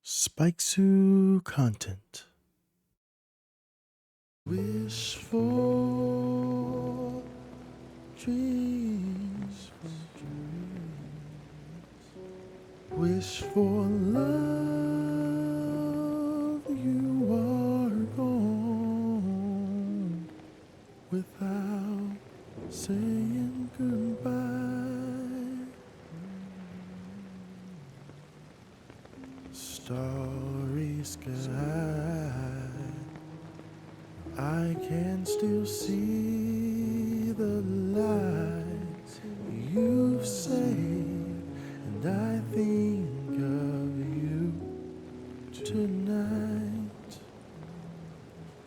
PSO2 content. Wish for dreams, wish for love. You are gone without saying goodbye. Starry sky, I can still see the lights you've saved, and I think of you tonight.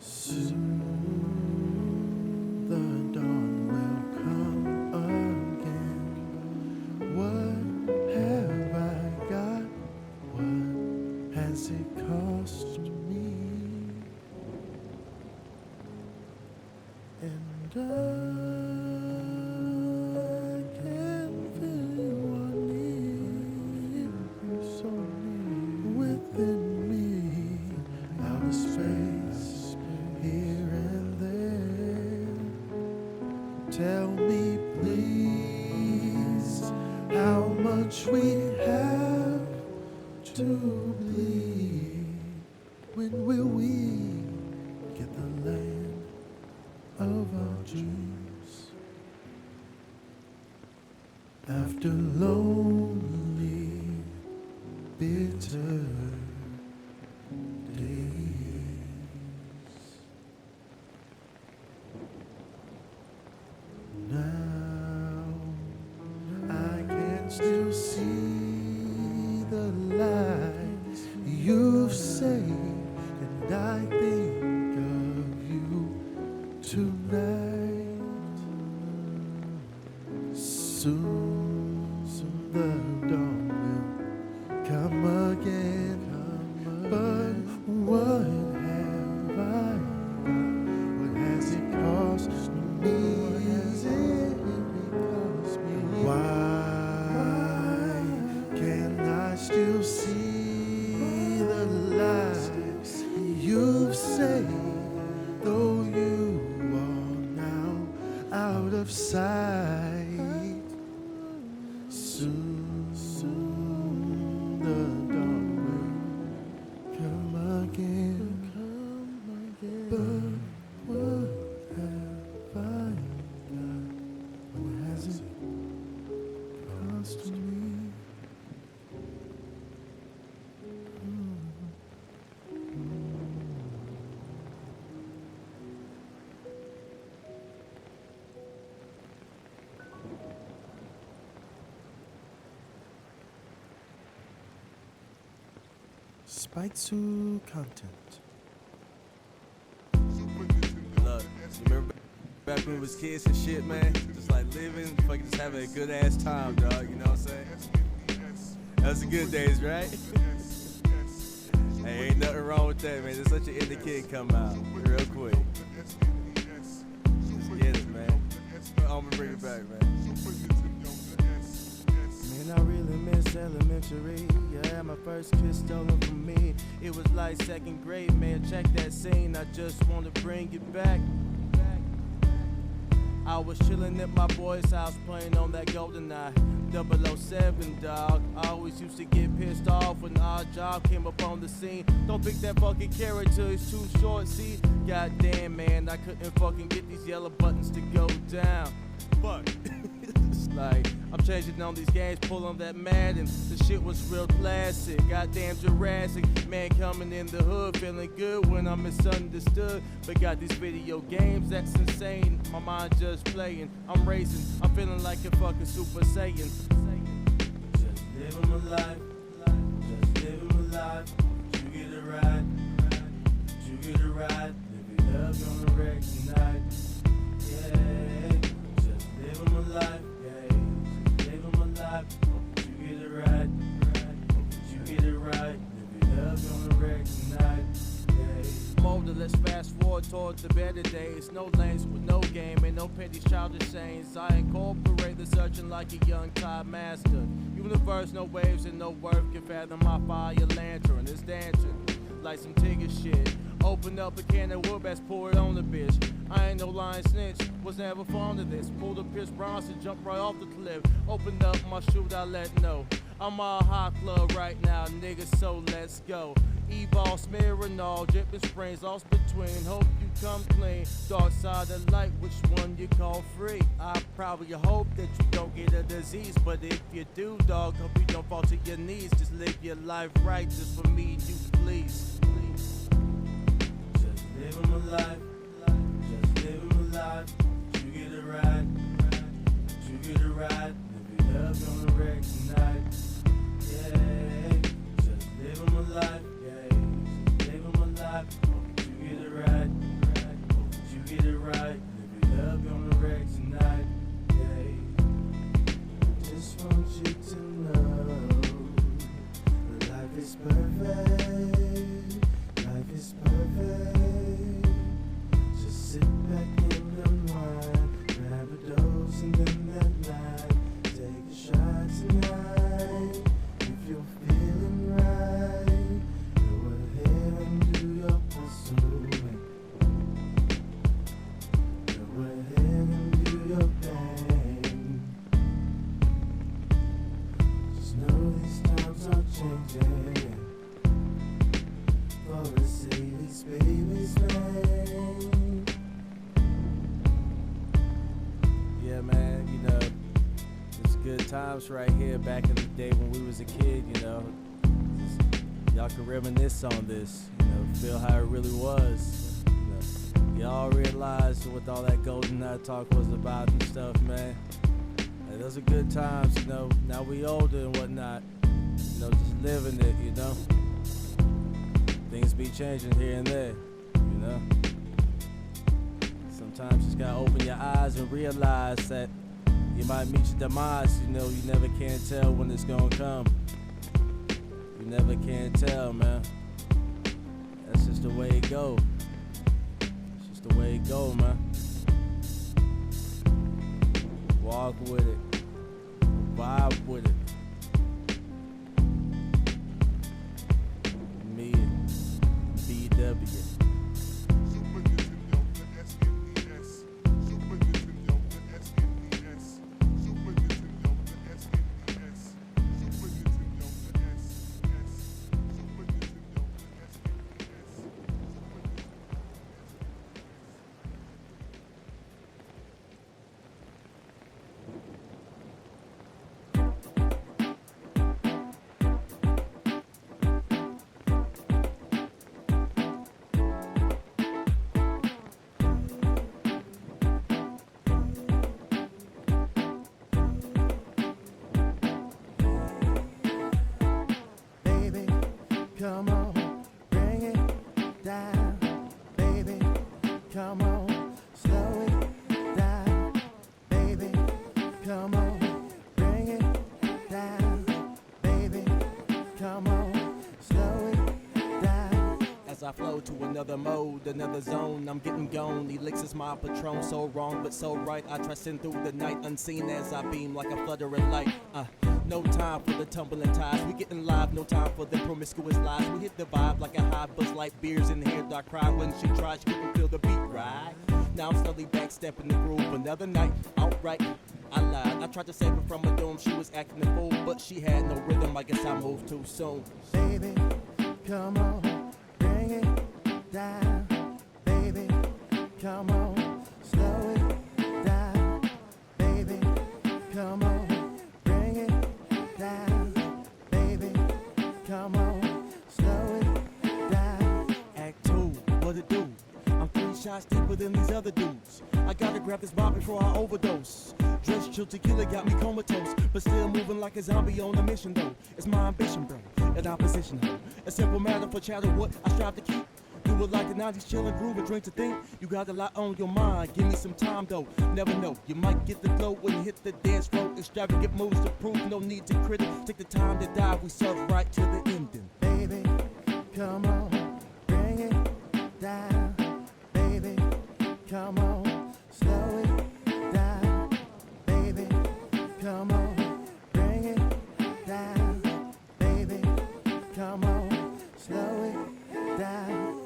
Soon the dawn will come again. What have I got? What has it cost me? And I can feel what near you so near within me. Out of space, here and there. Tell me, please, how much we have to bleed. When will we get the land of our dreams? After lonely, bitter days, now I can still see the lights you've saved, and I think of you tonight. Soon the dawn will come again. But what have I got? What has it cost me? Why can I still see the lights you've saved, though you are now out of sight? Soon the dawn will come again. But what have I got? What has it cost me? PSO2 content. Look, you remember back when we was kids and shit, man? Just like living, fucking just having a good ass time, dog, you know what I'm saying? That's the good days, right? Hey, ain't nothing wrong with that, man. There's such an indie kid come out real quick. Just get it, man. I'm gonna bring it back, man. Man, I really miss elementary. Yeah, my first kiss stolen from me. It was like second grade, man. Check that scene. I just wanna bring it back. I was chillin' at my boy's house playing on that GoldenEye 007, dog. I always used to get pissed off when our job came up on the scene. Don't pick that fucking character, it's too short, see? Goddamn, man, I couldn't fucking get these yellow buttons to go down. Fuck. It's like, I'm changing on these games, pull on that Madden. The shit was real classic, goddamn Jurassic. Man coming in the hood, feeling good when I'm misunderstood. But got these video games, that's insane. My mind just playing, I'm racing, I'm feeling like a fucking Super Saiyan. Just living my life, just living my life. You get a ride, you get a ride. Live it up on the wreck tonight. Yeah, just living my life, yeah, just living my life. You get it right, you get it right. Live it up on the wreck tonight. Molder, let's fast forward towards the better days. No lanes with no game and no petty childish sayings. I incorporate the searching like a young Tide master. Universe, no waves and no worth can fathom my fire lantern. This damn like some Tigger shit. Open up a can of wood, best pour it on the bitch. I ain't no lying snitch, was never fond of this. Pulled a Pierce Bronson, jumped right off the cliff. Opened up my shoot, I let know. I'm all hot club right now, nigga, so let's go. E-ball smearing all, dripping springs, lost between. Hope you come clean. Dark side of light, which one you call free? I probably hope that you don't get a disease, but if you do, dog, hope you don't fall to your knees. Just live your life right, just for me, you please. Just living my life, just living my life. You get it right, you get it right. Live it up on the wreck tonight. Yeah, just living my life. Hope you get it right, hope you get it right. Live it up on the wreck tonight, yeah. Just want you to know that life is perfect, life is perfect. Just sit back and unwind, grab a dose and then that night, take a shot tonight. If you're feeling right, go ahead and do your pursuing. Go ahead and do your thing. Just know these times are changing. For a Sadie's baby's name. Yeah, man, you know, it's good times right here back in the day when we was a kid, you know. Y'all can reminisce on this, you know, feel how it really was. You know, y'all realize what all that golden night talk was about and stuff, man. Like, those are good times, you know. Now we older and whatnot, you know, just living it, you know. Things be changing here and there, you know. Sometimes you just gotta open your eyes and realize that you might meet your demise, you know. You never can tell when it's gonna come. You never can tell, man. That's just the way it go. It's just the way it go, man. Walk with it. Vibe with it. Me and BW. Come on, bring it down, baby. Come on, slow it down, baby. Come on, bring it down, baby. Come on, slow it down. As I flow to another mode, another zone, I'm getting gone. Elixir's my patron, so wrong but so right. I trust in through the night, unseen as I beam like a fluttering light. No time for the tumbling tides. We getting live, no time for the promiscuous lies. We hit the vibe like a high buzz light. Beers in here, I cry when she tried. She couldn't feel the beat right. Now I'm slowly backstepping the groove. Another night, outright, I lied. I tried to save her from a doom. She was acting a fool, but she had no rhythm. I guess I moved too soon. Baby, come on, bring it down, baby. Come on, slow it down, baby. Come on. Come on, slow it down. Act 2, what it do? I'm 3 shots deeper than these other dudes. I gotta grab this bar before I overdose. Dress chill tequila got me comatose, but still moving like a zombie on a mission though. It's my ambition, bro, and opposition, ho. A simple matter for chatter, what I strive to keep. Do it like the 90s, chillin', groove, and drink to think. You got a lot on your mind, give me some time though. Never know, you might get the flow when you hit the dance floor. Extravagant moves to prove, no need to critic. Take the time to dive, we serve right to the ending. Baby, come on, bring it down. Baby, come on, slow it down. Baby, come on, bring it down. Baby, come on, slow it down.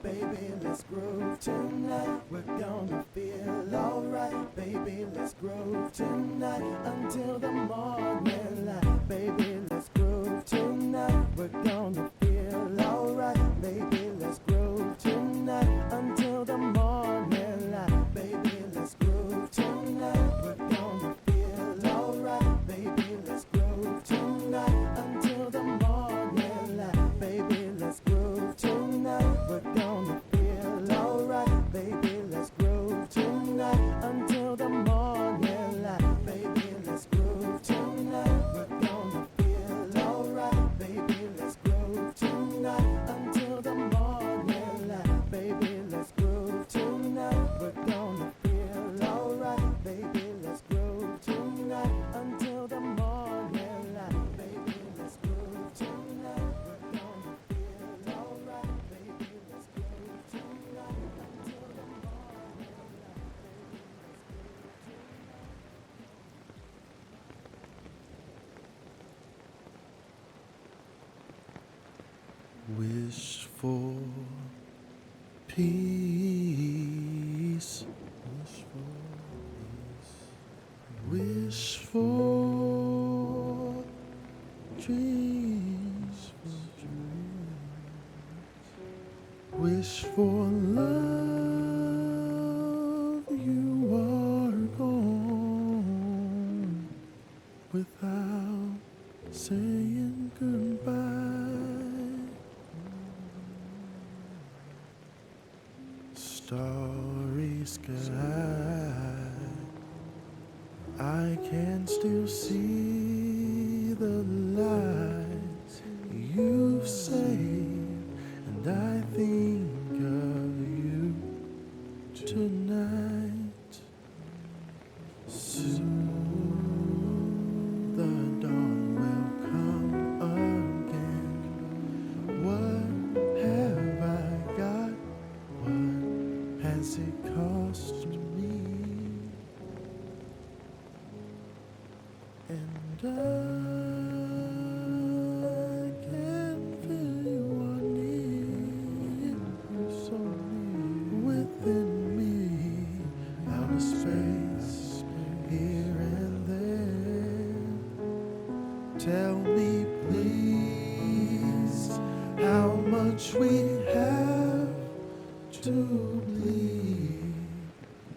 Baby, let's groove tonight. We're gonna feel alright. Baby, let's groove tonight until the morning light. Baby, let's groove tonight. We're gonna feel alright. Baby, let's groove tonight until the morning light. Baby, let's groove tonight. We're gonna feel alright. Baby, let's groove tonight until the morning light. Baby, let's groove tonight. We're gonna feel alright. Baby, let's groove tonight until the morning light. Baby, let's groove tonight. We're gonna feel alright. Baby, let's groove tonight until the morning light. Baby, let's groove tonight. We're gonna feel alright. Baby, let's groove tonight until the morning light. Baby, let's groove tonight. We're gonna feel alright. Baby, let's groove tonight until the morning light. Wish for peace. Wish for dreams. Wish for love. You are gone without saying goodbye. Starry sky, I can still see the lights you've saved, and I think of you tonight. Soon the dawn will come again. What have I got? What has it cost me? And I can feel you are near, so near within me, out of space, here and there. Tell me, please, how much we have to bleed.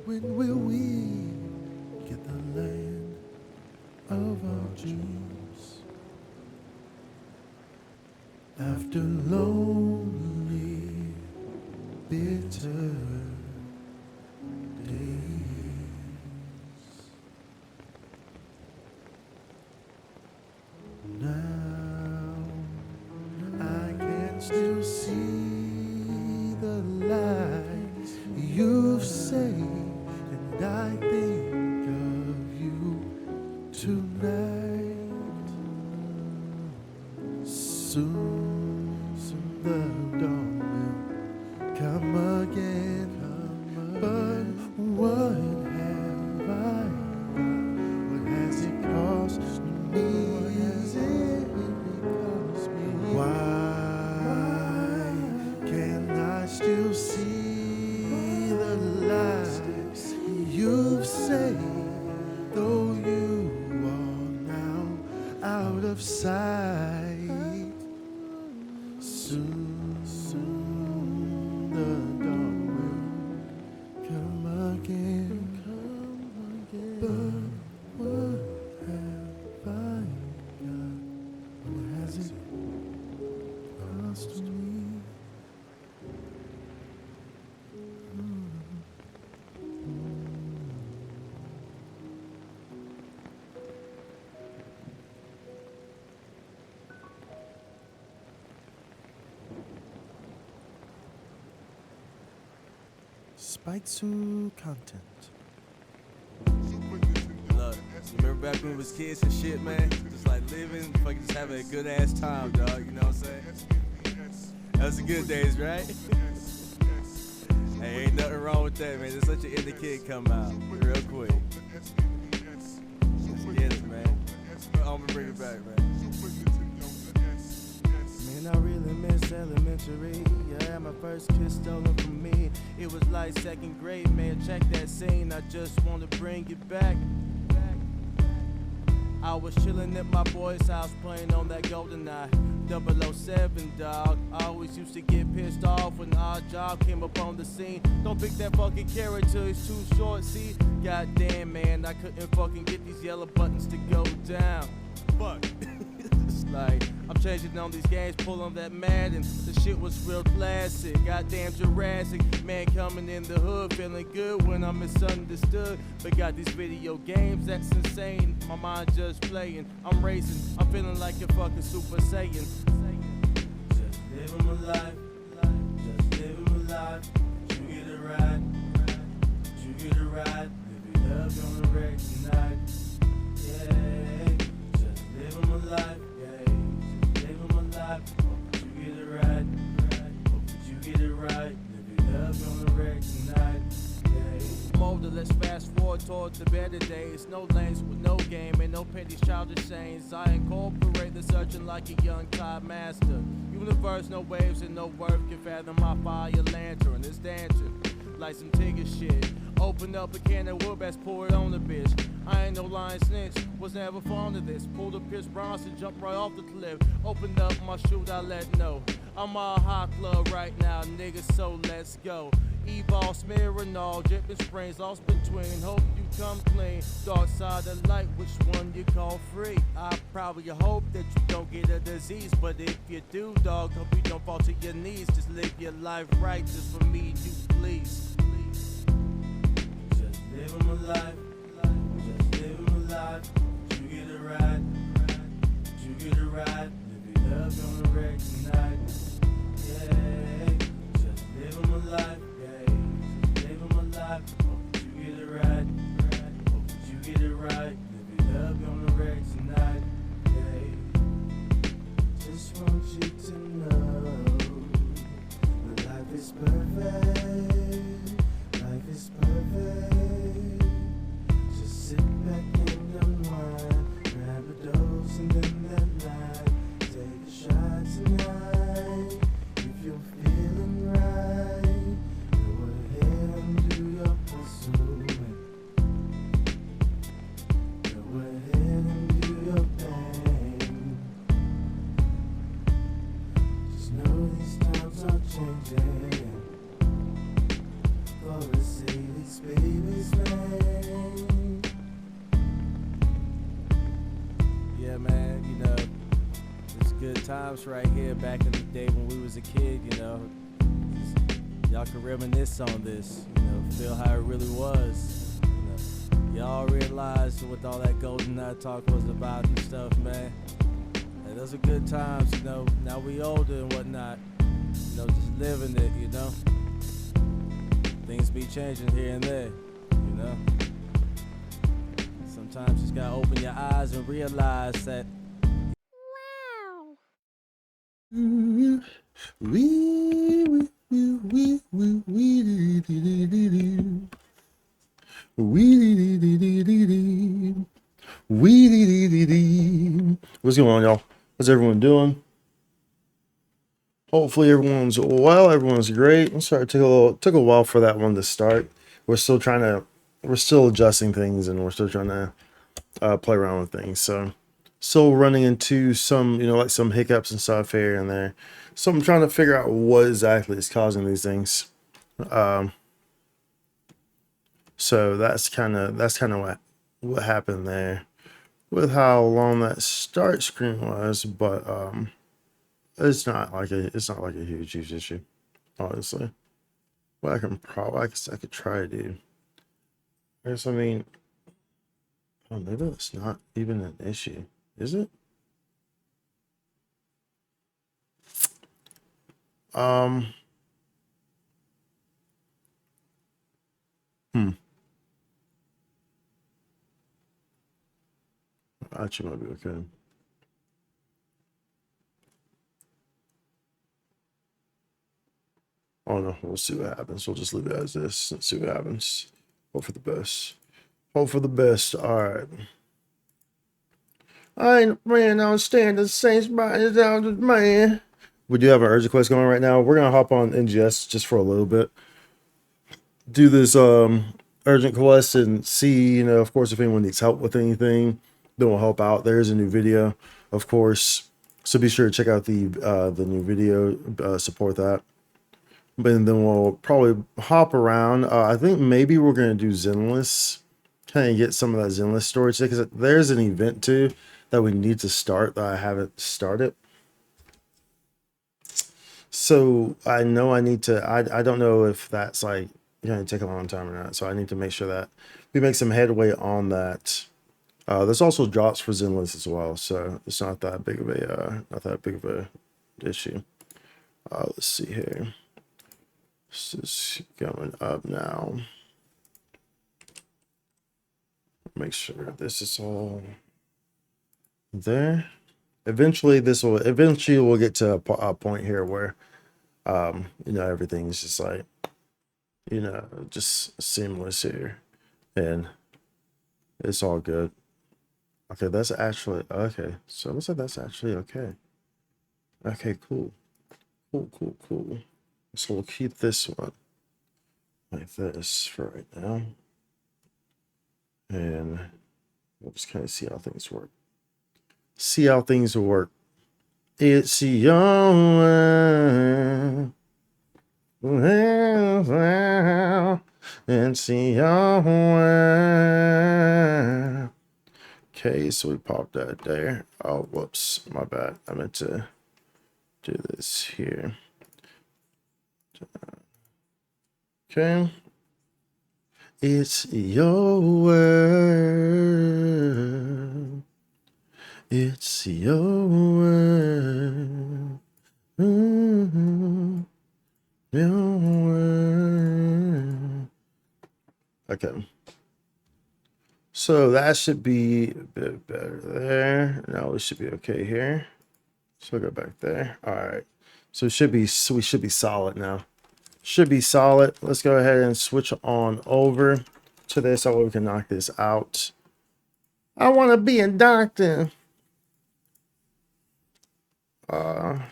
When will we get the land of our dreams? After lonely, bitter days. Now I can still see the lights you've saved, and I think of you tonight. Soon the dawn will come again, but what have I got? What has it cost me? Why can I still see the lights you've saved, though you are now out of sight? Soon the dawn will come again, but what have I got? What has it cost me? PSO2 content. Look, you remember back when we was kids and shit, man? Just like living, fucking just having a good ass time, dog. You know what I'm saying? That's the good days, right? Hey, ain't nothing wrong with that, man. There's such an indie kid come out real quick. Let's get it, man. I'm gonna bring it back, man. Man, I really miss was elementary. Yeah, my first kiss stolen from me. It was like second grade, man. Check that scene. I just wanna bring it back. I was chillin' at my boy's house playing on that GoldenEye 007, dog. I always used to get pissed off when our job came up on the scene. Don't pick that fucking character, it's too short, see? Goddamn, man, I couldn't fucking get these yellow buttons to go down. Fuck. It's like, I'm changing on these games, pull on that Madden. The shit was real classic, goddamn Jurassic. Man coming in the hood, feeling good when I'm misunderstood. But got these video games, that's insane. My mind just playing, I'm racing, I'm feeling like a fucking Super Saiyan. Just living my life, just living my life. You get it right, you get it right. Live it up on the wreck tonight. Yeah, just living my life. Hope you get it right, hope that you get it right. Live it up on the wreck tonight. Yeah. Older, let's fast forward towards the better days. No lanes with no game and no petty childish sayings. I incorporate the searching like a young Tide master. Universe, no waves and no worth can fathom my fire lantern. It's dancing like some Tigger shit. Open up a can of wood, best pour it on the bitch. I ain't no lying snitch, was never fond of this. Pulled a Pierce Bronson, jumped right off the cliff. Opened up my chute, I let know. I'm all hot club right now, niggas, so let's go. Evil, smearing all, dripping springs, lost between. Hope you come clean. Dark side of light, which one you call free? I probably hope that you don't get a disease, but if you do, dog, hope you don't fall to your knees. Just live your life right, just for me, you please. Just living my life, just living my life. You get it right, you get it right. Live it up on the wreck tonight. Yeah, just living my life. Hope that you get it right, hope that you get it right. Live it up on the wreck tonight. Yeah. Just want you to know that life is perfect, life is perfect. Just sit back and unwind, grab a dose and then that night. Take a shot tonight if you're feeling right. Yeah, man, you know, it's good times right here back in the day when we was a kid, you know. Y'all can reminisce on this, you know, feel how it really was. You know, y'all realize what all that GoldenEye talk was about and stuff, man. Hey, those are good times, you know. Now we older and whatnot, you know, just living it, you know. Things be changing here and there, you know. Sometimes you just gotta open your eyes and realize that. What's going on, y'all? How's everyone doing? Hopefully everyone's well. Everyone's great. I'm sorry, it took a while for that one to start. We're still adjusting things, and we're still trying to play around with things. So still running into some, you know, like some hiccups and stuff here and there. So I'm trying to figure out what exactly is causing these things. So that's kind of what happened there with how long that start screen was, but it's not like a huge issue, honestly. Well, I could try to do. I guess, I mean, oh, maybe it's not even an issue, is it? Actually might be okay. Oh no, we'll see what happens. We'll just leave it as this and see what happens. Hope for the best. Hope for the best. Alright. I ain't man, I don't stand the same spot as I was, man. we do have an urgent quest going right now. We're gonna hop on NGS just for a little bit, do this urgent quest and see, you know, of course, if anyone needs help with anything, then we'll help out. There's a new video, of course, so be sure to check out the new video, support that. But then we'll probably hop around. I think maybe we're gonna do Zenless, kind of get some of that Zenless storage because there's an event too that we need to start that I haven't started. So I know I need to. I don't know if that's like going to take a long time or not. So I need to make sure that we make some headway on that. There's also drops for Zenless as well, so it's not that big of a issue. Let's see here. This is going up now. Make sure this is all there. Eventually we'll get to a point here where you know, everything's just like, you know, just seamless here and it's all good. Okay, that's actually okay. So it looks like that's actually okay. Okay, cool. Cool. So we'll keep this one like this for right now. And we'll just kind of see how things work. It's your world. It's your world. Okay, so we popped that there. Oh, whoops, my bad. I meant to do this here. Okay. It's your world. It's your world. Your world. Okay. So that should be a bit better there. Now we should be okay here. So we'll go back there. All right. So we should be solid now. Should be solid. Let's go ahead and switch on over to this so we can knock this out. I want to be a doctor. Okay.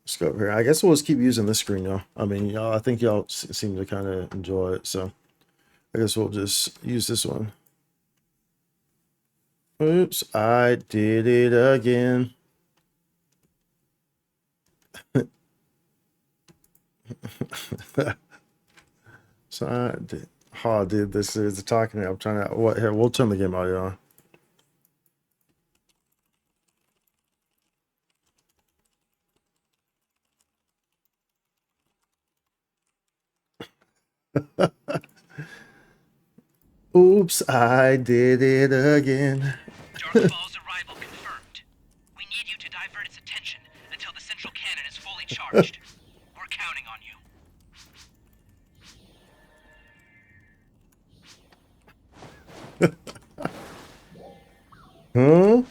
Let's go over here. I guess we'll just keep using this screen, y'all. I mean, y'all, I think y'all seem to kind of enjoy it, so I guess we'll just use this one. Oops, I did it again. So I did. Oh, dude, this is the talking. I'm trying to. What here? We'll turn the game audio on. Oops, I did it again. Dark Fall's arrival confirmed. We need you to divert its attention until the central cannon is fully charged. We're counting on you.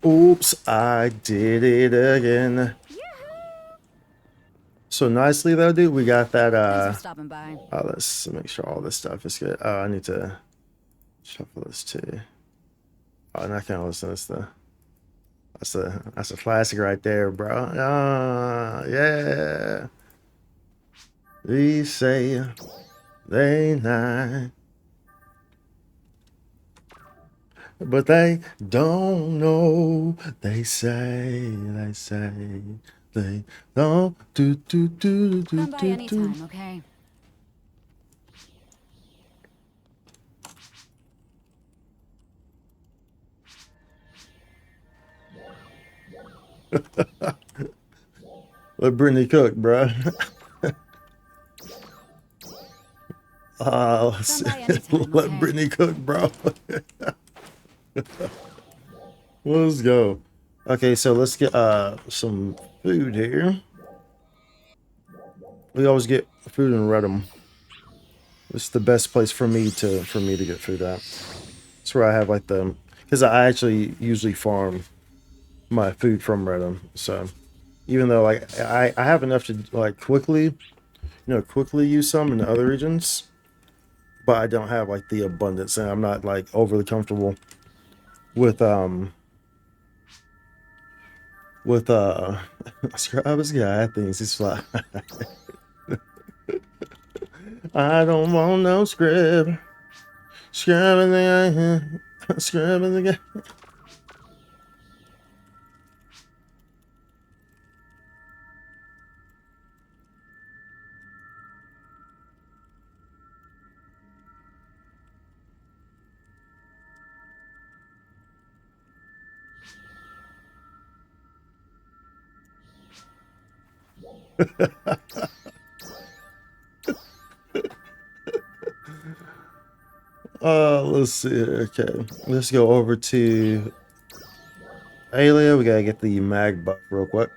Huh? Oops, I did it again. So nicely though, dude, we got that Thanks for stopping by. Let's make sure all this stuff is good. I need to shuffle this too. Oh, and I can't listen to this though. That's a classic right there, bro. Yeah. We say they not, but they don't know. They say they don't do. Come by anytime, okay? Let Brittany cook, bro. Let's Come by anytime, let okay? Brittany cook, bro. Let's go. Okay, so let's get some food here. We always get food in Redham. It's the best place for me to get food at. It's where I have like because I actually usually farm my food from Redham. So even though like I have enough to like quickly use some in the other regions, but I don't have like the abundance, and I'm not like overly comfortable with Scrub's guy thinks he's fly. I don't want no scrub. Scrubbing the guy. Scrubbing the guy. Let's see. Okay, let's go over to Alia. We gotta get the mag buff real quick.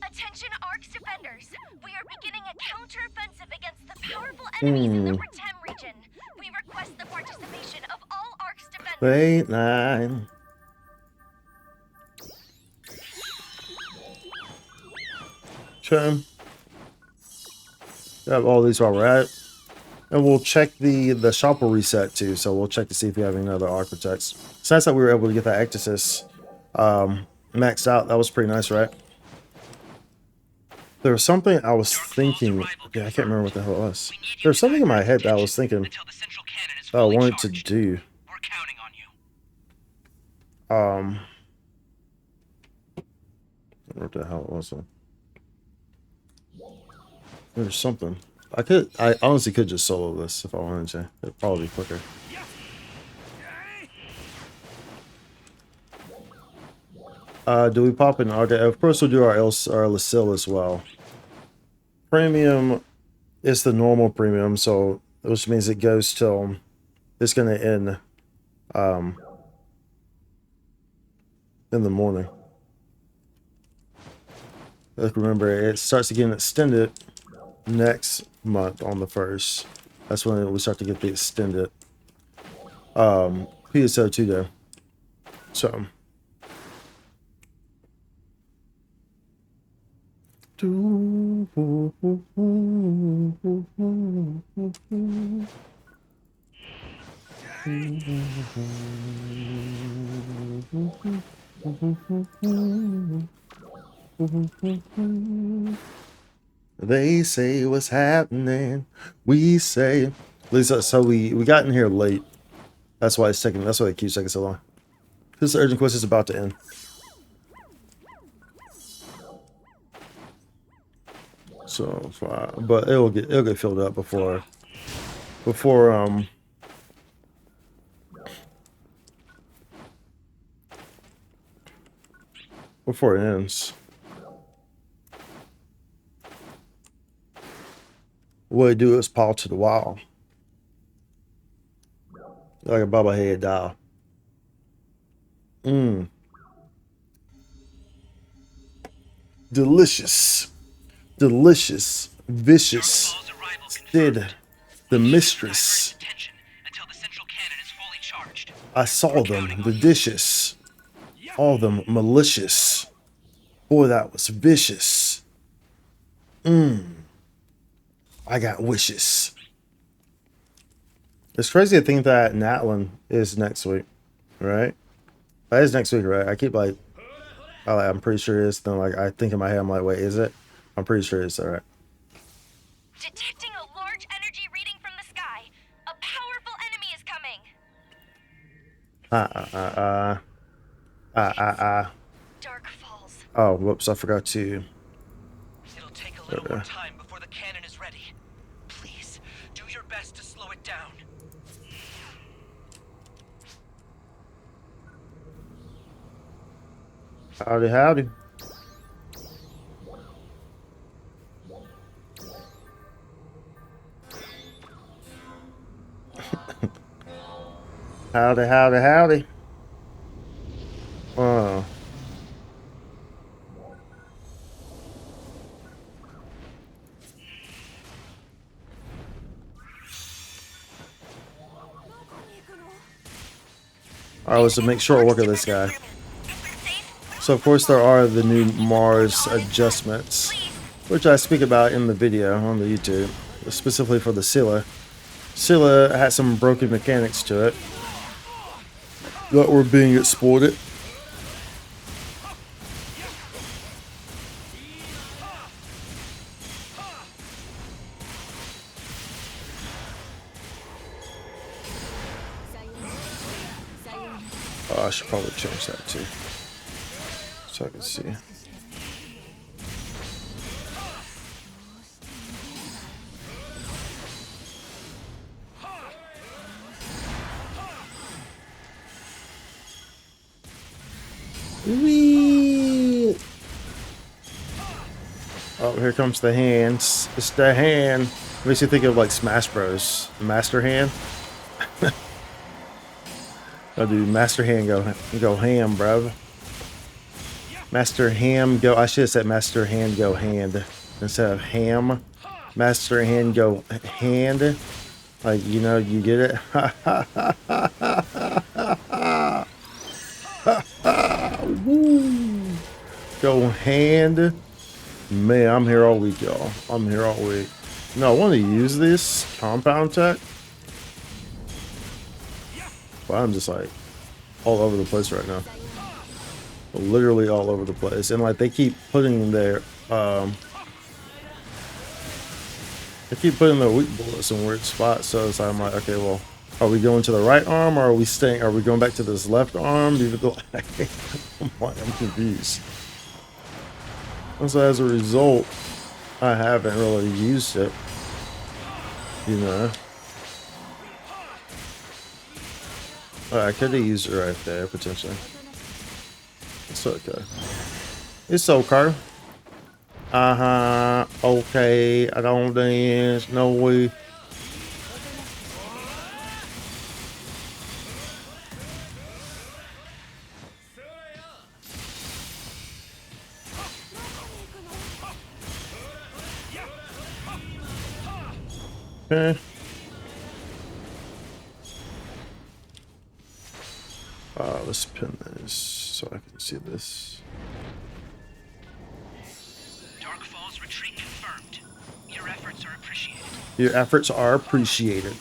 Attention Ark's defenders. We are beginning a counter-offensive against the powerful enemies in the Britain region. We request the participation of all Ark's defenders. Wait, 9. Okay. Have all these while we're at it. And we'll check the shop will reset too, so we'll check to see if we have any other architects. It's nice that we were able to get that Ectasis maxed out. That was pretty nice, right? There was something I was thinking. Yeah, I can't remember what the hell it was. There was something in my head that I was thinking that I wanted to do. We're counting on you. What the hell was it? There's something. I honestly could just solo this if I wanted to. It'd probably be quicker. Do we pop in? Okay, of course we'll do our Lucille as well. Premium is the normal premium, so which means it goes till it's gonna end in the morning. Like, remember, it starts to get extended next month on the 1st. That's when we start to get the extended PSO2 though. So they say what's happening. We say, at least so we got in here late. That's why it's taking. That's why it keeps taking so long. This urgent quest is about to end. So, but it'll get filled up before it ends. What it do is paw to the wall. Like a bobblehead doll. Delicious. Delicious. Vicious. Sid. The mistress. I saw them. The dishes. All them malicious. Boy, that was vicious. I got wishes. It's crazy to think that Natlin is next week, right? That is next week, right? I keep like, I'm pretty sure it is. Then like I think in my head, I'm like, wait, is it? I'm pretty sure it's alright. Detecting a large energy reading from the sky. A powerful enemy is coming. Dark Falls. Oh, whoops! I forgot to. It'll take a little more time before the cannon is ready. Please, do your best to slow it down. Howdy, howdy. Howdy, howdy, howdy. Alright, let's make short work of this guy. So of course there are the new Mars adjustments. which I speak about in the video on the YouTube, specifically for the Scylla. Scylla had some broken mechanics to it that were being exploited. Oh, I should probably change that too, so I can see. Whee! Oh, here comes the hands. It's the hand. Makes you think of like Smash Bros. Master Hand. Oh, dude, Master Hand go ham, bruv. Master Ham go. I should have said Master Hand go hand instead of ham. Master Hand go hand. Like, you know, you get it. Woo. Go hand. Man, I'm here all week, y'all. I'm here all week. No, I want to use this compound tech. But I'm just like all over the place right now. Literally all over the place. And like they keep putting their weak bullets in weird spots. So it's like, I'm like, okay, well, are we going to the right arm or are we staying? Are we going back to this left arm? I'm confused. And so as a result, I haven't really used it. You know. I could have used it right there, potentially. It's okay. It's okay. Okay. I don't dance. No way. Okay. Let's pin this so I can see this. Dark Falls retreat confirmed. Your efforts are appreciated. Your efforts are appreciated.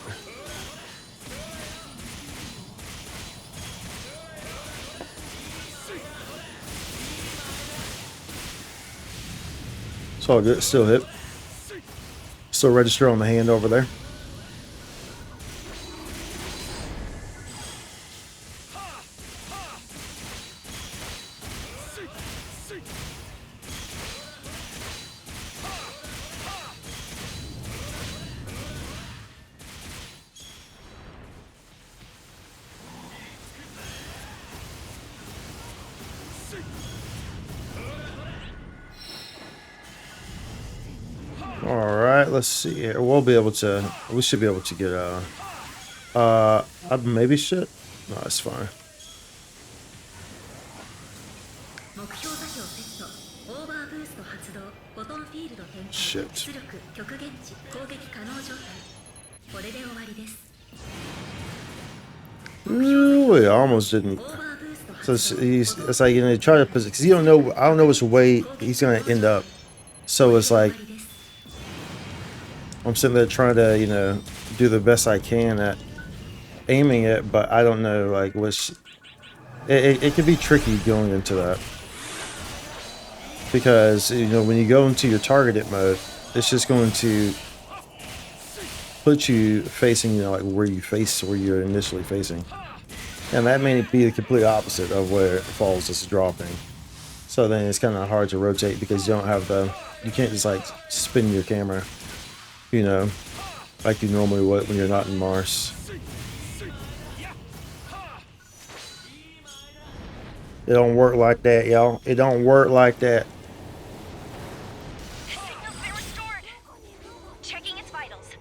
It's all good. Still hit. Still register on the hand over there. Let's see here. We'll be able to. We should be able to get maybe shit. No, it's fine. Shit. Ooh, I almost didn't. So it's like, you know, try to position, because you don't know. I don't know which way he's gonna end up. So it's like, I'm sitting there trying to, you know, do the best I can at aiming it, but I don't know, like, which... It can be tricky going into that. Because, you know, when you go into your targeted mode, it's just going to put you facing, you know, like where you're initially facing. And that may be the complete opposite of where it falls is dropping. So then it's kind of hard to rotate because you don't have you can't just like spin your camera, you know, like you normally would when you're not in Mars. It don't work like that, y'all. It don't work like that. The signal's been restored. Checking its vitals.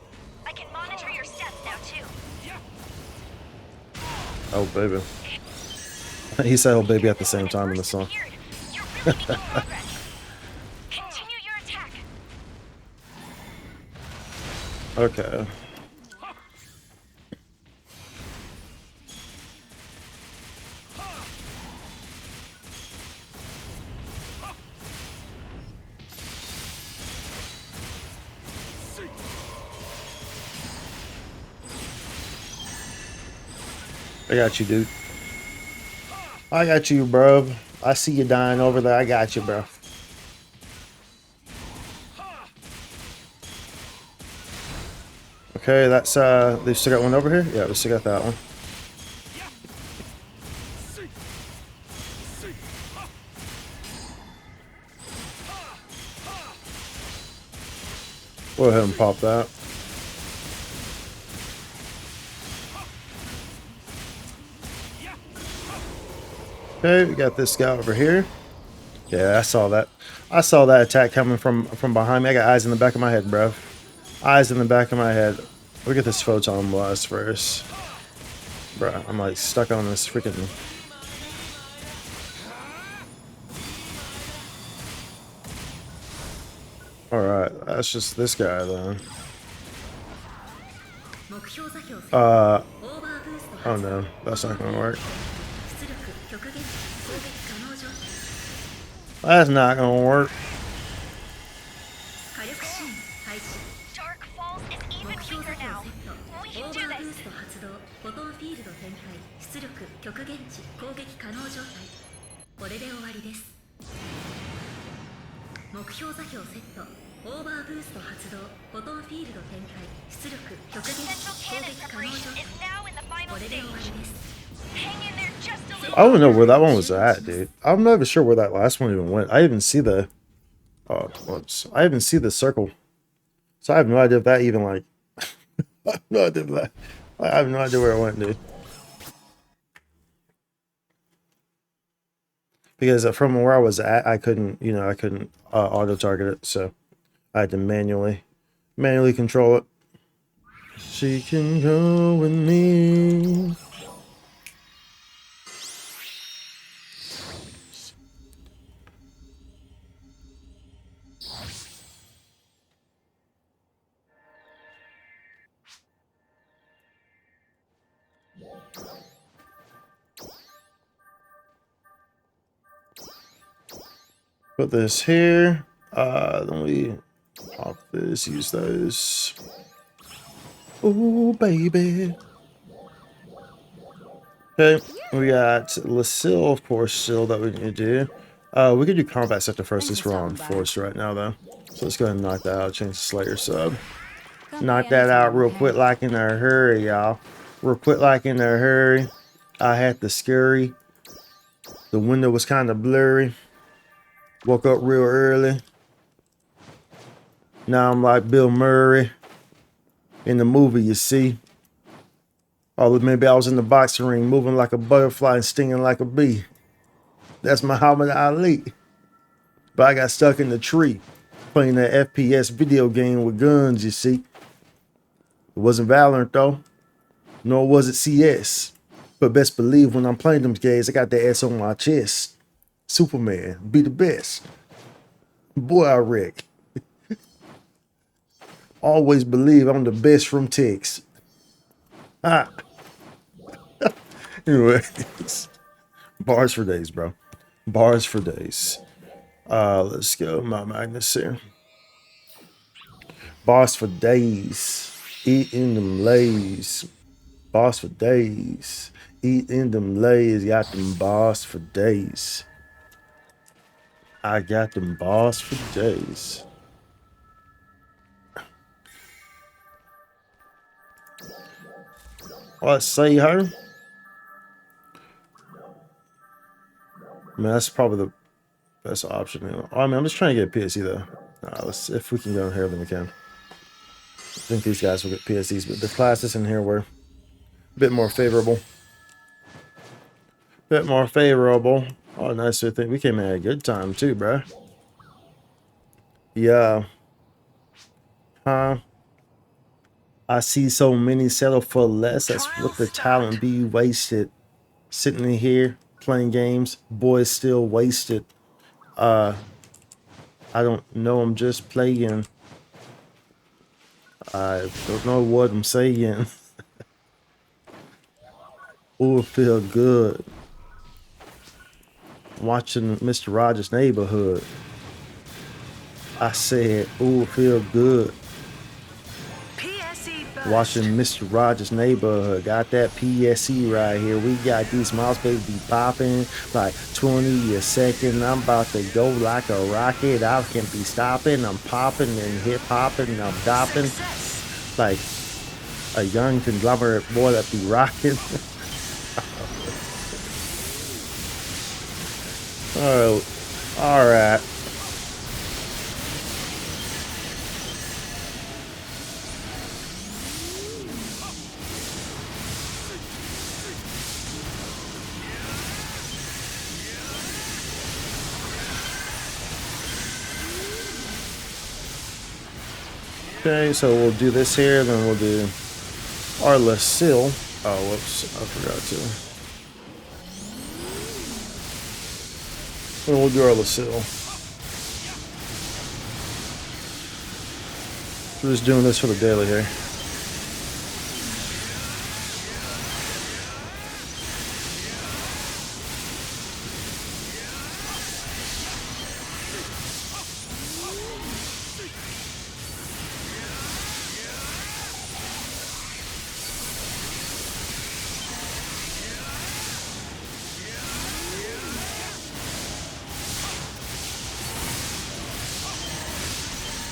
I can monitor your stats now too. Oh, baby. He said, oh, baby, at the same time in the song. You're really making progress. Continue your attack. Okay. I got you, dude. I got you, bro. I see you dying over there. I got you, bro. Okay, that's they still got one over here? Yeah, we still got that one. Go ahead and pop that. Okay, we got this guy over here. Yeah, I saw that. I saw that attack coming from behind me. I got eyes in the back of my head, bro. Eyes in the back of my head. Look at this photon blast first. Bro, I'm like stuck on this freaking... Alright, that's just this guy then. Oh no, that's not gonna work. That's not gonna work. Dark Falls is even weaker now. We can do this. Central cannon separation is now in the final stage. Hang in there just a little I don't know where that one was at, dude. I'm not even sure where that last one even went. I even see the... Oh, whoops. I even see the circle. So I have no idea if that even, like... I have no idea if that... I have no idea where it went, dude. Because from where I was at, I couldn't, you know, I couldn't auto-target it. So I had to manually control it. She can go with me. Put this here. Then we pop this, use those. Oh, baby. Okay, we got Lucille, of course, still that we need to do. We could do combat sector first since we're on force right now, though. So let's go ahead and knock that out. Change the Slayer sub. Knock that out real quick, like in a hurry, y'all. Real quick, like in a hurry. I had the scurry. The window was kind of blurry. Woke up real early. Now I'm like Bill Murray in the movie, you see. Or maybe I was in the boxing ring moving like a butterfly and stinging like a bee. That's Muhammad Ali. But I got stuck in the tree playing that FPS video game with guns, you see. It wasn't Valorant though. Nor was it CS. But best believe when I'm playing them games, I got that S on my chest. Superman, be the best. Boy, I wreck. Always believe I'm the best from Tex. Ah. Anyways. Bars for days, bro. Bars for days. Let's go. My Magnus here. Bars for days. Eating them lays. Bars for days. Eating them lays. Got them bars for days. I got them bars for days. Let's see her. I mean, that's probably the best option. You know? I mean, I'm just trying to get a PSE though. Let's if we can go in here, then we can. I think these guys will get PSEs, but the classes in here were a bit more favorable. Bit more favorable. Oh, nice. I think we came in at a good time too, bro. Yeah. Huh? I see so many settle for less. That's what the talent be wasted. Sitting in here playing games. Boys still wasted. I don't know. I'm just playing. I don't know what I'm saying. Oh, it feel good. Watching Mr. Rogers' Neighborhood. I said, oh, it feel good. Watching Mr. Rogers' Neighborhood. Got that PSC right here. We got these mouse baby popping like 20 a second. I'm about to go like a rocket. I can't be stopping. I'm popping and hip hopping and I'm dopping like a young conglomerate boy that be rocking. Oh, all right. Okay, so we'll do this here, then we'll do our Lucille. Oh, whoops, I forgot to. Then we'll do our Lucille. We're just doing this for the daily here.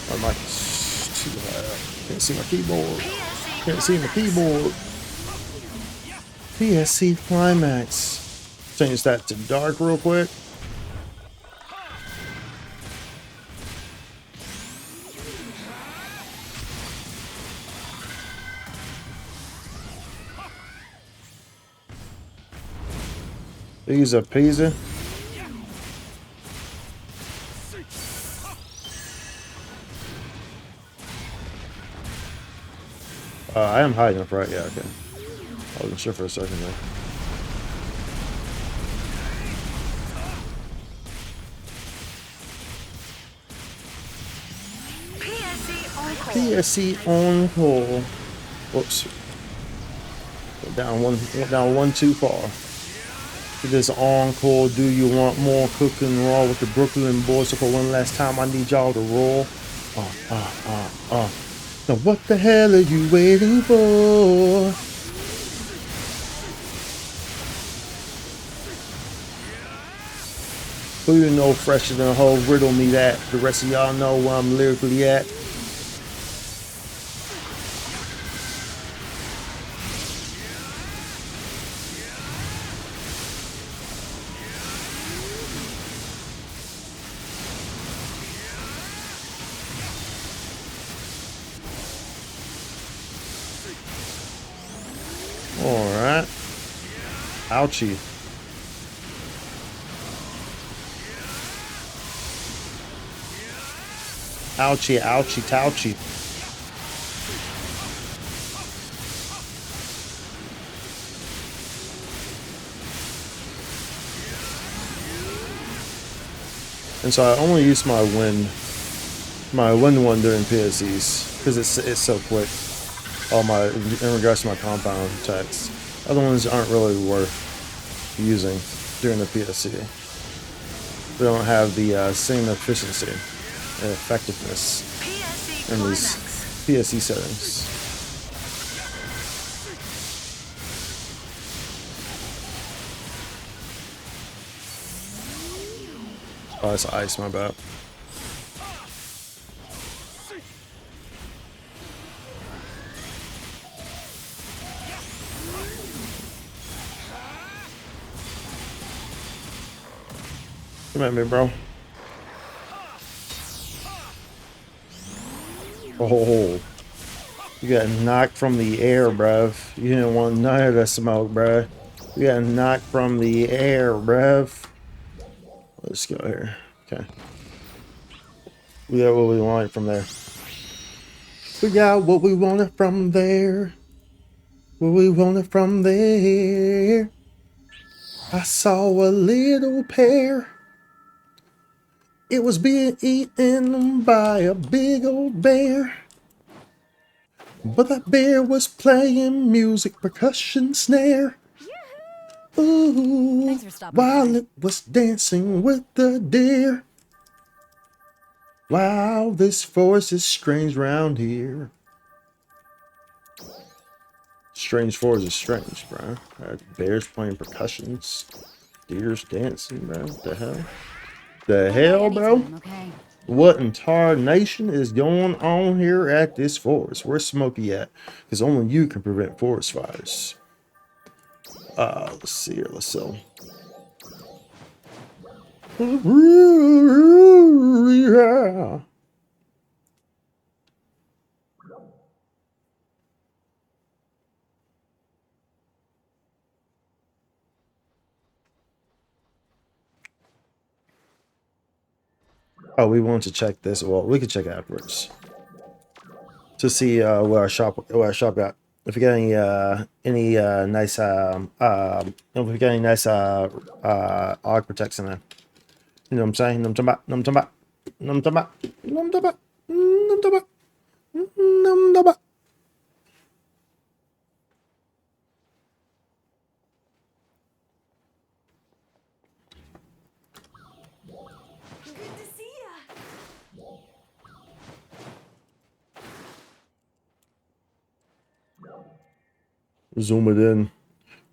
My mic is too high. Can't see my keyboard. Can't see my keyboard. PSC Climax. Change that to dark real quick. Easy peasy. I am hiding up, right? Yeah, okay. I wasn't sure for a second there. PSC on hold. Whoops. Went down one too far. It is encore. Do you want more cooking raw with the Brooklyn boys? So for one last time, I need y'all to roll. Now what the hell are you waiting for? Who you know fresher than a whole riddle me that? The rest of y'all know where I'm lyrically at. Alright. Ouchie. Ouchie, ouchie, touchie. And so I only use my wind one during PSEs because it's so quick. In regards to my compound attacks, other ones aren't really worth using during the PSC. They don't have the same efficiency and effectiveness in these PSC settings. Oh, it's ice, my bad. Come at me, bro. Oh, you got knocked from the air, bruv. You didn't want none of the smoke, bruv. You got knocked from the air, bruv. Let's go here. Okay. We got what we wanted from there. We got what we wanted from there. What we wanted from there. I saw a little pear. It was being eaten by a big old bear. But that bear was playing music, percussion, snare. Ooh, while it was dancing with the deer. Wow, this forest is strange round here. Strange fours is strange, bro. Bears playing percussions. Deers dancing, bro. What the hell? The hell, bro? Anytime, okay? What in tarnation is going on here at this forest? Where's Smokey at? Because only you can prevent forest fires. Let's see here. Let's sell. Yeah. Oh, we want to check this. Well, we can check afterwards to see where our shop got. If we got any nice if we got any nice AUG protects in there. You know what I'm saying? Know what I'm talking about? Know what I'm talking about? Know what I'm talking about? Know what I'm talking about? Know what I'm talking about? Know what I'm talking about? Zoom it in.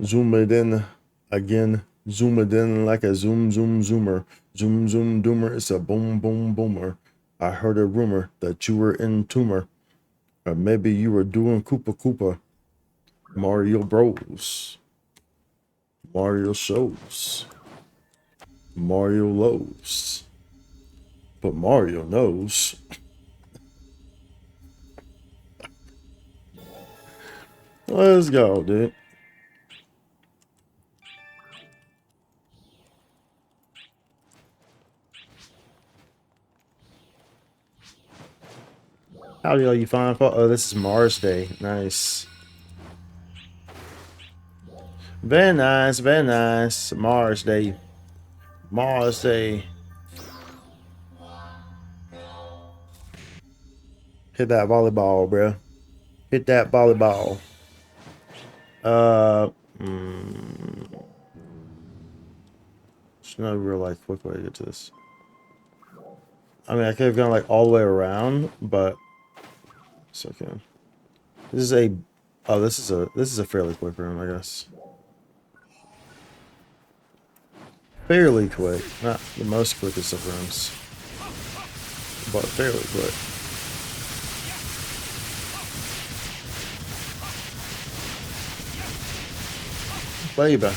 Zoom it in again. Zoom it in like a zoom zoomer. Zoom doomer. It's a boom boomer. I heard a rumor that you were in tumor. Or maybe you were doing Koopa. Mario Bros. Mario shows. Mario lows. But Mario knows. Let's go, dude. Howdy, all you fine folk. Oh, this is Mars Day. Nice. Very nice, very nice. Mars Day. Mars Day. Hit that volleyball, bro. Hit that volleyball. There's no real like quick way to get to this. I mean, I could have gone like all the way around, but it's okay. This is a this is a fairly quick room, I guess. Fairly quick, not the most quickest of rooms, but fairly quick. Baby.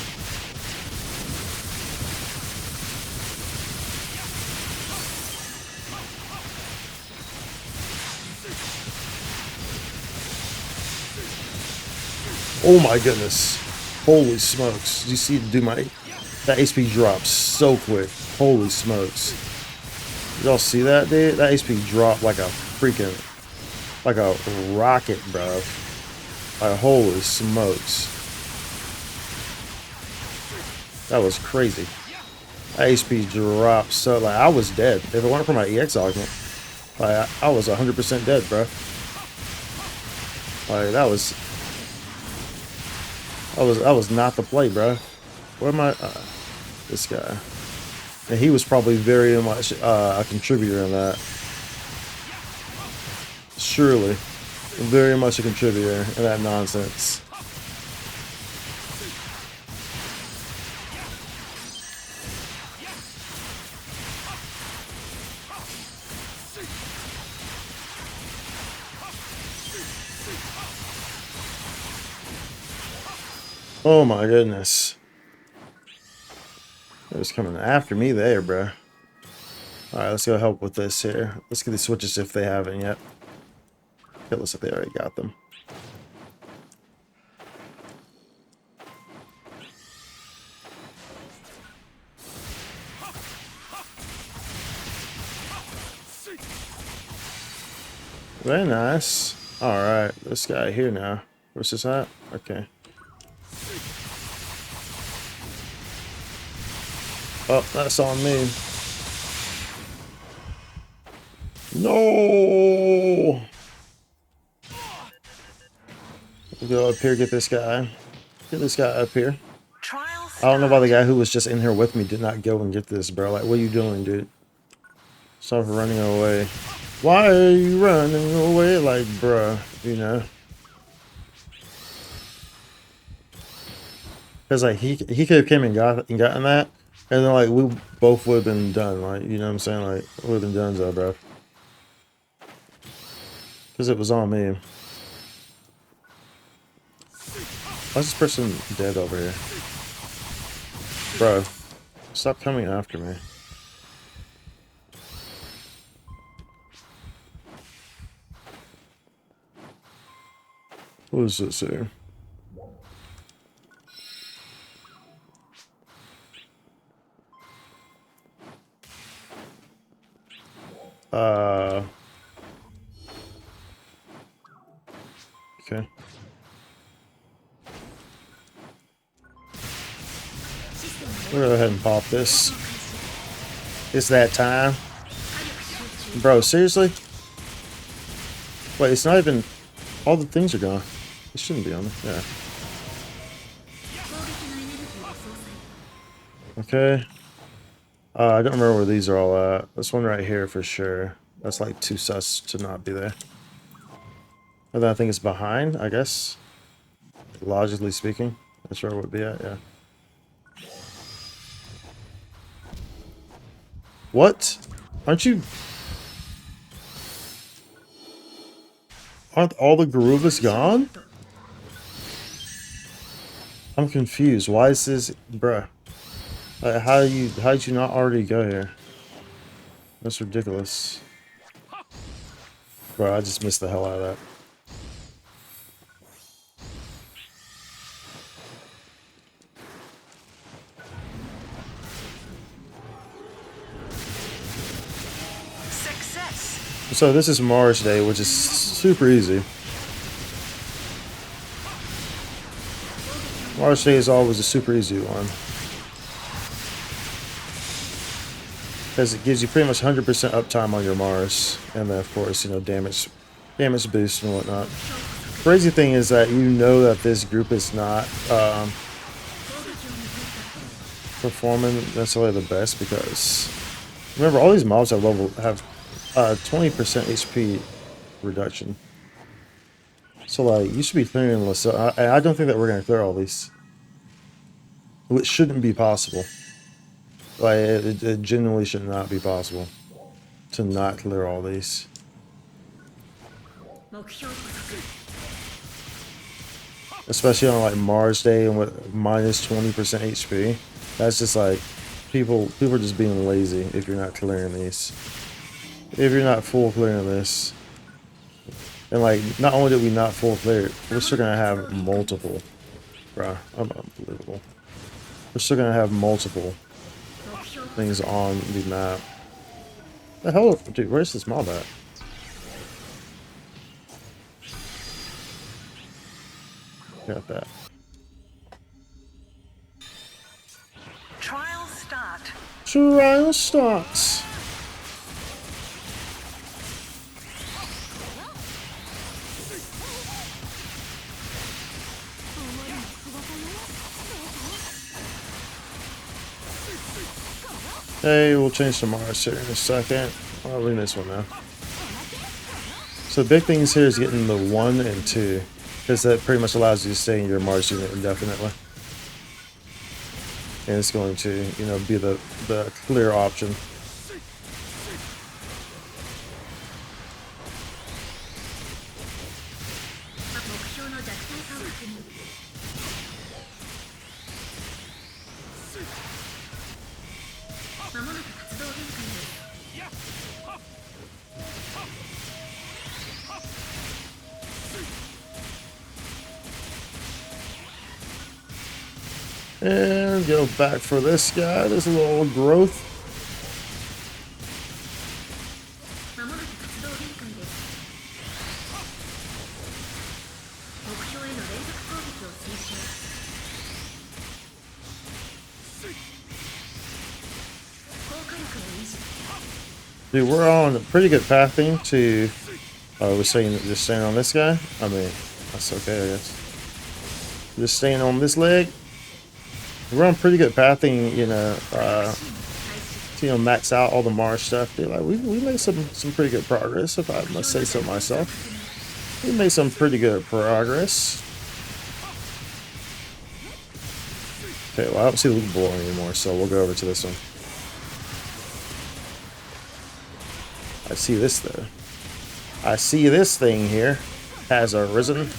Oh my goodness. Holy smokes. Did you see the dude that HP drops so quick. Holy smokes. Did y'all see that, dude? That HP dropped like a freaking like a rocket, bro. Like holy smokes. That was crazy. That HP dropped so like I was dead. If it weren't for my EX augment, like I was 100% dead, bro. Like that was not the play, bro. Where am I? This guy. And he was probably very much a contributor in that. Surely, very much a contributor in that nonsense. Oh my goodness. It was coming after me there, bro. Alright, let's go help with this here. Let's get these switches if they haven't yet. Okay, looks like they already got them. Very nice. Alright, this guy here now. Where's this at? Okay. Oh, that's on me. No! We'll go up here, get this guy. Get this guy up here. I don't know why the guy who was just in here with me did not go and get this, bro. Like, what are you doing, dude? Stop running away. Why are you running away? Like, bruh, you know. Because like he could have came and gotten that, and then like we both would have been done. Like, you know what I'm saying? Like, we would have been done, so bro. Because it was on me. Why is this person dead over here? Bro, stop coming after me. What is this here? Okay. We'll go ahead and pop this. It's that time. Bro, seriously? Wait, it's not even... All the things are gone. It shouldn't be on there. Yeah. Okay. I don't remember where these are all at. This one right here for sure. That's like too sus to not be there. And then I think it's behind, I guess. Logically speaking. That's where it would be at, yeah. What? Aren't all the Garuvas gone? I'm confused. Why is this, bruh? Like, how did you not already go here? That's ridiculous. Bro, I just missed the hell out of that. Success. So this is Mars Day, which is super easy. Mars Day is always a super easy one. Because it gives you pretty much 100% uptime on your Mars. And then, of course, you know, damage boost and whatnot. Crazy thing is that you know that this group is not performing necessarily the best, because remember, all these mobs have 20% HP reduction. So like, you should be clearing this. So I don't think that we're gonna clear all these, which shouldn't be possible. Like, it genuinely should not be possible to not clear all these. Especially on like Mars Day and with minus 20% HP. That's just like, people are just being lazy if you're not clearing these. If you're not full clearing this. And like, not only did we not full clear it, we're still gonna have multiple. Bruh, unbelievable. We're still gonna have multiple things on the map. The hell, dude, where's this mob at? Got that. Trial start. Trial starts. Hey, we'll change to Mars here in a second. I'll leave this one now. So the big things here is getting the 1 and 2, because that pretty much allows you to stay in your Mars unit indefinitely. And it's going to, you know, be the clear option. And go back for this guy, this little growth. Dude, we're on a pretty good pathing to, we're saying just staying on this guy. I mean, that's okay, I guess. Just staying on this leg. We're on pretty good pathing, you know, to max out all the Mars stuff. Dude, like, we made some pretty good progress, if I must say so myself. We made some pretty good progress. Okay, well, I don't see the loot bowl anymore, so we'll go over to this one. I see this, though. I see this thing here has arisen.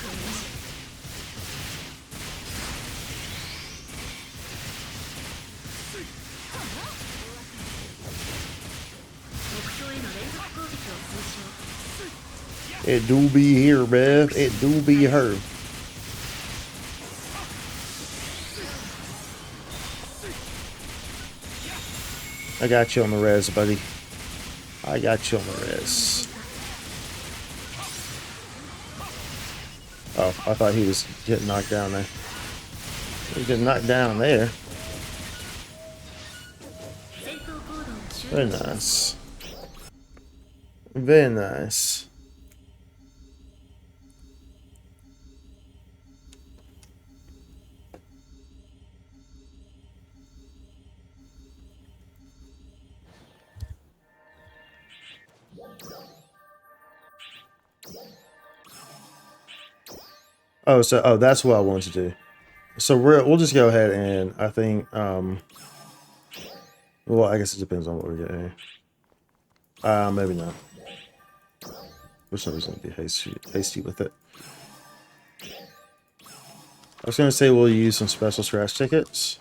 It do be here, bruh. It do be her. I got you on the res, buddy. I got you on the res. Oh, I thought he was getting knocked down there. He was getting knocked down there. Very nice. Very nice. Oh, so that's what I wanted to do. So we'll just go ahead and I think well, I guess it depends on what we get here. Maybe not. For some reason, I'd be hasty with it. I was gonna say we'll use some special scratch tickets.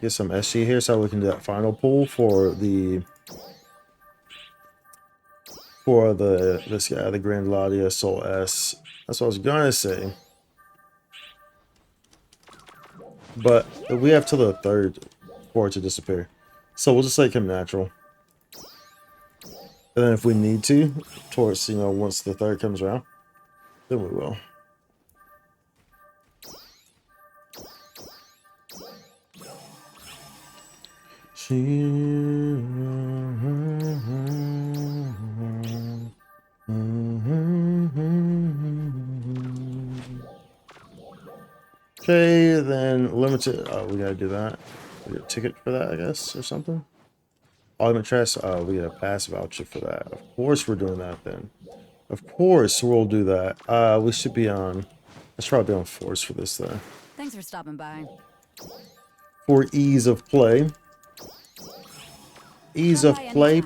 Get some SG here so we can do that final pull for this guy, the Grand Ladia Soul S. That's what I was gonna say. But we have till the 3rd for it to disappear. So we'll just make him natural. And then if we need to, towards, you know, once the 3rd comes around, then we will. Okay, then limited. Oh, we gotta do that. We get a ticket for that, I guess, or something. Augment Trust. Oh, we get a pass voucher for that. Of course, we're doing that then. Of course, we'll do that. We should be on. Let's probably be on Force for this though. Thanks for stopping by. For ease of play. Ease of play.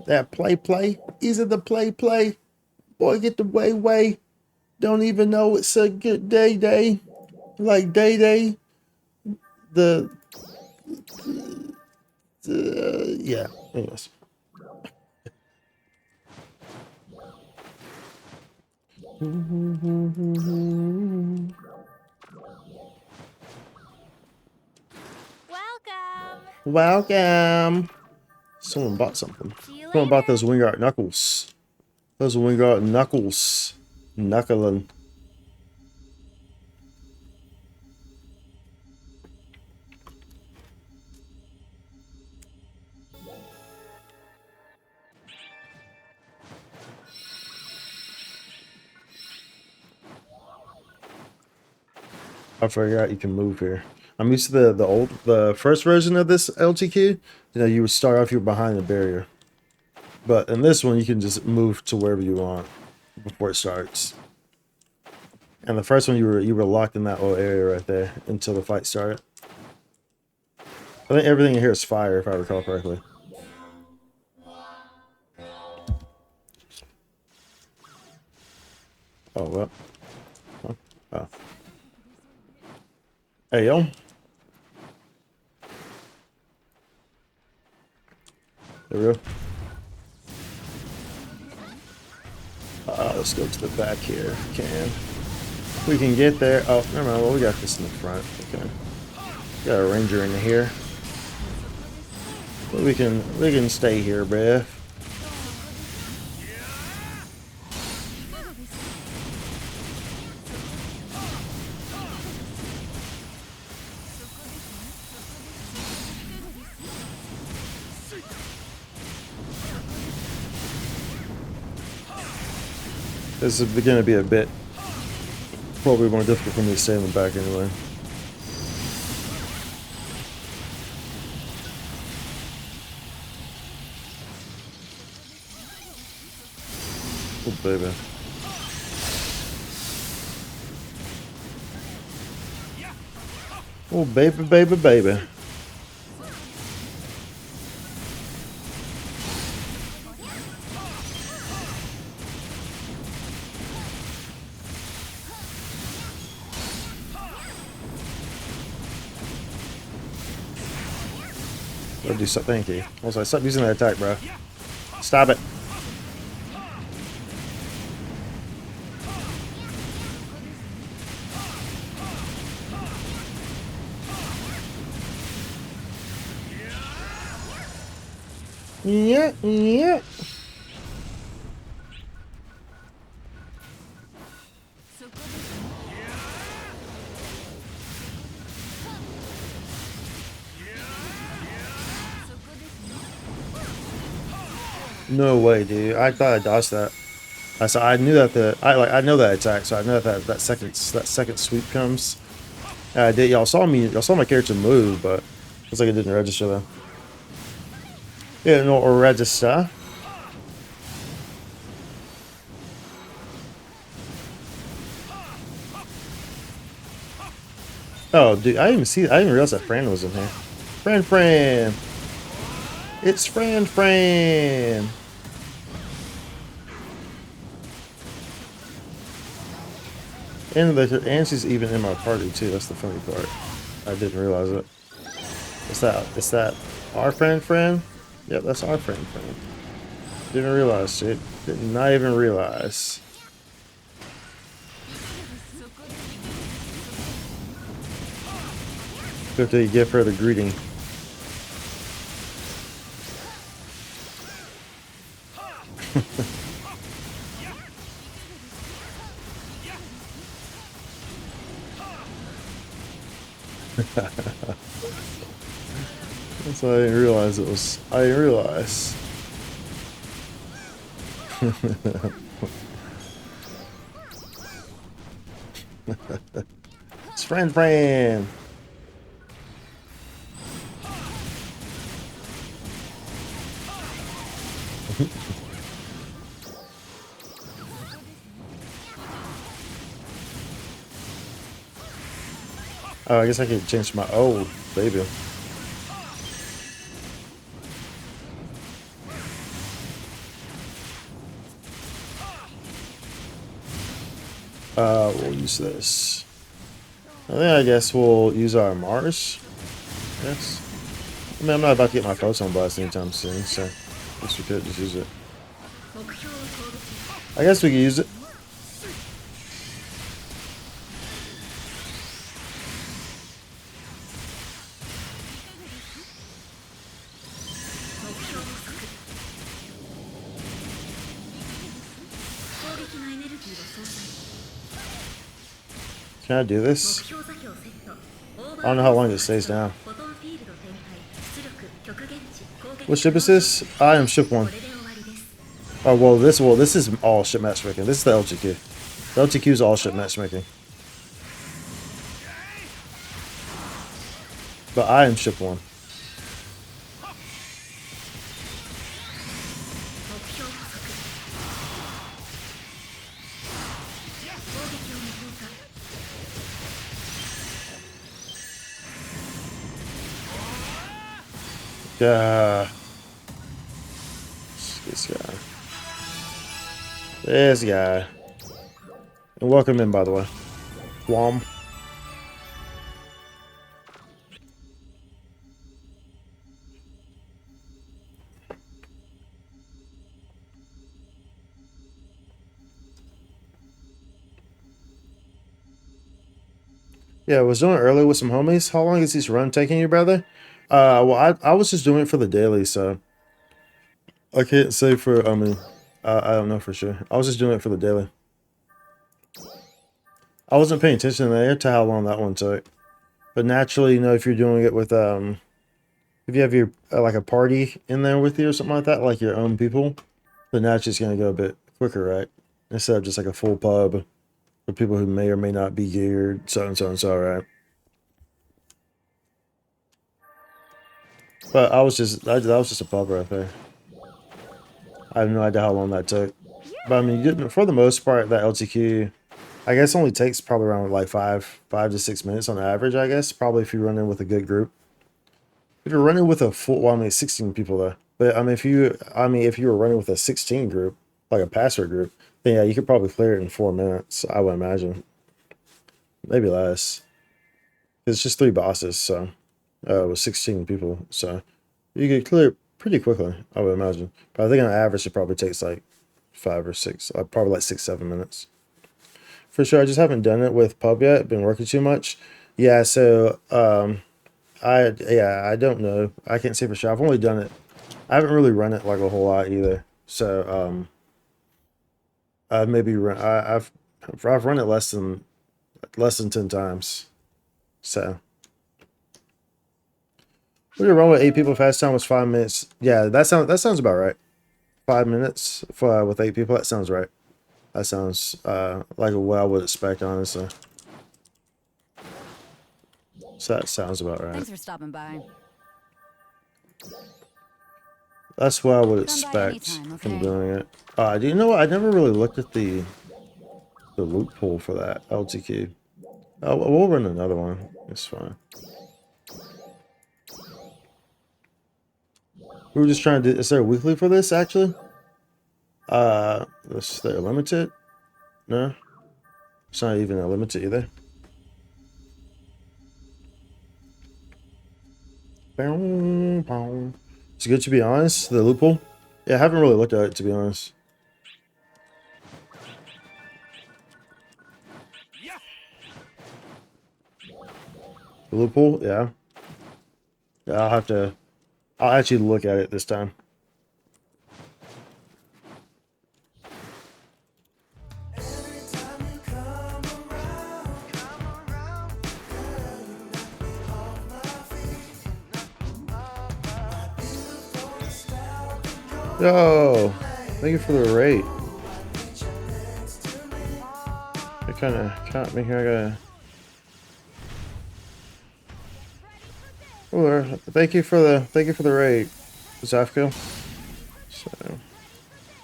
That play. Ease of the play. Boy, get the way. Don't even know it's a good day. Like day. Yeah. Anyways. Welcome. Someone bought something. Someone bought those Wingard Knuckles. Those Wingard Knuckles. Knuckling. I forgot you can move here. I'm used to the first version of this LTQ. You know, you would start off, you're behind the barrier. But in this one, you can just move to wherever you want before it starts. And the first one, you were locked in that little area right there until the fight started. I think everything in here is fire, if I recall correctly. Oh, well. Huh? Oh. Hey, yo. There we go. Let's go to the back here. We can get there. Oh, never mind. Well, we got this in the front. Okay. Got a ranger in here. But we can stay here, bruh. This is going to be a bit probably more difficult for me to stay in the back anyway. Oh, baby. Oh, baby, baby, baby. Gotta do something. Thank you. Also, stop using that attack, bro. Stop it. Yeah, yeah. No way, dude. I thought I dodged that. I knew that I know that attack, so I know that second sweep comes. I did. Y'all saw my character move, but looks like it didn't register though. Yeah, no, or register. Oh, dude, I didn't even realize that Fran was in here. Fran. It's Fran. And she's even in my party too. That's the funny part. I didn't realize it. It's that our friend? Yep, that's our friend. Didn't realize, dude. Did not even realize. Good to give her the greeting. That's why I didn't realize it was. I didn't realize. It's Fran. Oh, I guess I could change my old baby. We'll use this. And then I guess we'll use our Mars. Yes. I mean, I'm not about to get my photon blast anytime soon, so I guess we could just use it. I guess we could use it. Can I do this? I don't know how long it stays down. What ship is this? I am ship 1. Oh, well, this is all ship matchmaking. This is the LTQ. The LTQ is all ship matchmaking. But I am ship 1. This guy. And welcome in, by the way. Wom. Yeah, I was doing it earlier with some homies. How long is this run taking you, brother? Well, I was just doing it for the daily, so I can't say for. I mean, I don't know for sure. I was just doing it for the daily. I wasn't paying attention there to how long that one took, but naturally, you know, if you're doing it with if you have your like a party in there with you or something like that, like your own people, then naturally it's gonna go a bit quicker, right? Instead of just like a full pub for people who may or may not be geared, so and so, right? But that was just a pub right there. I have no idea how long that took. But I mean, for the most part, that LTQ I guess only takes probably around like 5 to 6 minutes on average, I guess. Probably if you're running with a good group. If you're running with a full, well, I mean, 16 people though. But I mean, if you were running with a 16 group, like a passer group, then yeah, you could probably clear it in 4 minutes. I would imagine, maybe less. It's just 3 bosses, so with 16 people, so you could clear it pretty quickly. I would imagine, but I think on average it probably takes like 5 or 6, probably like 6-7 minutes. For sure, I just haven't done it with pub yet. Been working too much. Yeah, so I don't know. I can't say for sure. I've only done it. I haven't really run it like a whole lot either. So I've maybe run. I've run it less than 10 times. So we were run with 8 people. Fast time was 5 minutes. Yeah, that sounds about right. 5 minutes for with 8 people. That sounds right. That sounds like what I would expect, honestly. So that sounds about right. Thanks for stopping by. That's what I would Come by expect anytime, from okay? doing it. Do you know what? I never really looked at the loot pool for that LTQ. We'll run another one. It's fine. We were just trying to do. Is there a weekly for this actually? Is there limited? No, it's not even a limited either. It's good to be honest. The loophole. Yeah, I haven't really looked at it to be honest. The loophole, yeah. Yeah, I'll actually look at it this time. Yo, thank you for the rate. It kind of caught me here. I gotta. Oh, there. Thank you for the rate, Zafko. So, I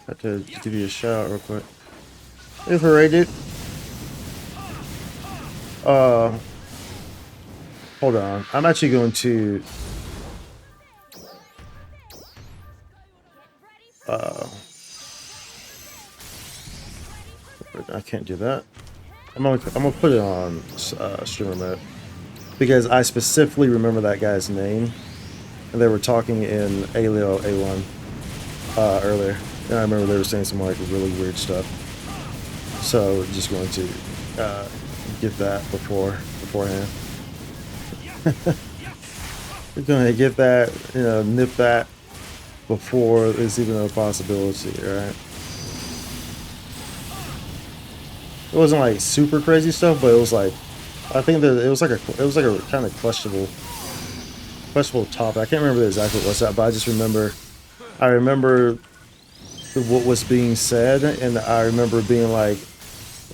have to give you a shout out real quick. Thank you for the rate, dude. Hold on. I'm actually going to. I can't do that. I'm gonna put it on streamer mode because I specifically remember that guy's name, and they were talking in Alio A1 earlier, and I remember they were saying some like really weird stuff. So just going to get that beforehand. We're gonna get that, nip that before it's even a possibility, right? It wasn't like super crazy stuff, but it was like, I think that it was like a kind of questionable topic. I can't remember exactly what's that, but I remember what was being said, and I remember being like,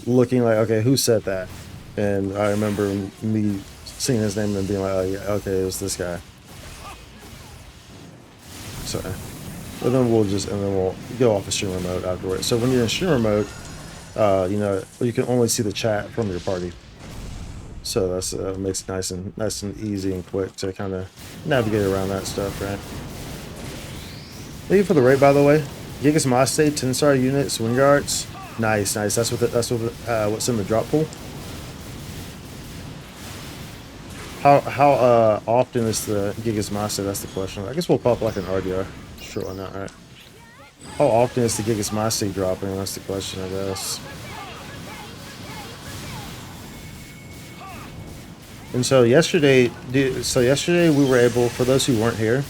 looking like, okay, who said that? And I remember me seeing his name and being like, oh yeah, okay, it was this guy. So, but then we'll go off of streamer mode afterwards. So when you're in streamer mode, you can only see the chat from your party. So that's makes it nice and easy and quick to kind of navigate around that stuff, right? Thank you for the rate, by the way. Gigas Maste, 10-star unit, swing guards. Nice. That's what's in the drop pool. How often is the Gigas Master? That's the question. I guess we'll pop like an RDR. Sure, why not, right? How often is the Gigas Master dropping? That's the question, I guess. And so yesterday we were able, for those who weren't here,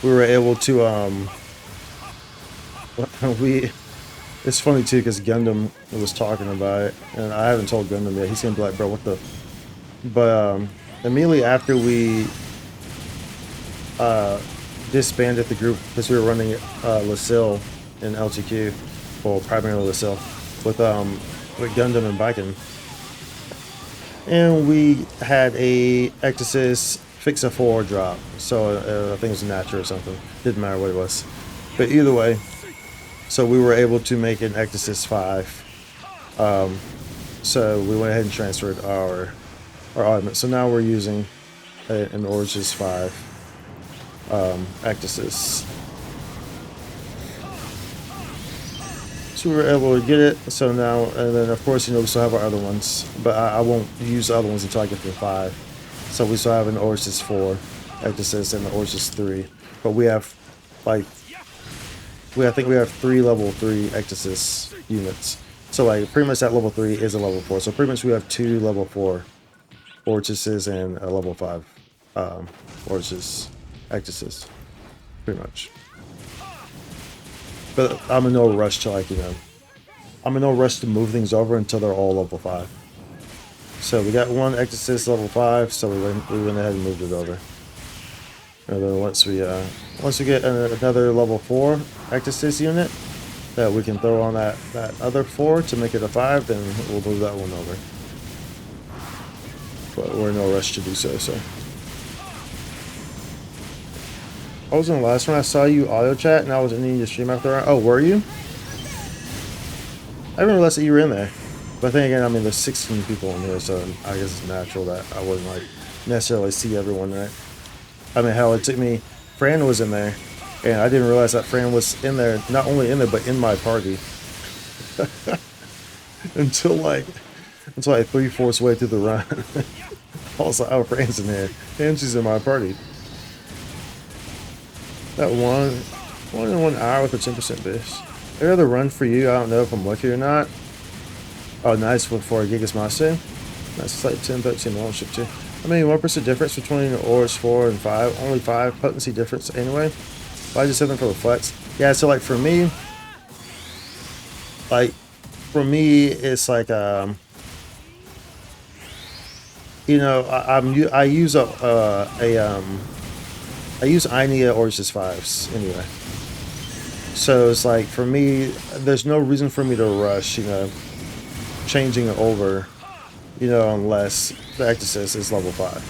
we were able to it's funny too because Gundam was talking about it, and I haven't told Gundam yet. He's gonna be like, bro, what the? But immediately after we disbanded the group, because we were running Lucille in LTQ, well, primarily Lucille, with Gundam and Biken, and we had a Ectasis Fixa 4 drop. So I think it was a Nature or something. Didn't matter what it was, but either way. So we were able to make an Ectasis 5 So we went ahead and transferred our augment. So now we're using an Origis 5 Ecdysis. So we were able to get it. So now, and then of course, we still have our other ones, but I won't use the other ones until I get to 5. So we still have an Origis 4 Ecdysis and the Origis 3, but we have like I think we have 3 level 3 Ecdysis units. So like pretty much that level 3 is a level 4. So pretty much we have 2 level 4 Orgises and a level 5 Origis Ecdysis, pretty much. But I'm in no rush to I'm in no rush to move things over until they're all level 5. So we got one Ecdysis level 5, so we went ahead and moved it over. And then once we get another level 4 Ecdysis unit that we can throw on that other 4 to make it a 5, then we'll move that one over. But we're in no rush to do so. I was in the last one. I saw you audio chat, and I was in your stream after. Oh, were you? I didn't realize that you were in there. But then again, I mean, there's 16 people in here, so I guess it's natural that I wouldn't like necessarily see everyone, right? I mean, hell, it took me. Fran was in there, and I didn't realize that Fran was in there, not only in there, but in my party. until like 3/4 way through the run. I was like, oh, Fran's in here, and she's in my party. That one in 1 hour with a 10% boost. Every other run for you, I don't know if I'm lucky or not. Oh, nice for a Gigas Master. That's like 10, 13 ownership too. I mean, 1% difference between Ors 4 and 5. Only 5 potency difference anyway. Why just 7 for the flex? Yeah, so like for me, it's like I use Inea Origis 5s anyway. So it's like for me, there's no reason for me to rush, changing it over, unless the Ecdysis is level 5.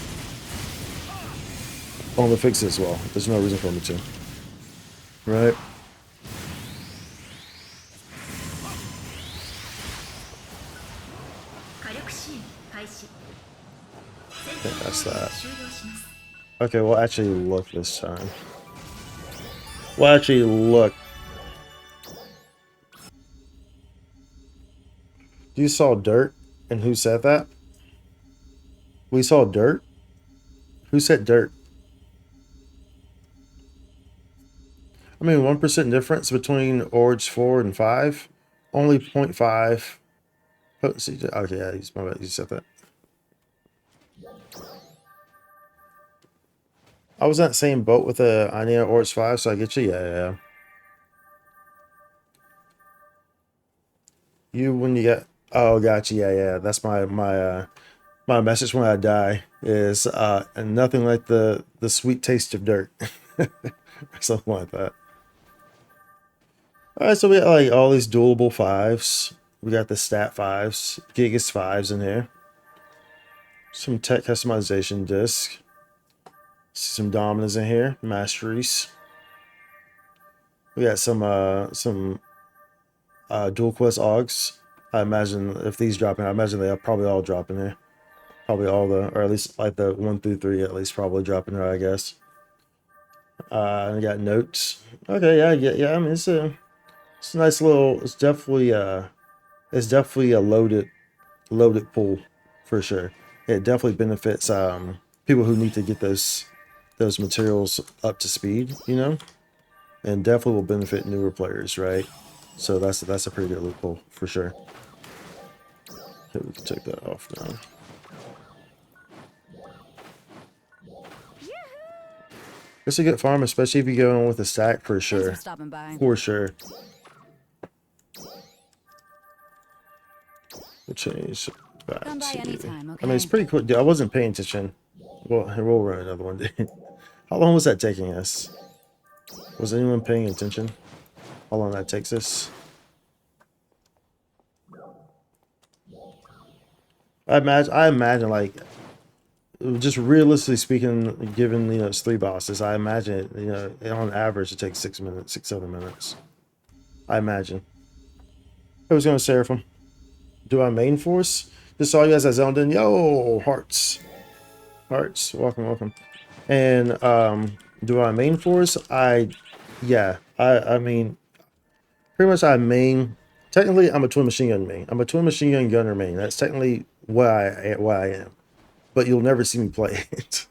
On the fix as well. There's no reason for me to. Right? I think that's that. Okay, we'll actually look this time. We'll actually look. You saw dirt? And who said that? We saw dirt? Who said dirt? I mean, 1% difference between Orge 4 and 5. Only 0.5 potency. Okay, yeah, you said that. I was in that same boat with the Inea Orge 5, so I get you. Yeah. You when you get. Oh, gotcha. Yeah. That's my message when I die is and nothing like the sweet taste of dirt. Something like that. Alright, so we got like all these doable 5s. We got the stat 5s, Gigas 5s in here. Some tech customization disc. Some dominance in here, masteries. We got some dual quest augs. I imagine if these drop in, I imagine they'll probably all drop in here. Probably all or at least like the 1 through 3 at least probably drop in here, I guess. We got notes. Okay, yeah. I mean, it's a nice little. It's definitely a loaded pool for sure. It definitely benefits people who need to get those materials up to speed, and definitely will benefit newer players, right? So that's a pretty good loophole for sure. Okay, we can take that off now. It's a good farm, especially if you go in with a stack for sure. Thanks for stopping by. For sure. We'll change back Come by to. anytime, okay? I mean, it's pretty cool. Dude, I wasn't paying attention. Well, we'll run another one. How long was that taking us? Was anyone paying attention? How long that takes us? I imagine like, just realistically speaking, given it's 3 bosses, I imagine on average it takes 6 minutes, 6-7 minutes. I imagine. I was going to Seraphim. do I main force? Just saw you guys that zoned in. Yo, hearts. Hearts, welcome. And do I main force? Yeah. I mean, pretty much I main. Technically, I'm a twin machine gun main. I'm a twin machine gun gunner main. That's technically what I am. But you'll never see me play it.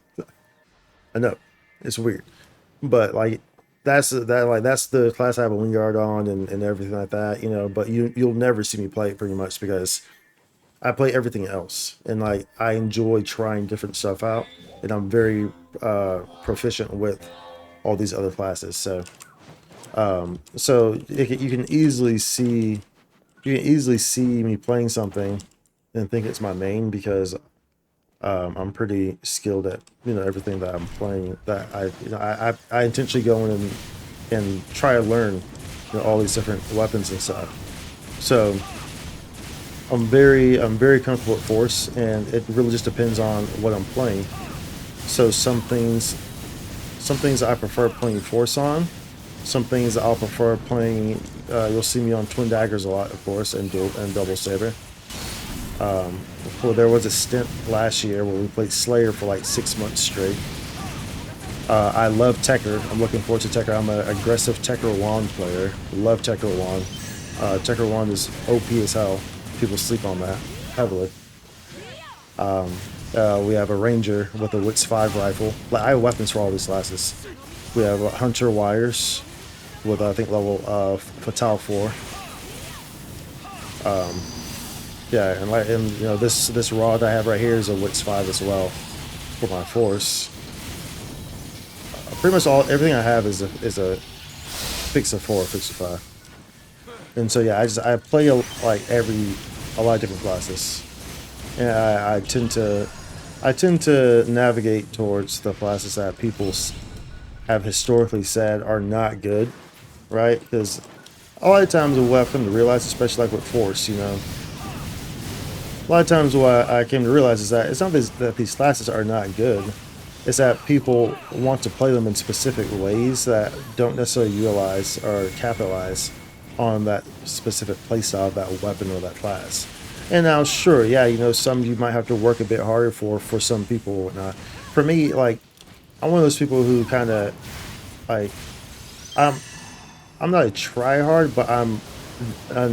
I know, it's weird, but like that's the class I have a wing guard on and everything like that, you know. But you'll never see me play it pretty much because I play everything else, and like I enjoy trying different stuff out, and I'm very proficient with all these other classes. So you can easily see me playing something and think it's my main because I'm pretty skilled at everything that I'm playing. That I intentionally go in and try to learn all these different weapons and stuff. So I'm very comfortable with force, and it really just depends on what I'm playing. So some things I prefer playing force on. Some things I'll prefer playing. You'll see me on twin daggers a lot, of course, and double saber. Well, there was a stint last year where we played Slayer for like 6 months straight. I love Tekker. I'm looking forward to Tekker. I'm an aggressive Tekker wand player. Love Tekker wand. Tekker wand is OP as hell. People sleep on that heavily. We have a ranger with a Wits 5 rifle. I have weapons for all these classes. We have hunter wires with I think level Fatale 4. Yeah, and this rod I have right here is a Wits 5 as well for my force. Pretty much everything I have is a Fixa 4, Fixa 5. And so yeah, I play a lot of different classes, and I tend to navigate towards the classes that people have historically said are not good, right? Because a lot of times what I've come to realize, especially like with force, a lot of times what I came to realize is that it's not that these classes are not good. It's that people want to play them in specific ways that don't necessarily utilize or capitalize on that specific playstyle of that weapon or that class. And now, sure, yeah, some you might have to work a bit harder for some people or whatnot. For me, like, I'm one of those people who kind of, like, I'm not a try-hard, but I'm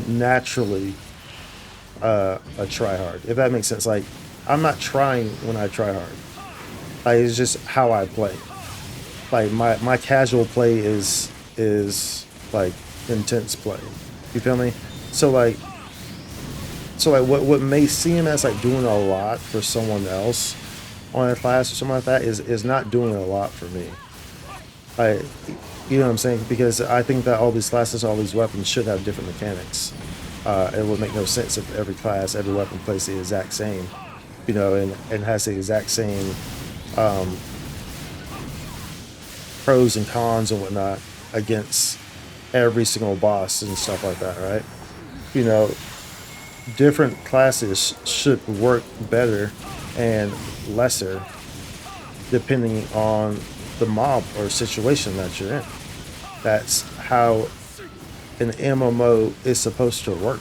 naturally a try-hard, if that makes sense. Like, I'm not trying when I try hard. Like, it's just how I play. Like, my casual play is like intense play. You feel me? So like what may seem as like doing a lot for someone else on a class or something like that is not doing a lot for me. You know what I'm saying? Because I think that all these classes, all these weapons should have different mechanics. It would make no sense if every class, every weapon plays the exact same, and has the exact same pros and cons and whatnot against every single boss and stuff like that, right? Different classes should work better and lesser depending on the mob or situation that you're in. That's how an MMO is supposed to work,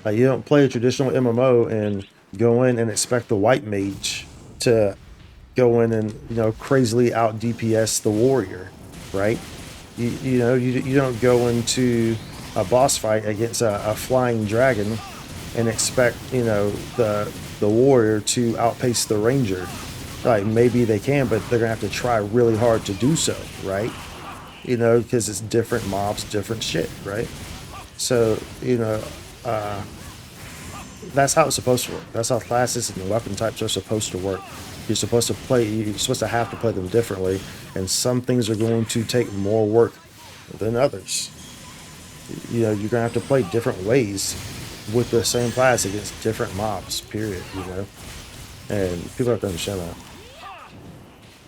Like, you don't play a traditional MMO and go in and expect the white mage to go in and crazily out DPS the warrior, right? You don't go into a boss fight against a flying dragon and expect the warrior to outpace the ranger. Like, maybe they can, but they're gonna have to try really hard to do so, right? Because it's different mobs, different shit, right? So that's how it's supposed to work. That's how classes and weapon types are supposed to work. You're supposed to have to play them differently, and some things are going to take more work than others. You're gonna have to play different ways with the same class against different mobs, period, and people have to understand that.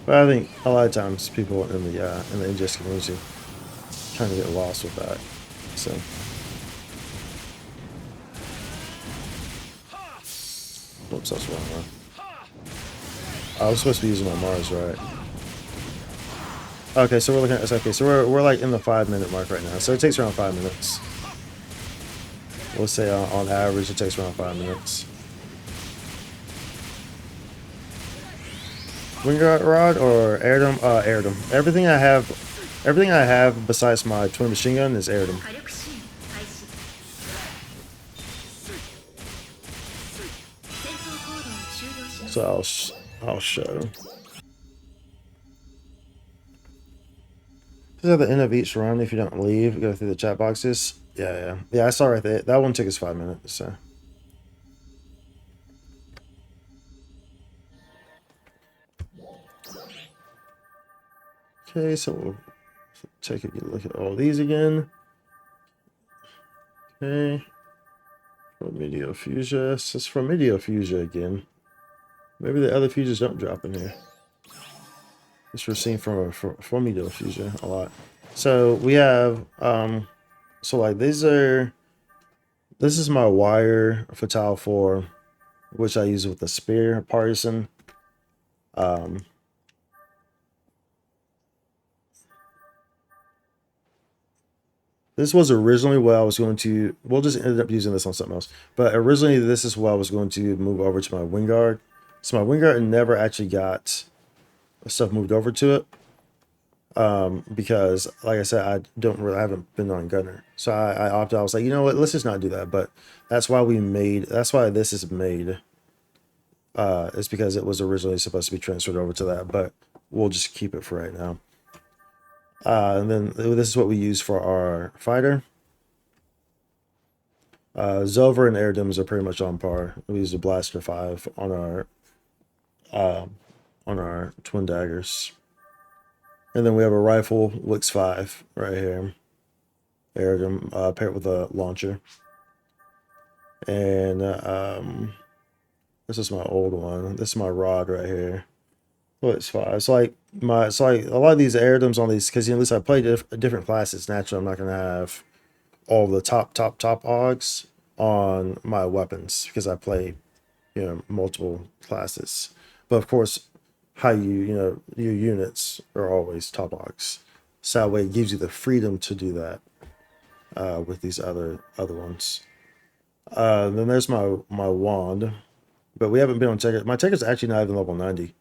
But I think a lot of times people in the NGS community kind of get lost with that. So oops, that's wrong one. I was supposed to be using my Mars, right? Okay, so we're looking at we're like in the 5-minute mark right now. So it takes around 5 minutes. We'll say on average it takes around 5 minutes. Wingard rod or airdom? Airdom. Everything I have besides my twin machine gun is airdom. So I'll show. This is at the end of each run. If you don't leave, go through the chat boxes. Yeah. I saw right there. That one took us 5 minutes. So. Okay, so we'll take a good look at all these again. Okay. From Medio Fusia. So it's from Medio Fusia again. Maybe the other fuses don't drop in here. This we're seeing from Medio Fusia a lot. So we have so like this is my wire Fatale 4, which I use with the spear partisan. This was originally what I was going to, we'll just end up using this on something else. But originally this is what I was going to move over to my Wingard. So my Wingard never actually got stuff moved over to it. Because like I said, I haven't been on Gunner. So I opted, I was like, you know what, let's just not do that. But that's why this is made. It's because it was originally supposed to be transferred over to that, but we'll just keep it for right now. And then this is what we use for our fighter. Zilver and Airdims are pretty much on par. We use the Blaster 5 on our twin daggers. And then we have a rifle, Wix 5 right here. Airdim paired with a launcher. And this is my old one. This is my rod right here. Wix 5. It's like a lot of these Airdims on these, because at least I play different classes. Naturally, I'm not gonna have all the top OGs on my weapons because I play, multiple classes. But of course, your units are always top OGs. So that way it gives you the freedom to do that with these other ones. Then there's my wand, but we haven't been on Tekker. My Tekker's actually not even level 90.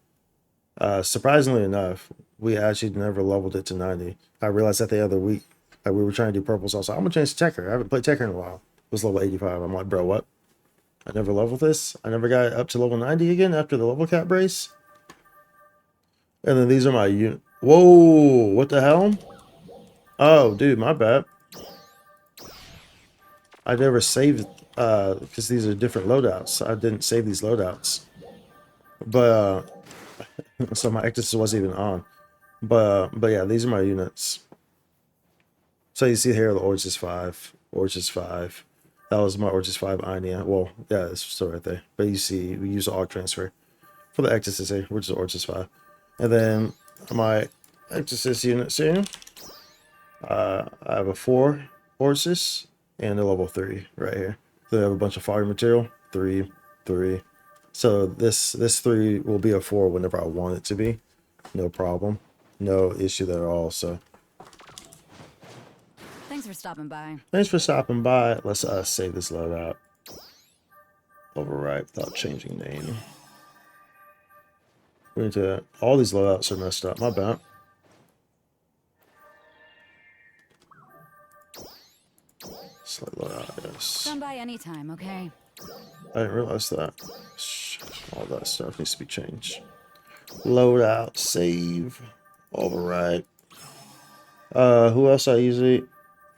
Surprisingly enough, we actually never leveled it to 90. I realized that the other week we were trying to do purples. I was like, I'm gonna change to Tekker. I haven't played Tekker in a while. It was level 85. I'm like, bro, what? I never leveled this. I never got up to level 90 again after the level cap brace. And then these are my unit. Whoa, what the hell? Oh, dude, my bad. I never saved because these are different loadouts. I didn't save these loadouts. But so my Ectus wasn't even on. But yeah, these are my units. So you see here the Orchis 5. That was my Orchis 5 Inia. Well, yeah, it's still right there. But you see, we use AUG transfer for the Ectus here, which is Orchis 5. And then my Ectus units here. I have a 4 Orchis and a level 3 right here. They have a bunch of fire material. 3. So this 3 will be a 4 whenever I want it to be. No problem. No issue there at all. So Thanks for stopping by. Let's save this loadout. Overwrite without changing name. We need to. All these loadouts are messed up. My bad. Select loadout. Yes. Come by anytime, okay? I didn't realize that. All that stuff needs to be changed. Loadout, save, overwrite. Who else I usually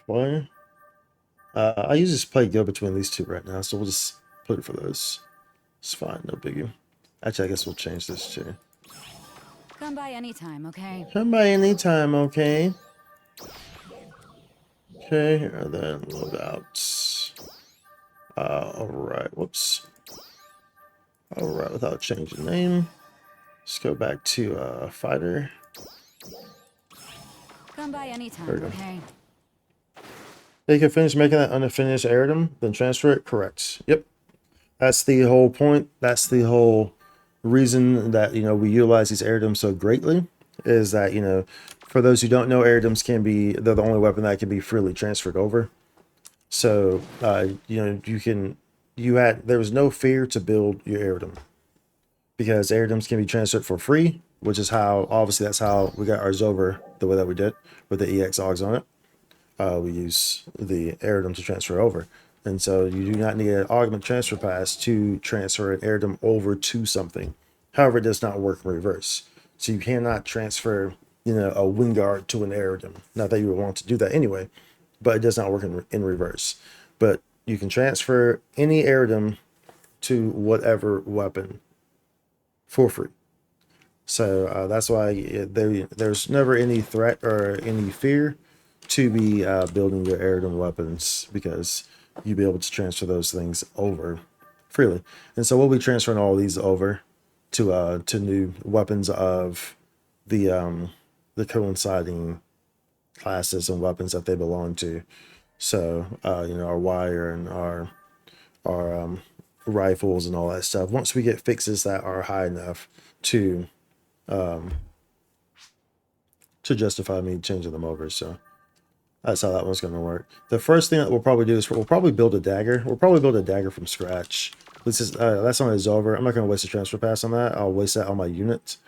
play? I usually just play go between these two right now, so we'll just put it for those. It's fine, no biggie. Actually, I guess we'll change this too. Come by anytime, okay? Okay, and then loadouts. Alright, whoops. Alright, without changing name. Let's go back to fighter. Come by anytime, There we go. okay? They can finish making that unfinished Airdim, then transfer it. Correct. Yep. That's the whole point. That's the whole reason that we utilize these Airdims so greatly. Is that for those who don't know, Airdims they're the only weapon that can be freely transferred over. So there was no fear to build your Aerodom because Aerodoms can be transferred for free, which is how obviously that's how we got ours over the way that we did with the EX Ogs on it. We use the Aerodom to transfer over. And so you do not need an augment transfer pass to transfer an Aerodom over to something. However, it does not work in reverse. So you cannot transfer, a Wingard to an Aerodom. Not that you would want to do that anyway, but it does not work in reverse. But you can transfer any Aerodom to whatever weapon for free. So that's why there's never any threat or any fear to be building your Aerodom weapons because you'll be able to transfer those things over freely. And so we'll be transferring all these over to new weapons of the coinciding classes and weapons that they belong to. So our wire and our rifles and all that stuff. Once we get fixes that are high enough to justify me changing them over, so that's how that one's going to work. The first thing that we'll probably do is we'll probably build a dagger. We'll probably build a dagger from scratch. This is that's on is over. I'm not going to waste a transfer pass on that. I'll waste that on my unit.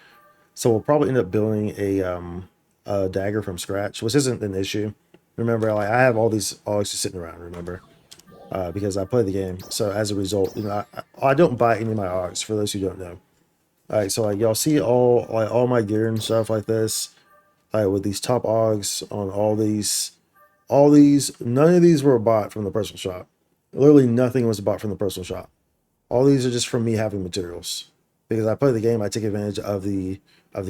So we'll probably end up building a dagger from scratch, which isn't an issue. Remember, like I have all these always just sitting around. Remember, because I play the game. So as a result, I don't buy any of my AUGs. For those who don't know, all right. So like y'all see all my gear and stuff like this, with these top AUGs on all these. None of these were bought from the personal shop. Literally nothing was bought from the personal shop. All these are just from me having materials. Because I play the game, I take advantage of the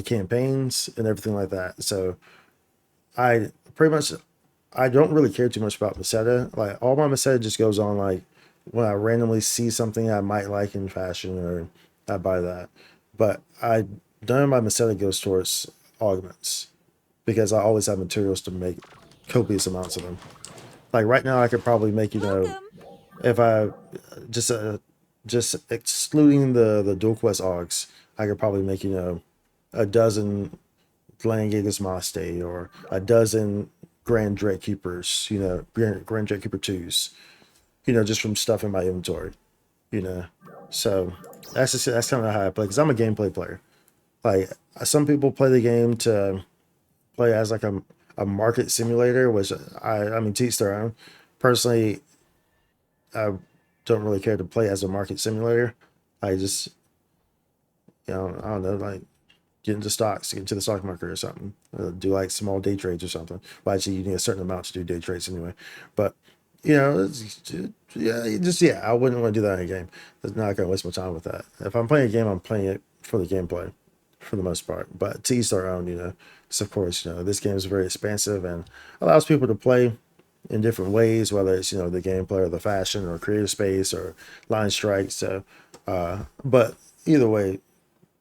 campaigns and everything like that. So I don't really care too much about Meseta. Like all my Meseta just goes on like when I randomly see something I might like in fashion or I buy that. But none of my Meseta goes towards augments because I always have materials to make copious amounts of them. Like right now I could probably make, if I just excluding the dual quest AUGs, I could probably make, a dozen Langatus Maste or a dozen Grand Drake Keepers, Grand Drake Keeper 2s, just from stuff in my inventory, So that's kind of how I play because I'm a gameplay player. Like some people play the game to play as like a market simulator, which I mean, to each their own. Personally, I don't really care to play as a market simulator. I just, I don't know, like get into stocks, get into the stock market or something. Do like small day trades or something. Well, actually, you need a certain amount to do day trades anyway. But, I wouldn't want to do that in a game. I'm not going to waste my time with that. If I'm playing a game, I'm playing it for the gameplay for the most part. But to each their own, because of course, this game is very expansive and allows people to play in different ways, whether it's, the gameplay or the fashion or creative space or line strike. So, but either way,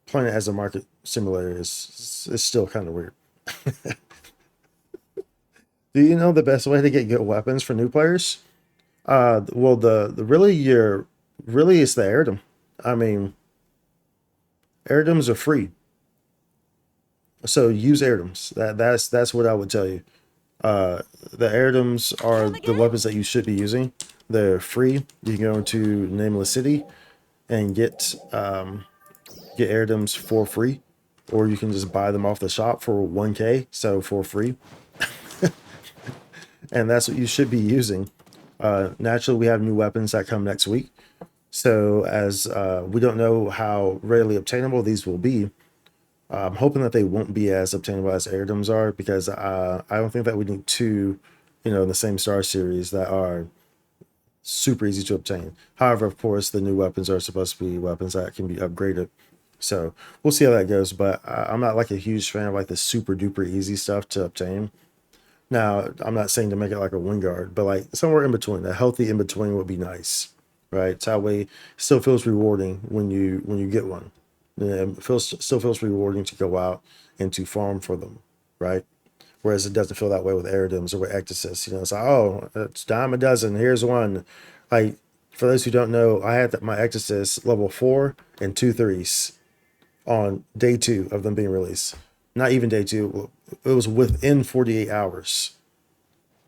playing it as a market simulator is still kind of weird. Do you know the best way to get good weapons for new players? Well, really it's the Aerodom. I mean, Aerodoms are free. So use Aerodoms. That's what I would tell you. The Aerodoms are the weapons that you should be using. They're free. You can go into Nameless City and get Aerodoms for free, or you can just buy them off the shop for 1K, so for free. And that's what you should be using. Naturally, we have new weapons that come next week. So as we don't know how readily obtainable these will be, I'm hoping that they won't be as obtainable as Aerodoms are because I don't think that we need two, in the same star series that are super easy to obtain. However, of course, the new weapons are supposed to be weapons that can be upgraded. So we'll see how that goes. But I'm not like a huge fan of like the super duper easy stuff to obtain. Now, I'm not saying to make it like a Wingard, but like somewhere in between, a healthy in between would be nice, right? So that way it still feels rewarding when you get one. It still feels rewarding to go out and to farm for them, right? Whereas it doesn't feel that way with Aerodoms or with Ectasis. It's like, oh, it's dime a dozen. Here's one. Like, for those who don't know, I had my Ectasis level 4 and 2 3s on day 2 of them being released. Not even day 2. It was within 48 hours.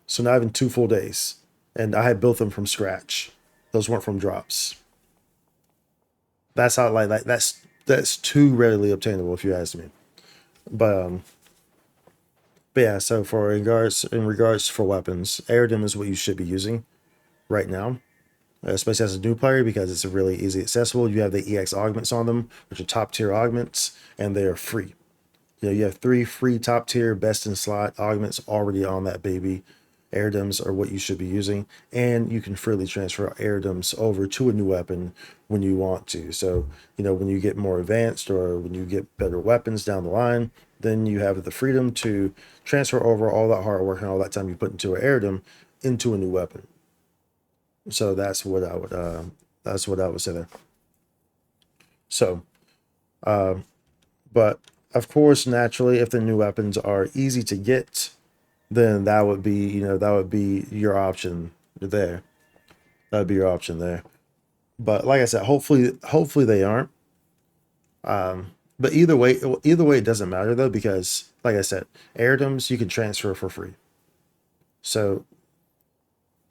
So not even 2 full days. and I had built them from scratch. Those weren't from drops. That's how like that's too readily obtainable if you ask me. But yeah, so for in regards for weapons, Aerodem is what you should be using right now, especially as a new player because it's really easy accessible. You have the EX augments on them, which are top tier augments, and they are free. You know, you have 3 free top tier best in slot augments already on that baby. Airdoms are what you should be using, and you can freely transfer airdoms over to a new weapon when you want to. So, you know, when you get more advanced or when you get better weapons down the line, then you have the freedom to transfer over all that hard work and all that time you put into an airdom into a new weapon. So that's what I would say there. So, but of course, naturally, if the new weapons are easy to get, then that would be, you know, that would be your option there. That would be your option there. But like I said, hopefully they aren't. But either way, it doesn't matter though, because like I said, airdoms you can transfer for free. So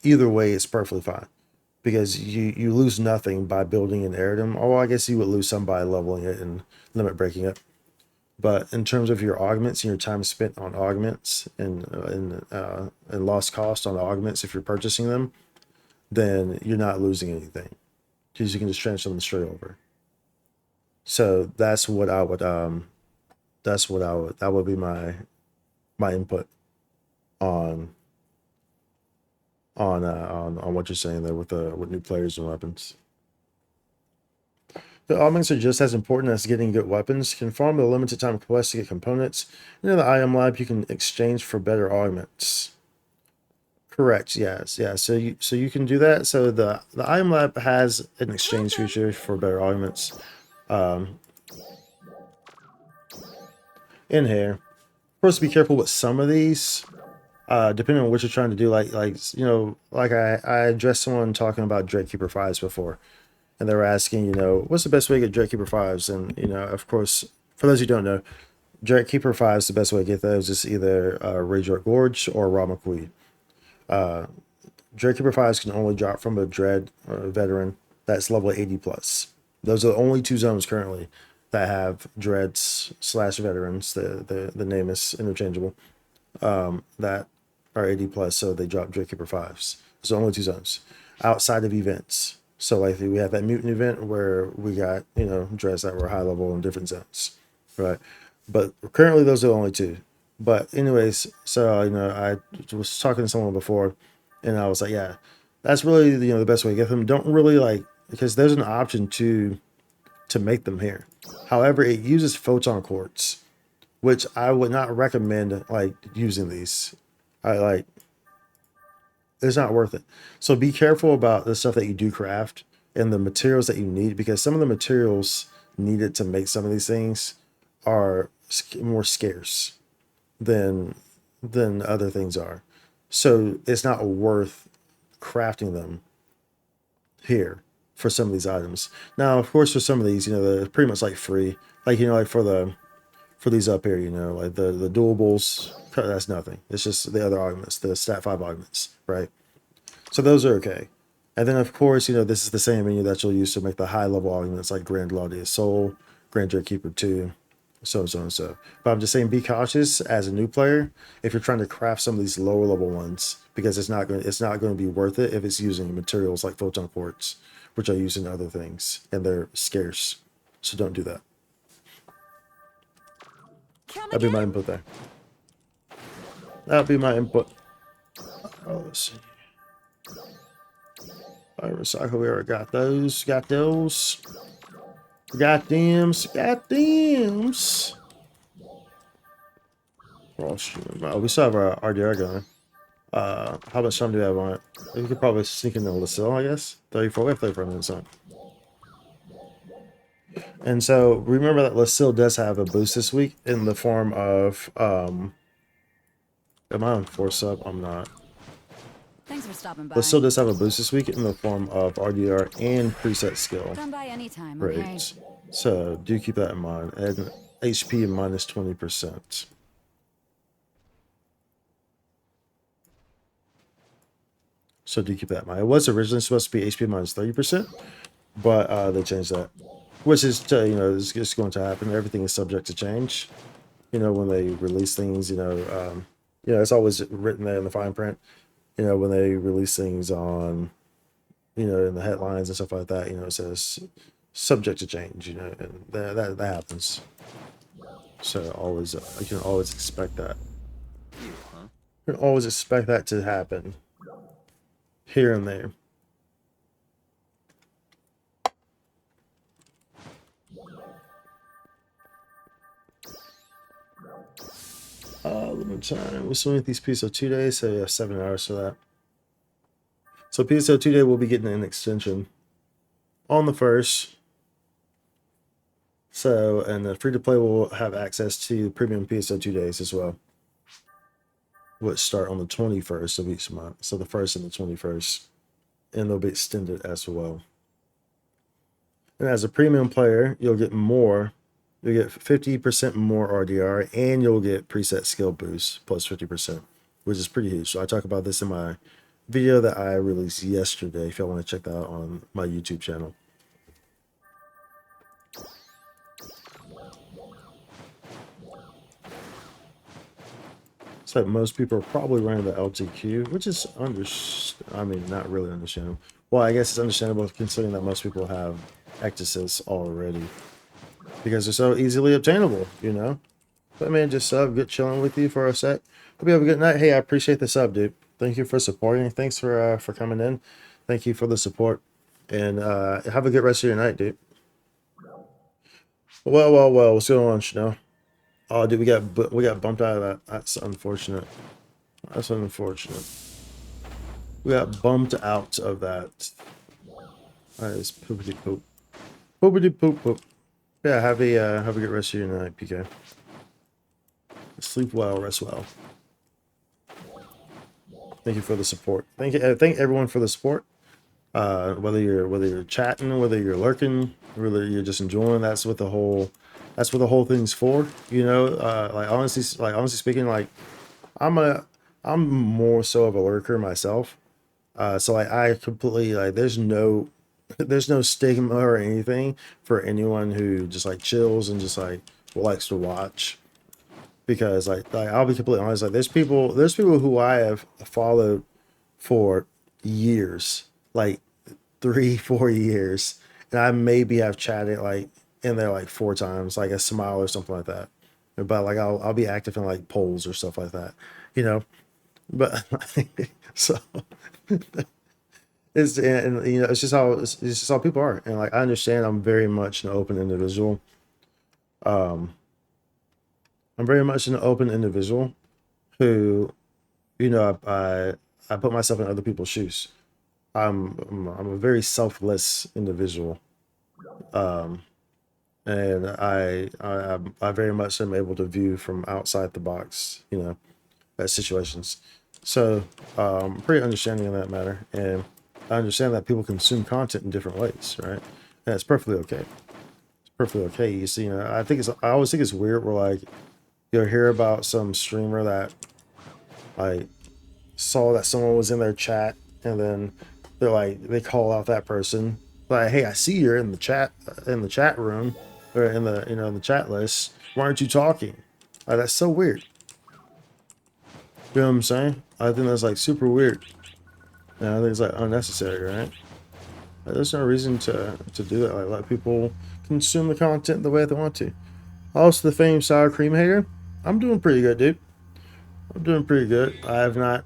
either way, it's perfectly fine because you lose nothing by building an airdom. Oh, I guess you would lose some by leveling it and limit breaking it. But in terms of your augments and your time spent on augments and lost cost on augments, if you're purchasing them, then you're not losing anything because you can just transfer them straight over. So that would be my input on what you're saying there with new players and weapons. The augments are just as important as getting good weapons. Can farm the limited time quest to get components. In the IM lab, you can exchange for better augments. Correct. Yes. Yeah. So you can do that. So the IM lab has an exchange feature for better augments. In here, of course, be careful with some of these. Depending on what you're trying to do, like you know, like I addressed someone talking about Dreadkeeper 5s before. And they were asking, you know, what's the best way to get Dreadkeeper 5s? And, you know, of course, for those who don't know, Dreadkeeper 5s, the best way to get those is either Rageur Gorge or Ramakui. Dreadkeeper 5s can only drop from a Dread or a Veteran that's level 80 plus. Those are the only 2 zones currently that have Dreads / Veterans. The name is interchangeable. That are 80 plus, so they drop Dreadkeeper 5s. Those are only 2 zones. Outside of events. So like we have that mutant event where we got, you know, dreads that were high level in different zones, right? But currently those are the only 2. But anyways, so you know, I was talking to someone before, and I was like, yeah, that's really, you know, the best way to get them. Don't really like, because there's an option to make them here. However, it uses photon quartz, which I would not recommend like using these. It's not worth it. So be careful about the stuff that you do craft and the materials that you need, because some of the materials needed to make some of these things are more scarce than other things are. So it's not worth crafting them here for some of these items. Now, of course, for some of these, you know, they're pretty much like free. Like, you know, like for these up here, you know, like the dualables, that's nothing. It's just the other augments, the stat 5 augments, right? So those are okay. And then, of course, you know, this is the same menu that you'll use to make the high level augments like Grand Laudeous Soul, Grand Dreadkeeper 2, so and so. But I'm just saying, be cautious as a new player if you're trying to craft some of these lower level ones, because it's not going to be worth it if it's using materials like photon quartz, which are used in other things, and they're scarce. So don't do that. That'd be my input there. That'd be my input. Oh, let's see. I recycle. We already got those. Got those. Got thems. Got thems. Oh, we still have our RDR going. How much time do we have on it? We could probably sneak in the Lucille, I guess. 34. We have 34 minutes on. And so remember that Lucille does have a boost this week in the form of am I on 4 sub? I'm not. Thanks for stopping by. Lucille does have a boost this week in the form of RDR and preset skill. Come by anytime, okay? Right. So do keep that in mind. And HP minus 20%. So do keep that in mind. It was originally supposed to be HP minus 30%, but they changed that, which is is just going to happen. Everything is subject to change. When they release things, it's always written there in the fine print. When they release things on, in the headlines and stuff like that, it says subject to change. And that happens. So always, you can always expect that. You can always expect that to happen here and there. Limit time. We're swimming these PSO2 days, so yeah, 7 hours for that. So PSO2 day will be getting an extension on the 1st. So, and the free-to-play will have access to premium PSO2 days as well, which start on the 21st of each month. So the 1st and the 21st. And they'll be extended as well. And as a premium player, you'll get more. You'll get 50% more RDR, and you'll get preset skill boost plus 50%, which is pretty huge. So I talk about this in my video that I released yesterday, if y'all want to check that out on my YouTube channel. So most people are probably running the LTQ, which is not really understandable. Well, I guess it's understandable considering that most people have Ecdysis already, because they're so easily obtainable, But man, just good chilling with you for a sec. Hope you have a good night. Hey, I appreciate the sub, dude. Thank you for supporting. Thanks for coming in. Thank you for the support, and have a good rest of your night, dude. Well. What's going on, Chanel? Oh, dude, we got bumped out of that. That's unfortunate. That's unfortunate. We got bumped out of that. That is poopity poop. Poopity poop poop. Yeah, have a good rest of your night, PK. Sleep well, rest well. Thank you for the support. Thank everyone for the support. Whether you're chatting, whether you're lurking, whether you're just enjoying, that's what the whole thing's for. Like honestly speaking, like I'm more so of a lurker myself. So like I completely like there's no stigma or anything for anyone who just like chills and just like likes to watch. Because like I'll be completely honest, like there's people who I have followed for years, like 3-4 years, and I maybe have chatted like in there like 4 times, like a smile or something like that. But like I'll be active in like polls or stuff like that, But so it's just how people are, and like I understand I'm very much an open individual. I'm very much an open individual who, I put myself in other people's shoes. I'm a very selfless individual, and I very much am able to view from outside the box, at situations. So I'm pretty understanding in that matter, and I understand that people consume content in different ways, right? And it's perfectly okay. It's perfectly okay. You see, I always think it's weird where like you'll hear about some streamer that like saw that someone was in their chat, and then they call out that person like, hey, I see you're in the chat room, or in the in the chat list. Why aren't you talking? Like, that's so weird. You know what I'm saying? I think that's like super weird. And I think it's like unnecessary, right? Like, there's no reason to do that. Like, let people consume the content the way they want to. Also, the famed sour cream hater. I'm doing pretty good, dude. I'm doing pretty good. I have not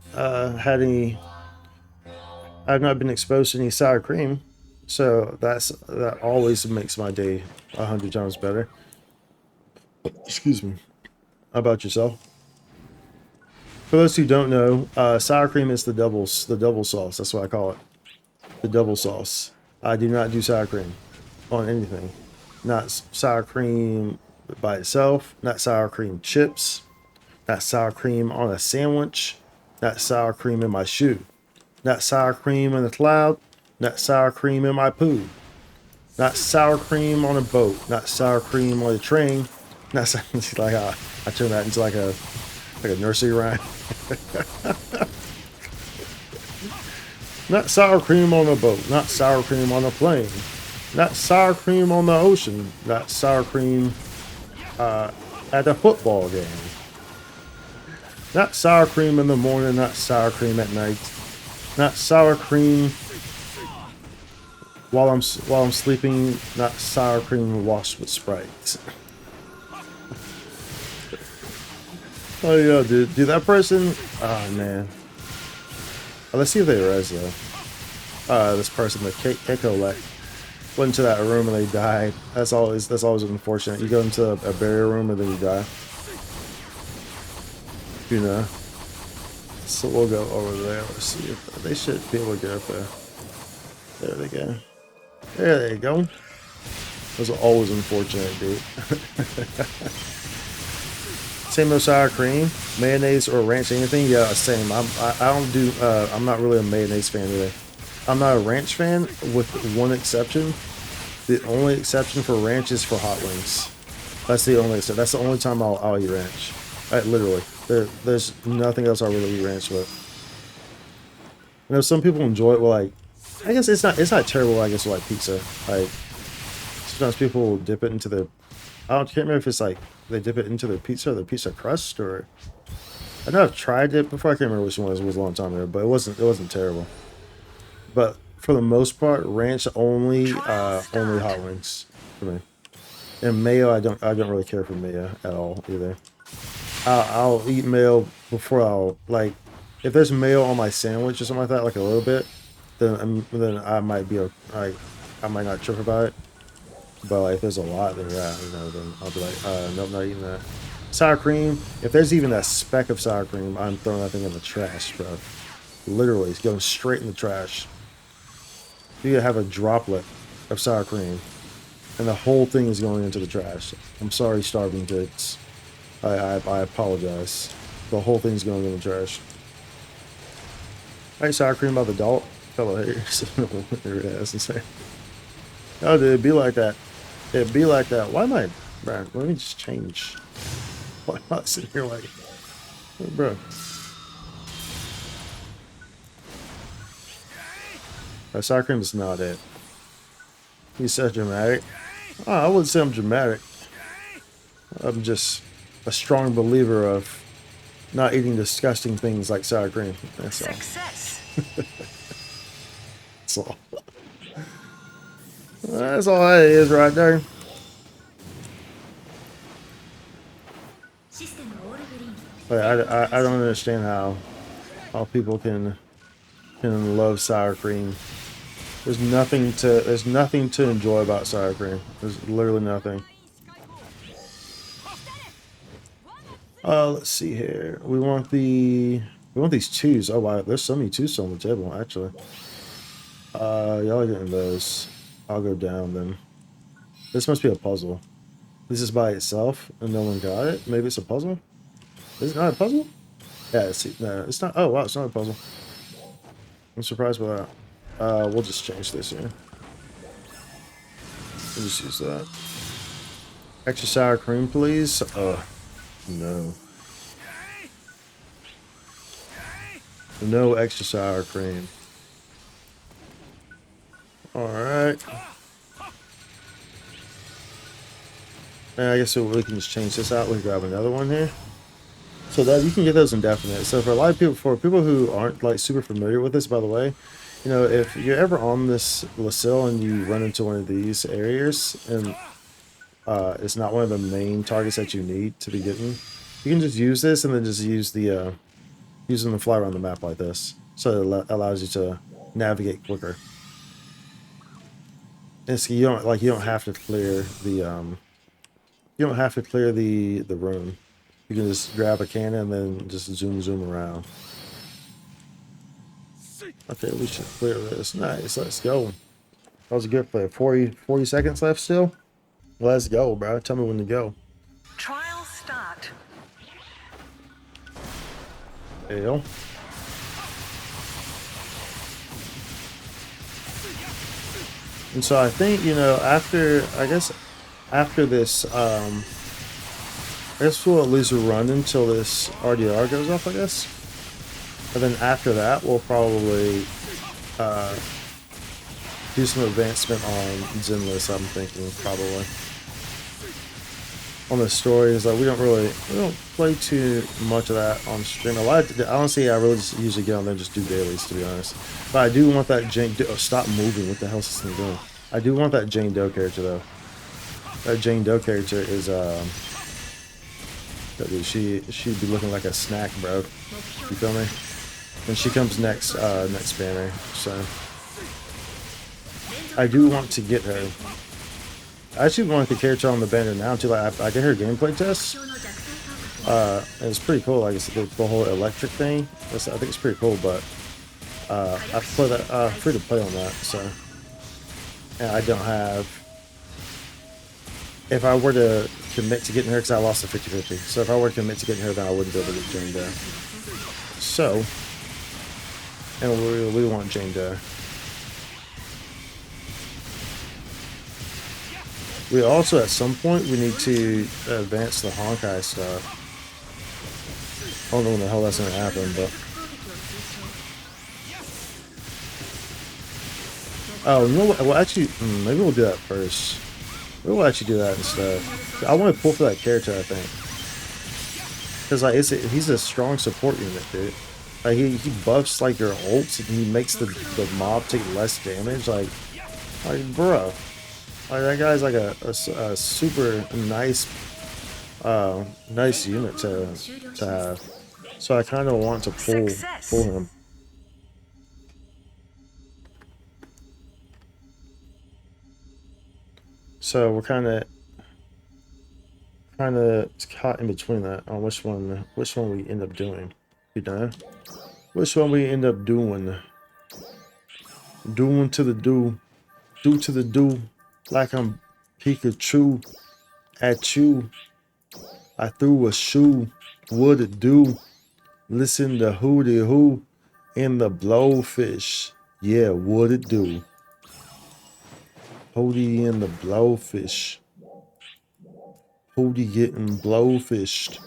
I've not been exposed to any sour cream, so that always makes my day 100 times better. Excuse me. How about yourself? For those who don't know, sour cream is the double sauce. That's what I call it. The double sauce. I do not do sour cream on anything. Not sour cream by itself. Not sour cream chips. Not sour cream on a sandwich. Not sour cream in my shoe. Not sour cream in the cloud. Not sour cream in my poo. Not sour cream on a boat. Not sour cream on a train. Not like I turned that into like a nursery rhyme. Not sour cream on a boat. Not sour cream on a plane. Not sour cream on the ocean. Not sour cream at a football game. Not sour cream in the morning. Not sour cream at night. Not sour cream while I'm sleeping. Not sour cream washed with Sprite. Oh yeah, dude, that person. Oh man. Let's see if they res though. This person, the Keiko, like went into that room and they died. That's always unfortunate. You go into a barrier room and then you die. You know. So we'll go over there. Let's see if they should be able to get up there. There they go. There they go. Those are always unfortunate, dude. Same with sour cream, mayonnaise or ranch, anything. Yeah, same. I'm not really a mayonnaise fan either. I'm not a ranch fan, with one exception. The only exception for ranch is for hot wings. That's the only exception. That's the only time I'll eat ranch. Literally, there's nothing else I really eat ranch with. You know, some people enjoy it. Well, like, I guess it's not terrible. I guess like pizza. Like sometimes people will dip it into the. Can't remember if it's like they dip it into their pizza or the pizza crust, or I know I've tried it before. I can't remember which one it was a long time ago, but it wasn't terrible. But for the most part, ranch only hot wings for me. And mayo, I don't really care for mayo at all either. I'll eat mayo before I'll like if there's mayo on my sandwich or something like that, like a little bit, then I might be I might not trip about it. But like, if there's a lot, then yeah, you know, then I'll be like, nope, not eating that. Sour cream, if there's even a speck of sour cream, I'm throwing that thing in the trash, bro. Literally, it's going straight in the trash. You have a droplet of sour cream, and the whole thing is going into the trash. I'm sorry, starving kids. I apologize. The whole thing's going in the trash. Alright, sour cream by the adult fellow here. There it is. Oh, dude, it'd be like that. It'd be like that. Why am I, bro? Let me just change. Why am I sitting here like, oh, bro? Sour cream is not it. He's so dramatic. Oh, I wouldn't say I'm dramatic. I'm just a strong believer of not eating disgusting things like sour cream. That's all. Success. That's all. That's all that is right there. But I don't understand how people can love sour cream. There's nothing to enjoy about sour cream. There's literally nothing. Let's see here. We want these twos. Oh wow, there's so many twos on the table actually. Y'all are getting those. I'll go down then. This must be a puzzle. This is by itself and no one got it. Maybe it's a puzzle? Is it not a puzzle? Yeah, no, it's not. Oh wow, it's not a puzzle. I'm surprised by that. We'll just change this here. We'll just use that. Extra sour cream, please. No. No extra sour cream. Alright. And I guess we can just change this out. We can grab another one here. So that you can get those indefinite. So for a lot of people, for people who aren't like super familiar with this, by the way, you know, if you're ever on this LaSalle and you run into one of these areas and it's not one of the main targets that you need to be getting, you can just use this and then just use the use them to fly around the map like this. So it allows you to navigate quicker. And so you don't have to clear the the room. You can just grab a cannon and then just zoom around. Okay, we should clear this. Nice, let's go. That was a good play. 40 seconds left still? Let's go, bro. Tell me when to go. Trial start. There you go. And so I think, you know, after this, I guess we'll at least run until this RDR goes off, I guess. And then after that, we'll probably do some advancement on Zenless. I'm thinking probably on the stories. Like we don't play too much of that on stream. A lot. Honestly, I really just usually get on there and just do dailies, to be honest. But I do want that Jane. Oh, stop moving! What the hell is this thing doing? I do want that Jane Doe character though. That Jane Doe character is she'd be looking like a snack, bro. You feel me? And she comes next banner. So I do want to get her. I actually want the character on the banner now too. Like I did her gameplay test. And it's pretty cool. Like it's the whole electric thing. I think it's pretty cool. But I play that free to play on that. So and I don't have. If I were to commit to getting her, because I lost the 50-50. So if I were to commit to getting her, then I wouldn't be able to get Jane Doe. So, and we want Jane Doe. We also, at some point, we need to advance the Honkai stuff. I don't know when the hell that's going to happen, but... Oh, you know what? Well, actually, maybe we'll do that first. We'll actually do that instead. I want to pull for that character, I think. Because like he's a strong support unit, dude. Like he buffs like your ults and he makes the mob take less damage. Like bro. Like that guy's like a super nice nice unit to have. So I kind of want to pull him. So we're kind of caught in between that on which one we end up doing. You know, which one we end up doing to the do to the do, like I'm Pikachu at you. I threw a shoe. What it do? Listen to hooty hoo in the blowfish. Yeah, what it do? Hootie in the blowfish. Hootie getting blowfished.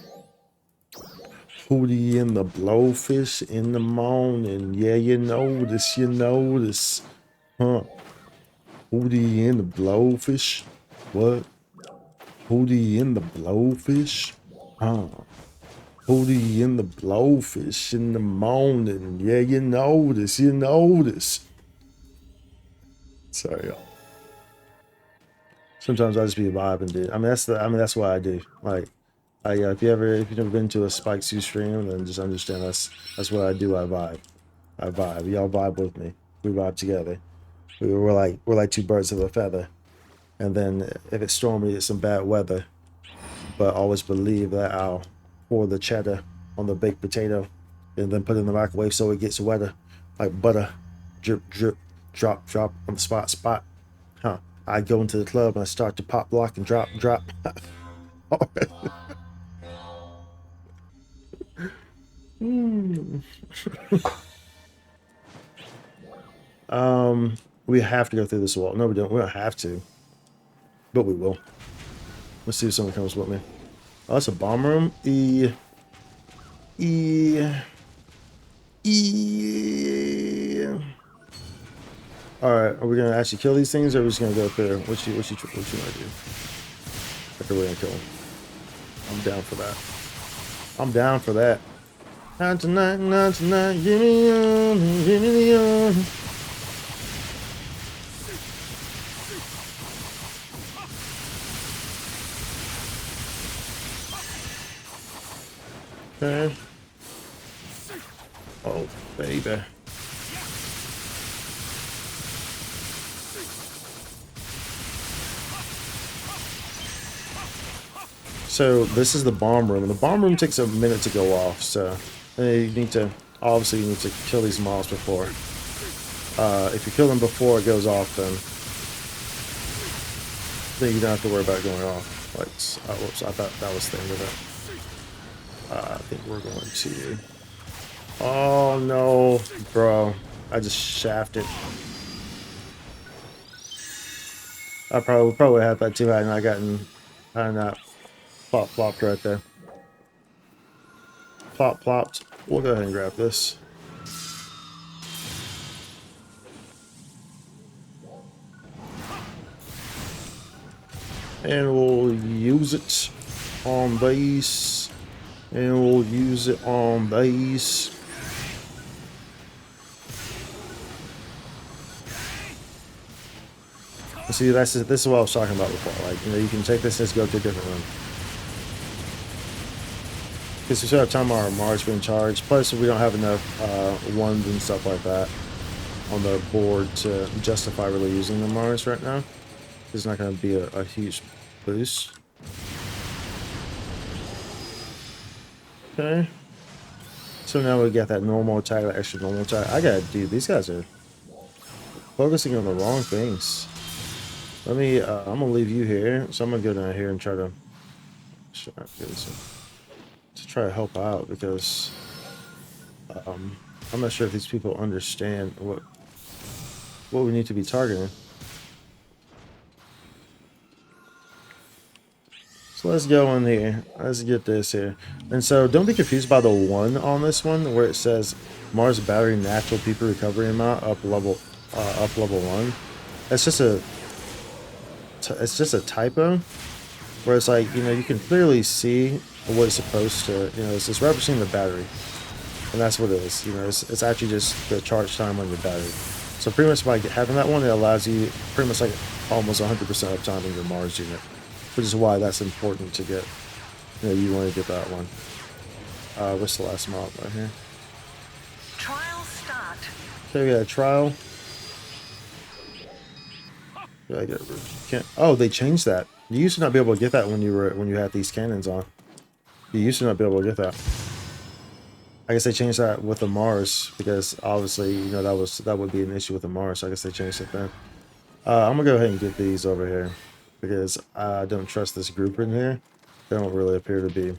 Hootie in the blowfish in the morning. Yeah, you know this. Huh? Hootie in the blowfish. What? Hootie in the blowfish. Huh? Hootie in the blowfish in the morning. Yeah, you know this. Sorry, y'all. Sometimes I just be vibing, dude. That's what I do. Like, if you've never been to a Spike 2 stream, then just understand that's what I do. I vibe. Y'all vibe with me. We vibe together. We're like two birds of a feather. And then if it's stormy, it's some bad weather. But always believe that I'll pour the cheddar on the baked potato and then put it in the microwave so it gets wetter, like butter. Drip, drip, drop, drop on the spot. Huh? I go into the club and I start to pop, lock, and drop. All right. We have to go through this wall. No, we don't. We don't have to, but we will. Let's see if someone comes with me. Oh, that's a bomb room. All right, are we gonna actually kill these things, or are we just gonna go up there? What you wanna do? Okay, we're gonna kill them. I'm down for that. Not tonight. Give me on. Okay. Oh, baby. So this is the bomb room, and the bomb room takes a minute to go off. So you need to kill these mobs before. If you kill them before it goes off, then you don't have to worry about going off. Like, whoops, I thought that was the end of it. I think we're going to. Oh no, bro! I just shafted. I probably had that too high, and I gotten not plopped right there. Plopped. We'll go ahead and grab this. And we'll use it on base. And we'll use it on base. See, this is what I was talking about before. Like, you know, you can take this and just go to a different one. Because we still have time on our Mars being charged. Plus, we don't have enough ones and stuff like that on the board to justify really using the Mars right now. It's not going to be a huge boost. Okay. So now we got that normal attack, that extra normal attack. I gotta, dude, these guys are focusing on the wrong things. Let me, I'm gonna leave you here. So I'm gonna go down here and try to try to help out because I'm not sure if these people understand what we need to be targeting. So let's go in here. Let's get this here. And so don't be confused by the 1 on this one where it says Mars battery natural people recovery amount up level 1. That's just a typo where it's like, you know, you can clearly see what it's supposed to, you know, it's referencing the battery. And that's what it is. You know, it's actually just the charge time on your battery. So pretty much by having that one, it allows you pretty much like almost 100% uptime in your Mars unit. Which is why that's important to get. You know, you want to get that one. What's the last mob right here? Trial start. Okay, we got a trial. Yeah, I can't. Oh, they changed that. You used to not be able to get that when you had these cannons on. You used to not be able to get that. I guess they changed that with the Mars because obviously, you know, that would be an issue with the Mars. So I guess they changed it then. I'm gonna go ahead and get these over here because I don't trust this group in here. They don't really appear to be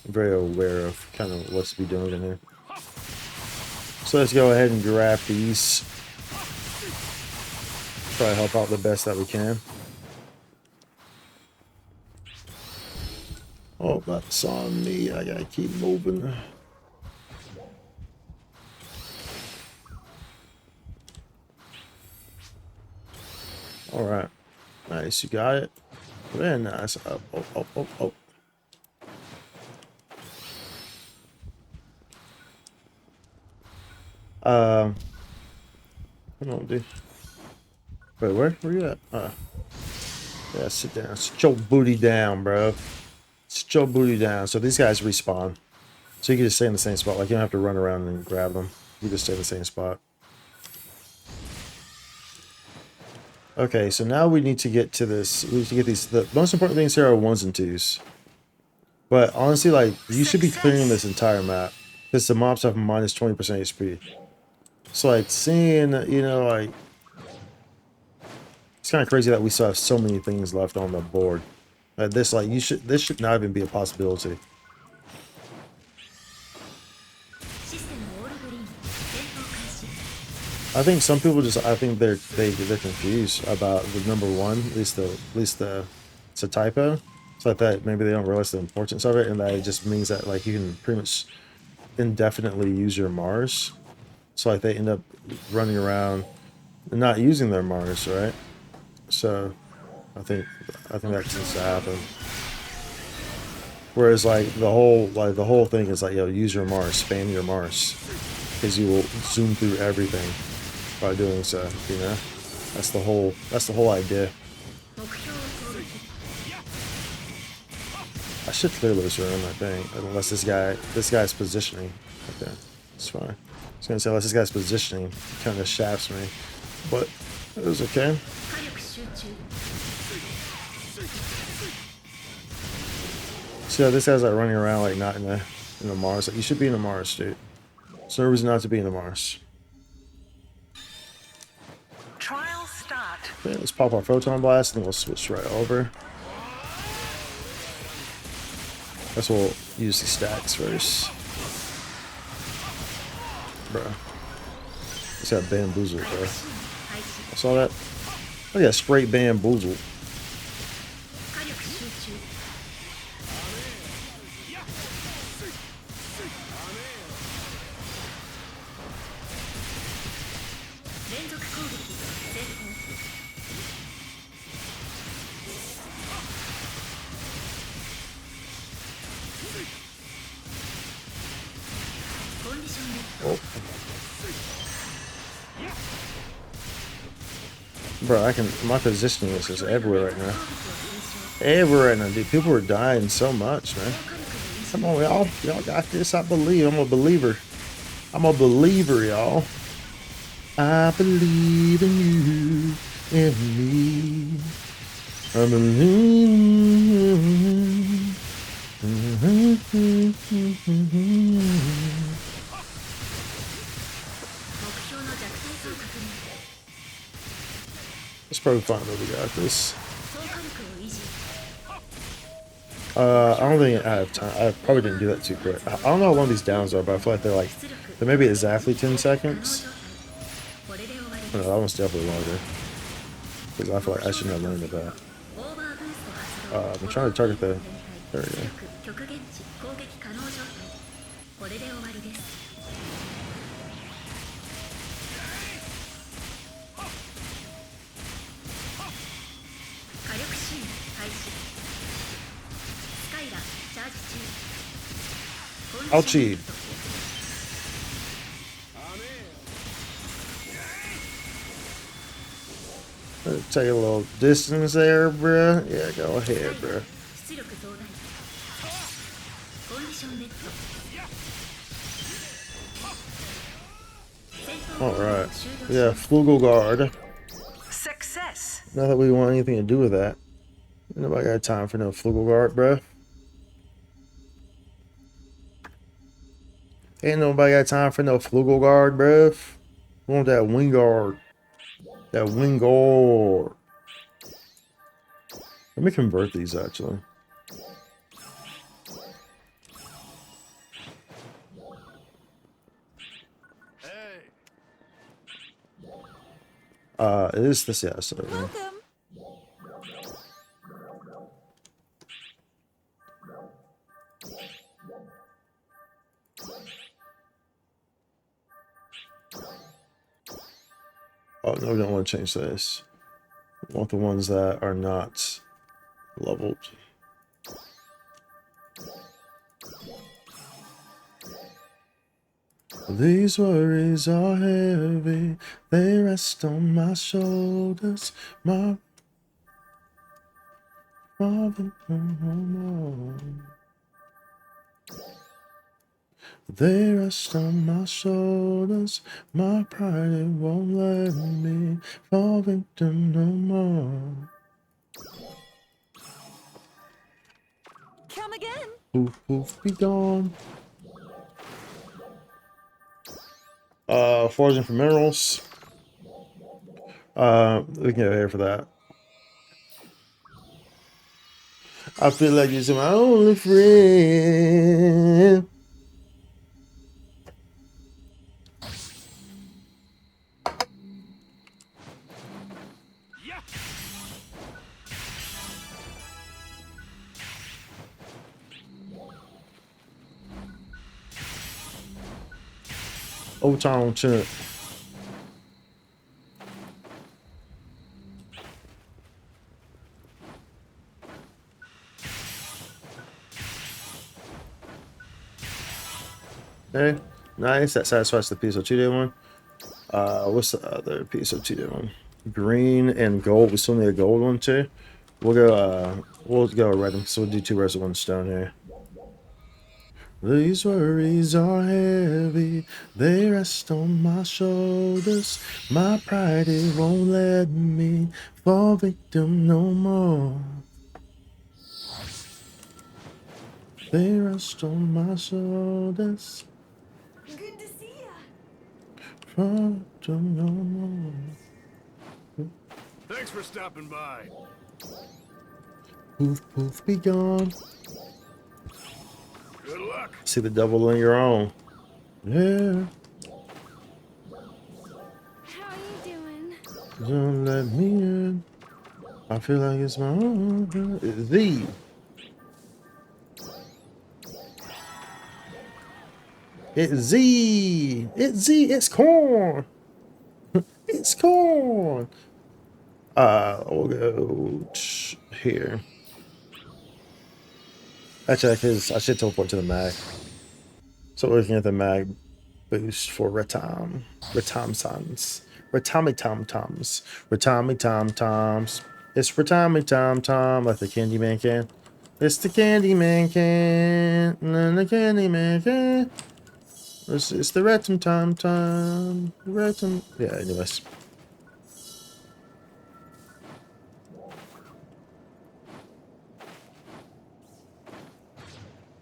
very aware of kind of what's to be doing in here. So let's go ahead and grab these. Try to help out the best that we can. Oh, that's on me. I gotta keep moving. Alright. Nice, you got it. Very nice. Up, up, up, up, up. Come on, dude. Wait, where you at? Yeah, sit down. Sit your booty down, bro. Sit your booty down. So these guys respawn. So you can just stay in the same spot. Like, you don't have to run around and grab them. You just stay in the same spot. Okay, so now we need to get to this. We need to get these. The most important things here are 1s and 2s. But honestly, like, you should be clearing this entire map. Because the mobs have minus 20% HP. So, like, seeing, you know, like, it's kind of crazy that we still have so many things left on the board. This, like, this should not even be a possibility. I think some people just, I think they're confused about the number 1. At least it's a typo. It's like that. Maybe they don't realize the importance of it, and that it just means that, like, you can pretty much indefinitely use your Mars. So, like, they end up running around and not using their Mars, right? So I think that tends to happen. Whereas, like, the whole thing is like, yo, use your Mars, spam your Mars, because you will zoom through everything by doing so. You know, that's the whole idea. I should clear this room, I think, unless this guy's positioning. Okay, it's fine. I was gonna say unless this guy's positioning kind of shafts me, but it was okay. So this guy's like running around like not in the Mars. Like, you should be in the Mars, dude. There's no reason not to be in the Mars. Trial start. Okay, let's pop our photon blast and we'll switch right over. Guess we'll use the stacks first. Bro. Just got bamboozled, bro. I saw that. I got straight bamboozled. Bro, I can. My positioning is just everywhere right now. Everywhere right now, dude. People are dying so much, man. Come on, y'all got this. I believe. I'm a believer. I'm a believer, y'all. I believe in you, in me. I believe. It's probably fine that we got this. I don't think I have time. I probably didn't do that too quick. I don't know how long these downs are, but I feel like they're maybe exactly 10 seconds. Oh, no, that one's definitely longer. Because I feel like I shouldn't have learned that. I'm trying to target the. There we go. Ouchie. Take a little distance there, bruh. Yeah, go ahead, bruh. Alright. Yeah, Flugel Guard. Success. Not that we want anything to do with that. Nobody got time for no Flugel Guard, bruh. Ain't nobody got time for no Flugel Guard, bruh. We want that Wing Guard. That Wing Guard. Let me convert these, actually. It is this, yeah, so. Welcome. Oh, no, we don't want to change this. We want the ones that are not leveled. These worries are heavy, they rest on my shoulders, my they rest on my shoulders, my pride it won't let me fall victim no more. Come again. Poof, poof, be gone. Foraging for minerals. We can go here for that. I feel like you're my only friend. Overtime chip. Okay, nice. That satisfies the PSO2 day one. What's the other PSO2 day one? Green and gold. We still need a gold one too. We'll go red. So we'll do 2 reds and 1 stone here. These worries are heavy, they rest on my shoulders. My pride, it won't let me fall victim no more. They rest on my shoulders. Good to see ya. Fall victim no more. Thanks for stopping by. Poof, poof, be gone. Good luck. See the devil on your own. Yeah. How are you doing? Don't let me in. I feel like it's my own. It's thee. It's Z. It's Z. It's corn. It's corn. We'll go here. Actually, I should teleport to the mag. So we're looking at the mag boost for Retam Sans. Tommy Tom Toms. For Tommy Tom Toms. It's for Tommy Tom Tom, like the Candyman can. It's the Candyman can. And the Candyman can. It's the Retum Tom Tom. Retum. Yeah, anyways.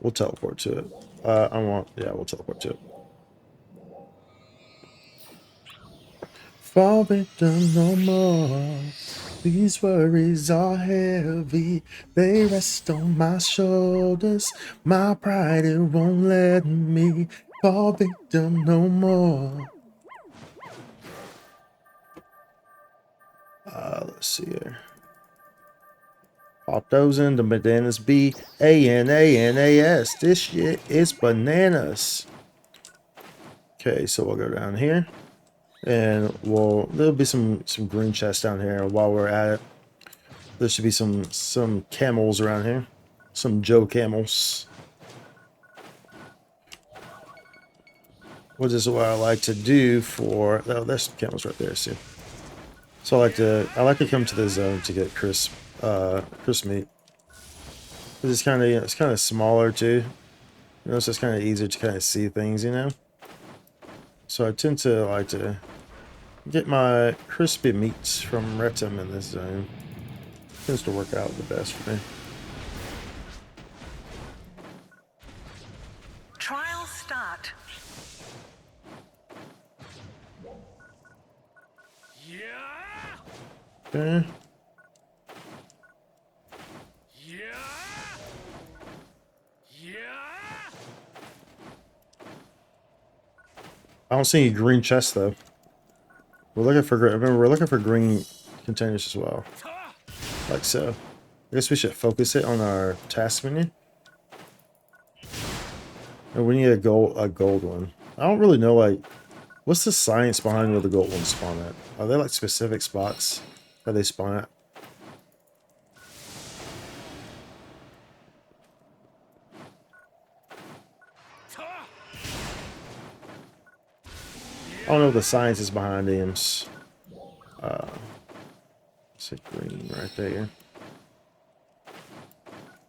We'll teleport to it. We'll teleport to it. Fall victim no more. These worries are heavy. They rest on my shoulders. My pride, it won't let me fall victim no more. Let's see here. Pop those into bananas. BANANAS. This shit is bananas. Okay, so we'll go down here. And there'll be some green chests down here while we're at it. There should be some camels around here. Some Joe camels. Which is what I like to do for there's some camels right there, see. So I like to come to the zone to get crisp meat. It's kind of smaller too. You know, so it's kind of easier to kind of see things, you know. So I tend to like to get my crispy meats from Retum in this zone. Tends to work out the best for me. Trial start. Okay. I don't see any green chests though. We're looking for green containers as well. Like so. I guess we should focus it on our task menu. And we need a gold one. I don't really know, like, what's the science behind where the gold ones spawn at? Are they like specific spots that they spawn at? I don't know what the science is behind them. It's green right there.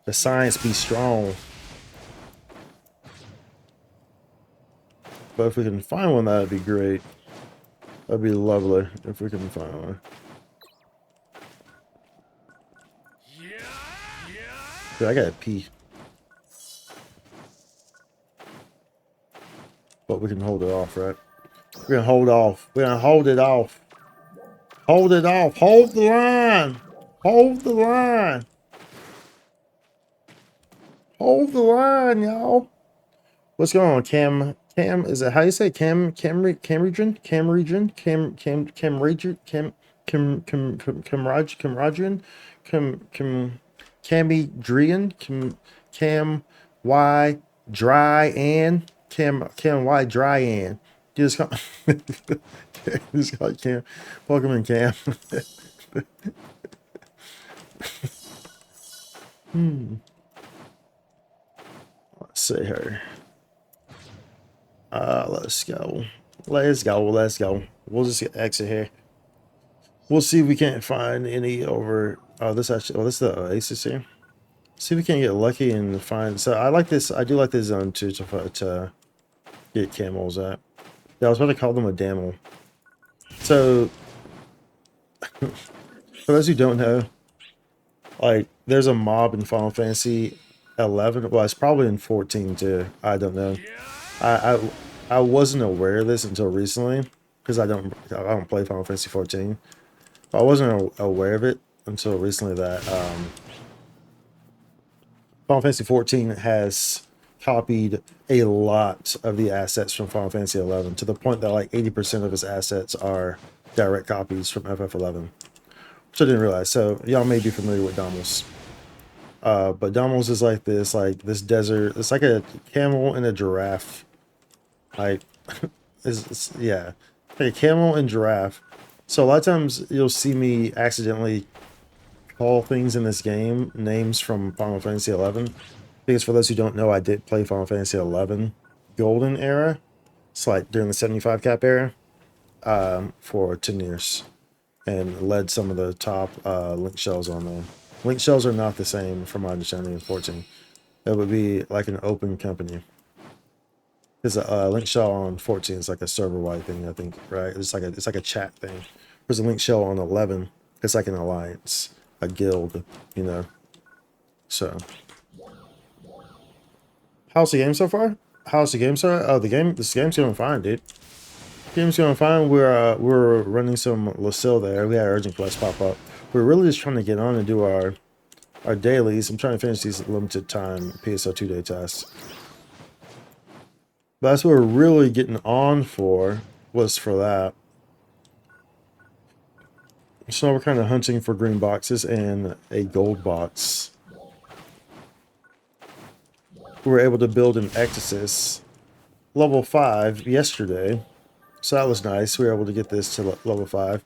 The science be strong. But if we can find one, that'd be great. That'd be lovely if we can find one. Dude, I gotta pee. But we can hold it off, right? We're gonna hold off. We're gonna hold it off. Hold it off. Hold the line. Hold the line. Hold the line, y'all. What's going on, Cam? Is it how you say Cam region? Y dry and Cam Y dry and. You just call just call it Cam. Welcome in, Cam. Let's see her. Let's go. We'll just exit here. We'll see if we can't find any over. This is the oasis here. See if we can't get lucky and find. So I like this. I do like this zone too to get camels at. Yeah, I was about to call them a damel. So for those who don't know, like there's a mob in Final Fantasy 11. Well, it's probably in 14 too. I don't know. I wasn't aware of this until recently because I don't play Final Fantasy 14. But I wasn't aware of it until recently that Final Fantasy 14 has copied a lot of the assets from Final Fantasy 11 to the point that like 80% of its assets are direct copies from FF11, which I didn't realize. So y'all may be familiar with Domels. But Domels is like this desert. It's like a camel and a giraffe. Like, yeah, like a camel and giraffe. So a lot of times you'll see me accidentally call things in this game names from Final Fantasy 11. Because for those who don't know, I did play Final Fantasy 11 Golden era. It's like during the 75 cap era. for 10 years and led some of the top link shells on there. Link shells are not the same, from my understanding, as 14. It would be like an open company. Because a link shell on 14 is like a server-wide thing, I think, right? It's like a chat thing. Whereas a link shell on 11, it's like an alliance, a guild, you know. So, how's the game so far? How's the game so? Oh, this game's going fine, dude. Game's going fine. We're running some Lucille there. We had urgent quests pop up. We're really just trying to get on and do our dailies. I'm trying to finish these limited time PSO2 day tasks. But that's what we're really getting on for, was for that. So now we're kind of hunting for green boxes and a gold box. We were able to build an Exorcist level 5 yesterday. So that was nice. We were able to get this to level 5.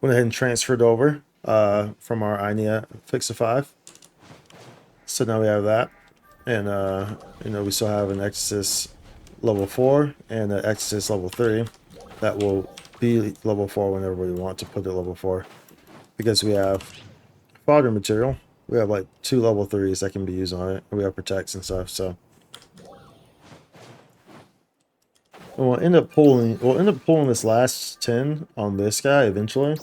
Went ahead and transferred over from our INEA Fix of 5. So now we have that. And, you know, we still have an Exorcist level 4 and an Exorcist level 3 that will be level 4 whenever we want to put it level 4. Because we have fodder material. We have like 2 level 3s that can be used on it. We have protects and stuff, so. And we'll end up pulling this last 10 on this guy eventually.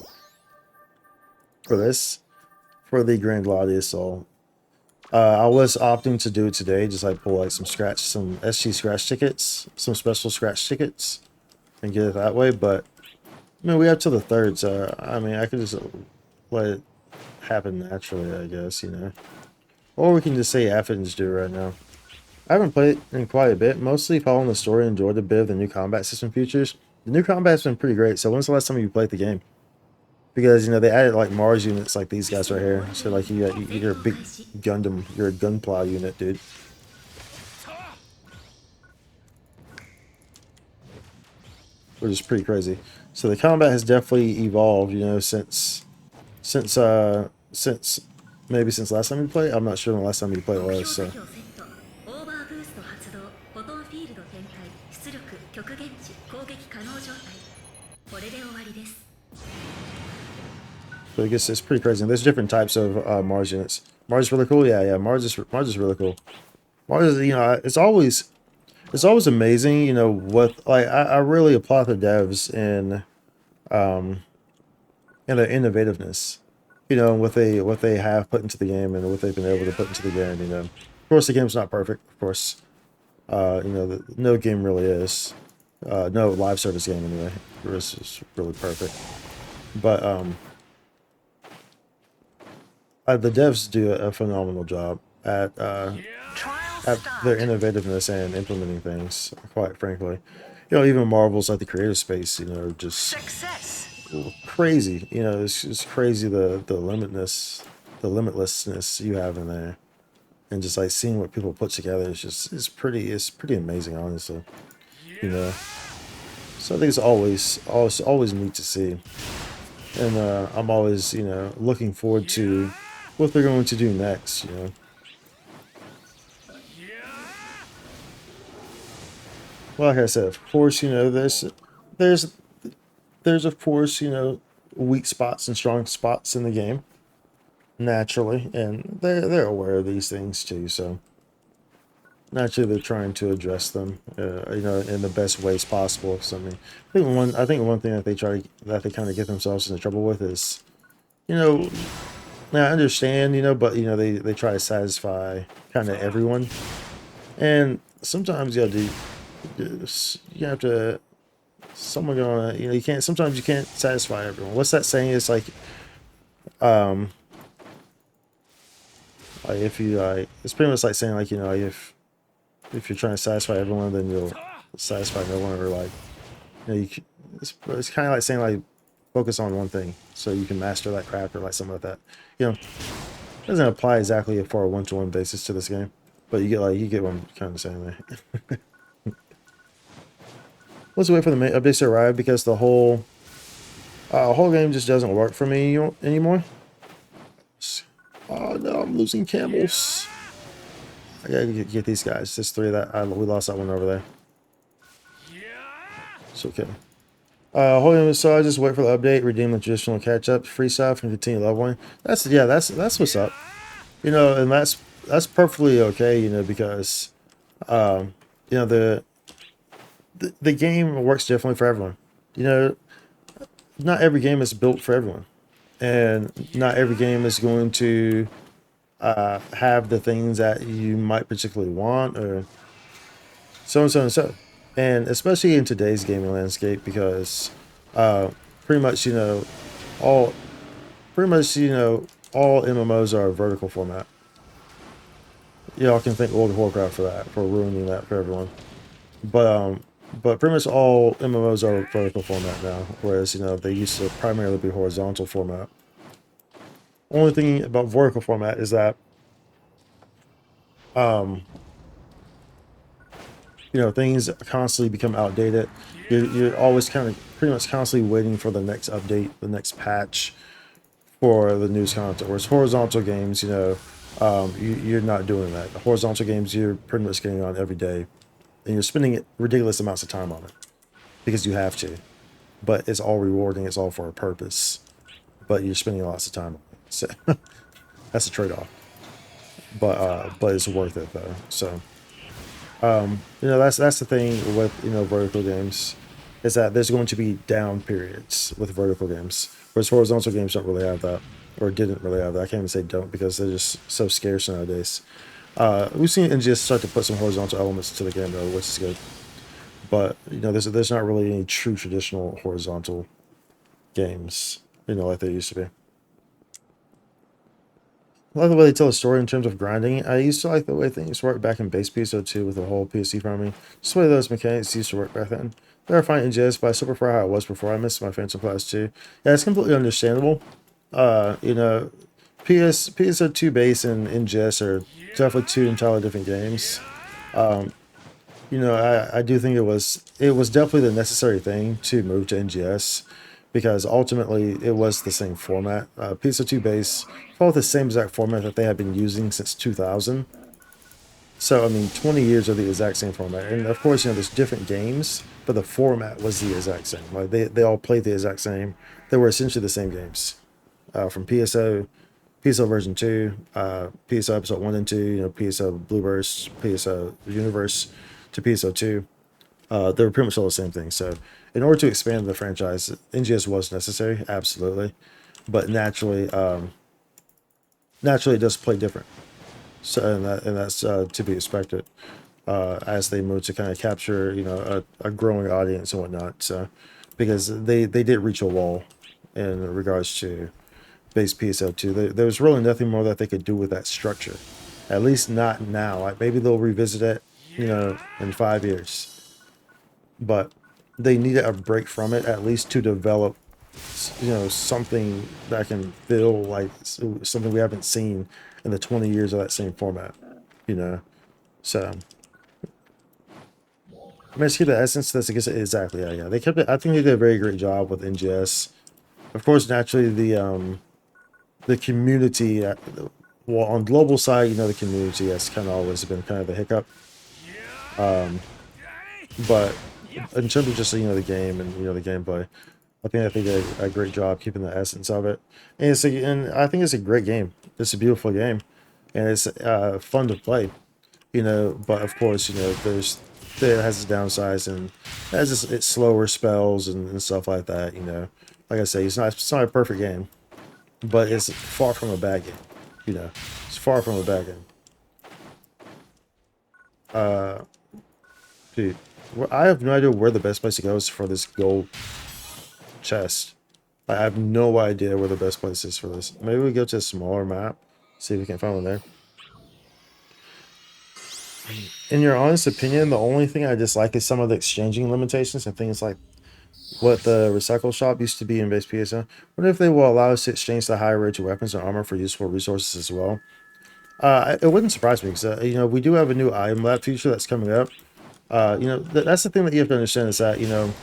For the Grand Gladius Soul. I was opting to do it today, just like pull like some SG scratch tickets, some special scratch tickets, and get it that way. But I mean, we have till the 3rd, so I mean, I could just let it happen naturally, I guess, you know. Or we can just say F and just do it right now. I haven't played it in quite a bit, mostly following the story, enjoyed a bit of the new combat system features. The new combat's been pretty great. So when's the last time you played the game? Because, you know, they added like Mars units like these guys right here. So like you're a big Gundam, you're a gunplow unit, dude. Which is pretty crazy. So the combat has definitely evolved, you know, since maybe since last time we played. I'm not sure when the last time we played was, so. But I guess it's pretty crazy. There's different types of Mars units. Mars is really cool. Yeah. Mars is really cool. Mars is, you know, it's always amazing. You know, what like I really applaud the devs in their innovativeness. You know, what they have put into the game and what they've been able to put into the game. You know, of course the game's not perfect. Of course, you know, no game really is. No live service game anyway is really perfect. But the devs do a phenomenal job at their innovativeness and implementing things, quite frankly. You know, even Marvel's like the creative space, you know, just crazy. You know, it's just crazy the limitlessness you have in there. And just like seeing what people put together is it's pretty amazing, honestly. You know. So I think it's always neat to see. And I'm always, you know, looking forward to what they're going to do next, you know. Well, like I said, of course, you know, there's of course, you know, weak spots and strong spots in the game, naturally, and they're aware of these things too. So naturally, they're trying to address them, you know, in the best ways possible. So I think one thing that they kind of get themselves into trouble with is, you know. Now I understand, you know, but you know they try to satisfy kind of everyone, and sometimes you have to someone gonna, you know, sometimes you can't satisfy everyone. What's that saying? It's like if you like, it's pretty much like saying like, you know, if you're trying to satisfy everyone, then you'll satisfy no one, or like, you know, it's kind of like saying like focus on one thing so you can master that craft, or like something like that. You know, it doesn't apply exactly for a one-to-one basis to this game, but you get what I'm kind of saying there. Let's wait for the main updates to arrive, because the whole game just doesn't work for me anymore. Oh no, I'm losing camels. I gotta get these guys. There's 3 that we lost that one over there. It's okay. Hold on, so I just wait for the update, redeem the traditional catch up, free stuff, and continue leveling. That's what's up. You know, and that's perfectly okay. You know, because you know the game works differently for everyone. You know, not every game is built for everyone, and not every game is going to have the things that you might particularly want, or so and so and so. And especially in today's gaming landscape, because uh, pretty much you know all pretty much all MMOs are a vertical format. Y'all can thank World of Warcraft for that, for ruining that for everyone. But but pretty much all MMOs are vertical format now, whereas you know they used to primarily be horizontal format. Only thing about vertical format is that um, you know things constantly become outdated. You're always kind of pretty much constantly waiting for the next update, the next patch for the news content. Whereas horizontal games, you know, you're not doing that. Horizontal games, you're pretty much getting on every day, and you're spending ridiculous amounts of time on it because you have to. But it's all rewarding. It's all for a purpose. But you're spending lots of time on it. So that's a trade-off. But it's worth it though. So you know that's the thing with you know vertical games, is that there's going to be down periods with vertical games, whereas horizontal games don't really have that, or didn't really have that. I can't even say don't because they're just so scarce nowadays. We've seen NGS start to put some horizontal elements to the game though, which is good. But you know, there's not really any true traditional horizontal games, you know, like they used to be. I like the way they tell a story in terms of grinding. I used to like the way things worked back in base PSO2 with the whole PSC farming. Just the way those mechanics used to work back then. They are fine in NGS, but I still prefer how it was before. I missed my Phantom Class too. Yeah, it's completely understandable. You know, PSO2 base and NGS are definitely two entirely different games. You know, I do think it was definitely the necessary thing to move to NGS, because ultimately it was the same format. PSO2 base followed the same exact format that they have been using since 2000. So I mean, 20 years of the exact same format, and of course, you know, there's different games, but the format was the exact same. Like they all played the exact same. They were essentially the same games, from PSO version 2, PSO episode 1 and 2, you know, PSO Blueburst, PSO Universe to PSO2. They were pretty much all the same thing. So, in order to expand the franchise, NGS was necessary, absolutely, but naturally, it does play different. So, and that's to be expected as they move to kind of capture, you know, a growing audience and whatnot. So, because they did reach a wall in regards to base PSO2. There was really nothing more that they could do with that structure. At least not now. Like maybe they'll revisit it, you know, in 5 years. But they needed a break from it at least to develop, you know, something that can feel like something we haven't seen in the 20 years of that same format, you know. So I mean, to keep the essence. That's I guess exactly. Yeah. They kept it. I think they did a very great job with NGS. Of course, naturally the community. Well, on global side, you know, the community has kind of always been kind of the hiccup. But in terms of just, you know, the game and, you know, the gameplay, I think they did a great job keeping the essence of it. And I think it's a great game. It's a beautiful game, and it's fun to play. You know, but of course, you know, it has its downsides, and it has its slower spells and stuff like that. You know, like I say, it's not a perfect game, but it's far from a bad game. You know, it's far from a bad game. Dude, I have no idea where the best place to go is for this gold chest. I have no idea where the best place is for this. Maybe we go to a smaller map, see if we can find one there. In your honest opinion, the only thing I dislike is some of the exchanging limitations and things like what the recycle shop used to be in base PSO. What if they will allow us to exchange the higher rated weapons and armor for useful resources as well? It wouldn't surprise me because you know, we do have a new item lab feature that's coming up. You know, that's the thing that you have to understand is that, you know,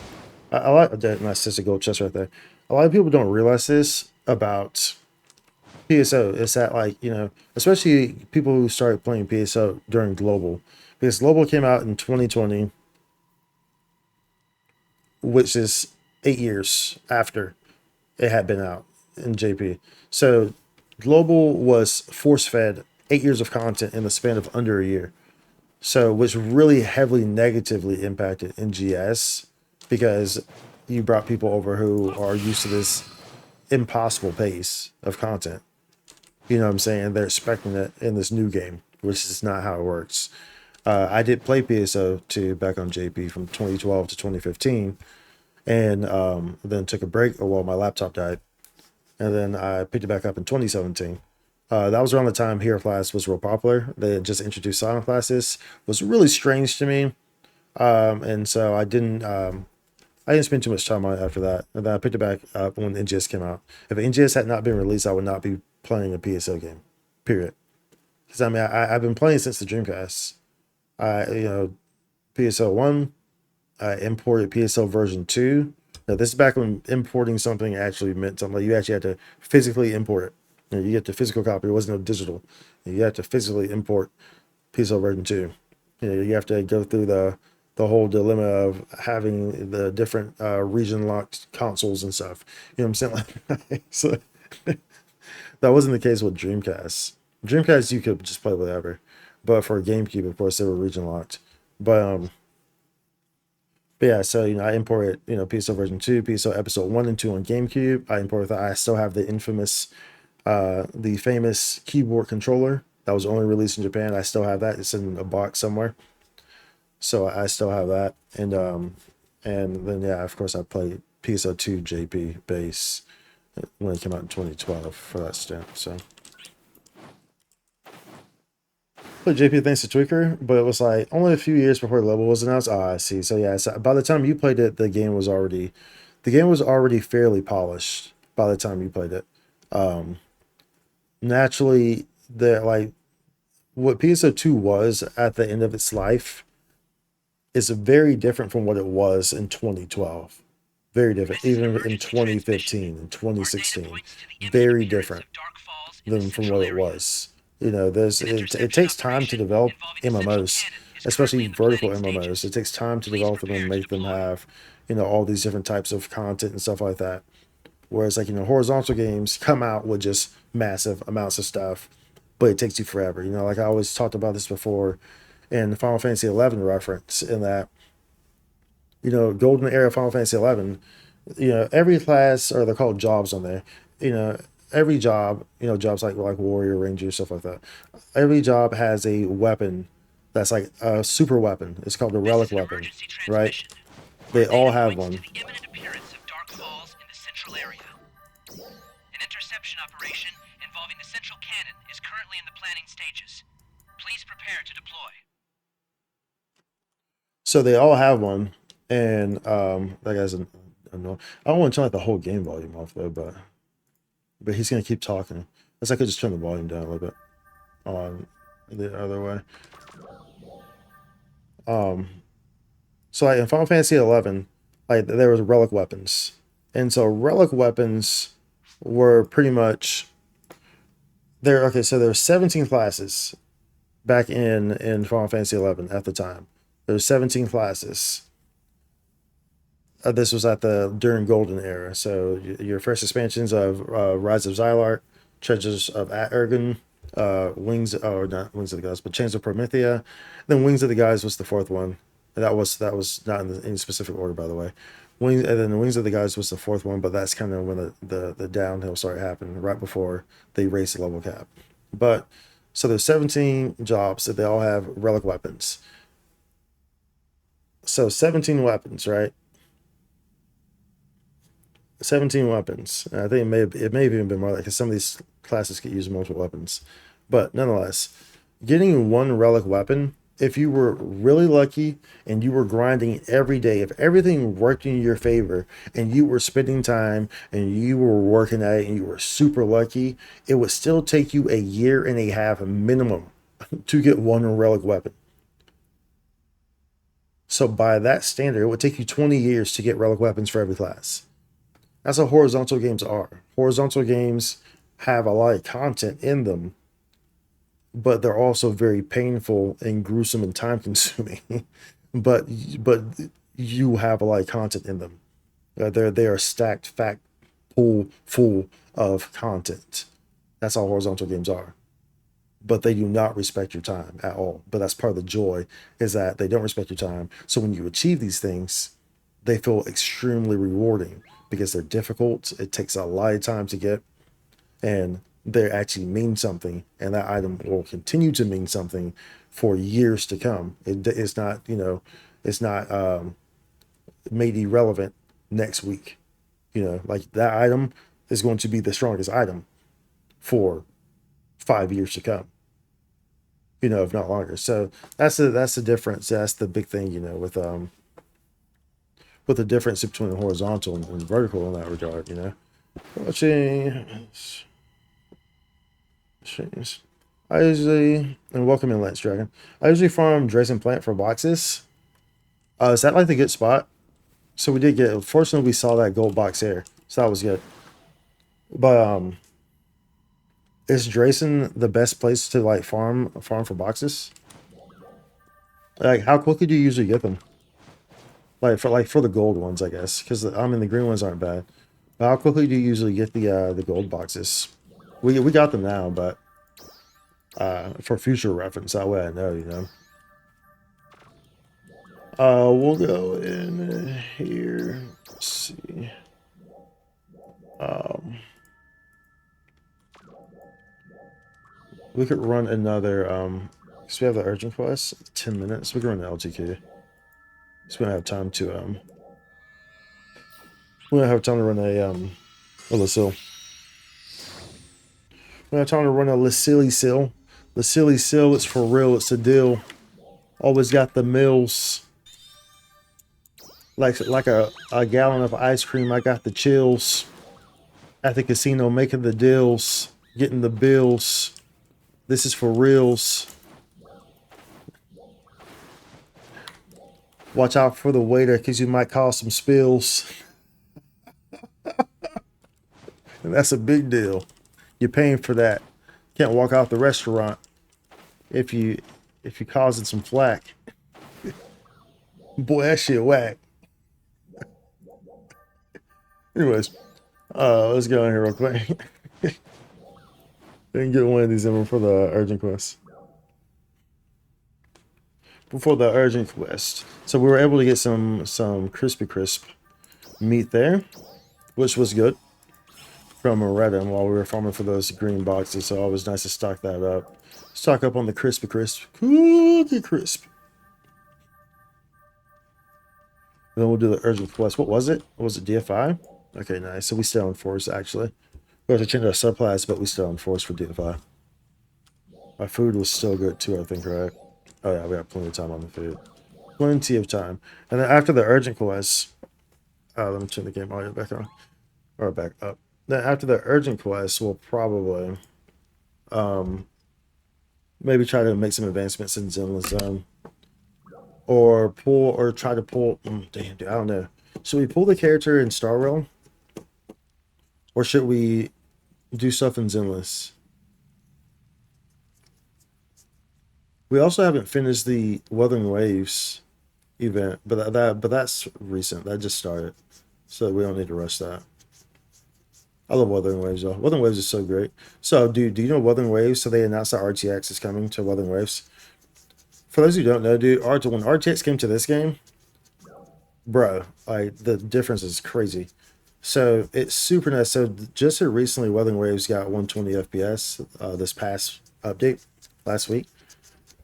I like that. That's just a gold chest right there. A lot of people don't realize this about PSO. Is that, like, you know, especially people who started playing PSO during global, because global came out in 2020, which is 8 years after it had been out in JP. So global was force fed 8 years of content in the span of under a year. So which really heavily negatively impacted NGS because you brought people over who are used to this impossible pace of content. You know what I'm saying? They're expecting it in this new game, which is not how it works. I did play PSO2 back on JP from 2012 to 2015, and then took a break while my laptop died. And then I picked it back up in 2017. That was around the time Hero Class was real popular. They had just introduced Silent Classes. It was really strange to me. And so I didn't spend too much time on it after that. And then I picked it back up when NGS came out. If NGS had not been released, I would not be playing a PSO game, period. Because I mean, I've been playing since the Dreamcast. PSO 1, I imported PSO version 2. Now, this is back when importing something actually meant something. Like you actually had to physically import it. You get the physical copy. It wasn't no digital. You had to physically import PSO version 2. You have to go through the whole dilemma of having the different region locked consoles and stuff. You know what I'm saying? Like, so that wasn't the case with Dreamcast. Dreamcast, you could just play whatever. But for GameCube, of course, they were region locked. But yeah, so I imported PSO version 2, PSO episode 1 and 2 on GameCube. I imported that. I still have the famous keyboard controller that was only released in Japan. I still have that. It's in a box somewhere. So I still have that. And then yeah, of course I played PSO2 JP base when it came out in 2012 for that stint. So played JP thanks to Tweaker, but it was like only a few years before the level was announced. I see. So yeah, so by the time you played it, the game was already fairly polished by the time you played it. Naturally, what PSO2 was at the end of its life is very different from what it was in 2012. Very different, even in 2015 and 2016. Very different than from what it was. It takes time to develop MMOs, especially vertical MMOs. It takes time to develop them and make them have, all these different types of content and stuff like that. Whereas horizontal games come out with just massive amounts of stuff, but it takes you forever. Like I always talked about this before in Final Fantasy 11 reference, in that, golden era Final Fantasy 11, every class, or they're called jobs on there, every job, jobs like warrior, ranger, stuff like that. Every job has a weapon that's like a super weapon. It's called a relic weapon, right? They all have one. An interception operation involving the central cannon is currently in the planning stages. Please prepare to deploy. So they all have one, and that guy's I don't want to turn like the whole game volume off though, but he's gonna keep talking. Unless I could just turn the volume down a little bit on the other way. So like in Final Fantasy 11, like there was relic weapons, and so relic weapons were pretty much there. Okay, so there were 17 classes back in Final Fantasy 11 at the time. There were 17 classes. This was during Golden Era. So your first expansions of Rise of Xylark, Treasures of Aergon, not Wings of the Gods, but Chains of Promethea. Then Wings of the Gods was the fourth one. And that was not in any specific order, by the way. And then the Wings of the Gods was the fourth one, but that's kind of when the downhill started happening, right before they raised the level cap. But so there's 17 jobs that they all have relic weapons. So 17 weapons, right? 17 weapons. I think it may have even been more, because some of these classes could use multiple weapons. But nonetheless, getting one relic weapon, if you were really lucky and you were grinding every day, if everything worked in your favor and you were spending time and you were working at it and you were super lucky, it would still take you 1.5 years minimum to get one relic weapon. So by that standard, it would take you 20 years to get relic weapons for every class. That's how horizontal games are. Horizontal games have a lot of content in them, but they're also very painful and gruesome and time consuming. but you have a lot of content in them. They are stacked, fact, full of content. That's all horizontal games are. But they do not respect your time at all. But that's part of the joy, is that they don't respect your time. So when you achieve these things, they feel extremely rewarding because they're difficult. It takes a lot of time to get, and they actually mean something. And that item will continue to mean something for years to come. It's not, it's not made irrelevant next week. Like that item is going to be the strongest item for 5 years to come, if not longer. So that's the difference. That's the big thing, with the difference between horizontal and vertical in that regard. Watching. I usually, and welcome in, Lance Dragon. I usually farm Drazen Plant for boxes. Is that like the good spot? So we did get, fortunately we saw that gold box here, so that was good. But is Drazen the best place to like farm for boxes? Like, how quickly do you usually get them? Like for the gold ones, I guess, because the green ones aren't bad. But how quickly do you usually get the gold boxes? We got them now, but for future reference, that way I know, we'll go in here. Let's see. We could run another, because we have the urgent quest, 10 minutes. We can run the LTQ. So we don't have time to, we don't have time to run a Lucille. We don't have time to run a Lucille Sill. Lucille Sill, it's for real, it's a deal. Always got the mills. Like a gallon of ice cream, I got the chills. At the casino, making the deals, getting the bills. This is for reals. Watch out for the waiter, because you might cause some spills. And that's a big deal. You're paying for that. Can't walk out the restaurant if you're causing some flack. Boy, that shit whack. Anyways, let's go in here real quick. Didn't get one of these in for the urgent quest. Before the urgent quest, so we were able to get some crispy crisp meat there, which was good, from Reddit while we were farming for those green boxes. So it was nice to stock that up. Stock up on the crispy crisp, cookie crisp. Then we'll do the urgent quest. What was it? Was it DFI? Okay, nice. So we stay on force, actually. We have to change our subclass, but we stay on force for DFI. Our food was still good too, I think, right? Oh yeah, we have plenty of time on the food. Plenty of time. And then after the urgent quest, let me turn the game audio back on. Or back up. Then after the urgent quest, we'll probably maybe try to make some advancements in Zenless Zone. Or try to pull, damn dude, I don't know. Should we pull the character in Star Realm? Or should we do stuff in Zenless? We also haven't finished the Wuthering Waves event, but that's recent. That just started, so we don't need to rush that. I love Wuthering Waves though. Wuthering Waves is so great. So, dude, do you know Wuthering Waves? So they announced that RTX is coming to Wuthering Waves. For those who don't know, dude, when RTX came to this game, bro, like the difference is crazy. So it's super nice. So just here recently, Wuthering Waves got 120 FPS this past update last week.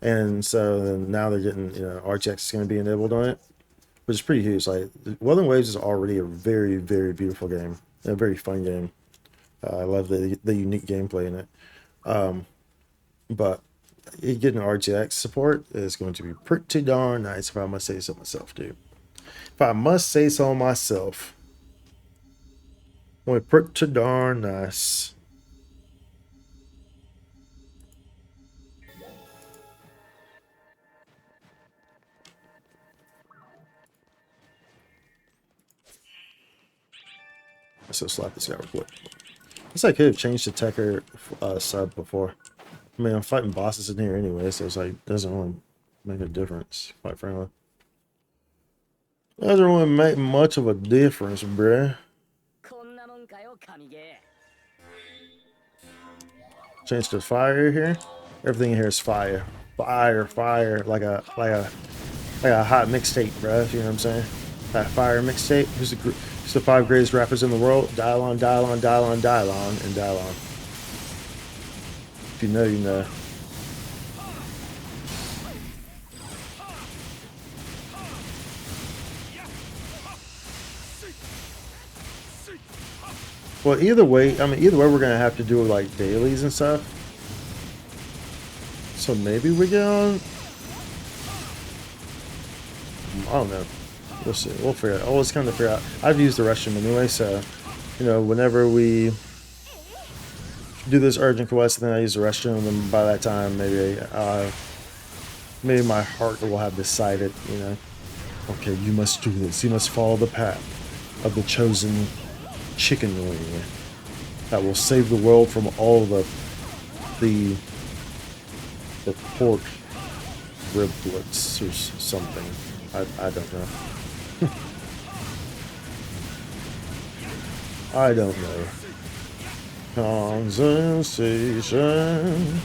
And so now they're getting, RTX is going to be enabled on it, which is pretty huge. Like, Wuthering Waves is already a very, very beautiful game, a very fun game. I love the unique gameplay in it. But getting RTX support is going to be pretty darn nice, if I must say so myself, dude. If I must say so myself, going to be pretty darn nice. So slap this guy real quick. I guess I could have changed the Tekker sub before. I mean, I'm fighting bosses in here anyway, so it's like doesn't really make a difference, quite frankly. Doesn't really make much of a difference, bruh. Change to fire here. Everything here is fire. Fire, fire, like a hot mixtape, bruh. You know what I'm saying? That fire mixtape. Who's the 5 greatest rappers in the world? Dial on, dial on, dial on, dial on, and dial on. If you know, you know. Well, either way, I mean, either way, we're gonna have to do like dailies and stuff. So maybe we get on. I don't know. We'll see. We'll figure it out. Always kind of figure out. I've used the restroom anyway, so you know, whenever we do this urgent quest, then I use the restroom, and by that time, maybe my heart will have decided, you know, okay, you must do this. You must follow the path of the chosen chicken wing that will save the world from all the pork riblets or something. I don't know. I don't know. Conversation.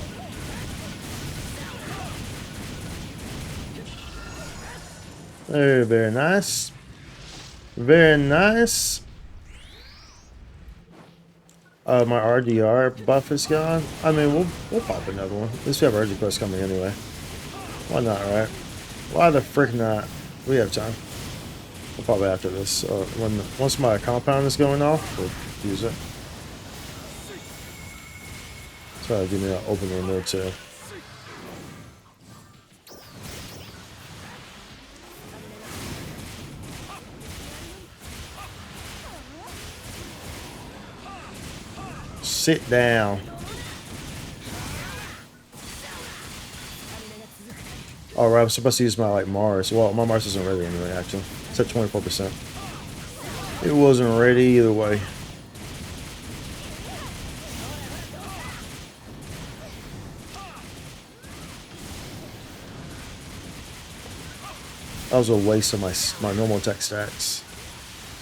Very, very nice. Very nice. My RDR buff is gone. I mean, we'll pop another one. At least we have RG quest coming anyway. Why not, right? Why the frick not? We have time. We'll probably after this. Once my compound is going off, we'll use it. So give me that opener in there too. Sit down. Alright, I'm supposed to use my like Mars. Well, my Mars isn't ready anyway, actually. It's at 24%. It wasn't ready either way. That was a waste of my normal tech stacks.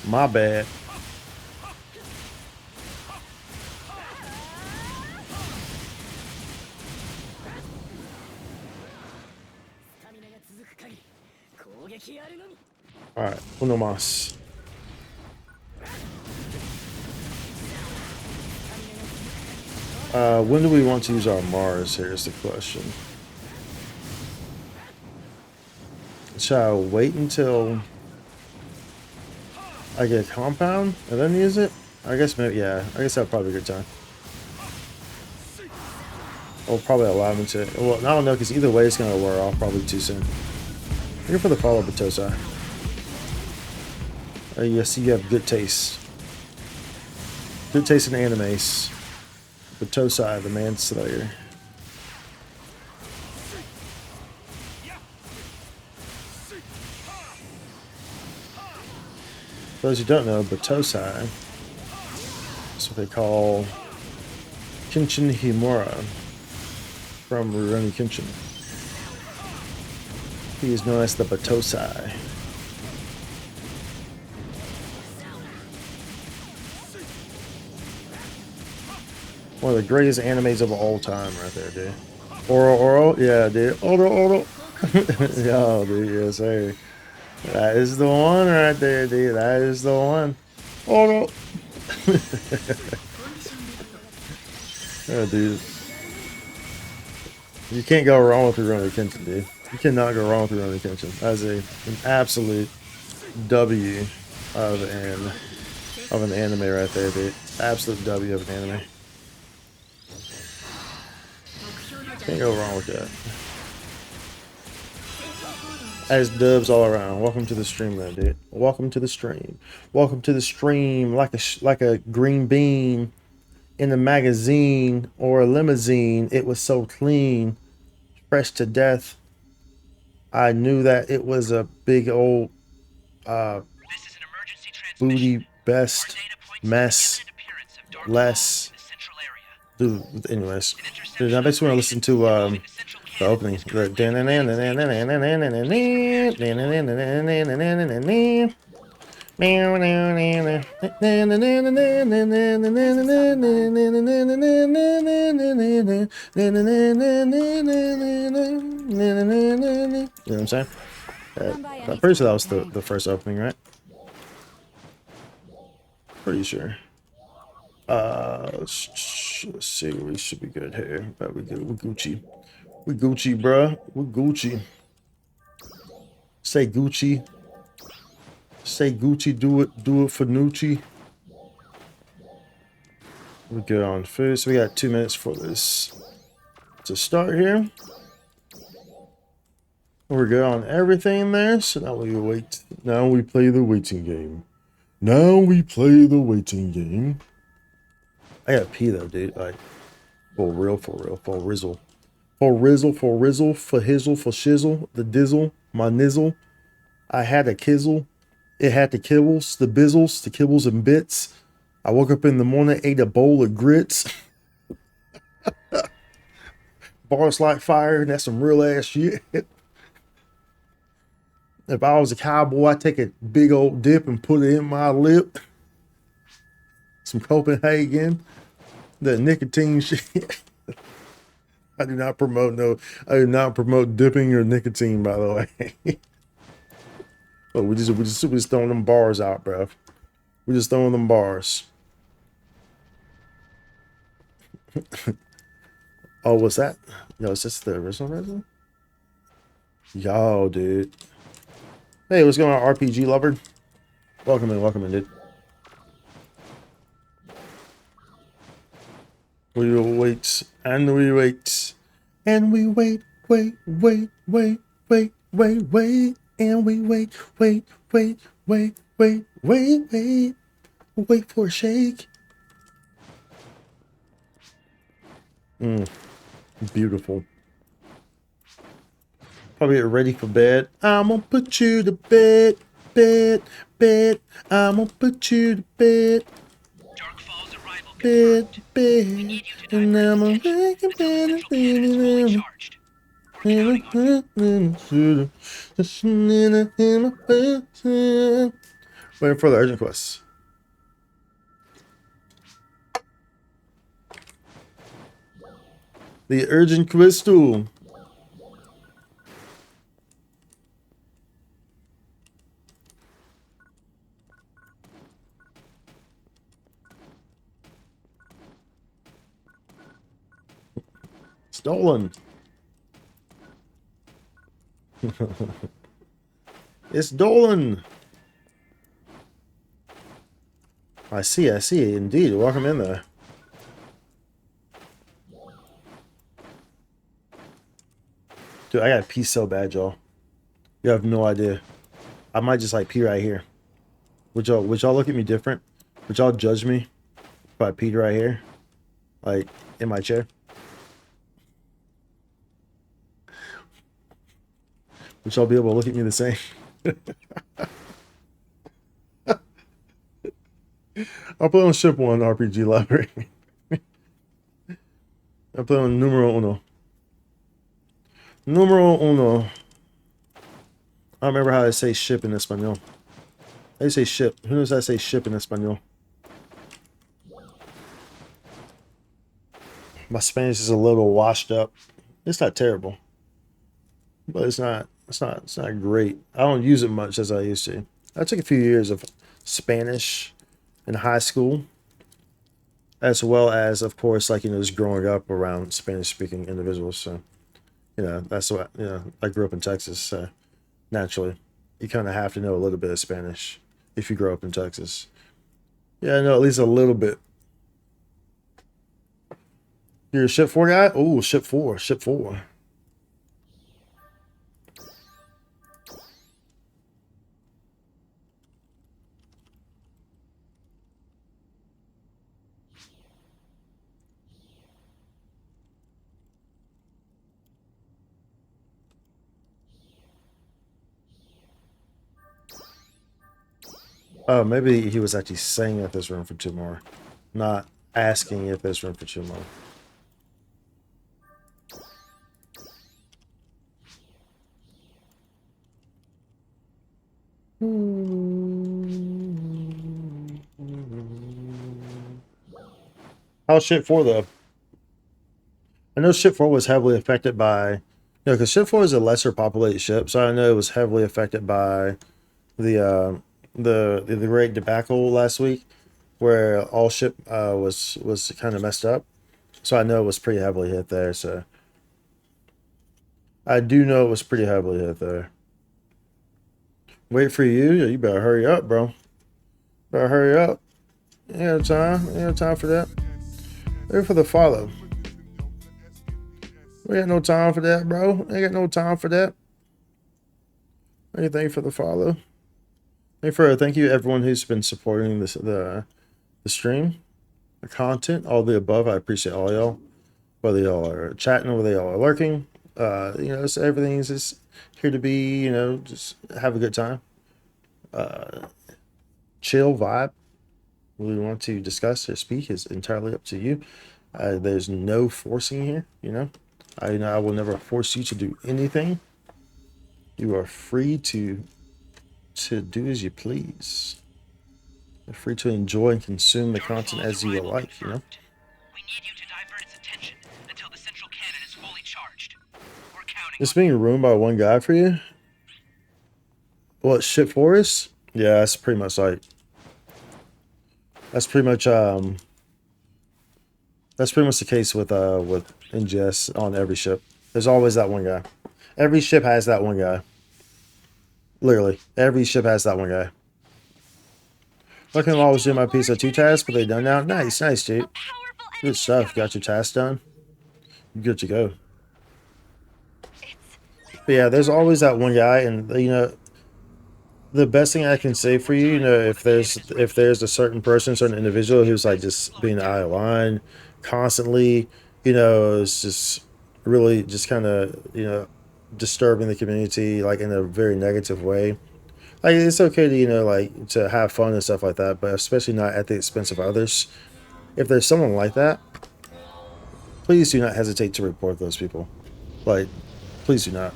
My bad. Alright, uno más. When do we want to use our Mars? Here's the question. Shall I wait until I get a compound and then use it? I guess maybe, yeah. I guess that'd probably be a good time. I'll probably allow me to. Well, I don't know, because either way it's going to wear off probably too soon. Here for the follow Batosai. Yes, you have good taste. Good taste in animes. Batosai, the Manslayer. For those who don't know, Batosai is what they call Kenshin Himura from Rurouni Kenshin. He is known as the Batosai. One of the greatest animes of all time right there, dude. Oro, yeah, dude. Oro. Yo, dude, yes, sir. That is the one right there, dude. That is the one. Oro. Yeah, dude. You can't go wrong with Rurouni Kenshin, dude. You cannot go wrong with Rurouni Kenshin. That's an absolute W of an anime right there, dude. Absolute W of an anime. Can't go wrong with that. As dubs all around. Welcome to the stream, man, dude. Welcome to the stream. Welcome to the stream, like a green bean in a magazine or a limousine. It was so clean, fresh to death. I knew that it was a big old booty best mess less. Dude, anyways, dude, I basically want to listen to The opening. You know what I'm saying? I'm pretty sure that was the first opening, right? Pretty sure. Let's see. We should be good here. But we good. We Gucci. We Gucci, bruh. We Gucci. Say Gucci. Say Gucci. Do it for Nucci. We're good on food. So we got 2 minutes for this to start here. We're good on everything there. So now we wait. Now we play the waiting game. Now we play the waiting game. I gotta pee though, dude. Like, for real, for rizzle. For rizzle, for hizzle, for shizzle, the dizzle, my nizzle. I had a kizzle. It had the kibbles, the bizzles, the kibbles and bits. I woke up in the morning, ate a bowl of grits. Bars like fire, and that's some real ass shit. If I was a cowboy, I'd take a big old dip and put it in my lip. Some Copenhagen. The nicotine shit. I do not promote dipping or nicotine, by the way. Oh, we just throwing them bars out, bro. We just throwing them bars. Oh, what's that? Yo, is this the original resin? Yo, dude. Hey, what's going on, RPG lover? Welcome in, dude. We will wait, and we wait, and we wait, and we wait, wait for a shake. Beautiful. Probably get ready for bed. I'm gonna put you to bed. I'm gonna put you to bed. Dark Falls arrival confirmed. We need you to divert its attention until the central cannon is fully charged. We're counting on you. Waiting for the urgent quest. The urgent quest tool. Stolen. It's Dolan. I see, indeed. Welcome in there. Dude, I gotta pee so bad, y'all. You have no idea. I might just like pee right here. Would y'all look at me different? Would y'all judge me if I peed right here? Like, in my chair? Would y'all be able to look at me the same? I'll play on ship 1 RPG library. I'll play on numero uno. Numero uno. I don't remember how they say ship in Espanol. How do you say ship? Who knows how to say ship in Espanol? My Spanish is a little washed up. It's not terrible, but it's not great. I don't use it much as I used to. I took a few years of Spanish in high school, as well as, of course, like, just growing up around Spanish-speaking individuals. So, that's what, I grew up in Texas, so naturally, you kind of have to know a little bit of Spanish if you grow up in Texas. Yeah, I know at least a little bit. You're a ship 4 guy? Oh, ship 4. Oh, maybe he was actually saying if there's room for 2 more, not asking if there's room for 2 more. How's ship 4 though? I know ship 4 was heavily affected by, you know, because ship 4 is a lesser populated ship, so I know it was heavily affected by the great debacle last week, where all ship was kind of messed up. So I know it was pretty heavily hit there. So I do know it was pretty heavily hit there. Wait for you. You better hurry up, bro. Better hurry up. You ain't got time. You ain't got time for that. Wait for the follow. We got no time for that, bro. Ain't got no time for that. Thank you for the follow. Thank you everyone who's been supporting this the stream, the content, all the above. I appreciate all y'all. Whether y'all are chatting, whether y'all are lurking, you know, so everything's just here to be, you know, just have a good time. Chill vibe. What we want to discuss or speak is entirely up to you. There's no forcing here, you know. I will never force you to do anything. You are free to do as you please. You're free to enjoy and consume the content as you would like, you know. We need you to divert its attention until the central cannon is fully charged. We're counting. It's being ruined by one guy for you. What, ship 4 is? Yeah, that's pretty much like. That's pretty much the case with NGS on every ship. There's always that one guy. Every ship has that one guy. Literally, every ship has that one guy. I can always do my PSO2 tasks, but they're done now. Nice, dude. Good stuff. Got your task done. You're good to go. But yeah, there's always that one guy, and you know, the best thing I can say for you, you know, if there's a certain person, certain individual who's like just being out of line constantly, you know, it's just really just kind of, you know, disturbing the community like in a very negative way. Like it's okay to, you know, like to have fun and stuff like that, but especially not at the expense of others. If there's someone like that, please do not hesitate to report those people. Like, please do not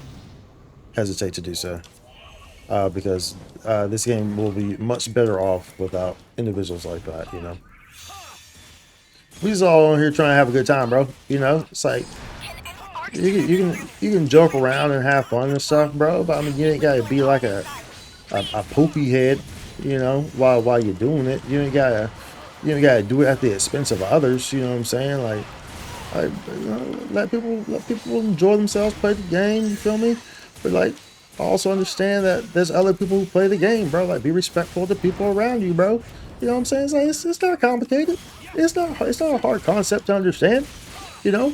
hesitate to do so. Because this game will be much better off without individuals like that, you know. We just all on here trying to have a good time, bro. You know, it's like you can joke around and have fun and stuff, bro. But I mean, you ain't gotta be like a poopy head, you know, while you're doing it. You ain't gotta do it at the expense of others. You know what I'm saying? Like you know, let people enjoy themselves, play the game. You feel me? But like, also understand that there's other people who play the game, bro. Like, be respectful to people around you, bro. You know what I'm saying? It's like it's not complicated. It's not a hard concept to understand. You know,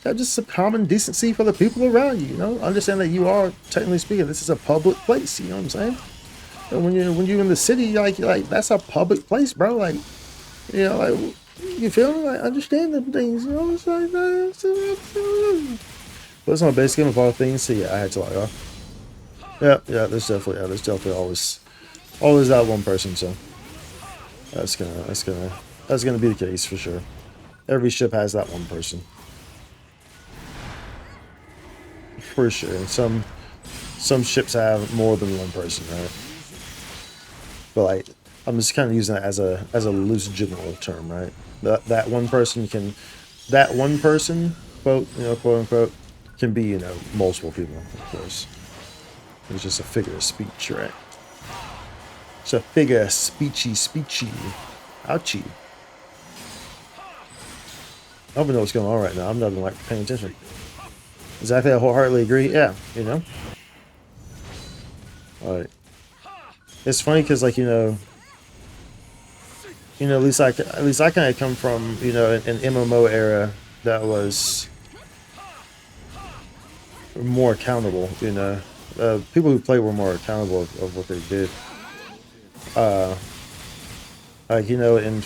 that's just some common decency for the people around you. You know, understand that you are, technically speaking, this is a public place. You know what I'm saying? And when you're in the city, like that's a public place, bro. Like, you know, like you feel me? Like, understand them things. You know, it's like but it's my base game of all things. So yeah, I had to log off. Yeah, there's definitely always that one person. So that's gonna be the case for sure. Every ship has that one person, for sure. And some ships have more than one person, right? But like, I'm just kind of using that as a loose general term, right? That one person, quote unquote, can be, you know, multiple people, of course. It's just a figure of speech, right? It's a figure of speechy. Ouchie. I don't even know what's going on right now. I'm not even like paying attention. Exactly, I wholeheartedly agree. Yeah, you know. Alright. It's funny because, like, you know, at least I kind of come from, you know, an MMO era that was more accountable, you know. People who played were more accountable of what they did. Like, you know,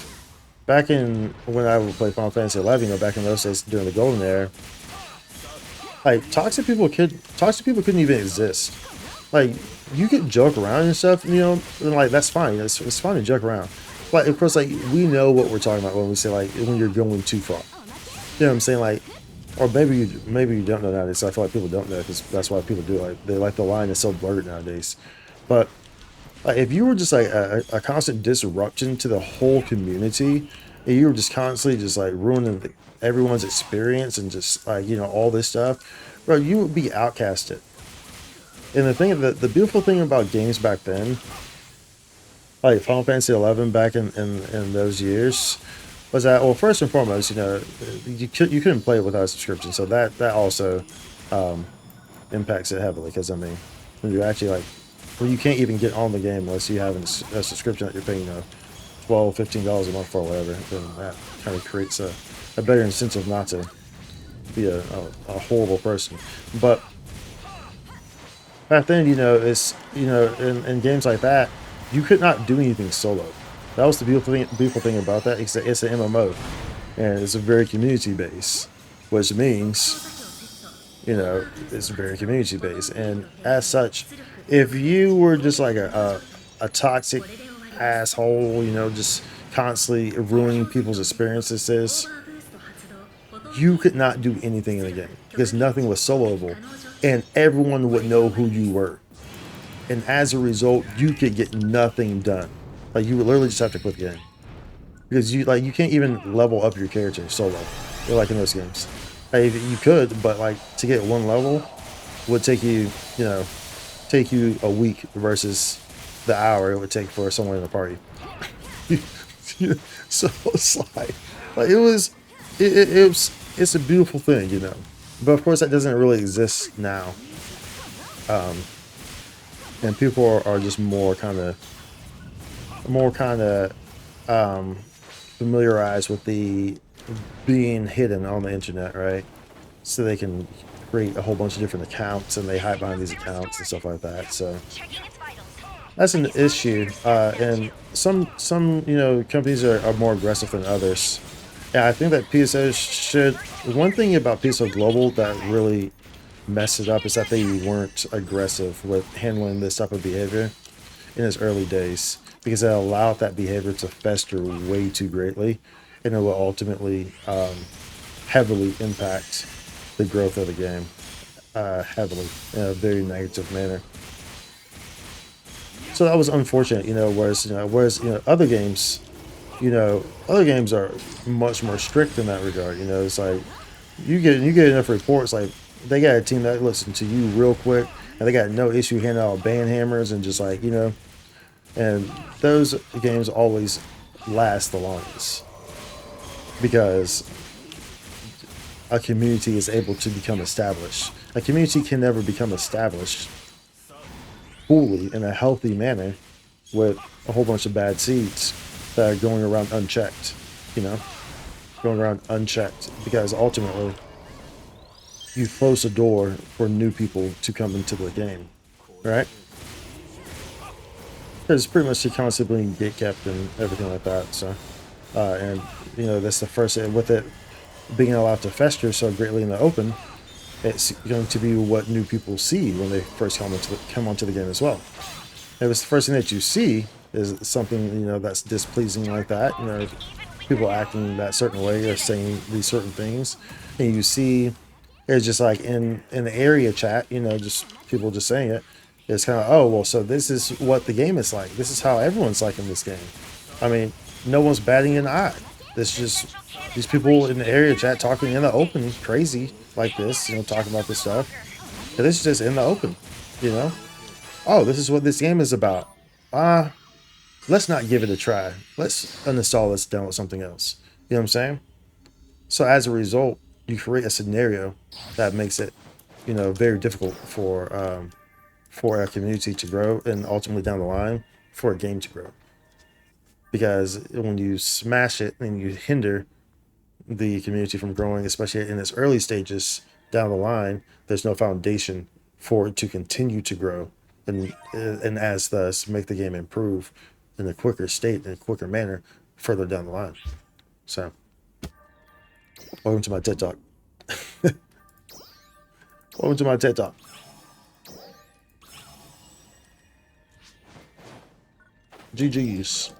back in when I would play Final Fantasy 11, you know, back in those days during the golden era, like toxic people couldn't even exist. Like, you could joke around and stuff, you know, and like that's fine. It's fine to joke around. But of course, like, we know what we're talking about when we say, like, when you're going too far. You know what I'm saying? Like, or maybe you don't know nowadays. So I feel like people don't know because that's why people do it. Like, they like the line is so blurred nowadays. But like, if you were just like a constant disruption to the whole community, and you were just constantly just like ruining everyone's experience and just like, you know, all this stuff, bro, you would be outcasted. And the beautiful thing about games back then, like Final Fantasy 11 back in those years, was that, well, first and foremost, you know, you couldn't play it without a subscription, so that also impacts it heavily. Because I mean, when you actually like, when you can't even get on the game unless you have a subscription that you're paying, you know, $12, $15 a month for, or whatever, then that kind of creates a better incentive not to be a horrible person. But back then, you know, it's, you know, in games like that, you could not do anything solo. That was the beautiful thing about that. It's an MMO, and it's a very community based, which means, you know, it's very community based, and as such, if you were just like a toxic asshole, you know, just constantly ruining people's experiences, you could not do anything in the game because nothing was soloable, and everyone would know who you were, and as a result, you could get nothing done. Like, you would literally just have to quit the game because you can't even level up your character solo. You're like in those games. Like, you could, but like to get one level would take you, you know, take you a week versus the hour it would take for someone in the party. So it's like it's a beautiful thing, you know. But of course, that doesn't really exist now. And people are just more kind of familiarized with the being hidden on the internet, right? So they can create a whole bunch of different accounts, and they hide behind these accounts and stuff like that. So that's an issue. And some you know, companies are more aggressive than others. Yeah, I think that PSO should. One thing about PSO Global that really messed it up is that they weren't aggressive with handling this type of behavior in its early days, because it allowed that behavior to fester way too greatly, and it will ultimately heavily impact the growth of the game, heavily, in a very negative manner. So that was unfortunate, you know. Whereas other games, you know, other games are much more strict in that regard. You know, it's like you get enough reports, like they got a team that listens to you real quick, and they got no issue handing out ban hammers and just like, you know, and those games always last the longest because a community is able to become established. A community can never become established fully in a healthy manner with a whole bunch of bad seeds that are going around unchecked, you know, because ultimately you close the door for new people to come into the game, right? Because pretty much you're constantly being gatekept and everything like that. So, and you know, that's the first, with it being allowed to fester so greatly in the open, it's going to be what new people see when they first come onto the game as well. If it's the first thing that you see is something, you know, that's displeasing like that, you know, people acting that certain way or saying these certain things, and you see it's just like in the area chat, you know, just people just saying it. It's kind of, oh, well, so this is what the game is like. This is how everyone's like in this game. I mean, no one's batting an eye. It's just these people in the area chat talking in the open, crazy like this, you know, talking about this stuff. And this is just in the open, you know. Oh, this is what this game is about. Let's not give it a try. Let's uninstall this, download something else. You know what I'm saying? So as a result, you create a scenario that makes it, you know, very difficult for a community to grow, and ultimately down the line for a game to grow. Because when you smash it and you hinder the community from growing, especially in its early stages down the line, there's no foundation for it to continue to grow, and as thus make the game improve in a quicker state, in a quicker manner further down the line. So, welcome to my TED Talk. Welcome to my TED Talk. GG's.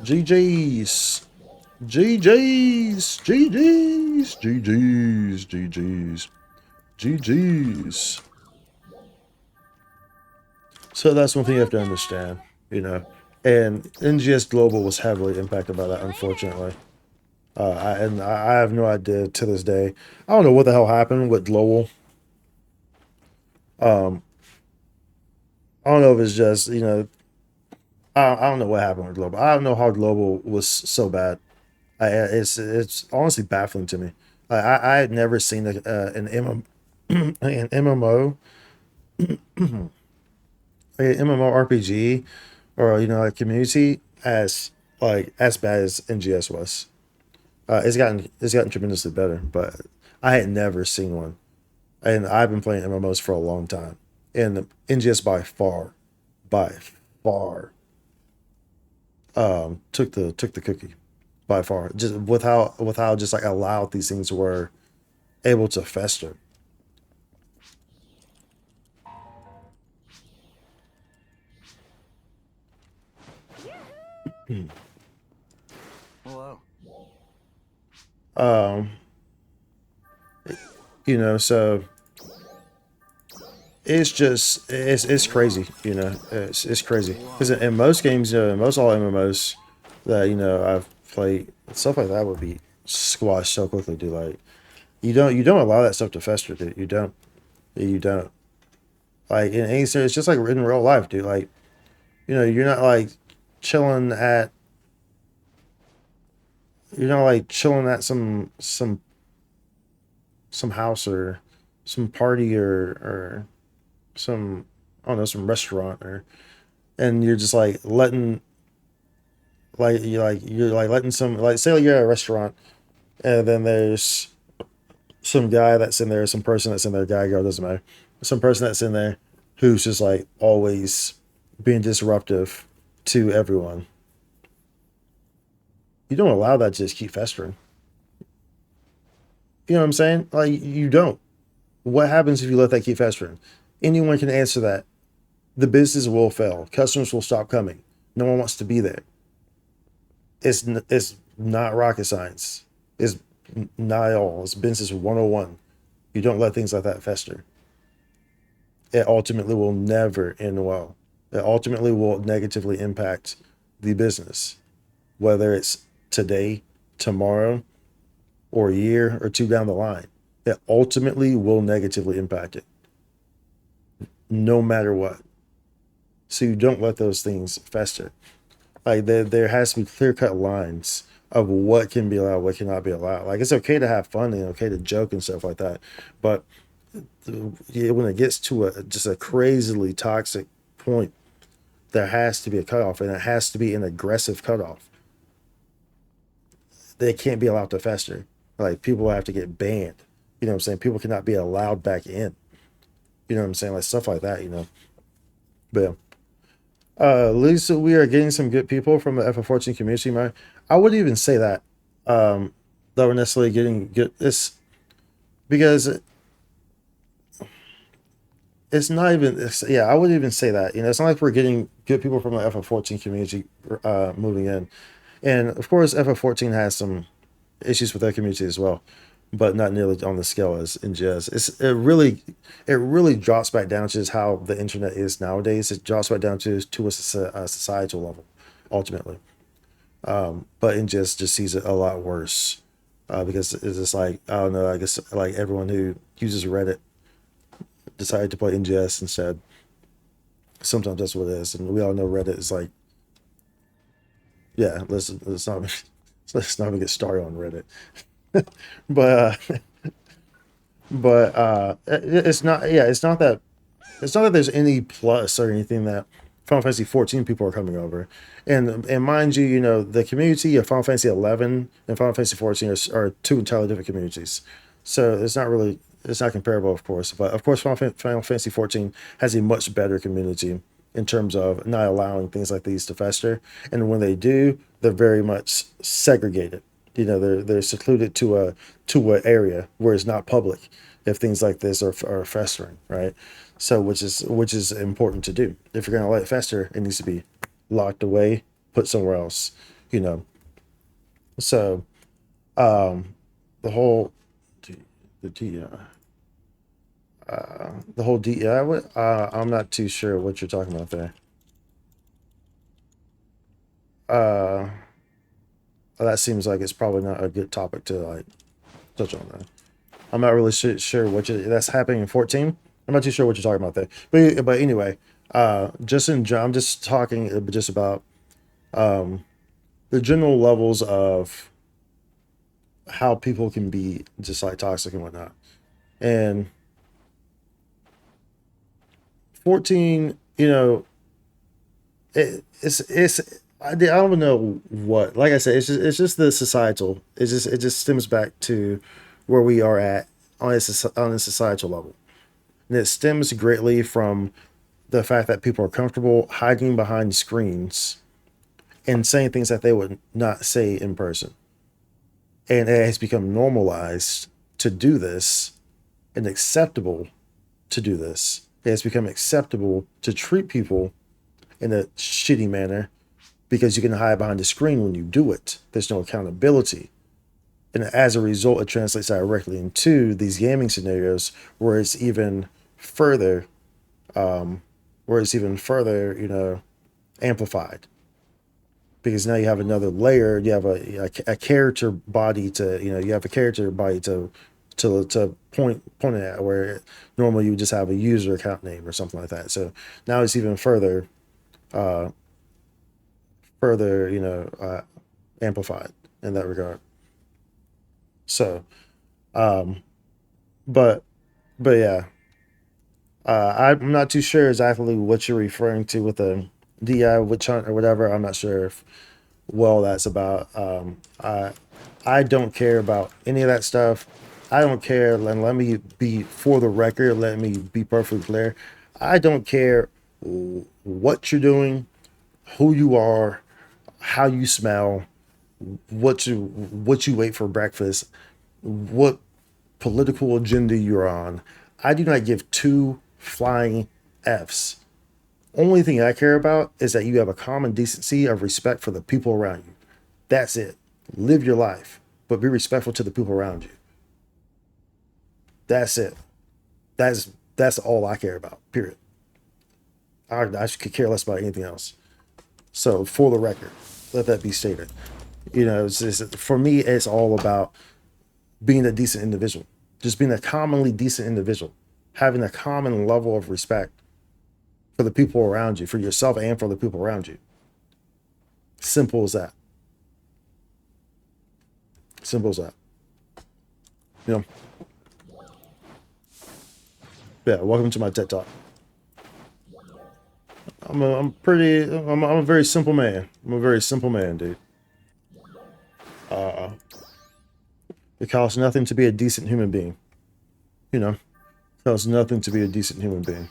GG's. GG's. GG's. GG's. GG's. GG's. So that's one thing you have to understand, you know. And NGS Global was heavily impacted by that, unfortunately. I have no idea to this day. I don't know what the hell happened with Global. I don't know if it's just, I don't know what happened with Global. I don't know how Global was so bad. It's honestly baffling to me. I had never seen an MMO, an MMORPG, or a community as bad as NGS was. It's gotten tremendously better, but I had never seen one, and I've been playing MMOs for a long time, and NGS by far, took the cookie, by far, just with how just like allowed these things were able to fester. Hello. Um, so it's crazy, it's crazy because in most games, in most all MMOs that I've played, stuff like that would be squashed so quickly, dude. Like you don't allow that stuff to fester, dude. You don't like in any sense. It's just like in real life, dude. Like you're not like chilling at some house or some party or some, I don't know, some restaurant, and you're just like letting, you're like letting some, like, say, like, you're at a restaurant, and then there's some guy that's in there, some person that's in there, guy, girl, doesn't matter, some person that's in there who's just like always being disruptive to everyone. You don't allow that to just keep festering. You know what I'm saying? Like, you don't. What happens if you let that keep festering? Anyone can answer that. The business will fail. Customers will stop coming. No one wants to be there. It's not rocket science. It's not at all. It's business 101. You don't let things like that fester. It ultimately will never end well. It ultimately will negatively impact the business, whether it's today, tomorrow, or a year or two down the line. It ultimately will negatively impact it, no matter what. So you don't let those things fester. Like, there has to be clear cut lines of what can be allowed, what cannot be allowed. Like, it's okay to have fun and okay to joke and stuff like that, but when it gets to just a crazily toxic point, there has to be a cutoff, and it has to be an aggressive cutoff. They can't be allowed to fester. Like, people have to get banned. You know what I'm saying? People cannot be allowed back in. You know what I'm saying? Like, stuff like that. But yeah. At least we are getting some good people from the FF14 community, man. I wouldn't even say that. That we're necessarily getting good. It's because it's not even. Yeah, I wouldn't even say that. It's not like we're getting good people from the FF14 community moving in, and of course, FF14 has some issues with their community as well, but not nearly on the scale as NGS. It really drops back down to just how the internet is nowadays. It drops back down to a societal level, ultimately. But NGS just sees it a lot worse because it's just like, I don't know. I guess like everyone who uses Reddit decided to play NGS instead. Sometimes that's what it is, and we all know Reddit is like, yeah. Let's not even get started on Reddit. but it's not, yeah, it's not that there's any plus or anything that Final Fantasy 14 people are coming over, and mind you, the community of Final Fantasy 11 and Final Fantasy 14 are two entirely different communities, so it's not comparable, of course. But of course, Final Fantasy 14 has a much better community in terms of not allowing things like these to fester, and when they do, they're very much segregated. They're secluded to a area where it's not public if things like this are festering, right? So which is important to do. If you're gonna let it fester, it needs to be locked away, put somewhere else, you know. So the whole the D the whole D I'm not too sure what you're talking about there. that seems like it's probably not a good topic to like touch on that. I'm not really sure what that's happening in 14. I'm not too sure what you're talking about there. But anyway, I'm just talking just about the general levels of how people can be just like toxic and whatnot. And 14, it's I don't know what. Like I said, it's just the societal. It just stems back to where we are at on a societal level, and it stems greatly from the fact that people are comfortable hiding behind screens and saying things that they would not say in person, and it has become normalized to do this and acceptable to do this. It has become acceptable to treat people in a shitty manner because you can hide behind the screen when you do it. There's no accountability. And as a result, it translates directly into these gaming scenarios where it's even further, amplified. Because now you have another layer, you have a character body to point it at, where normally you would just have a user account name or something like that. So now it's even further amplified in that regard. So, but yeah, I'm not too sure exactly what you're referring to with the DI witch hunt or whatever. I'm not sure if that's about. I don't care about any of that stuff. I don't care. And let me be for the record. Let me be perfectly clear. I don't care what you're doing, who you are, how you smell, what you ate for breakfast, what political agenda you're on. I do not give two flying F's. Only thing I care about is that you have a common decency of respect for the people around you. That's it. Live your life, but be respectful to the people around you. That's it. That's all I care about. Period. I could care less about anything else. So, for the record, let that be stated. For me, it's all about being a decent individual, just being a commonly decent individual, having a common level of respect for the people around you, for yourself and for the people around you. Simple as that. Simple as that. Yeah, welcome to my TED Talk. I'm a very simple man. I'm a very simple man, dude. It costs nothing to be a decent human being. It costs nothing to be a decent human being.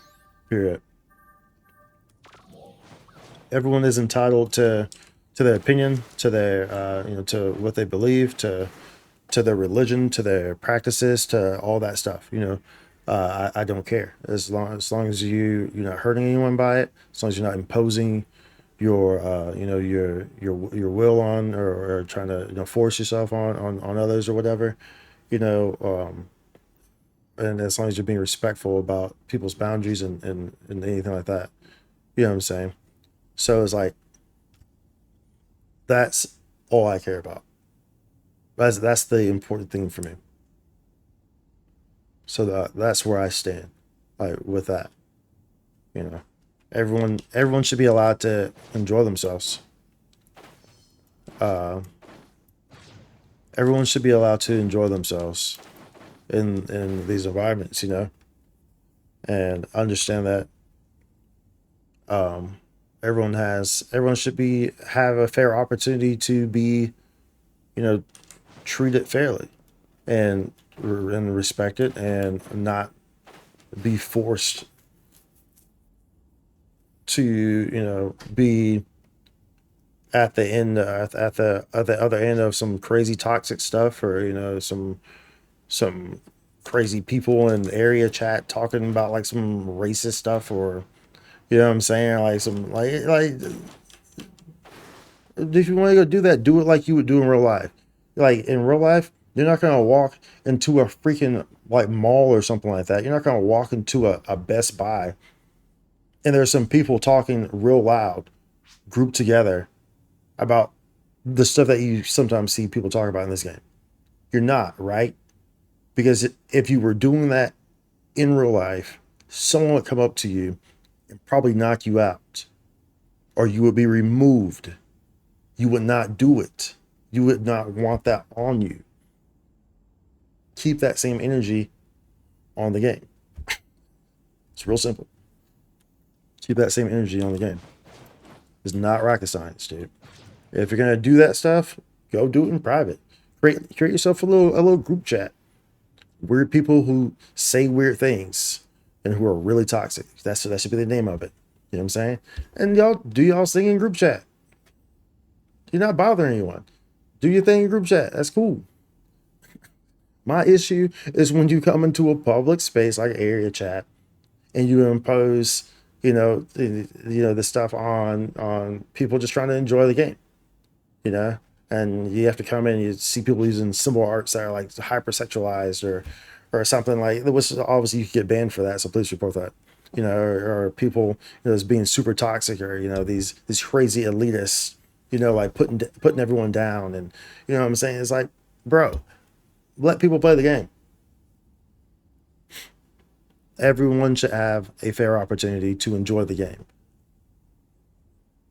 Period. Everyone is entitled to their opinion, to their to what they believe, to their religion, to their practices, to all that stuff. I don't care as long as you're not hurting anyone by it, as long as you're not imposing your your will on, or trying to force yourself on others or whatever, and as long as you're being respectful about people's boundaries and anything like that, you know what I'm saying. So it's like that's all I care about. That's the important thing for me. So that's where I stand, like with that. Everyone should be allowed to enjoy themselves. Everyone should be allowed to enjoy themselves in these environments, and understand that everyone should have a fair opportunity to be, treated fairly and respected, and not be forced to be at the end at the other end of some crazy toxic stuff, or some crazy people in area chat talking about like some racist stuff, or what I'm saying, like some like if you want to go do that, do it like you would do in real life. Like in real life, you're not gonna walk into a freaking like mall or something like that. You're not gonna walk into a Best Buy and there's some people talking real loud, grouped together, about the stuff that you sometimes see people talk about in this game. You're not, right? Because if you were doing that in real life, someone would come up to you and probably knock you out, or you would be removed. You would not do it. You would not want that on you. Keep that same energy on the game. It's real simple. Keep that same energy on the game. It's not rocket science, dude. If you're gonna do that stuff, go do it in private. Create yourself a little group chat. Weird people who say weird things and who are really toxic. That should be the name of it. You know what I'm saying? And y'all do y'all thing in group chat. You're not bothering anyone. Do your thing in group chat. That's cool. My issue is when you come into a public space like area chat and you impose, the stuff on people just trying to enjoy the game, you know, and you have to come in and you see people using symbol arts that are like hypersexualized or something like that, which obviously you could get banned for that. So please report that, or people, as being super toxic, or, these crazy elitists, like putting everyone down. And, you know what I'm saying? It's like, bro, let people play the game. Everyone should have a fair opportunity to enjoy the game,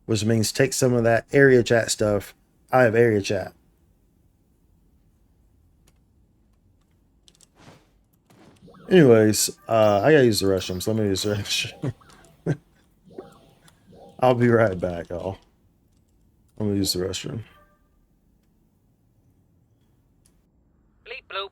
which means take some of that area chat stuff out of area chat. Anyways, I gotta use the restroom, so let me use the restroom. I'll be right back, y'all. I'm gonna use the restroom. Bleep bloop.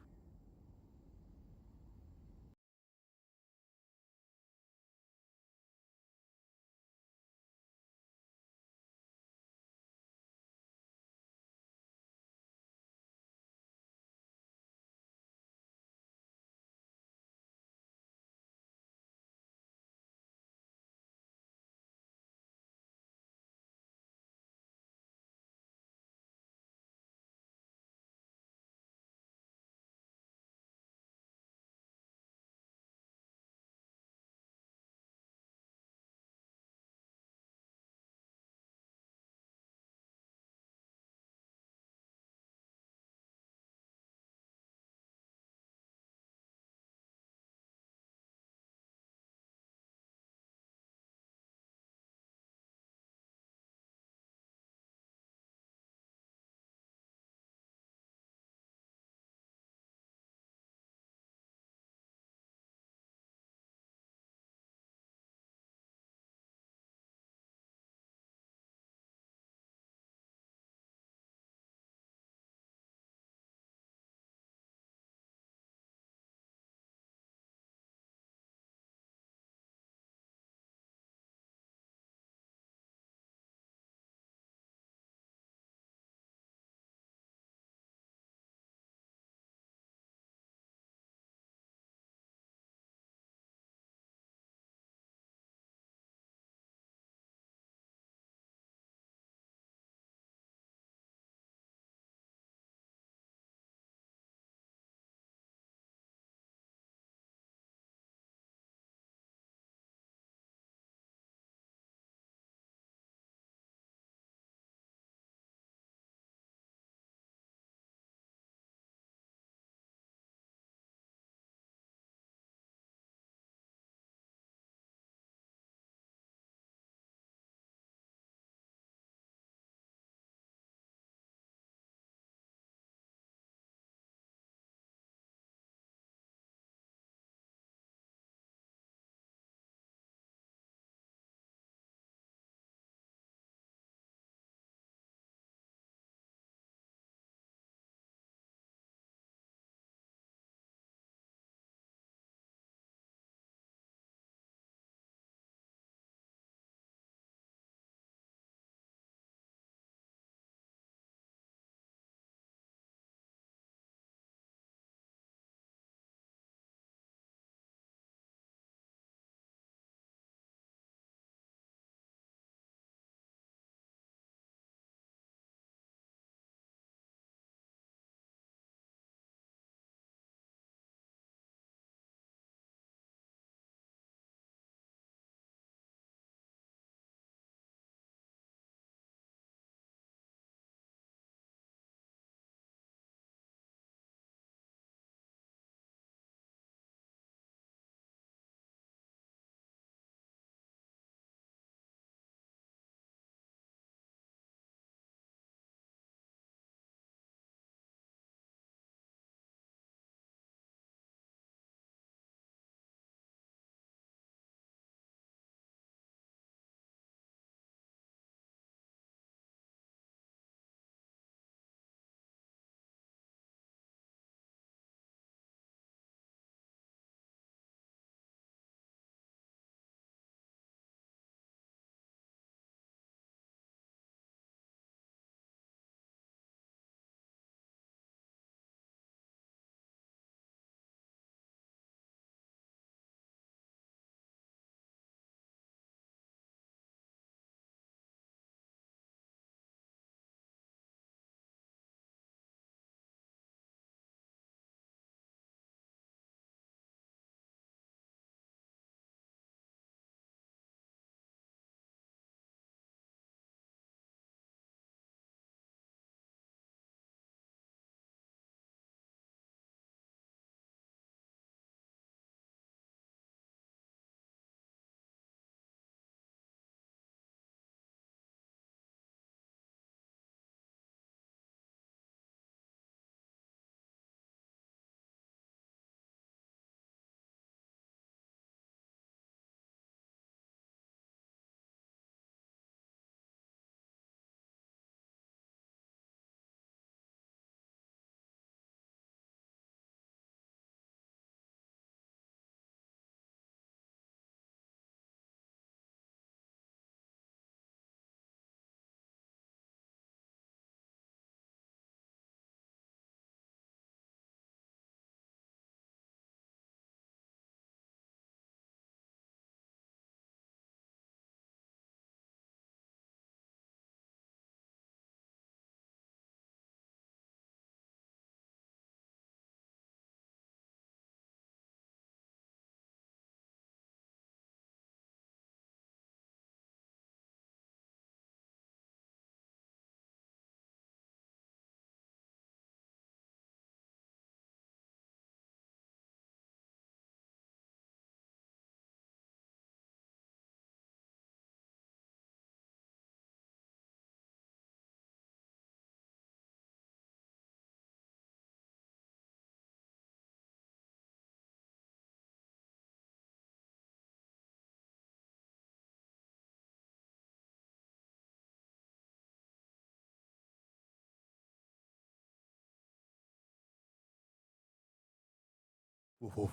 All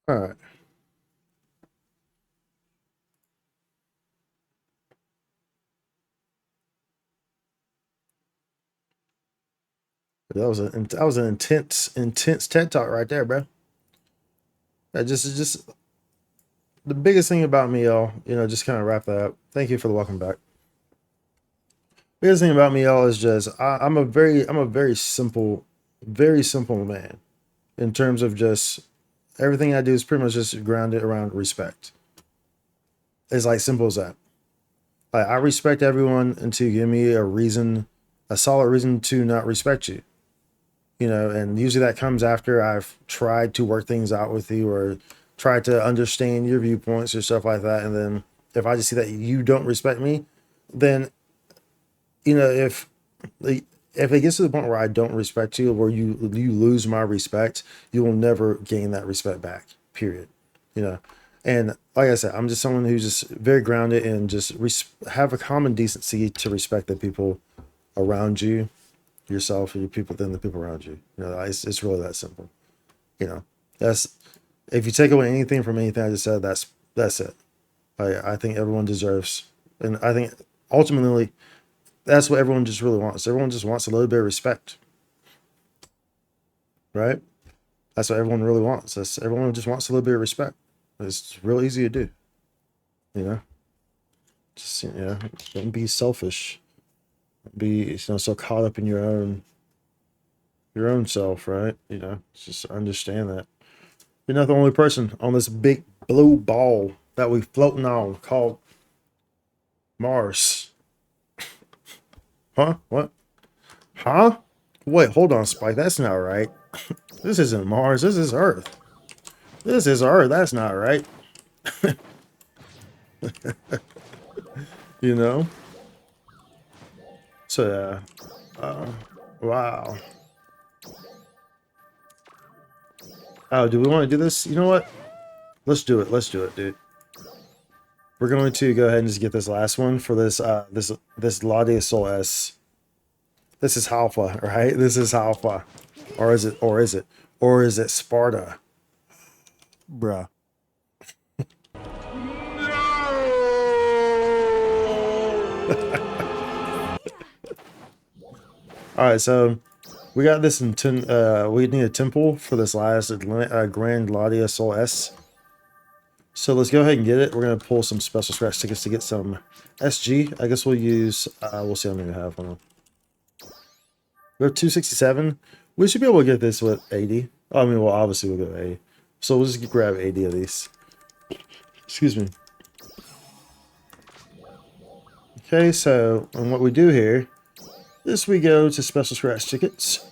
right. That was an intense TED talk right there, bro. That just the biggest thing about me, y'all. You know, just kind of wrap that up. Thank you for the welcome back. Biggest thing about me, y'all, is just I'm a very simple man in terms of just everything I do is pretty much just grounded around respect. It's like simple as that. Like I respect everyone until you give me a solid reason to not respect you. You know, and usually that comes after I've tried to work things out with you or tried to understand your viewpoints or stuff like that. And then if I just see that you don't respect me, then you know if it gets to the point where I don't respect you or you lose my respect, you will never gain that respect back. Period. You know, and like I said, I'm just someone who's just very grounded and just have a common decency to respect the people around you, yourself, your people, then the people around you. You know, it's really that simple. You know, that's if you take away anything from anything I just said, that's it. I think everyone deserves, and I think ultimately that's what everyone just really wants. Everyone just wants a little bit of respect, right? That's what everyone really wants. Everyone just wants a little bit of respect. It's real easy to do, you know. Just don't be selfish. Be so caught up in your own self, right? You know, just understand that you're not the only person on this big blue ball that we floating on called Mars. Huh? What? Huh? Wait, hold on, Spike. That's not right. This isn't Mars. This is Earth. This is Earth. That's not right. You know? So, wow. Oh, do we want to do this? You know what? Let's do it. Let's do it, dude. We're going to go ahead and just get this last one for this this Laude Sol S. This is Alpha, right? This is Alpha. Or is it Sparta? Bruh. All right, so we got this in we need a temple for this last Grand Laude Sol S. So let's go ahead and get it. We're gonna pull some special scratch tickets to get some SG. I guess we'll use we'll see how many we have. Hold on. We have 267. We should be able to get this with 80. I mean, well, obviously we'll go 80. So we'll just grab 80 of these. Excuse me. Okay, so and what we do here is we go to special scratch tickets.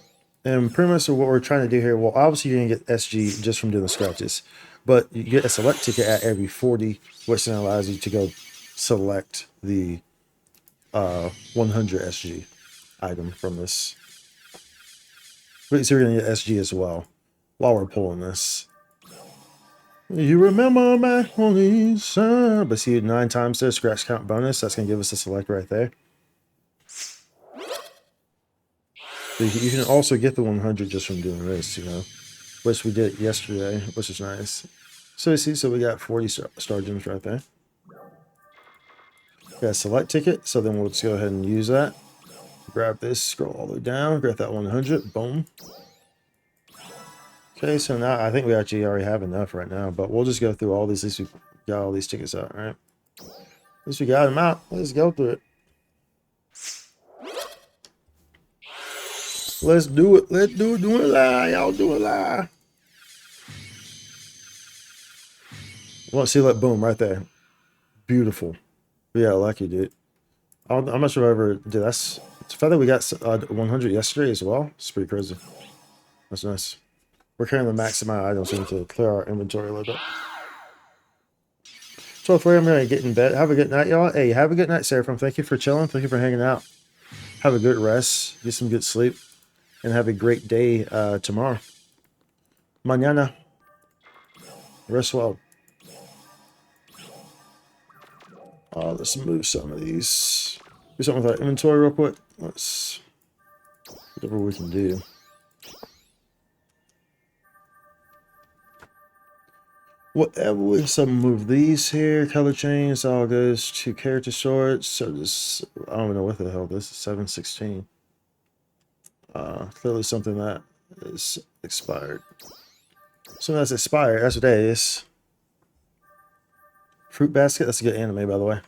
And pretty much what we're trying to do here, well, obviously you're going to get SG just from doing the scratches. But you get a select ticket at every 40, which then allows you to go select the 100 SG item from this. So you're going to get SG as well while we're pulling this. You remember my only son. But see, 9 times the scratch count bonus. That's going to give us a select right there. So you can also get the 100 just from doing this, you know, which we did yesterday, which is nice. So you see, so we got 40 star gems right there. Got a select ticket, so then we'll just go ahead and use that. Grab this, scroll all the way down, grab that 100, boom. Okay, so now I think we actually already have enough right now, but we'll just go through all these. At least we got all these tickets out, right? At least we got them out. Let's go through it. Let's do it. Let's do it. Do it live. Y'all do it live. Well, see, like, boom, right there. Beautiful. Yeah, lucky, dude. I'm not sure if I ever did. It's the fact that we got 100 yesterday as well. It's pretty crazy. That's nice. We're carrying the max amount of items, so we need to clear our inventory a little bit. 12:30, I'm gonna get in bed. Have a good night, y'all. Hey, have a good night, Seraphim. Thank you for chilling. Thank you for hanging out. Have a good rest. Get some good sleep. And have a great day tomorrow. Mañana. Rest well. Let's move some of these. Do something with our inventory real quick. Let's whatever we can do. Whatever. So move these here. Color change all goes to character storage. So this, I don't even know what the hell this is. 716. Clearly something that is expired. So that's expired. That's what that is. Fruit Basket. That's a good anime, by the way.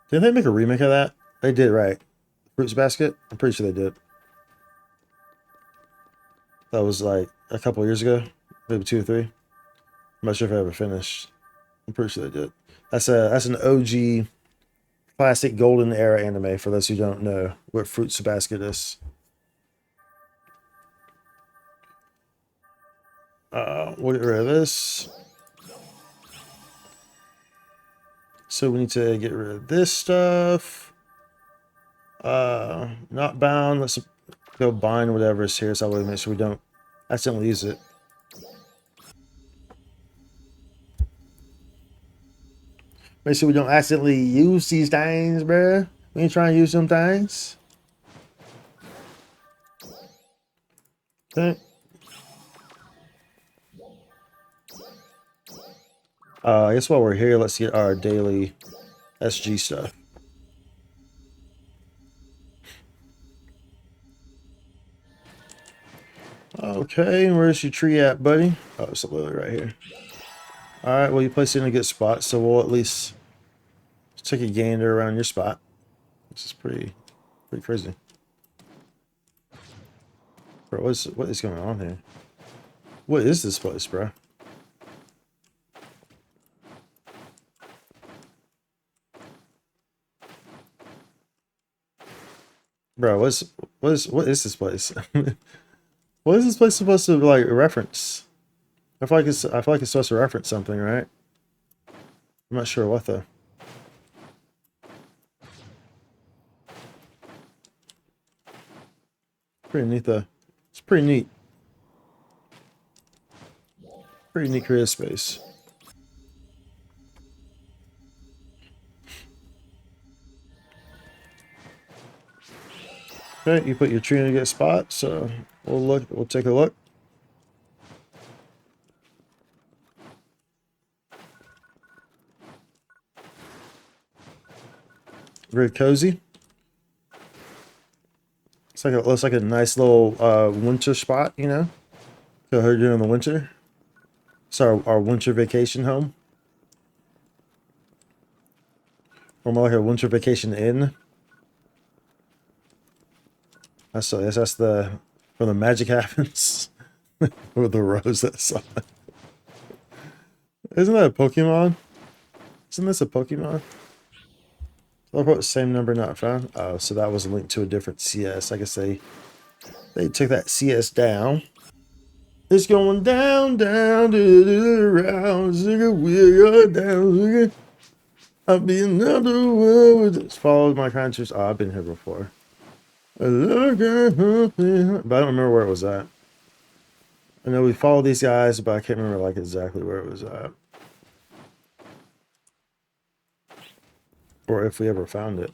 Didn't they make a remake of that? They did, right? Fruits Basket. I'm pretty sure they did. That was like a couple years ago, maybe 2 or 3. I'm not sure if I ever finished. I'm pretty sure they did. That's an OG classic golden era anime for those who don't know what Fruits Basket is. We'll get rid of this. So we need to get rid of this stuff. Not bound. Let's go bind whatever is here so that way make sure we don't accidentally use it. Make sure we don't accidentally use these things, bruh. We ain't trying to use them things. Okay. I guess while we're here, let's get our daily SG stuff. Okay, where's your tree at, buddy? Oh, it's literally right here. Alright, well, you placed it in a good spot, so we'll at least take a gander around your spot. This is pretty crazy. Bro, what is going on here? What is this place, bro? Bro, what is this place? What is this place supposed to like reference? I feel like it's supposed to reference something, right? I'm not sure what though. Pretty neat though. It's pretty neat. Pretty neat creative space. Okay, you put your tree in a good spot, so we'll take a look. Very cozy. Looks like a nice little winter spot, you know. Go here during the winter. It's our winter vacation home. Or more like a winter vacation inn. That's the where the magic happens. Or the rose that's on it. Isn't that a Pokemon? Isn't this a Pokemon? I wrote same number not found. Oh, so that was linked to a different CS. I guess they took that CS down. It's going down, down, around, we're down. I'll be another world. Just follow my conscience. Oh, I've been here before. But I don't remember where it was at. I know we followed these guys, but I can't remember like exactly where it was at. Or if we ever found it.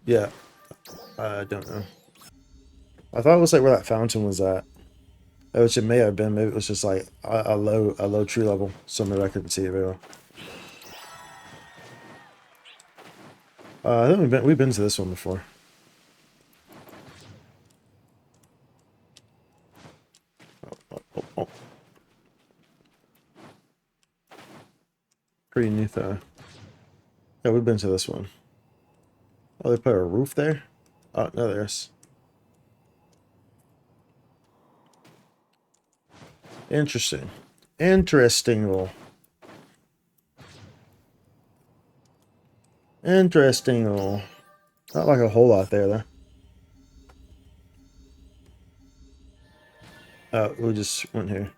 Yeah. I don't know. I thought it was like where that fountain was at. Which it may have been. Maybe it was just like a low tree level. So maybe I couldn't see it very well. I think we've been to this one before. Oh. Pretty neat though. Yeah, we've been to this one. Oh, they put a roof there? Oh, no, there's. Interesting. Interesting. Not like a whole lot there, though. Oh, we just went here.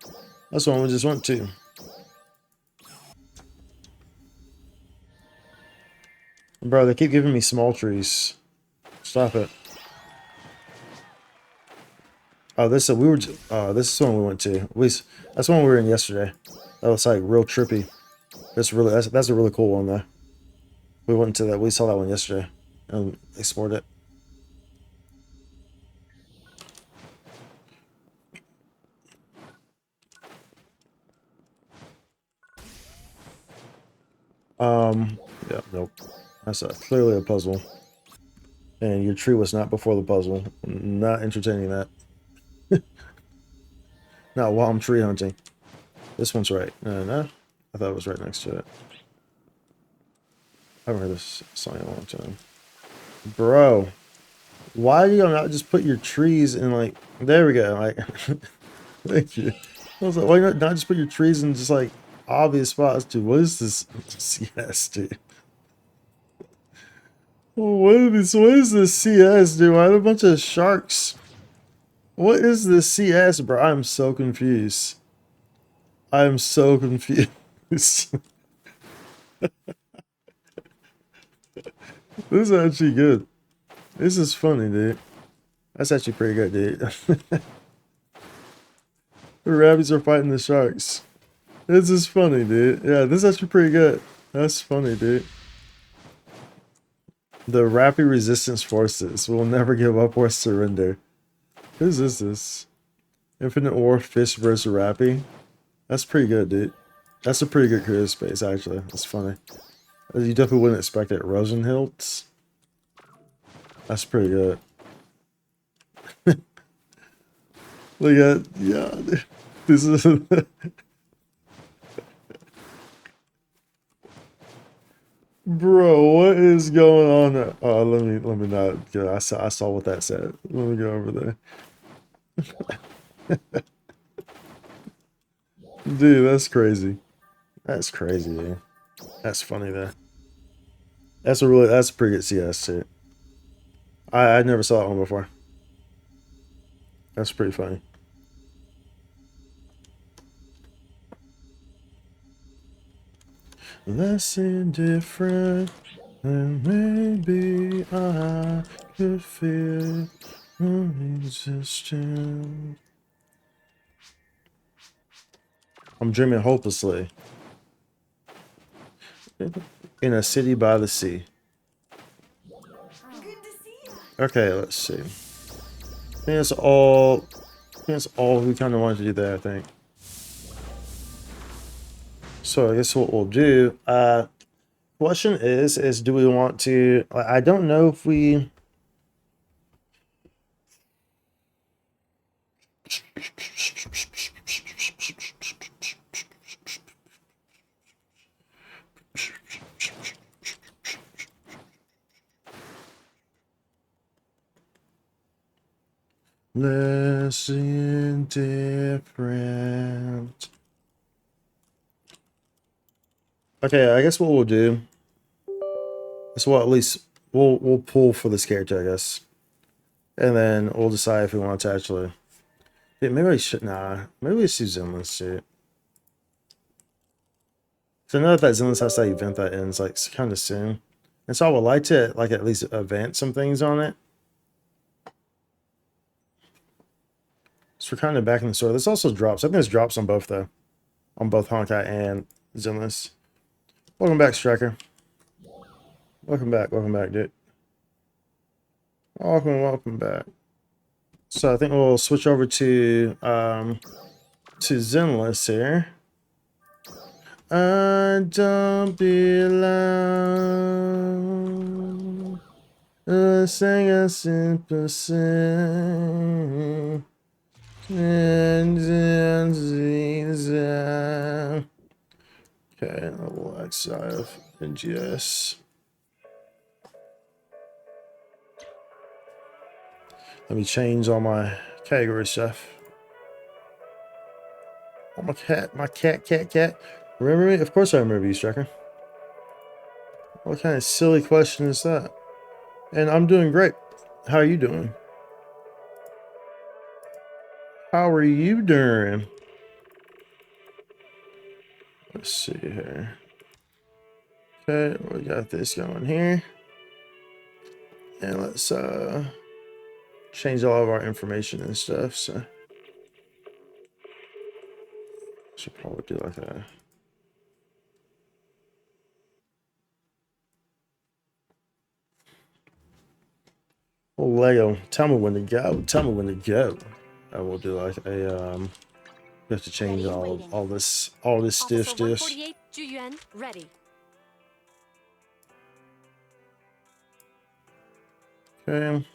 That's the one we just went to. Bro, they keep giving me small trees. Stop it. Oh, this is the one we went to. That's the one we were in yesterday. That was like real trippy. That's a really cool one though. We went to that. We saw that one yesterday and explored it. Yeah, nope. That's clearly a puzzle. And your tree was not before the puzzle. Not entertaining that. Not while I'm tree hunting. This one's right. No. I thought it was right next to it. I haven't heard this song in a long time. Bro. Why do you not just put your trees in like... There we go. Like, thank you. I was like, why not just put your trees in just like obvious spots, dude? What is this CS, dude? What is this CS, dude? Why are a bunch of sharks? What is this CS, bro? I'm so confused. I'm so confused. This is actually good. This is funny, dude. That's actually pretty good, dude. The rabbits are fighting the sharks. This is funny, dude. Yeah, this is actually pretty good. That's funny, dude. The rapid resistance forces will never give up or surrender. Whose is this? Infinite War Fish versus Rappy. That's pretty good, dude. That's a pretty good career space, actually. That's funny. You definitely wouldn't expect it. Rosenhilts. That's pretty good. Look at, yeah, dude. This is... Bro, what is going on? Oh, let me not go. I saw what that said. Let me go over there. Dude, that's crazy. That's crazy, dude. That's funny though. That's a pretty good CS too. I never saw that one before. That's pretty funny. Less indifferent, and maybe I could feel existence. I'm dreaming hopelessly in a city by the sea. Okay, let's see. I think that's all we kind of wanted to do there, I think. So I guess what we'll do, question is do we want to, I don't know if we, less indifferent. Okay, I guess what we'll do is at least we'll pull for this character, I guess. And then we'll decide if we want to actually. Yeah, maybe I should maybe we should Zenless shit. So I know that Zenless has that event that ends like kind of soon. And so I would like to like at least advance some things on it. So we're kind of back in the store. This also drops. I think this drops on both though. On both Honkai and Zenless. Welcome back, Striker. Welcome back, dude. Welcome back. So I think we'll switch over to Zenless here. Don't belong. Sing a simple sing. Okay, level outside of NGS. Let me change all my category stuff. Oh, my cat. Remember me? Of course I remember you, Striker. What kind of silly question is that? And I'm doing great. How are you doing? How are you doing? Let's see here. Okay, we got this going here. And let's change all of our information and stuff. So should probably do like that. Oh, Lego, tell me when to go. Tell me when to go. I will do like a we have to change all this stiff. Jueyuan, ready. Okay,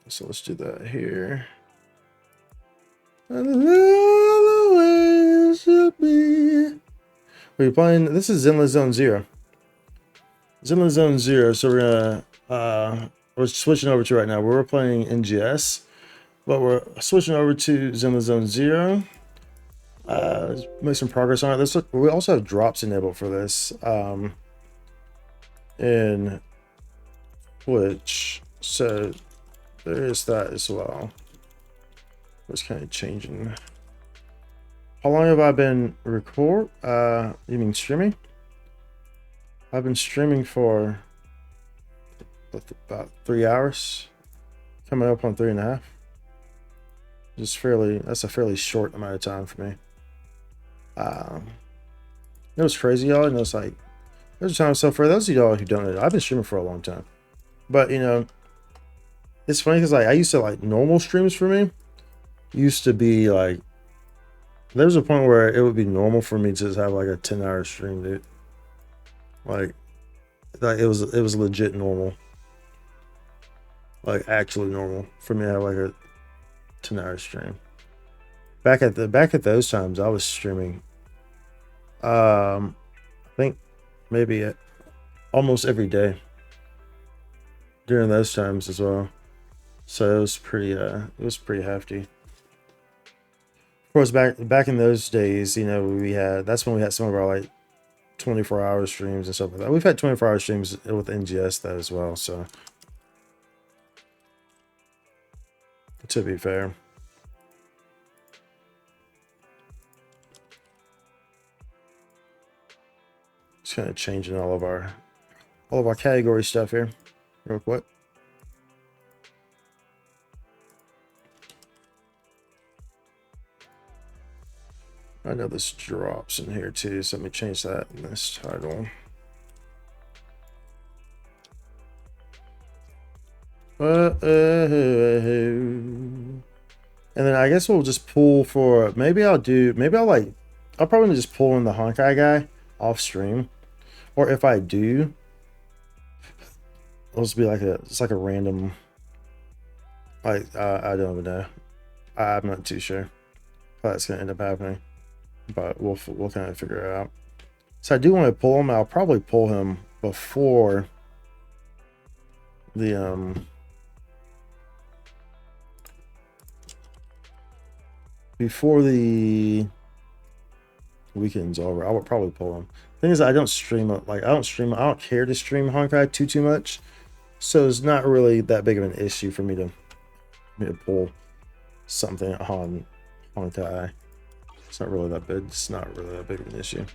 so let's do that here. We're playing. This is Zenless Zone Zero. Zenless Zone Zero. So we're switching over to right now. We're playing NGS, but we're switching over to Zenless Zone Zero. Let's make some progress on it. Let's look. We also have drops enabled for this. In Twitch, so there is that as well. It's kind of changing. How long have I been you mean streaming? I've been streaming for about 3 hours, coming up on 3.5. That's a fairly short amount of time for me. It was crazy, y'all. And it's like, there's a time. So for those of y'all who don't know, I've been streaming for a long time, but you know, it's funny because like I used to like normal streams for me used to be like, there was a point where it would be normal for me to just have like a 10-hour stream, dude. Like it was legit normal. Like actually normal for me to have like a 10-hour stream. Back at those times I was streaming I think maybe almost every day during those times as well. So it was pretty hefty. Of course, back in those days, you know, that's when we had some of our like 24-hour streams and stuff like that. We've had 24-hour streams with NGS though as well, so to be fair. Just kind of changing all of our category stuff here real quick. I know this drops in here too, so let me change that in this title. And then I guess we'll just pull for, I'll probably just pull in the Honkai guy off stream. Or if I do, it'll just be like it's like a random, like, I don't even know. I'm not too sure how that's going to end up happening, but we'll kind of figure it out. So I do want to pull him. I'll probably pull him before the, before the weekend's over. I would probably pull him. Thing is, I don't care to stream Honkai too much, so it's not really that big of an issue for me to pull something on Honkai. It's not really that big. It's not really that big of an issue.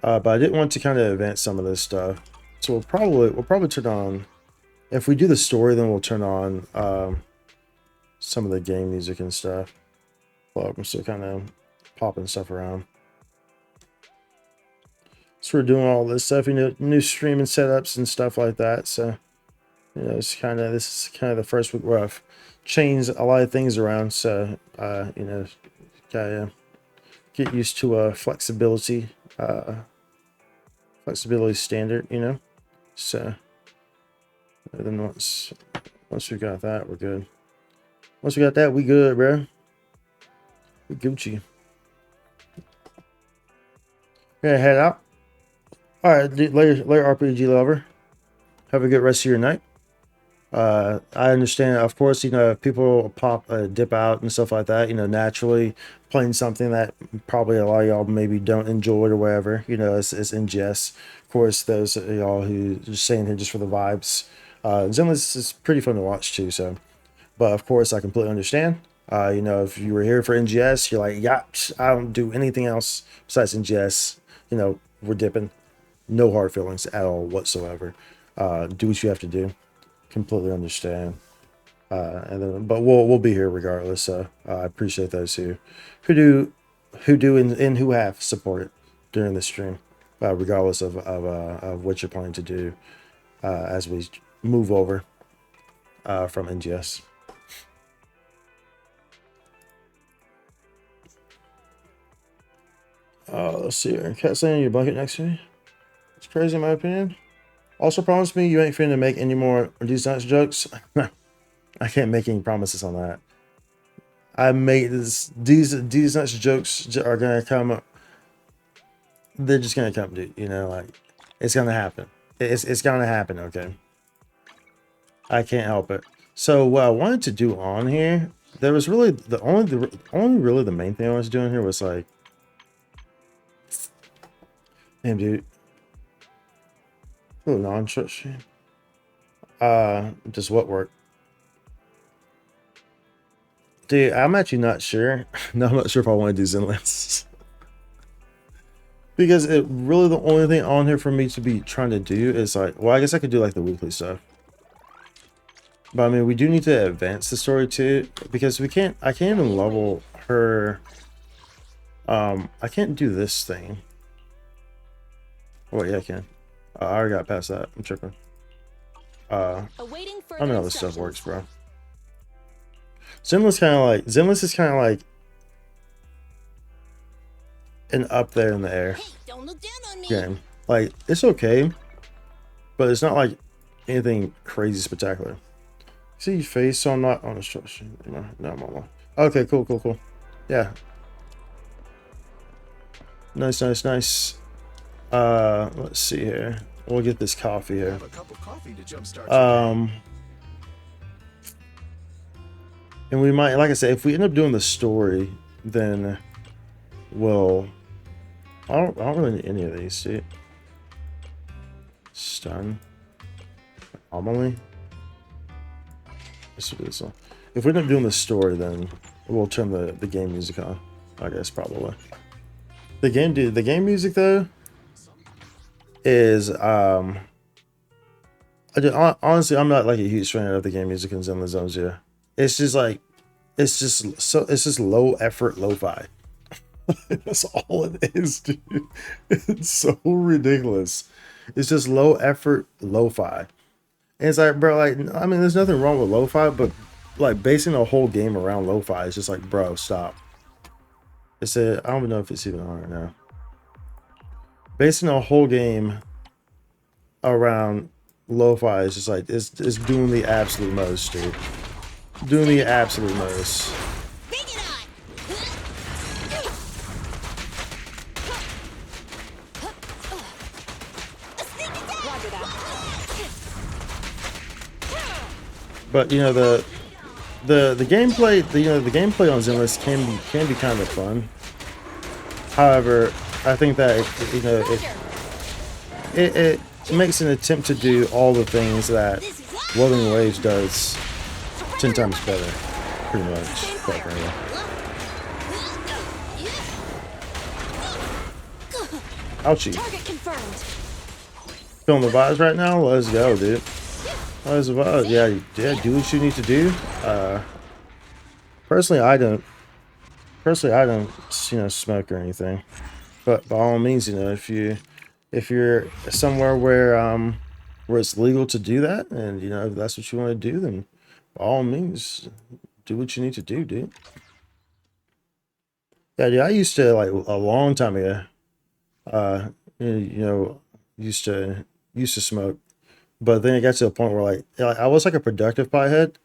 But I did want to kind of advance some of this stuff, so we'll probably turn on. If we do the story, then we'll turn on some of the game music and stuff. But I'm still kind of popping stuff around. So we're doing all this stuff, you know, new streaming setups and stuff like that. So, you know, this is kind of the first week where I've changed a lot of things around. So, you know, gotta get used to flexibility standard, you know. So, and then once we got that, we're good. Once we got that, we good, bro. We Gucci. Gonna head out. All right, later, RPG lover. Have a good rest of your night. I understand, of course, you know, if people dip out and stuff like that, you know, naturally playing something that probably a lot of y'all maybe don't enjoy or whatever, you know, it's NGS. Of course, those of y'all who just saying here just for the vibes. Zenless is pretty fun to watch too, so. But of course, I completely understand. You know, if you were here for NGS, you're like, yeah, I don't do anything else besides NGS. You know, we're dipping. No hard feelings at all whatsoever. Do what you have to do. Completely understand. But we'll be here regardless. So I appreciate those who do and who have supported during the stream, regardless of what you're planning to do as we move over from NGS. Let's see here. Cat saying your blanket next to me. It's crazy in my opinion. Also, promise me you ain't finna make any more these nuts jokes. I can't make any promises on that. I made this. These nuts jokes are gonna come. They're just gonna come, dude. You know, like it's gonna happen. It's gonna happen. Okay. I can't help it. So what I wanted to do on here, there was really the only really the main thing I was doing here was like, damn, dude. Oh, non-trust. Does what work? Dude, I'm actually not sure. No, I'm not sure if I want to do Zenless. Because it really the only thing on here for me to be trying to do is like, well, I guess I could do like the weekly stuff. But I mean, we do need to advance the story too, because I can't even level her. I can't do this thing. Oh, wait, yeah, I can. I already got past that. I'm tripping. I don't know how this stuff works, bro. Zenless is kind of like an up there in the air game. Like, it's okay, but it's not like anything crazy spectacular. See your face, so I'm not on instruction. No, I'm on. Okay, cool. Yeah. Nice. Let's see here. We'll get this coffee here. And we might, like I said, if we end up doing the story, then we'll. I don't really need any of these. See, stun, anomaly. Let's do this one. If we end up doing the story, then we'll turn the game music on. I guess probably. The game music though is honestly, I'm not like a huge fan of the game music in Zenless Zones here. It's just like it's just low effort lo-fi. That's all it is, dude. It's so ridiculous. It's just low effort lo-fi. And it's like, bro, like, I mean, there's nothing wrong with lo-fi, but like basing a whole game around lo-fi is just like, bro, stop. I don't even know if it's even on right now. Basing a whole game around lo-fi is just like, it's doing the absolute most, dude. Doing the absolute most. But you know the gameplay, the gameplay on Zenless can be kind of fun. However, I think that it makes an attempt to do all the things that Rolling Waves does 10 times better, pretty much. Quite frankly. Ouchie. Feeling the vibes right now? Let's go, dude. Let's vibe. Yeah, do what you need to do. Personally, I don't, smoke or anything. But by all means, if you're somewhere where it's legal to do that, and if that's what you want to do, then by all means, do what you need to do, dude. Yeah, dude, I used to, like, a long time ago, used to smoke, but then it got to a point where like I was like a productive pothead,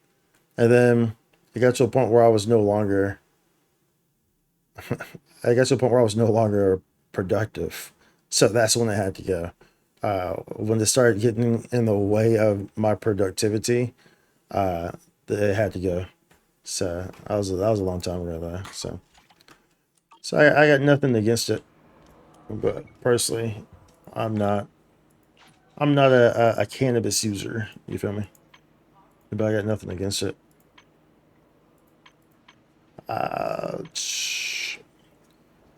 and then it got to a point where I was no longer. I got to a point where I was no longer productive, so that's when I had to go. When it started getting in the way of my productivity, it had to go. So that was a long time ago though. So I got nothing against it, but personally, I'm not a cannabis user. You feel me? But I got nothing against it.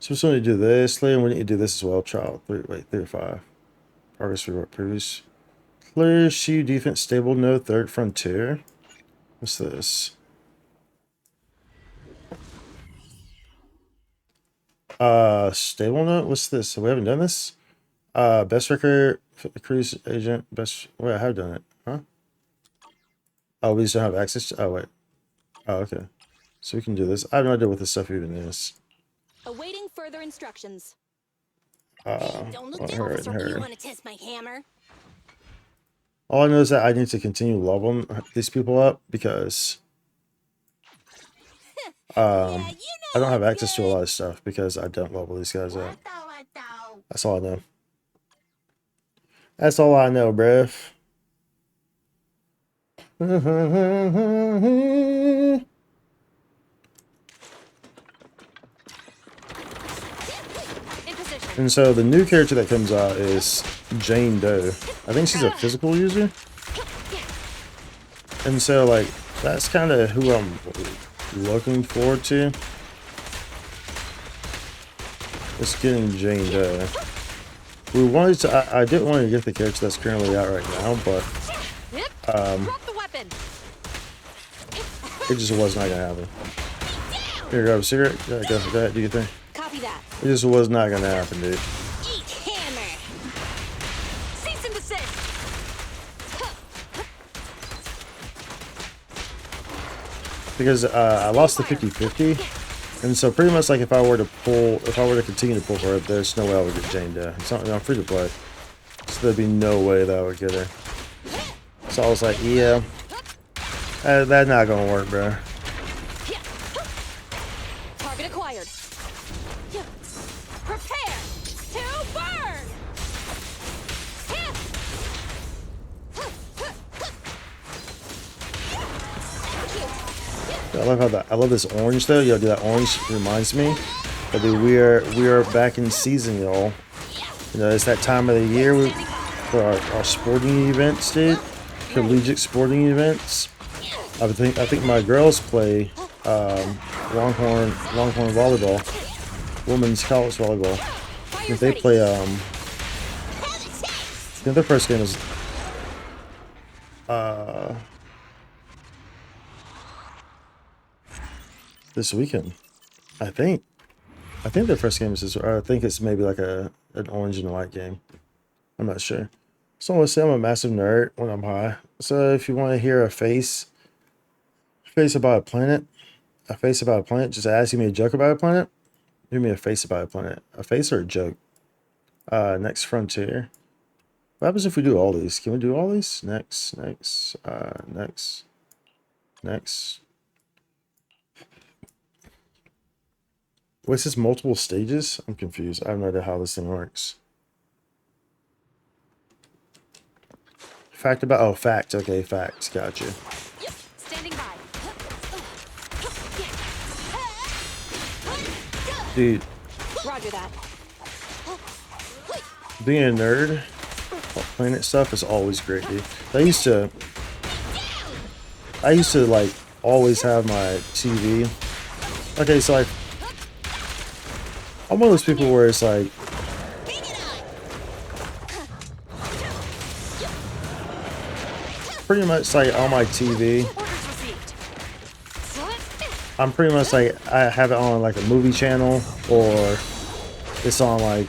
So we're going to do this. Later, we need to do this as well. Trial 3 or 5. Progress reward previous. Clear shield defense stable no third frontier. What's this? Stable note? What's this? So we haven't done this? Best record cruise agent. Best. Wait, I have done it. Huh? Oh, we just don't have access to. Oh, wait. Oh, okay. So we can do this. I have no idea what this stuff even is. Awaiting further instructions. Don't look down, officer. You want to test my hammer? All I know is that I need to continue leveling these people up because I don't have access to a lot of stuff because I don't level these guys up. That's all I know. That's all I know, bruv. And so the new character that comes out is Jane Doe. I think she's a physical user. And so like that's kind of who I'm looking forward to. It's getting Jane Doe. We wanted to. I didn't want to get the character that's currently out right now, but it just was not gonna happen. Here, grab a cigarette. Go ahead, do your thing. Copy that. It just was not gonna happen, dude. Eat hammer. Cease and desist. Because I lost the 50-50, and so pretty much like if I were to continue to pull her up, there's no way I would get Jane Doe. It's not, I'm free to play, so there'd be no way that I would get her. So I was like, yeah, that's not gonna work, bro. Target acquired. Prepare to burn. I love this orange though. Yo, dude, that orange reminds me that dude, we are back in season, y'all. You know, it's that time of the year for our sporting events, dude. Collegiate sporting events. I think my girls play Longhorn volleyball, women's college volleyball. If they play I think their first game is this weekend. I think their first game is this, or I think it's maybe like an orange and white game. I'm not sure. So I want to say I'm a massive nerd when I'm high. So if you want to hear a face about a planet, just asking me a joke about a planet, give me a face about a planet. A face or a joke? Next frontier. What happens if we do all these? Can we do all these? Next. What's this, multiple stages? I'm confused. I have no idea how this thing works. Fact about, oh, fact. Okay, facts. Gotcha. Standing by. Dude, Roger that. being a nerd, planet stuff is always great, dude. I used to like always have my TV. Okay, so like I'm one of those people where it's like pretty much like on my TV. I'm pretty much like I have it on like a movie channel, or it's on like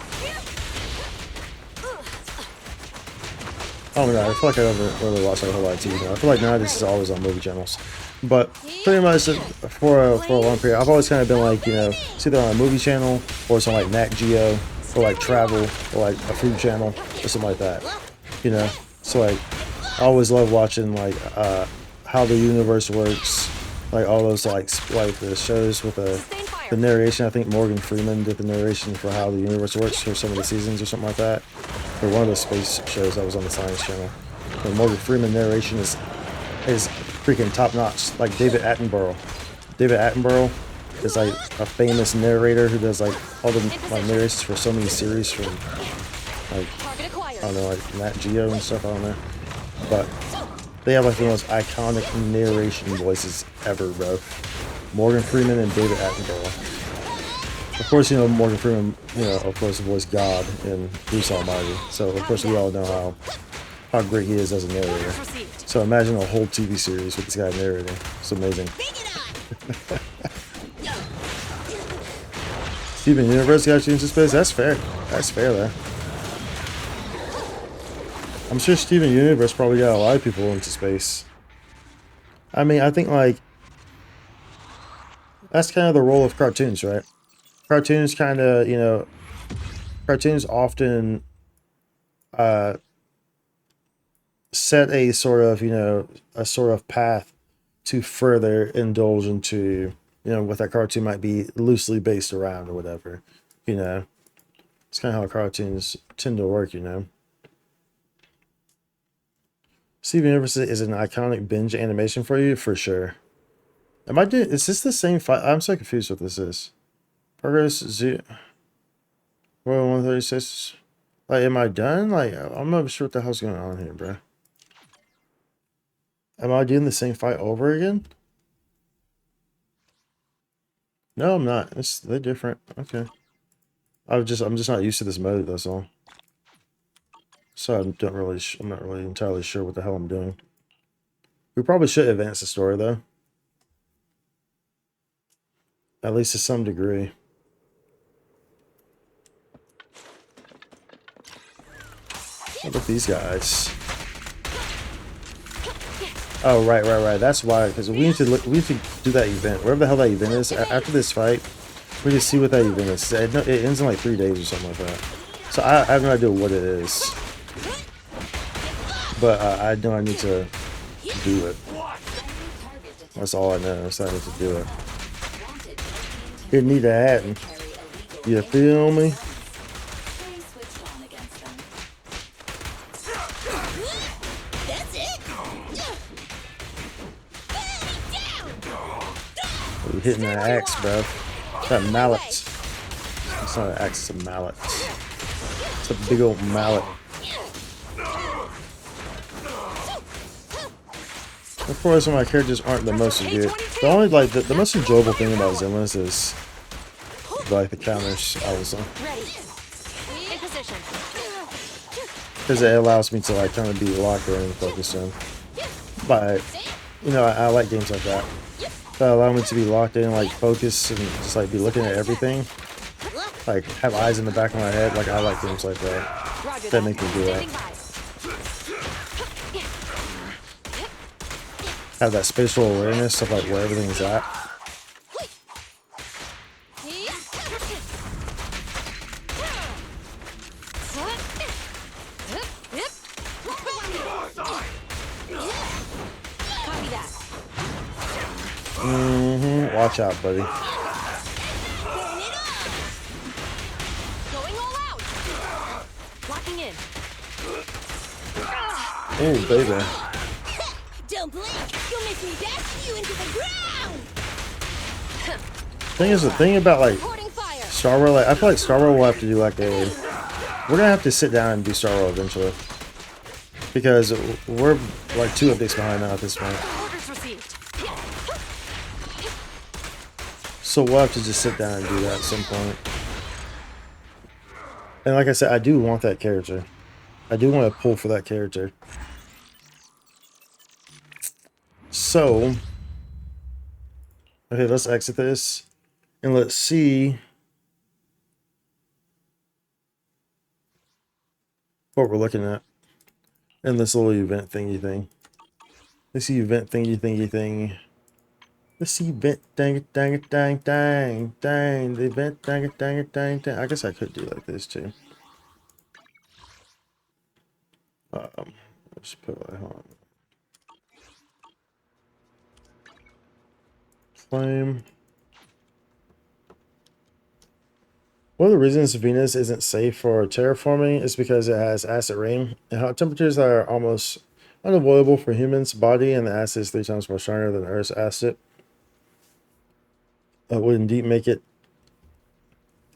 I don't know. I feel like I don't really watch like a whole lot of TV. I feel like nowadays it's always on movie channels. But pretty much for a long period, I've always kind of been like, you know, it's either on a movie channel or it's on like Nat Geo or like travel or like a food channel or something like that. You know, so like I always love watching like how the universe works, like all those like the shows with the narration. I think Morgan Freeman did the narration for how the universe works for some of the seasons or something like that. For one of the space shows that was on the Science Channel. The Morgan Freeman narration is freaking top notch. Like David Attenborough. David Attenborough is like a famous narrator who does like all the like narrations for so many series from like I don't know, like Nat Geo and stuff. I don't know, but they have like the most iconic narration voices ever, bro. Morgan Freeman and David Attenborough. Of course, you know Morgan Freeman. You know, of course, voiced God in Bruce Almighty. So of course, we all know how great he is as a narrator. So imagine a whole TV series with this guy narrating. It's amazing. Steven Universe got you into space. That's fair. That's fair, though. I'm sure Steven Universe probably got a lot of people into space. I mean, I think like that's kind of the role of cartoons, right? Cartoons kind of, you know, cartoons often set a sort of, a sort of path to further indulge into, what that cartoon might be loosely based around or whatever. It's kind of how cartoons tend to work. Steven Universe is an iconic binge animation for you, for sure. Is this the same fight? I'm so confused what this is. Progress 0. Royal 136. Like, am I done? Like, I'm not sure what the hell's going on here, bro. Am I doing the same fight over again? No, I'm not. They're different. Okay. I'm just not used to this mode, that's all. So I'm not really entirely sure what the hell I'm doing. We probably should advance the story though. At least to some degree. What about these guys? Oh, right. That's why, because we need to do that event. Wherever the hell that event is, after this fight, we need to see what that event is. It ends in like 3 days or something like that. So I have no idea what it is. But I know I need to do it. That's all I know, so I need to do it. It need to happen. You feel me? We're hitting that axe, bro. That mallet. It's not an axe, it's a mallet. It's a big old mallet. Of course, my characters aren't the most good. The only the most enjoyable thing about Zenless is like the counters. Because it allows me to like kind of be locked in and focused in. But I like games like that. That allow me to be locked in, like focus and just like be looking at everything. Like have eyes in the back of my head. Like I like games like that. That make me do that. Have that spatial awareness of like where everything's at. Watch out, buddy. Going all out. Locking in. Oh, baby. Don't blink. You'll make me dash you into the ground. The thing about like Star Wars, like I feel like Star Wars will have to do like we're gonna have to sit down and do Star Wars eventually. Because we're like 2 updates behind now at this point. So we'll have to just sit down and do that at some point. And like I said, I do want that character. I do want to pull for that character. So, okay, let's exit this. And let's see what we're looking at in this little event thingy thing. This event thingy thing. This event dang the event dang. I guess I could do like this too. Let's put it on. Flame. One of the reasons Venus isn't safe for terraforming is because it has acid rain and hot temperatures that are almost unavoidable for humans' body, and the acid is 3 times more stronger than Earth's acid. That would indeed make it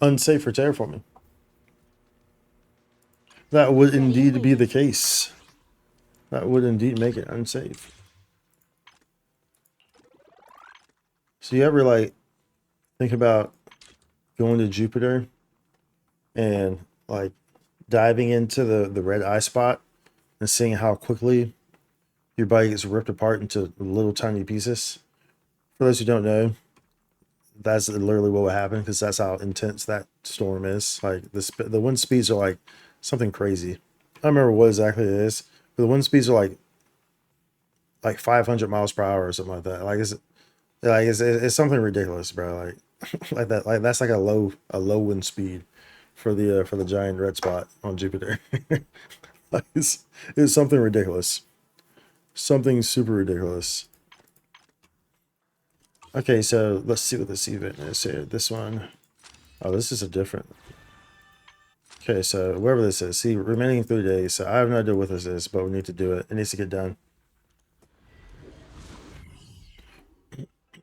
unsafe for terraforming. That would indeed be the case. That would indeed make it unsafe. So you ever like think about going to Jupiter and like diving into the red eye spot and seeing how quickly your body gets ripped apart into little tiny pieces? For those who don't know, that's literally what would happen, because that's how intense that storm is. Like the wind speeds are like something crazy. I don't remember what exactly it is, but the wind speeds are like 500 miles per hour or something like that. It's something ridiculous, bro. Like that. Like that's like a low wind speed for the giant red spot on Jupiter. It's something ridiculous. Something super ridiculous. Okay, so let's see what this event is here. This one. Oh, this is a different. Okay, so wherever this is. See, remaining 3 days. So I have no idea what this is, but we need to do it. It needs to get done.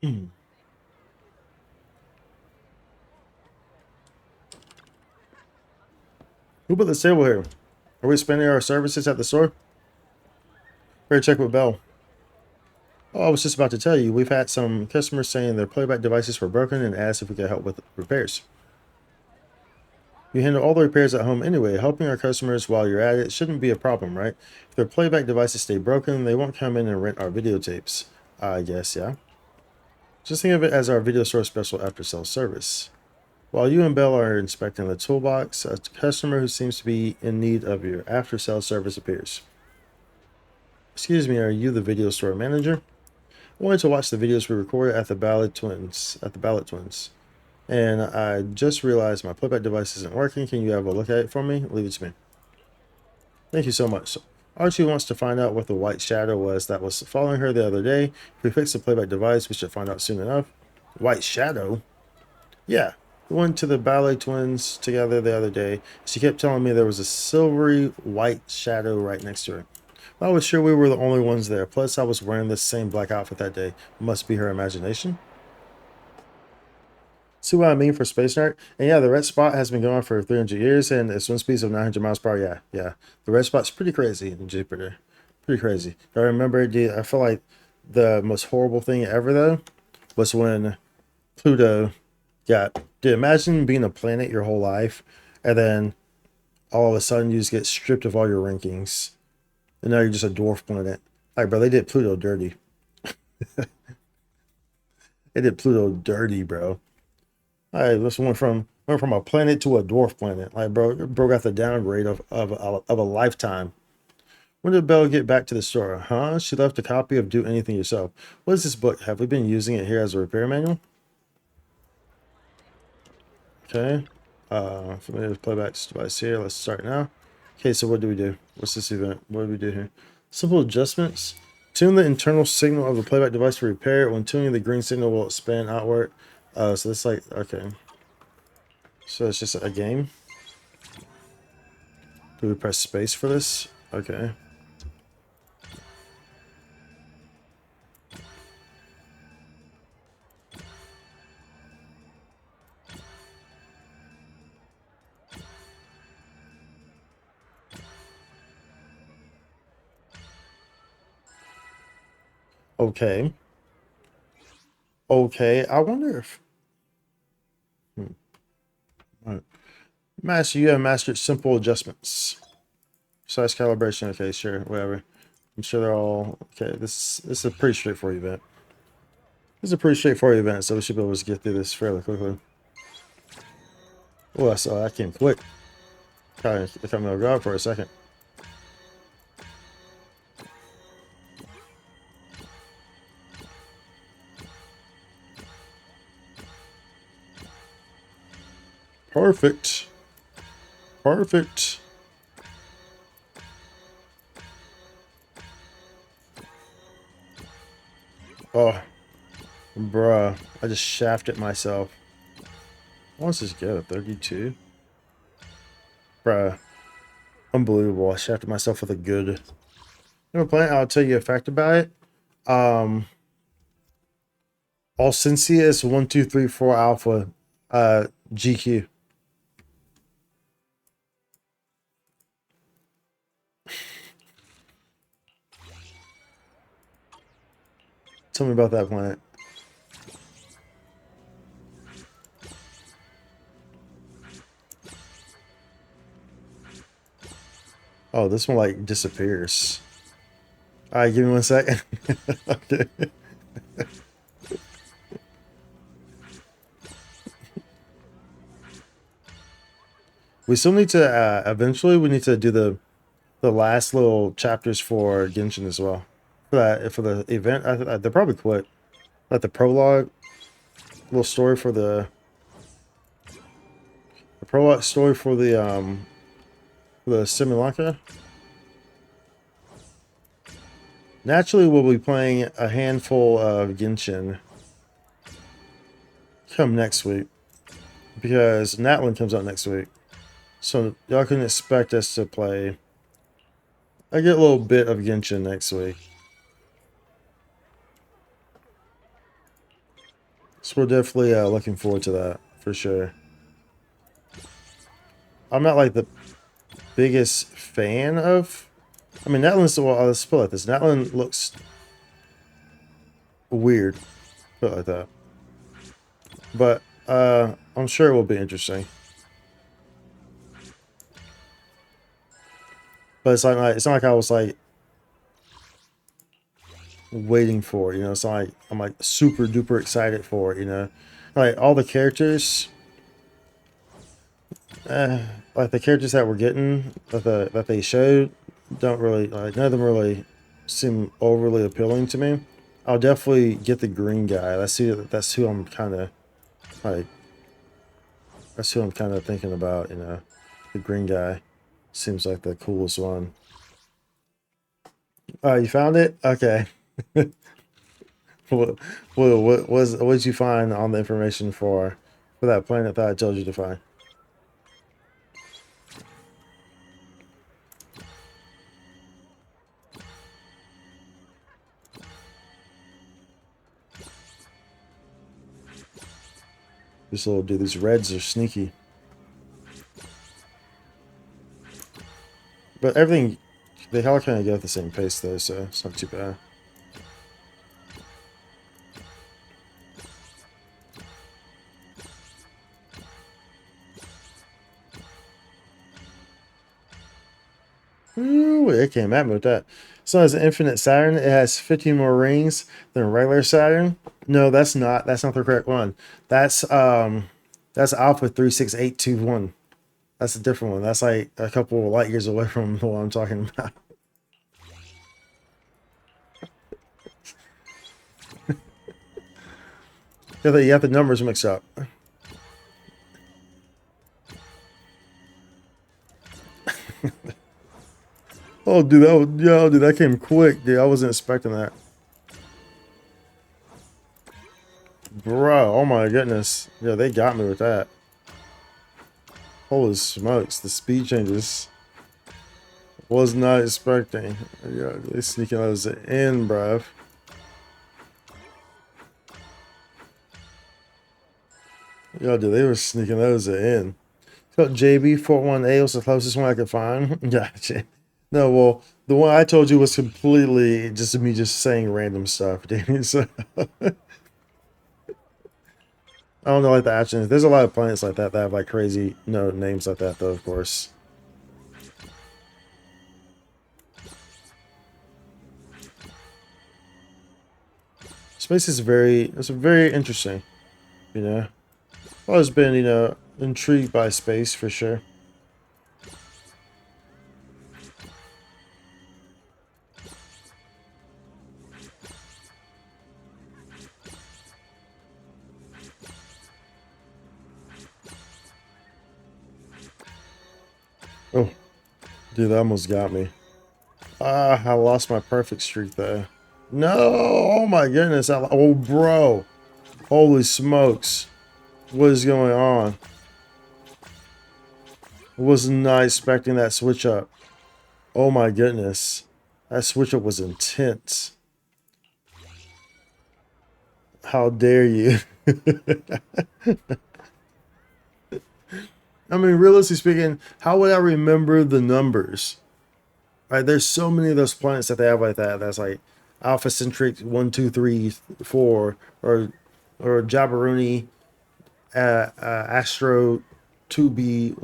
Who put this table here? Are we spending our services at the store? Better check with Bell. Oh, I was just about to tell you, we've had some customers saying their playback devices were broken and asked if we could help with repairs. You handle all the repairs at home anyway. Helping our customers while you're at it shouldn't be a problem, right? If their playback devices stay broken, they won't come in and rent our videotapes. I guess, yeah. Just think of it as our video store special after-sales service. While you and Bell are inspecting the toolbox, a customer who seems to be in need of your after-sales service appears. Excuse me, are you the video store manager? I wanted to watch the videos we recorded at the Ballad Twins. And I just realized my playback device isn't working. Can you have a look at it for me? Leave it to me. Thank you so much. Archie wants to find out what the white shadow was that was following her the other day. If we fix the playback device, we should find out soon enough. White shadow? Yeah. We went to the Ballet Twins together the other day. She kept telling me there was a silvery white shadow right next to her. I was sure we were the only ones there. Plus, I was wearing the same black outfit that day. Must be her imagination. See what I mean for Space Nerd? And yeah, the red spot has been going for 300 years and its wind speeds of 900 miles per hour. Yeah. The red spot's pretty crazy in Jupiter. Pretty crazy. I remember, dude, I feel like the most horrible thing ever, though, was when Pluto got... Dude, imagine being a planet your whole life and then all of a sudden you just get stripped of all your rankings. And now you're just a dwarf planet. Like, bro, they did Pluto dirty. They did Pluto dirty, bro. Alright, this went from a planet to a dwarf planet. Like, bro got the downgrade of a lifetime. When did Belle get back to the store? Huh? She left a copy of Do Anything Yourself. What is this book? Have we been using it here as a repair manual? Okay. Familiar with playback device here. Let's start now. Okay, so what do we do? What's this event? What do we do here? Simple adjustments. Tune the internal signal of the playback device to repair it. When tuning, the green signal will expand outward. So it's like, okay. So it's just a game. Do we press space for this? Okay. Okay. Okay, I wonder if... Right. Master, you have mastered simple adjustments. Size calibration, okay, sure, whatever. I'm sure they're all... Okay, this is a pretty straightforward event. This is a pretty straightforward event, so we should be able to get through this fairly quickly. Oh, I saw that came quick. Kind of, if I'm gonna go out for a second. Perfect. Perfect. Oh, bruh. I just shafted myself. What's this go? 32? Bruh. Unbelievable. I shafted myself with a good... Never playing. I'll tell you a fact about it. Alcensia is 1, 2, 3, 4 alpha GQ. Tell me about that planet. Oh, this one like disappears. All right, give me 1 second. Okay. We still need to eventually we need to do the last little chapters for Genshin as well. For the event, they're probably quick. Like the prologue, little story for the prologue story for the Sri Lanka. Naturally, we'll be playing a handful of Genshin come next week because Natlan comes out next week. So y'all can expect us to play. I get a little bit of Genshin next week. So we're definitely looking forward to that for sure. I'm not like the biggest fan of. I mean, Natlan's. Well, let's put it like this. Natlan looks weird, put it like that. But I'm sure it will be interesting. But it's not like I was like waiting for it, you know. It's not like I'm like super duper excited for it, you know. Like all the characters, like the characters that we're getting that they showed, don't really like none of them really seem overly appealing to me. I'll definitely get the green guy. That's who I'm kind of like. That's who I'm kind of thinking about, you know. The green guy seems like the coolest one. You found it? Okay. What did you find on the information for that planet that I told you to find? This little dude, these reds are sneaky. But everything, they all kind of go at the same pace though, so it's not too bad. Ooh, it came at me with that. So as an infinite Saturn, it has 15 more rings than regular Saturn. No, that's not the correct one. That's Alpha 36821. That's a different one. That's like a couple of light years away from the one I'm talking about. You have the numbers mixed up. Oh, dude, that came quick, dude. I wasn't expecting that. Bro, oh my goodness. Yeah, they got me with that. Holy smokes, the speed changes. Was not expecting. Yeah, they sneaking those in, bruv. Yeah, dude, they were sneaking those in. So JB41A was the closest one I could find. Gotcha. No, well, the one I told you was completely just me just saying random stuff, dude. So I don't know, like the actions. There's a lot of planets like that have like crazy names like that, though. Of course. Space is very interesting. You know, I've always been intrigued by space for sure. Oh, dude, that almost got me. Ah, I lost my perfect streak there. No, oh my goodness. Oh, bro. Holy smokes. What is going on? Was not expecting that switch up. Oh my goodness. That switch up was intense. How dare you? I mean, realistically speaking, how would I remember the numbers? Right, there's so many of those planets that they have like that. That's like Alpha Centric 1, 2, 3, 4, or Jabaruni, Astro 2B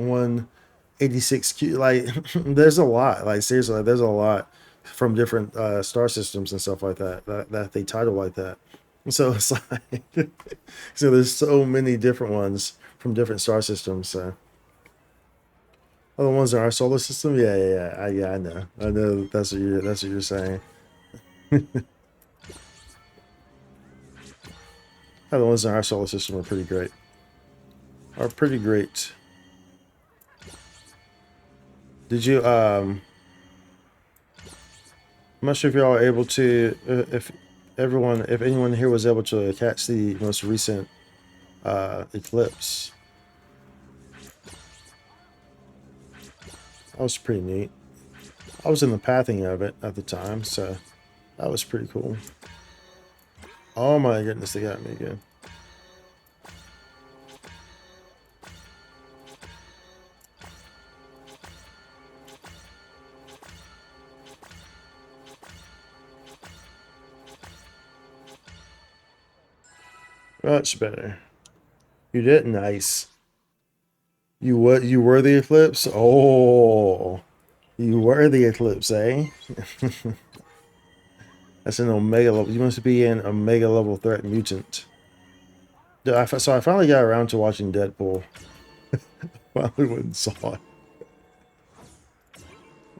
186Q. Like, there's a lot. Like seriously, there's a lot from different star systems and stuff like that they title like that. So it's like, so there's so many different ones from different star systems. So. Oh, the ones in our solar system? Yeah. I know. I know that's what you're saying. Oh, the ones in our solar system are pretty great. Did you I'm not sure if y'all are able to, if anyone here was able to catch the most recent eclipse. That was pretty neat. I was in the pathing of it at the time, so that was pretty cool. Oh my goodness, they got me again. Much better. You did nice. You what? You were the eclipse? Oh, you were the eclipse, eh? That's an omega level. You must be an omega level threat mutant. So I finally got around to watching Deadpool. Finally went and saw it.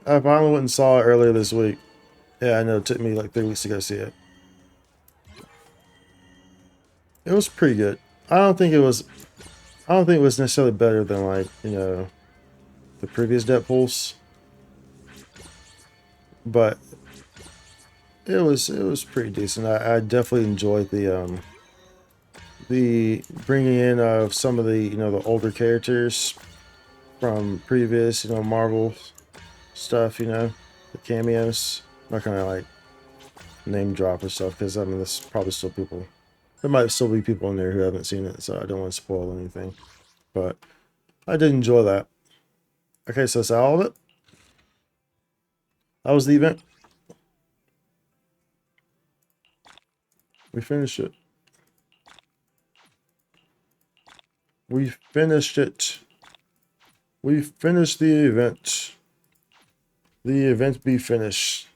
I finally went and saw it earlier this week. Yeah, I know. It took me like 3 weeks to go see it. It was pretty good. I don't think it was. I don't think it was necessarily better than like the previous Deadpools, but it was pretty decent. I definitely enjoyed the bringing in of some of the the older characters from previous Marvel stuff. The cameos. I'm not gonna like name drop or stuff because I mean there's probably still people. There might still be people in there who haven't seen it, so I don't want to spoil anything. But I did enjoy that. Okay, so that's all of it. That was the event. We finished it. We finished it. We finished the event. The event be finished.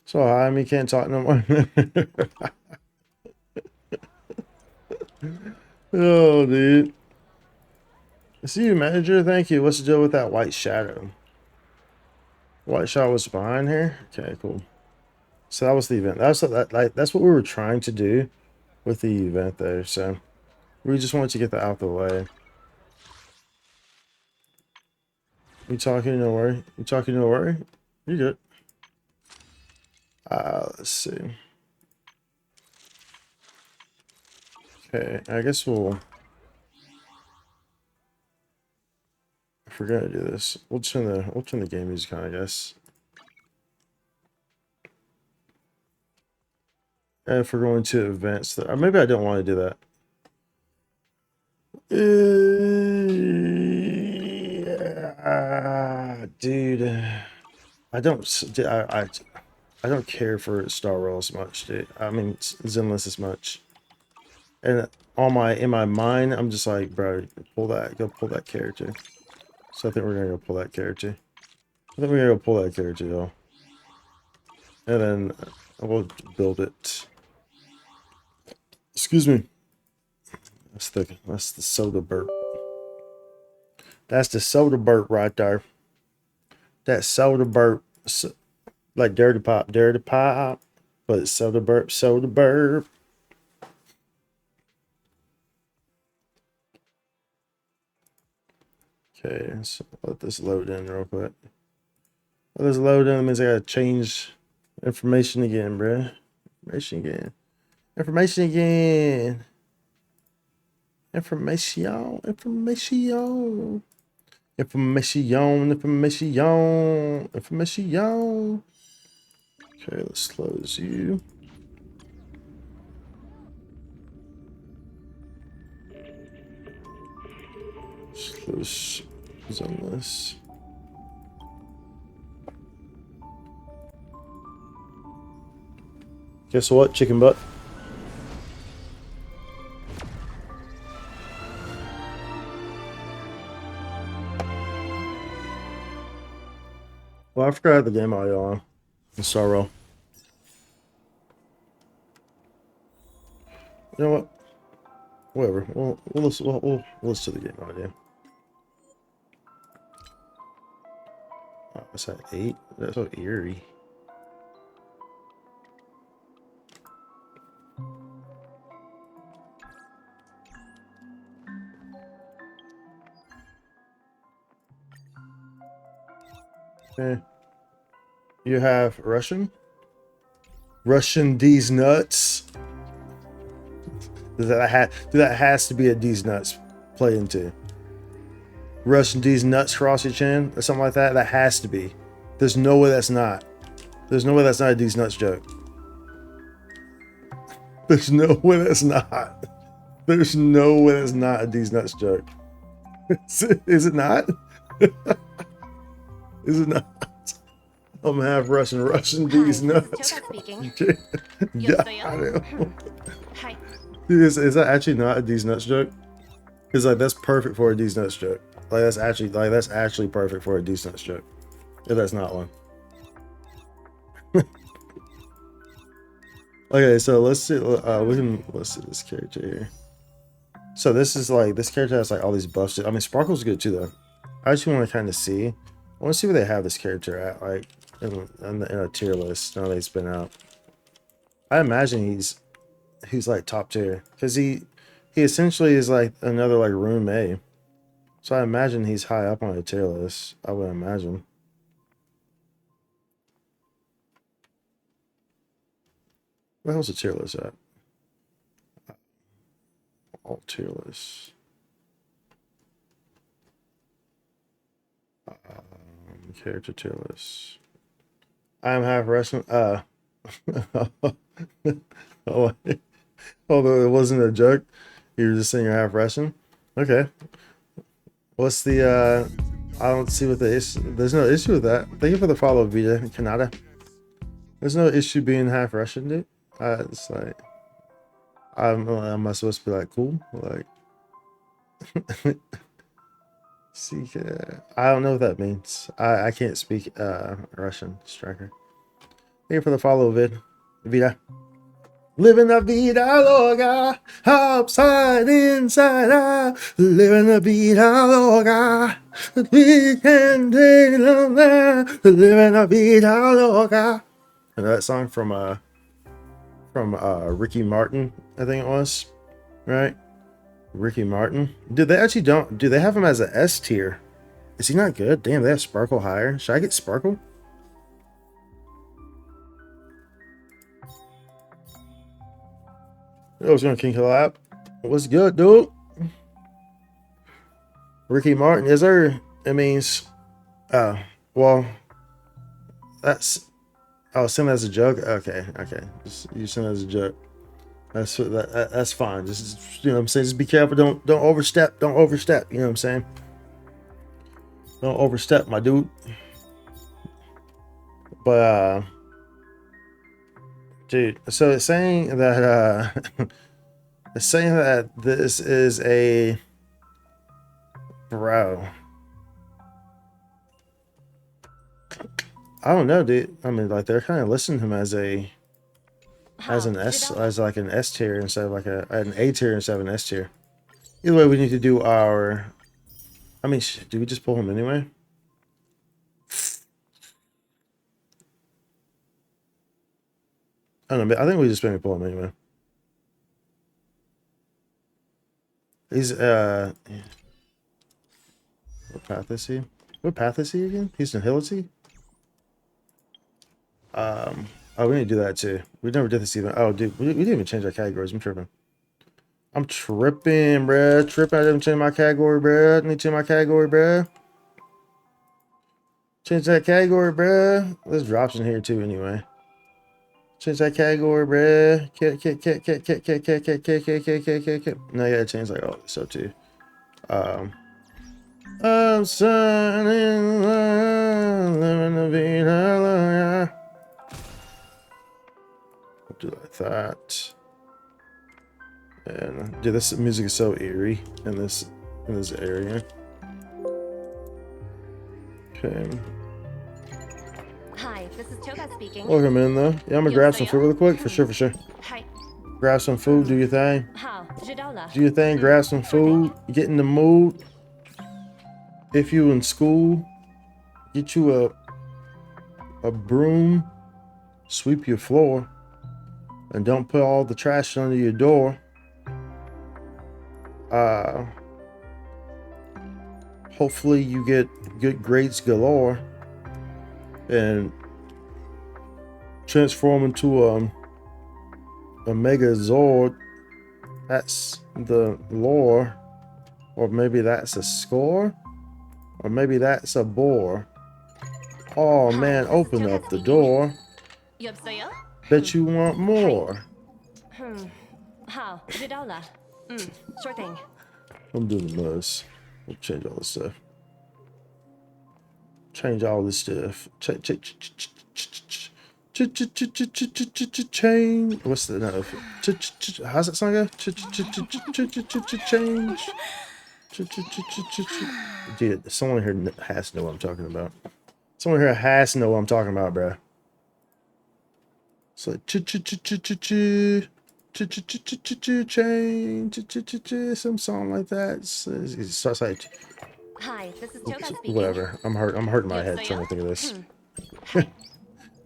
So I mean can't talk no more. Oh dude. See you, manager. Thank you. What's the deal with that white shadow? White shadow was behind here? Okay, cool. So that was the event. That's what we were trying to do with the event there. So we just wanted to get that out of the way. You talking? No worry. You talking? No worry. You good? Let's see. Okay, I guess if we're gonna do this, we'll turn the game music on, I guess. And if we're going to events, or maybe I don't want to do that. Dude, I don't care for Star Wars much, dude. I mean, Zenless as much. And in my mind, I'm just like, bro, go pull that character. So I think we're gonna go pull that character. I think we're gonna go pull that character, y'all. And then we'll build it. Excuse me. That's the soda burp. That's the soda burp right there. That soda burp, like dirty pop, but it's soda burp, soda burp. Okay, so let this load in real quick. Let this load in. That means I gotta change information again, bruh. Information again. Information again. Information. Information. Information. Information. Information. Okay, let's close you. Let's close Zenless. Guess what, chicken butt? Well, I forgot the game audio on. I'm sorry. You know what? Whatever. We'll listen to the game audio. Oh, is that 8? That's so eerie. Okay. You have Russian. Russian D's nuts. That has to be a D's nuts play into. Russian D's nuts cross your chin or something like that. That has to be. There's no way that's not. There's no way that's not a D's nuts joke. There's no way that's not. There's no way that's not a D's nuts joke. Is it not? Is it not? I'm half Russian D's nuts. speaking. Yeah, I know. Hi. Is that actually not a D's nuts joke? Because like that's perfect for a D's nuts joke. Like that's actually perfect for a D's nuts joke. If that's not one. Okay, so let's see. Let's see this character here. So this character has like all these buffs. I mean, Sparkle's good too though. I just want to kind of see. I want to see where they have this character at, like in a tier list. Now that he's been out. I imagine he's like top tier because he essentially is like another like room A. So I imagine he's high up on the tier list. I would imagine. Where the hell's the tier list at? All tier lists. Character tier list. I'm half wrestling. Although it wasn't a joke, you were just saying you're half Russian. Okay. What's the I don't see what the issue. There's no issue with that. Thank you for the follow, Vita Canada. There's no issue being half Russian, dude. It's like am I supposed to be like cool? Like see, I don't know what that means. I can't speak Russian, Striker. Thank you for the follow, Vita. Living la vida loca, outside, inside out. Living la vida loca, we can take it on there. Living la vida loca. You know that song from Ricky Martin, I think it was, right? Ricky Martin. Dude, they actually don't. Do they have him as an S tier? Is he not good? Damn, they have Sparkle higher. Should I get Sparkle? I was gonna king collab. What's good, dude? Ricky Martin, is there? It means, well, that's. Oh, send that as a joke. Okay. Just, you send that as a joke. That's fine. Just you know what I'm saying. Just be careful. Don't overstep. Don't overstep. You know what I'm saying. Don't overstep, my dude. But dude, so it's saying that this is a bro. I don't know, dude. I mean, like they're kind of listing him as an S tier instead of like an A tier instead of an S tier. Either way, we need to do our. I mean, do we just pull him anyway? I don't know. I think we just maybe pull him anyway. He's what path is he? What path is he again? He's in Hillity. Oh, we need to do that too. We never did this even. Oh, dude, we didn't even change our categories. I'm tripping, bruh. Tripping. I didn't change my category, bruh. I need to change my category, bruh. Change that category, bruh. There's drops in here too, anyway. Change that category, bruh. Now I gotta change like all this up too. I'm signing, living the vida. Do like that. And dude, this music is so eerie in this area. Okay. Hi, this is Toga speaking. Welcome in though. Yeah, I'm gonna grab some food real quick for sure. Hi. Grab some food. Do your thing. 好，知道了。 Do your thing. Grab some food. Get in the mood. If you in school, get you a broom. Sweep your floor. And don't put all the trash under your door. Hopefully you get good grades galore. and transform into a Mega Zord. That's the lore, or maybe that's a score, or maybe that's a bore. Oh man, open up the door. 여보세요? Bet you want more. 好，知道了。sure thing. I'm doing the most. We'll change all this stuff. Change all this stuff. Change. What's the no? How's that song go? Change. Dude, someone here has to know what I'm talking about. Someone here has to know what I'm talking about, bro. So change, some song like that. It starts like Hi, this is Toka speaking. whatever. I'm hurting my head trying to think of this.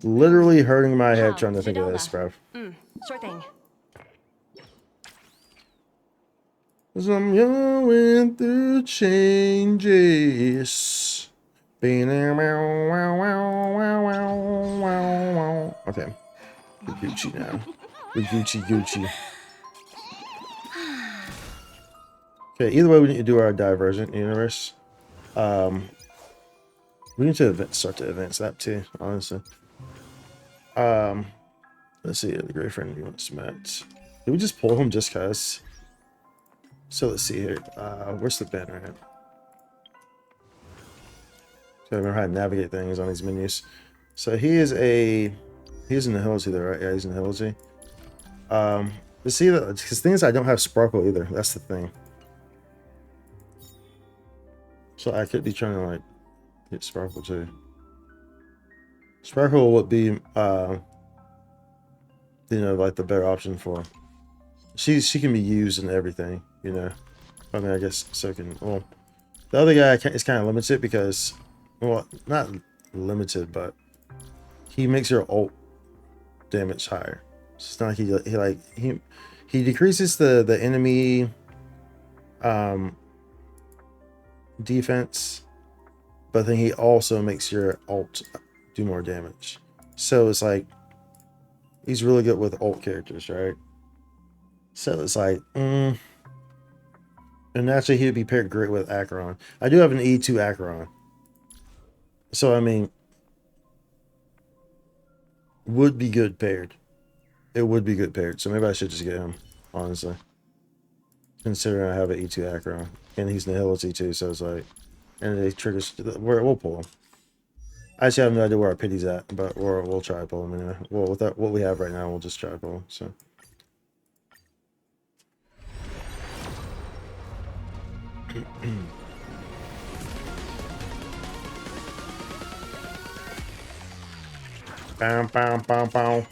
Literally hurting my head trying to think of this, bro. Sure thing. Cause I'm going through changes. Okay. We're Gucci now. We're Gucci. Okay, either way we need to do our Divergent universe. We need to start to advance that too, honestly. Let's see, the great friend you want to match. Did we just pull him just cause? So let's see here. Where's the banner at? So I remember how to navigate things on these menus. So he's in the Hility though, right? Yeah, he's in the Hility. Let's see that because things I don't have Sparkle either. That's the thing. So I could be trying to like get Sparkle too. Sparkle would be like the better option for. She can be used in everything, you know. I mean, I guess so can. Well, the other guy is kind of limited because, well, not limited, but he makes your ult damage higher. It's not like he decreases the enemy defense, but then he also makes your ult do more damage. So it's like he's really good with ult characters, right? So it's like, and naturally he would be paired great with Acheron. I do have an E2 Acheron. So I mean, would be good paired. It would be good paired. So maybe I should just get him, honestly. Considering I have an E2 Acheron. And he's Nihility too, so it's like, and it triggers, we'll pull him. I actually have no idea where our pity's at, but we'll try to pull him anyway. Well, with that, what we have right now, we'll just try to pull him, so. Bam, bam, bam, bam.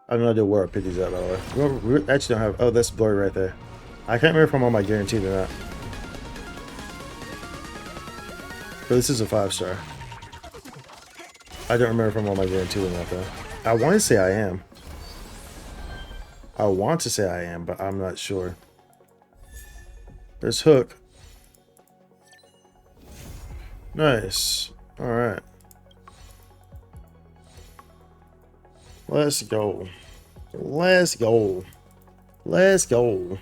I have no idea where our pity's at, by the way. We actually don't have, oh, that's blurry right there. I can't remember if I'm on my guaranteed or not. But this is a 5-star. I don't remember if I'm on my guarantee or not, though. I want to say I am. But I'm not sure. There's Hook. Nice. Alright. Let's go. Let's go. Let's go.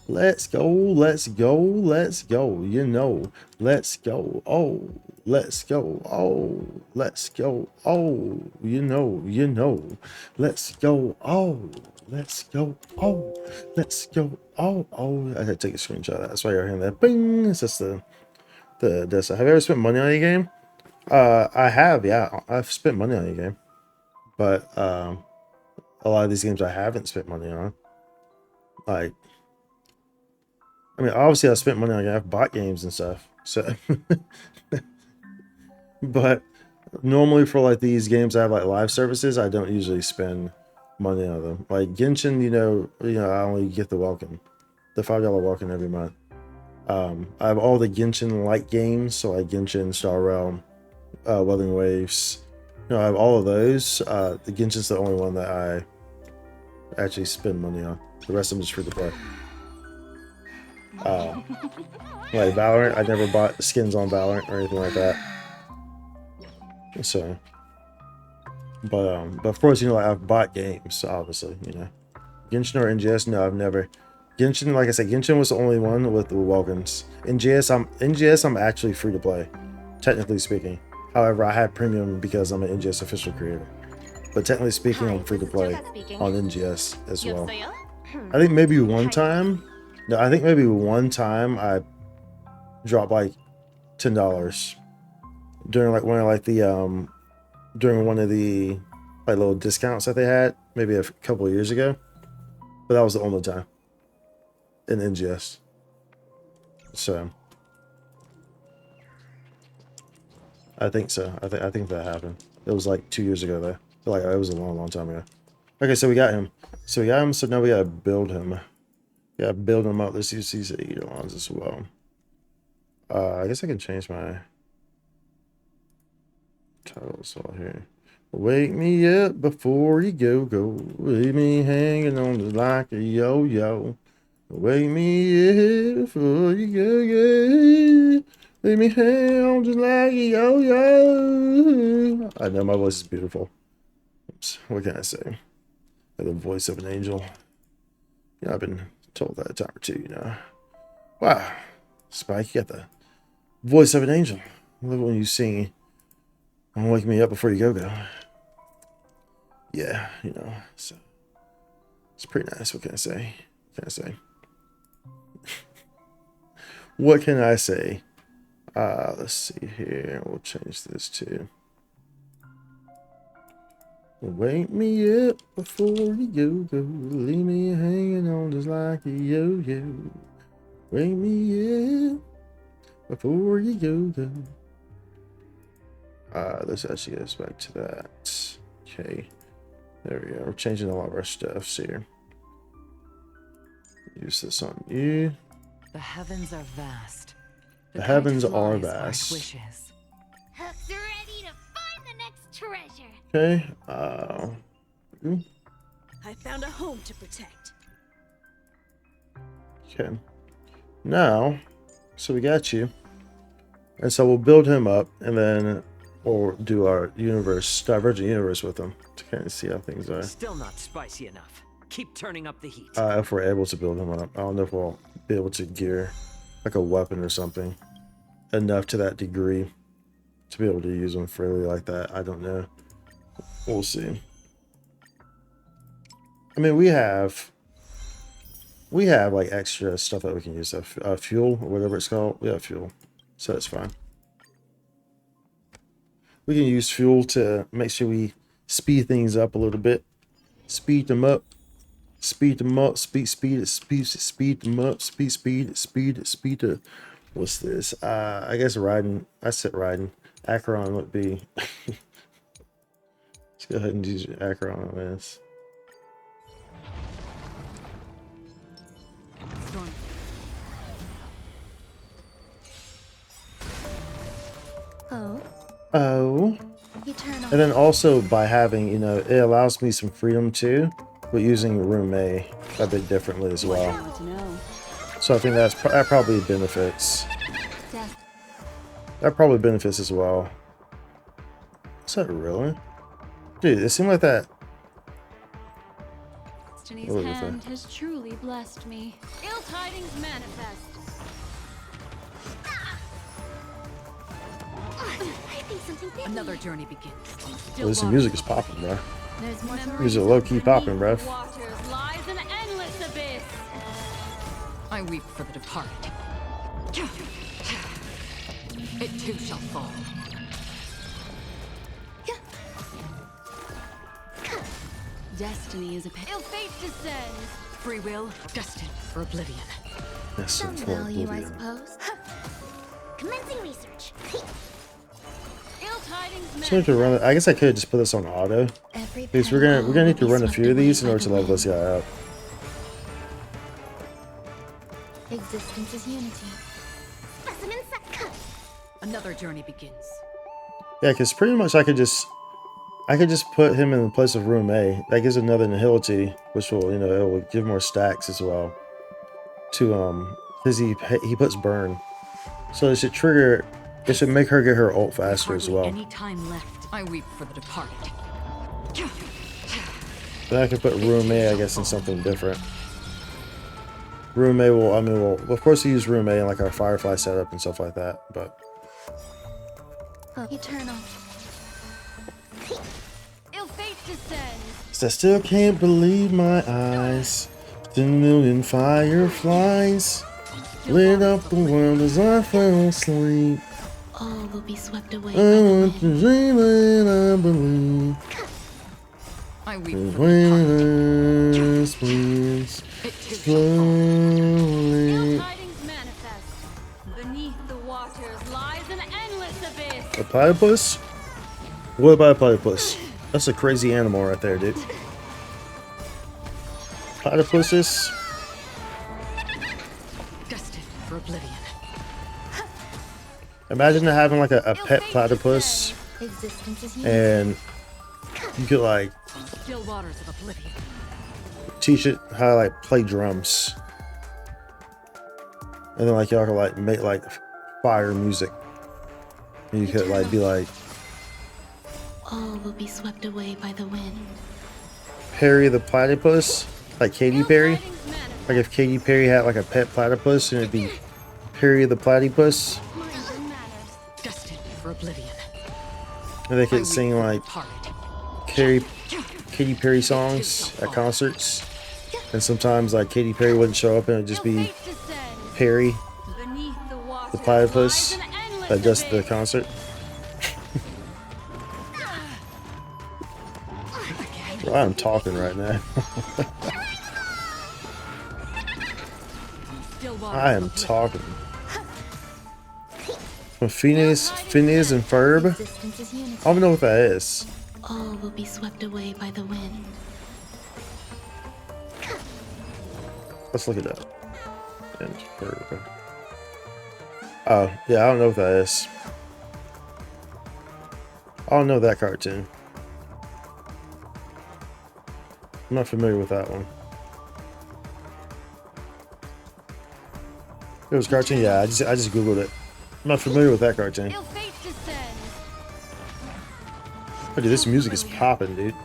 Let's go. Let's go. Let's go. You know. Let's go. Oh. Let's go. Oh. Let's go. Oh. You know. You know. Let's go. Oh. Let's go. Oh. Let's go. Oh. Oh. I had to take a screenshot of that. That's why you're hearing that. Bing. It's just the this. Have you ever spent money on a game? I have. Yeah. I've spent money on a game. But a lot of these games I haven't spent money on. Like, I mean, obviously I spent money on I've bought games and stuff. So, but normally for like these games I have like live services, I don't usually spend money on them. Like Genshin, you know, I only get the welcome, the $5 welcome every month. I have all the Genshin like games, so like Genshin, Star Realm, Wuthering Waves. I have all of those. The Genshin's the only one that I actually spend money on. The rest of them is free to play. Like Valorant, I never bought skins on Valorant or anything like that. So, but of course, you know, like I've bought games, obviously, you know. Genshin or NGS? No, I've never. Genshin, like I said, Genshin was the only one with the welcomes. NGS, I'm actually free to play, technically speaking. However, I have premium because I'm an NGS official creator. But technically speaking, I'm free to play on NGS as well. I think maybe one time. No, I think maybe one time I dropped like $10 during like one of like the during one of the like little discounts that they had maybe a couple of years ago. But that was the only time in NGS. So I think so. I think that happened. It was like 2 years ago though. Like it was a long time ago. Okay, so we got him. So now we gotta build him. Yeah, build him up. Let's use these Eidolons as well. I guess I can change my titles all here. Wake me up before you go. Leave me hanging on just like a yo-yo. Wake me up before you go. Leave me hanging on just like a yo-yo. I know my voice is beautiful. Oops, what can I say? The voice of an angel. Yeah, I've been told that a time or two, you know. Wow, Spike, you got the voice of an angel. I love it when you sing, "Wake me up before you go." Yeah, you know, so it's pretty nice. What can I say? What can I say? Let's see here. We'll change this to "Wake me up before you go. Leave me hanging on just like a yo-yo. Wake me up before you go." Let's actually get us back to that. Okay. There we go. We're changing a lot of our stuffs here. Use this on you. The heavens are vast. The heavens kite are flies our vast. wishes. Hook's ready to find the next treasure. Okay. I found a home to protect. Okay. Now, so we got you. And so we'll build him up and then we'll do our Divergent universe with him to kind of see how things are. Still not spicy enough. Keep turning up the heat. If we're able to build him up. I don't know if we'll be able to gear like a weapon or something enough to that degree to be able to use him freely like that. I don't know. We'll see. I mean, we have like extra stuff that we can use. Fuel or whatever it's called. We have fuel, so that's fine. We can use fuel to make sure we speed things up a little bit. Speed them up. Speed them up. Speed them up. Speed. What's this? I guess riding. I said riding. Acheron would be. Let's go ahead and use Acheron on this. Oh. And then also by having, you know, it allows me some freedom too, but using room A a bit differently as well. So I think that probably benefits. That probably benefits as well. Is that really? Dude, it seemed like that. Destiny's hand has truly blessed me. Ill tidings manifest. Another journey begins. Well, this music is popping, bro. There's more Music low-key popping, bro. waters lies an endless abyss. I weep for the departed. It too shall fall. Destiny is a ill fate descends. Free will, destined for oblivion. Some value, I suppose. Commencing research. Ill tidings So to run it, I guess I could just put this on auto. Because we're gonna need to run a few of these in order to level this guy up. Existence is unity. Specimen set. Another journey begins. Yeah, because pretty much I could just put him in the place of room A. That gives another nihility, which will, you know, it will give more stacks as well to Because he puts burn. So it should trigger. It should make her get her ult faster as well. Any time left. I weep for the departed. Then I can put Roommate, I guess, in something different. Roommate will, I mean, well, of course we use Roommate in like our Firefly setup and stuff like that, but. Eternal. Ill fate descends. I still can't believe my eyes. 10 million fireflies lit up the world as I fell asleep. All will be swept away. I want to dream it, I believe. I weep for the departed. Please, It too shall fall. slowly. Ill tidings manifest. Beneath the waters lies an endless abyss. A platypus? What about a platypus? That's a crazy animal right there, dude. Platypuses. Destined for oblivion. Imagine having like a pet platypus Existence is and you could like Still waters of oblivion. teach it how to like play drums. And then like y'all could like make like fire music. And you could like be like all will be swept away by the wind. Perry the platypus, like Katy Ill Perry. tidings manifest. Like if Katy Perry had like a pet platypus and it'd be Perry the platypus. Minds and manners. Destined for oblivion. And they I could weep sing for the like departed. Katy Perry songs at concerts. And sometimes like Katy Perry wouldn't show up and it'd just Ill be fate descends. Perry Beneath the waters the platypus lies an endless that does the abyss. concert. Well, I'm talking right now. Still waters I of am oblivion. talking. From Phineas and Ferb. Existence is unity. I don't know what that is. All will be swept away by the wind. Let's look it up. And Ferb. Oh, yeah, I don't know what that is. I don't know that cartoon. I'm not familiar with that one. It was a cartoon? Yeah, I just googled it. I'm not familiar with that cartoon. Ill fate descends. Oh, dude, this music is popping, dude.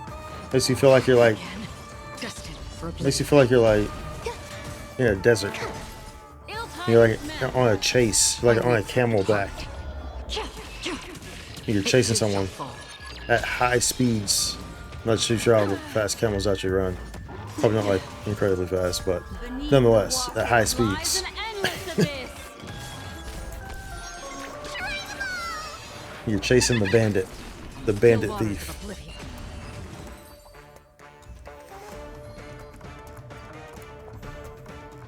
Makes you feel like you're like, Destined for oblivion. makes you feel like you're like in a desert. Ill You're like tidings manifest. on a chase, you're like on a camelback. You're chasing someone at high speeds. I'm not too sure how fast camels actually run. Probably not like incredibly fast, but Beneath nonetheless, the at high waters lies speeds. an endless abyss. You're chasing the bandit Still waters thief. of oblivion.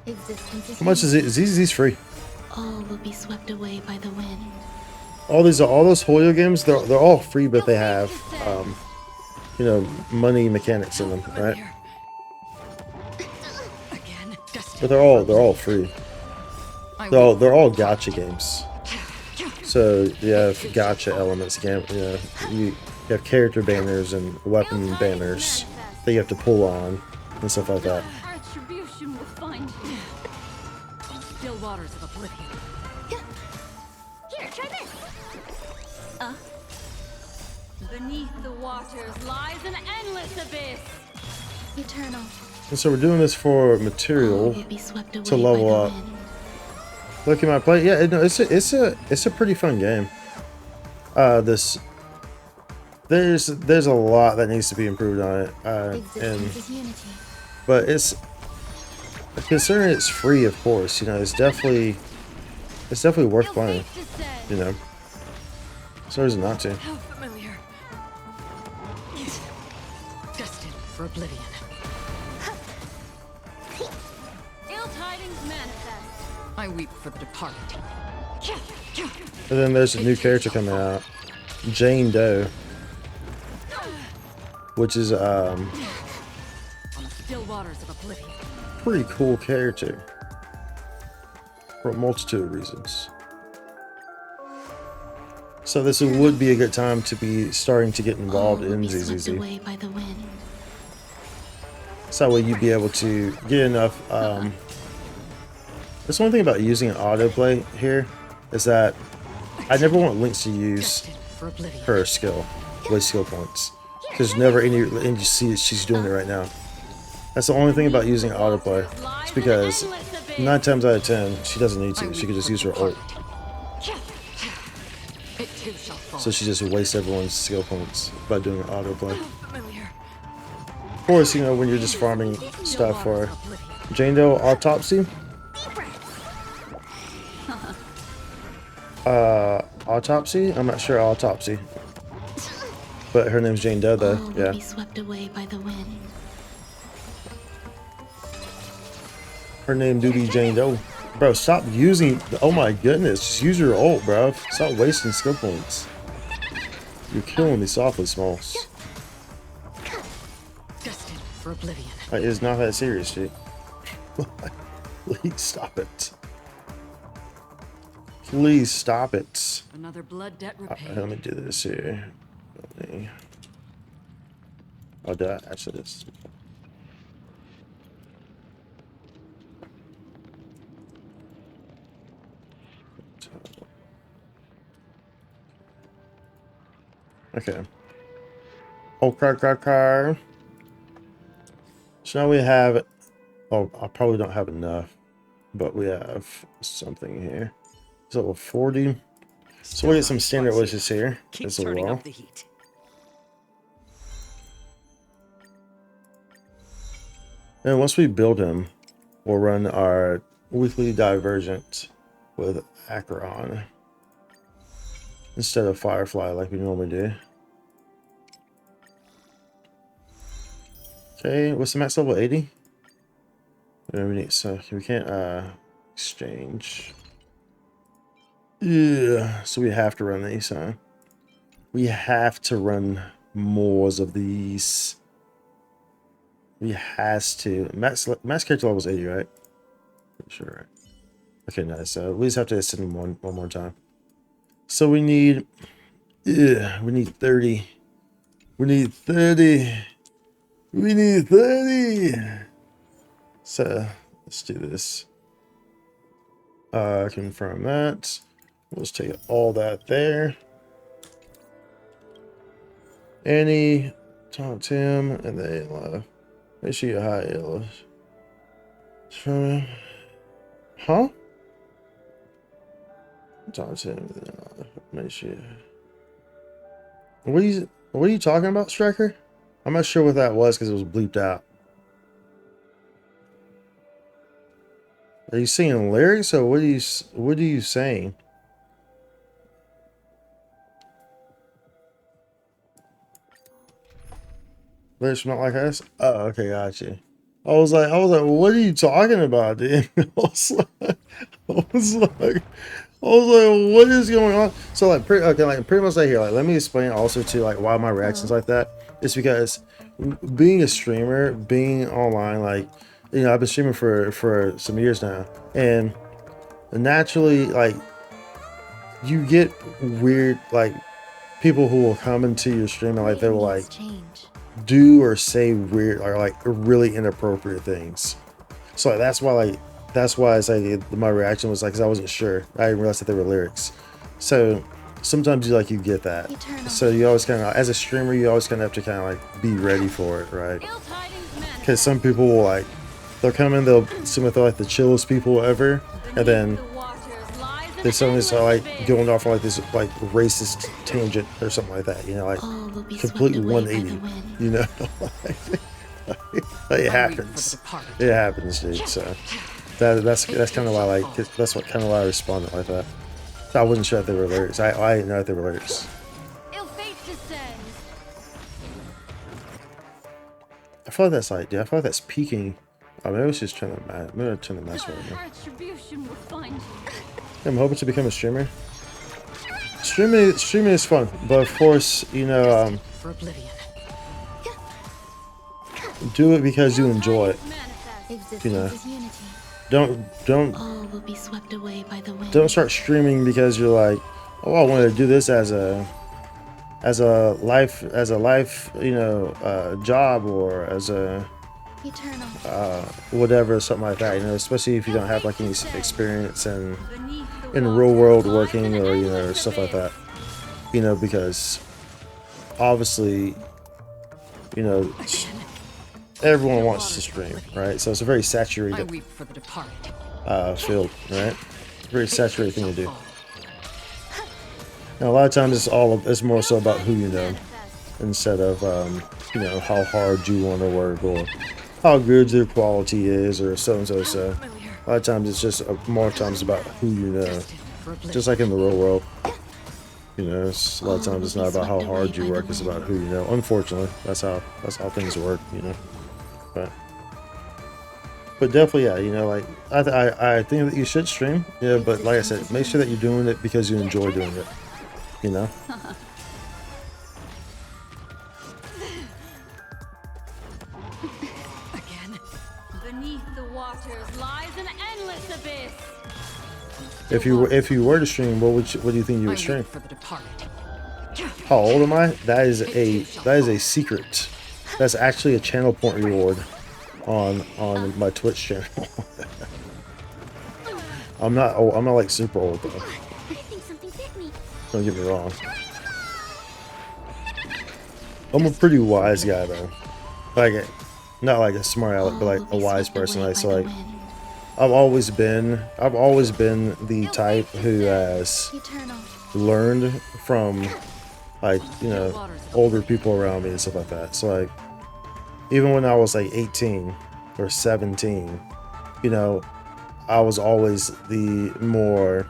Existence is How much is it? Is these free? all will be swept away by the wind. All those Hoyo games, they're all free, but they have you know, money mechanics in them, right? Again, destined But they're all free. I They're all gacha games. So you have gacha elements, you have character banners and weapon banners that you have to pull on and stuff like that. Retribution will find you. Still waters of oblivion. Here, try this. Beneath the waters lies an endless abyss. Eternal. And so we're doing this for All material will be swept away to level by the up. wind. Look at my play. Yeah, no, it's a pretty fun game. There's a lot that needs to be improved on it, Existence is unity. but it's considering it's free, of course. You know, it's definitely worth Ill playing. fate descends. You know, so is it not to? How familiar. Destined for oblivion. Ill tidings manifest. I weep for the departed. And then there's a new character coming out, Jane Doe, which is Still waters of oblivion. pretty cool character for a multitude of reasons. So this would be a good time to be starting to get All involved will in be swept ZZZ. away by the wind. So that way you'd be able to get enough That's one thing about using an autoplay here is that I never want Lynx to use Destined for oblivion. her skill, waste skill points. There's never any, and you see that she's doing it right now. That's the only thing about using autoplay. It's because 9 times out of 10 she doesn't need to. She could just use her ult. It too shall fall. So she just wastes everyone's skill points by doing an autoplay. Familiar. Of course, you know, when you're just farming stuff for Jane Doe autopsy. Autopsy? I'm not sure autopsy. But her name's Jane Doe though, yeah. Be swept away by the wind. Her name do be Jane Doe. Bro, stop using, oh my goodness, just use your ult, bro. Stop wasting skill points. You're killing me softly, Smalls. Destined for oblivion. Like, it's not that serious, dude. Please stop it. Please stop it. Another blood debt repaid. Let me do this here. Oh, did I actually this? Okay. Oh, car. So now we have. Oh, I probably don't have enough, but we have something here. It's level 40. So we'll get some standard wishes here Keep as turning well. up the heat. And once we build him, we'll run our weekly Divergent with Acheron instead of Firefly like we normally do. Okay, what's the max level? 80? Yeah, we need, so we can't exchange. Yeah, so we have to run these, huh? We have to run more of these. We has to. Max character level is 80, right? Pretty sure, right? Okay, nice. So we just have to send him one more time. So we need. Yeah, we need 30. We need 30. We need 30. So let's do this. Confirm that. Let's take all that there. Annie, talk to him, and they love. Make sure you're high, Illich. Huh? Talk to him. Make sure. What are you talking about, Striker? I'm not sure what that was because it was bleeped out. Are you singing lyrics or what are you saying? Lyrics not like us? Oh, okay, gotcha. I was like, what are you talking about, dude? I was like, what is going on? So like, pretty much right here. Like, let me explain also to like why my reactions like that. It's because being a streamer, being online, like, you know, I've been streaming for some years now, and naturally, like, you get weird like people who will come into your stream and like they will like do or say weird or like really inappropriate things. So like, that's why it's like my reaction was like, because I wasn't sure. I didn't realize that they were lyrics. So sometimes you get that. So you always kind of, as a streamer, you always kind of have to kind of like be ready for it, right? Because some people will like, they'll come in, they'll seem like they're like the chillest people ever, and then they suddenly start like going off on like this like racist tangent or something like that, you know, like complete 180, you know. It happens. It happens, dude. So that's kind of why I like, that's what kind of why I responded like that. So I wasn't sure if they were lyrics. I didn't know if they were lyrics. I feel like that's like, dude, I feel like that's peaking. Oh, maybe it's just trying to turn the mess right now. I'm hoping to become a streamer. Streaming is fun, but of course, you know, do it because you enjoy it. You know, don't start streaming because you're like, oh, I want to do this as a life, you know, job, or as a whatever, something like that, you know, especially if you don't have like any experience in real world working or, you know, stuff like that, you know, because obviously, you know, everyone wants to stream, right? So it's a very saturated field, right? Very saturated thing to do. Now, a lot of times it's more so about who you know instead of you know, how hard you want to work or how good your quality is or so and so. So a lot of times it's just more times about who you know, just like in the real world. You know, it's, a lot of times it's not about how hard you work; it's about who you know. Unfortunately, that's how things work. You know, but definitely, yeah. You know, like I think that you should stream. Yeah, but like I said, make sure that you're doing it because you enjoy doing it. You know. Beneath the waters lies an endless abyss. If you were to stream, what do you think you would stream? How old am I? That is a secret. That's actually a channel point reward on my Twitch channel. I'm not old. I'm not like super old though. I think something bit me. Don't get me wrong. I'm a pretty wise guy though. Like, not like a smart aleck, but like a wise person. Like, so like, I've always been the type who has learned from, like, you know, older people around me and stuff like that. So like, even when I was like 18 or 17, you know, I was always the more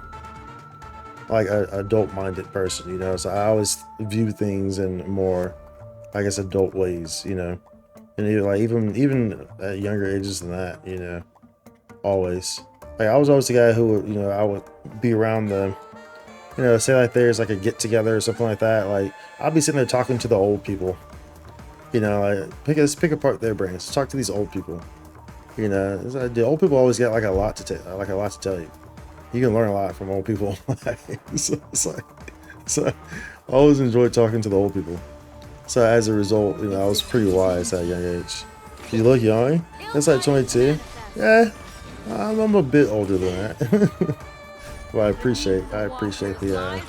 like a adult-minded person, you know. So I always view things in more, I guess, adult ways, you know. And even at younger ages than that, you know, always. Like, I was always the guy who would, you know, I would be around the, you know, say like there's like a get together or something like that. Like, I'll be sitting there talking to the old people, you know, like, pick apart their brains, talk to these old people, you know. It's like, the old people always got like a lot to tell you. You can learn a lot from old people. So I always enjoyed talking to the old people. So as a result, you know, I was pretty wise at a young age. You look young. That's like 22. Yeah, I'm a bit older than that. Well, I appreciate appreciate that.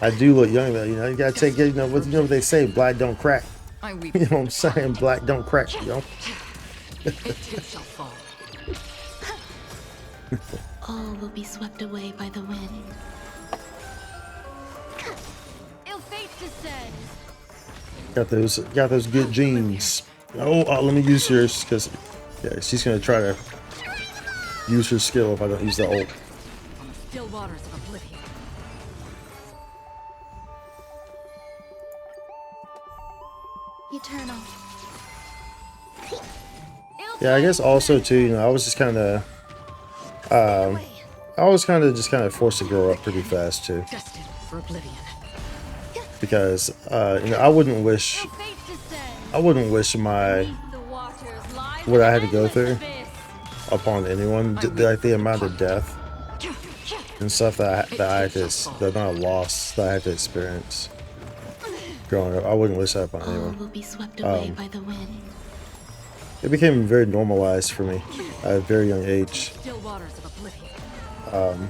I do look young though. You know, you gotta take it. You know what they say, black don't crack. You know what I'm saying? Black don't crack. You know. All will be swept away by the wind. Got those good genes. Oh, let me use yours because yeah, she's gonna try to use her skill if I don't use the ult. Still waters of oblivion. Eternal. Yeah, I guess also too, you know, I was just kind of, just kind of forced to grow up pretty fast too. Destined for oblivion. Because you know, I wouldn't wish my what I had to go through upon anyone. Like the amount of death and stuff that I had to, the amount of loss that I had to experience growing up. I wouldn't wish that upon anyone. Will be swept away by the wind. It became very normalized for me at a very young age. Still waters of oblivion.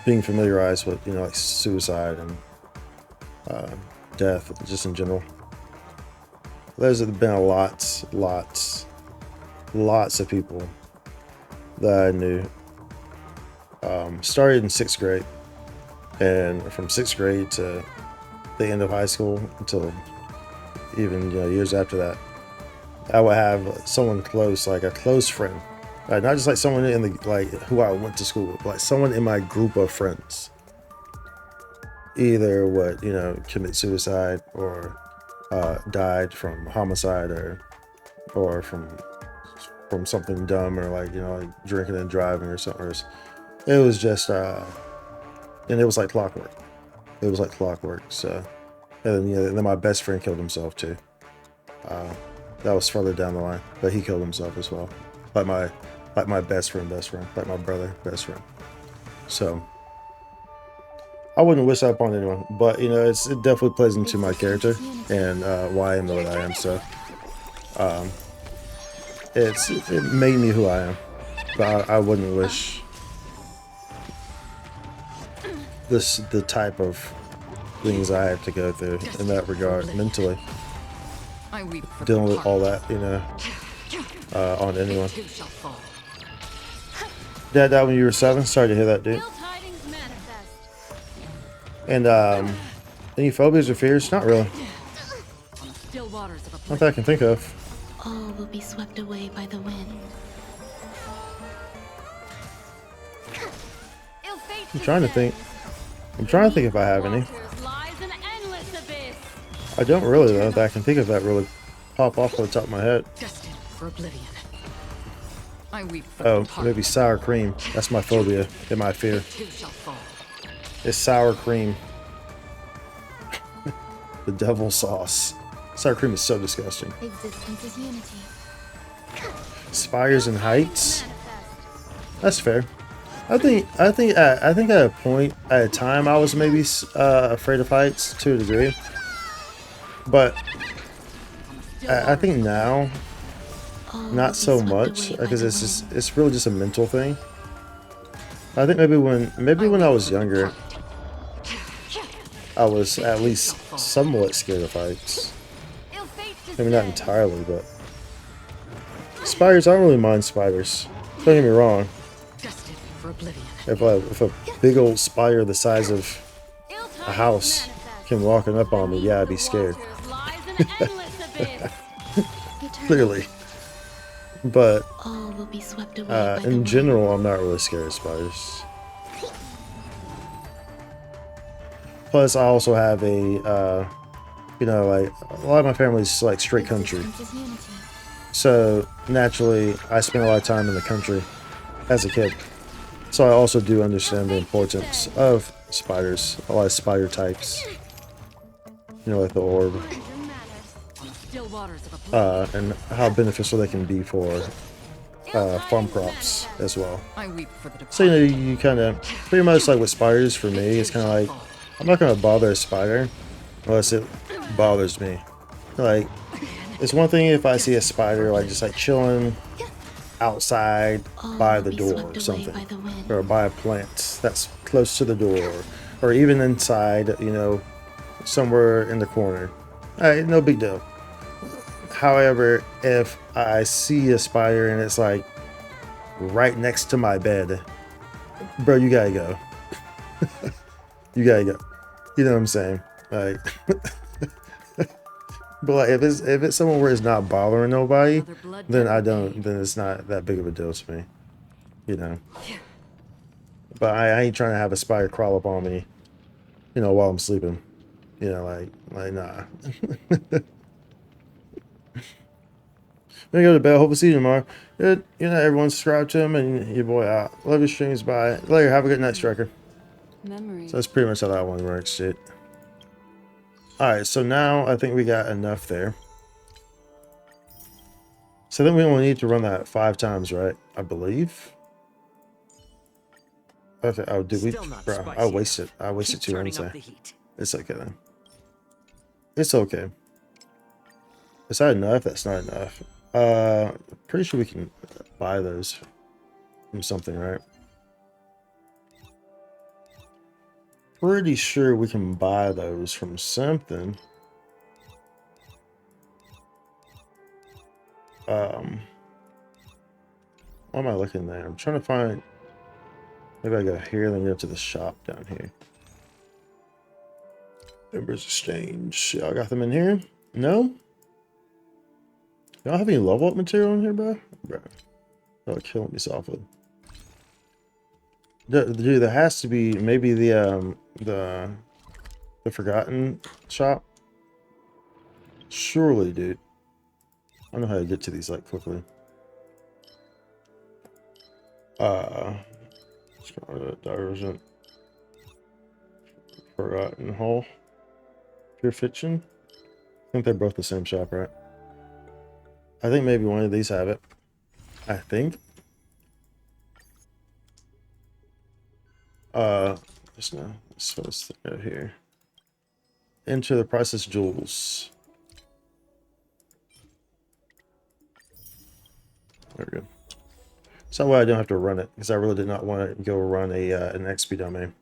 Being familiarized with, you know, like suicide and death just in general. There's been lots of people that I knew. Started in 6th grade, and from 6th grade to the end of high school until even, you know, years after that, I would have someone close, like a close friend. Not just like someone in the, like, who I went to school with, but like someone in my group of friends either would, you know, commit suicide or died from homicide or from something dumb, or like, you know, like drinking and driving or something. It was just and it was like clockwork. It was like clockwork. So, and you know, then my best friend killed himself too. That was further down the line, but he killed himself as well. Like my best friend, like my brother, best friend. So, I wouldn't wish that upon anyone, but you know, it definitely plays into my character and why I am the way I am. So, it made me who I am. But I wouldn't wish the type of things I have to go through in that regard mentally, dealing with all that, you know, on anyone. Dad died when you were 7. Sorry to hear that, dude. And any phobias or fears? Not really. Not that I can think of. All will be swept away by the wind. I'm trying to think. I'm trying to think if I have any. I don't really, though, that I can think of that really pop off the top of my head. Oh, maybe sour cream. That's my phobia and my fear. It's sour cream. The devil sauce. Sour cream is so disgusting. Existence is unity. Spires and heights. That's fair. I think at a point at a time I was maybe afraid of heights to a degree, but I think now not so much because it's really just a mental thing. I think maybe when I was younger, I was at least somewhat scared of heights. Maybe not entirely, but spiders. I don't really mind spiders. Don't get me wrong. If a big old spider the size of a house came walking up on me, yeah, I'd be scared. Clearly. But in general, I'm not really scared of spiders. Plus, I also have a, you know, like a lot of my family's like straight country. So naturally, I spent a lot of time in the country as a kid. So I also do understand the importance of spiders, a lot of spider types. You know, like the orb. And how beneficial they can be for farm crops as well. So, you know, you kind of, pretty much like with spiders for me, it's kind of like, I'm not going to bother a spider unless it bothers me. Like, it's one thing if I see a spider, like, just like chilling outside by the door or something, or by a plant that's close to the door, or even inside, you know, somewhere in the corner. Alright, no big deal. However, if I see a spider and it's like right next to my bed, bro, you gotta go. You gotta go. You know what I'm saying? Like, but like if it's somewhere where it's not bothering nobody, then then it's not that big of a deal to me. You know. But I ain't trying to have a spider crawl up on me, you know, while I'm sleeping. You know, like nah. I'm gonna go to bed. Hope to see you tomorrow. Good. You know, everyone subscribe to him and your boy out. Love your streams. Bye. Later. Have a good night, Striker. So that's pretty much how that one works, shit. Alright, so now I think we got enough there. So then we only need to run that 5 times, right? I believe. Okay, oh, did we? Bro, I wasted 2 runs there. It's okay then. It's okay. Is that enough? That's not enough. Pretty sure we can buy those from something, right? Pretty sure we can buy those from something. Why am I looking there? I'm trying to find. Maybe I go here, then go to the shop down here. Members Exchange. Y'all got them in here? No? Y'all have any level up material in here, bro? Bro. Oh, killing me softly. Dude, there has to be maybe the Forgotten shop. Surely, dude. I don't know how to get to these like quickly. Divergent. Forgotten Hole. Pure Fiction. I think they're both the same shop, right? I think maybe one of these have it. I think. Just no. So let's go here. Enter the priceless jewels. There we go. So that way I don't have to run it, because I really did not want to go run an XP domain.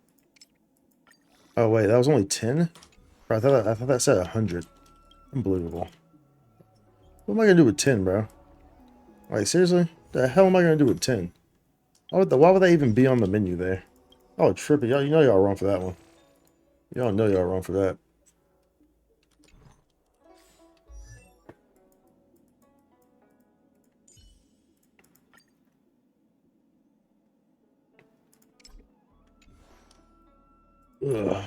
Oh wait, that was only 10? I thought that said 100. Unbelievable. What am I gonna do with 10, bro? Like seriously? The hell am I gonna do with 10? Why would that even be on the menu there? Oh, trippy. Y'all, you know y'all wrong for that one. Y'all know y'all wrong for that. Ugh.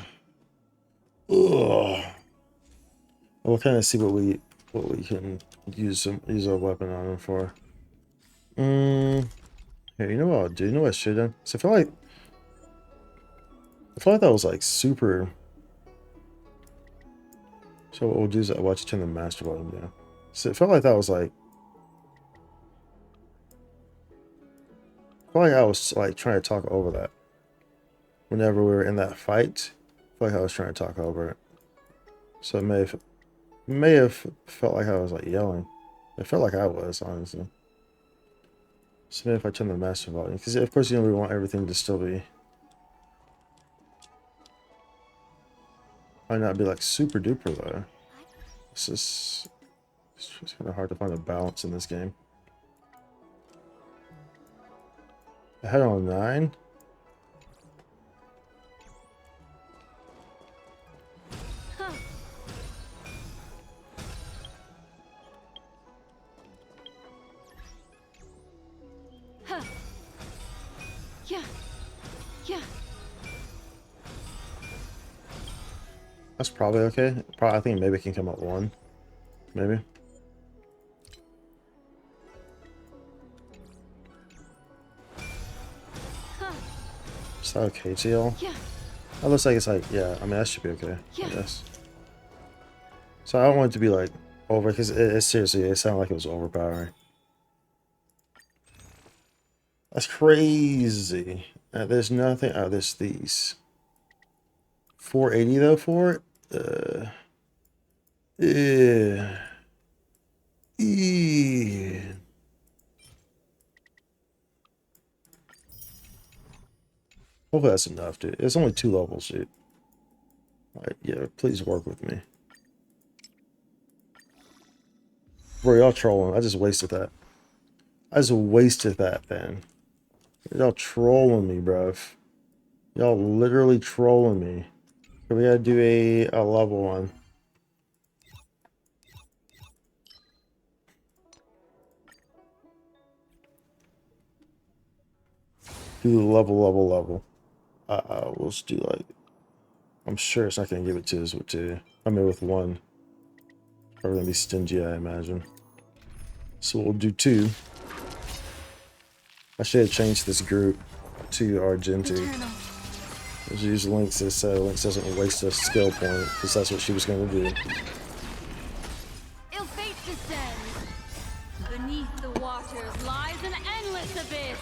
Ugh. We'll kind of see what we can use our weapon on him for. Here, you know what I'll do? You know what I should have done? So I feel like that was like super. So what we'll do is I watch you turn the master volume down. So it felt like that was like. I felt like I was like trying to talk over that. Whenever we were in that fight, I feel like I was trying to talk over it. So it may have felt like I was like yelling. It felt like I was, honestly. So maybe if I turn the master volume, because of course, you know, we want everything to still be. Might not be like super duper though. It's kind of hard to find a balance in this game. I had on 9. That's probably okay. I think maybe it can come up 1. Maybe. Is that okay to y'all? Yeah. That looks like it's like, yeah, I mean, that should be okay. Yeah. I guess. So I don't want it to be like over, because it seriously, it sounded like it was overpowering. That's crazy. There's nothing. Oh, there's these. 480 though for it? Yeah. Hopefully that's enough, dude. It's only 2 levels, dude. Alright, yeah, please work with me. Bro, y'all trolling. I just wasted that. I just wasted that, man. Y'all trolling me, bruv. Y'all literally trolling me. So we gotta do a level 1. Do the level. We'll just do like. I'm sure it's not gonna give it to us with 2. I mean with 1. Probably gonna be stingy, I imagine. So we'll do 2. I should have changed this group to Argenti. Let's use Lynx so Lynx doesn't waste a skill point, because that's what she was gonna do. Ill fate descends. Beneath the waters lies an endless abyss.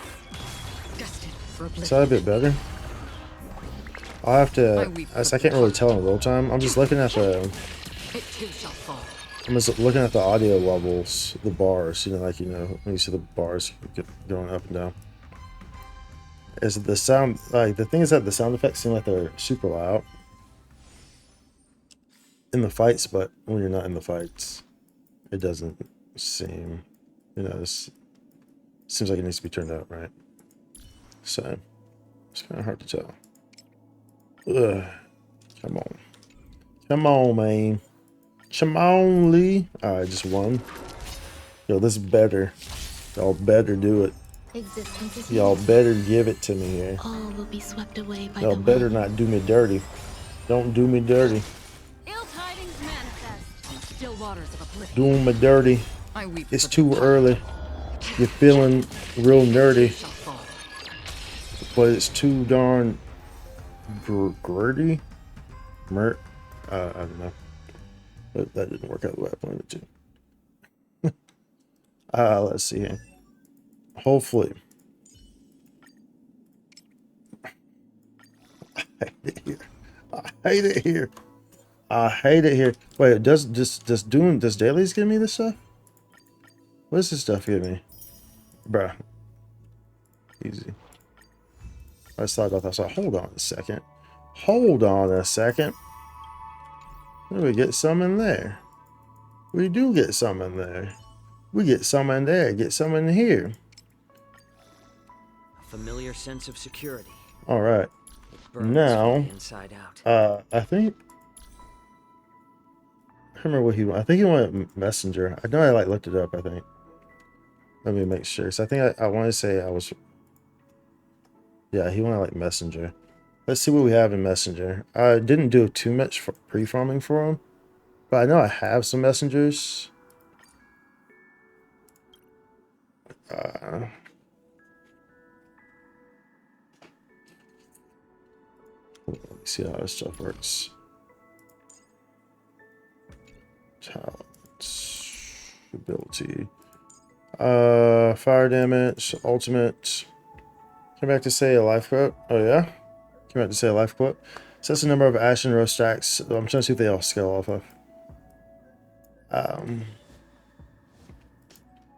Is that a bit better? I'll have to. I can't really tell in real time. I'm just looking at the. I'm just looking at the audio levels, the bars. You know, like when you see the bars going up and down. Is the sound like the thing is that the sound effects seem like they're super loud in the fights, but when you're not in the fights, it doesn't seem. You know, this seems like it needs to be turned up, right? So it's kind of hard to tell. Ugh. Come on, man. Come on, Lee. Alright, just 1. Yo, this is better. Y'all better do it. Y'all better give it to me here. All will be swept away by y'all better not do me dirty. Don't do me dirty. Ill tidings manifest. Still waters of oblivion. Doing me dirty. It's too early. You're feeling real nerdy. But it's too darn gritty. I don't know. But that didn't work out the way I wanted it to. Let's see here. Hopefully. I hate it here. I hate it here. Wait, does dailies give me this stuff? What does this stuff give me? Bruh. Easy. I just thought about that. So hold on a second. Hold on a second. We get some in there. We do get some in there. We get some in there. Get some in here. A familiar sense of security. All right. Burns Now, from the inside out. I think. I can't remember what he wanted. I think he wanted messenger. I know I like looked it up. I think. Let me make sure. So I think I want to say I was. Yeah, he wanted like messenger. Let's see what we have in messenger. I didn't do too much for pre-farming for him, but I know I have some messengers. Let me see how this stuff works. Talents, ability, fire damage, ultimate. Came back to say a life quote. Oh yeah, came back to say a life quote. Sets the number of ash and roast stacks. I'm trying to see if they all scale off of.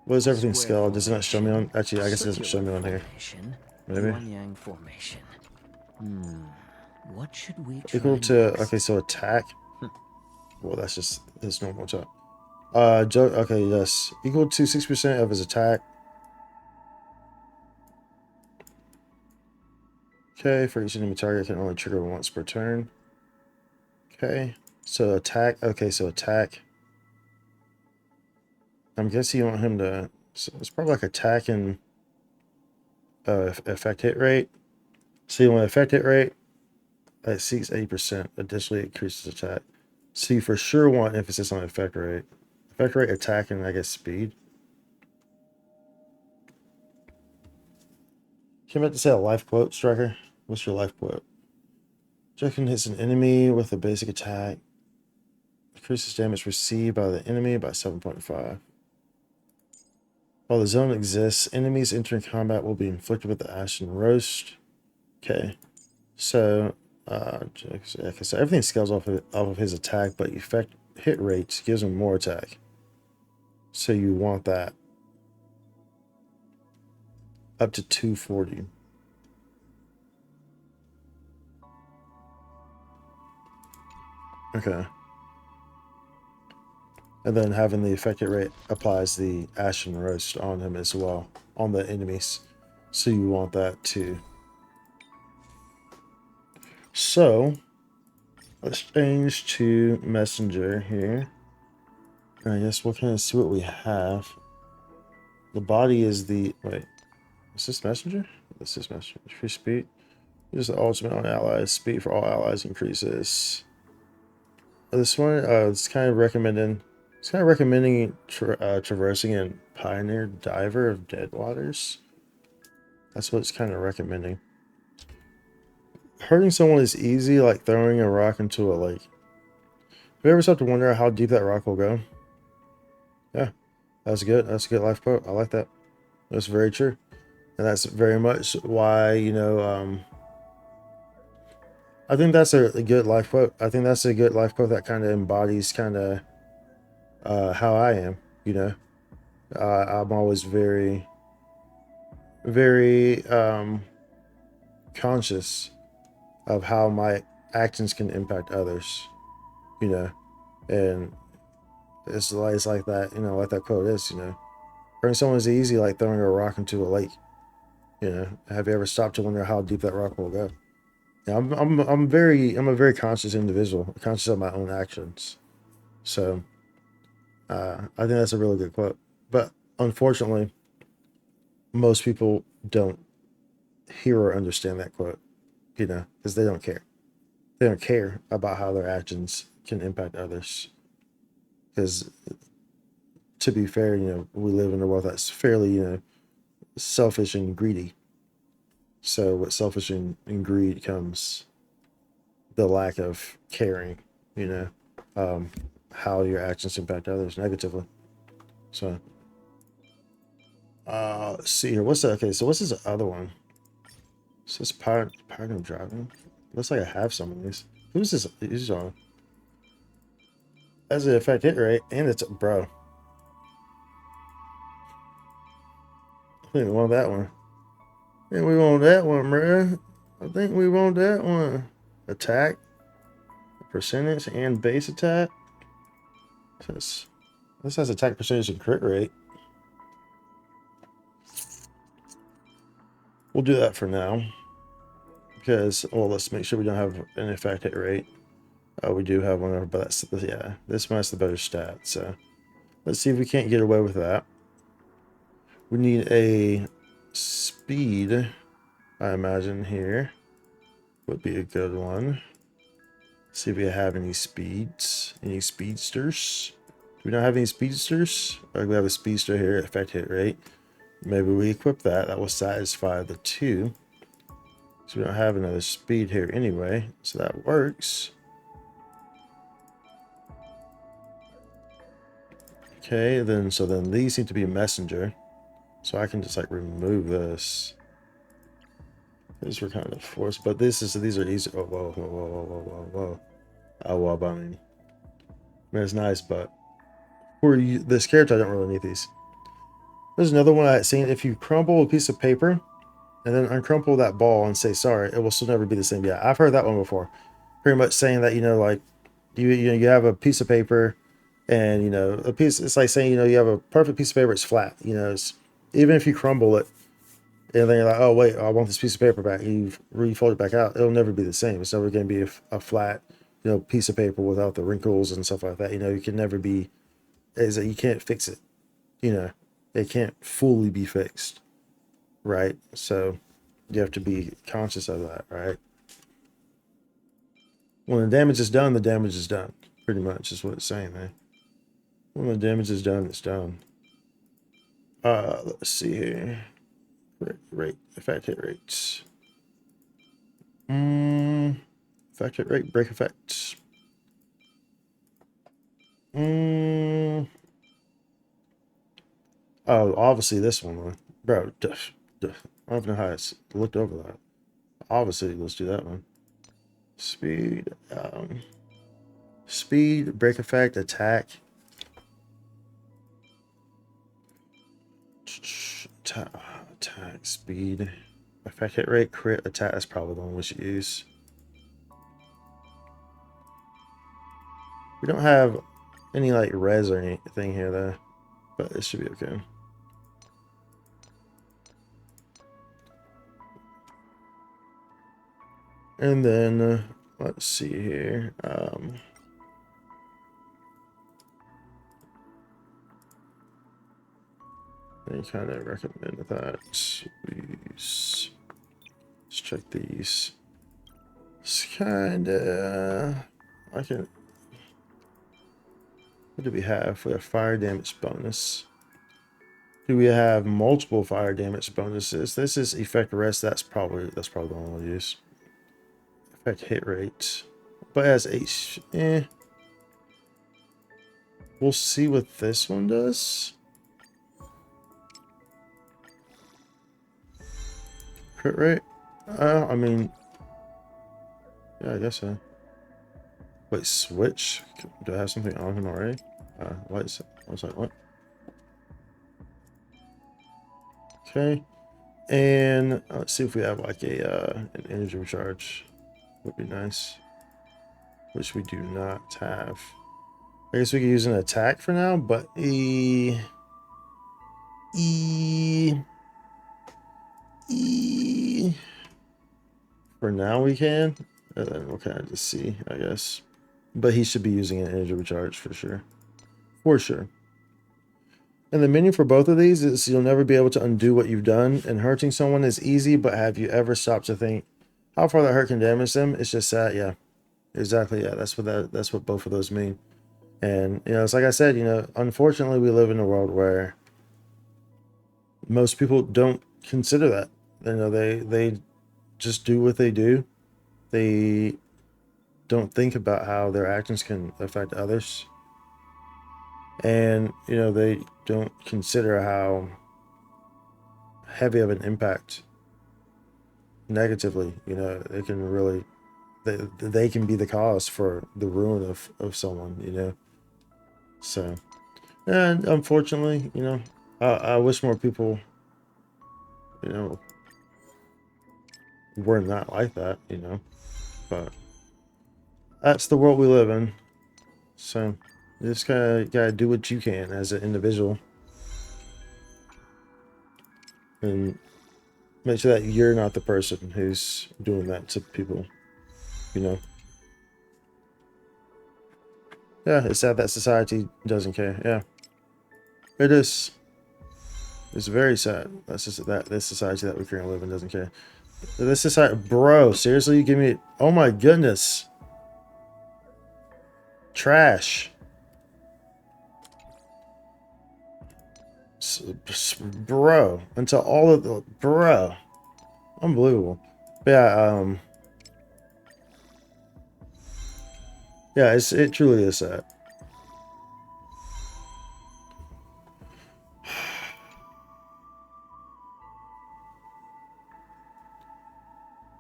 What does everything scale? Does it not show me on? Actually, I guess it doesn't show me on here. Maybe. Yang formation. What should we try Equal to next? okay, so attack. Well, that's just his normal attack. Okay, yes, equal to 6% of his attack. Okay, for each enemy target can only trigger once per turn. Okay, so attack. Okay, so attack. I'm guessing you want him to. So it's probably like attack and effect hit rate. So you want effect hit rate. It seeks 80%. Additionally, it increases attack. So you for sure want emphasis on effect rate. Effect rate, attack, and I guess speed. Came back to say a life quote, Striker. What's your life quote? Striker hits an enemy with a basic attack. Increases damage received by the enemy by 7.5. While the zone exists, enemies entering combat will be inflicted with the ash and roast. Okay. So so everything scales off of his attack, but effect hit rates gives him more attack. So you want that up to 240. Okay. And then having the effect hit rate applies the ash and roast on him as well, on the enemies. So you want that too. So let's change to messenger here. And I guess we'll kind of see what we have. The body is the wait. Is this messenger? This is messenger. Free speed. Use the ultimate on allies. Speed for all allies increases. This one, it's kind of recommending. It's kind of recommending traversing in Pioneer Diver of Dead Waters. That's what it's kind of recommending. Hurting someone is easy, like throwing a rock into a lake. Have you ever stopped to wonder how deep that rock will go? Yeah, that's good. That's a good life quote. I like that. That's very true. And that's very much why, you know, I think that's a good life quote. I think that's a good life quote that kind of embodies kind of how I am, you know. I'm always very, very conscious of how my actions can impact others, you know. And it's like that, you know, like that quote is, you know. Hurting someone is easy, like throwing a rock into a lake. You know, have you ever stopped to wonder how deep that rock will go? Yeah, I'm a very conscious individual, conscious of my own actions. So I think that's a really good quote. But unfortunately, most people don't hear or understand that quote, you know, because they don't care. They don't care about how their actions can impact others. Because to be fair, you know, we live in a world that's fairly, you know, selfish and greedy. So with selfish and greed comes the lack of caring, you know, how your actions impact others negatively. So let's see here. What's that? Okay, so what's this other one? Is this paradigm driving? Looks like I have some of these. Who's this? Who's on? That's an effect hit rate, and it's bro. I think we want that one. I think we want that one, bro. I think we want that one. Attack, percentage, and base attack. This has attack percentage and crit rate. We'll do that for now. Because, well, let's make sure we don't have an effect hit rate. We do have one, but that's, yeah, this one has the better stat. So let's see if we can't get away with that. We need a speed, I imagine here would be a good one. See if we have any speeds, any speedsters. Do we not have any speedsters? Or we have a speedster here, effect hit rate. Maybe we equip that. That will satisfy the 2. So we don't have another speed here anyway. So that works. Okay, then so then these need to be a messenger. So I can just like remove this. These were kind of forced, but these are easy. Oh, whoa, whoa, whoa, whoa, whoa, whoa, whoa. Oh, well, I mean, it's nice, but for this character, I don't really need these. There's another one I had seen. If you crumble a piece of paper and then uncrumple that ball and say sorry, it will still never be the same. Yeah, I've heard that one before. Pretty much saying that, you know, like you have a piece of paper and, you know, a piece, it's like saying, you know, you have a perfect piece of paper, it's flat, you know, even if you crumble it and then you're like, oh, wait, I want this piece of paper back. You refold it back out. It'll never be the same. It's never going to be a flat, you know, piece of paper without the wrinkles and stuff like that. You know, you can never be, you can't fix it. You know, it can't fully be fixed. Right? So you have to be conscious of that, right? When the damage is done, the damage is done. Pretty much is what it's saying there. When the damage is done, it's done. Let's see here. Rate, effect hit rates. Effect hit rate, break effects. Oh, obviously this one, bro. I don't know how I looked over that. Obviously, let's do that one. Speed, speed, break effect, attack. Attack, speed, effect hit rate, crit, attack. That's probably the one we should use. We don't have any like res or anything here though, but it should be okay. And then let's see here. Any kind of recommend that. Let's check these. It's kind of. I can. What do we have? We have fire damage bonus. Do we have multiple fire damage bonuses? This is effect rest. That's probably the one we'll use. Effect hit rate, but as H. We'll see what this one does. Crit rate? I mean, yeah, I guess so. Wait, switch? Do I have something on him already? What is it? I was like, what? Okay. And let's see if we have like an energy recharge. Would be nice. Which we do not have. I guess we could use an attack for now, but for now we can. And then we'll kind of just see, I guess. But he should be using an energy recharge for sure. For sure. And the menu for both of these is you'll never be able to undo what you've done. And hurting someone is easy, but have you ever stopped to think how far that hurt can damage them? It's just that, yeah. Exactly, yeah. That's what both of those mean. And, you know, it's like I said, you know, unfortunately we live in a world where most people don't consider that. You know, they just do what they do. They don't think about how their actions can affect others. And, you know, they don't consider how heavy of an impact negatively, you know, it can really they can be the cause for the ruin of someone, you know. So, and unfortunately, you know, I wish more people, you know, were not like that, you know. But that's the world we live in. So you just gotta do what you can as an individual, and make sure that you're not the person who's doing that to people, you know. Yeah, it's sad that society doesn't care. Yeah, it is. It's very sad. That's just that this society that we currently live in doesn't care. This society, bro. Seriously, you give me. Oh my goodness. Trash. Bro. Until all of the bro. Unbelievable. Yeah. Yeah. It truly is sad.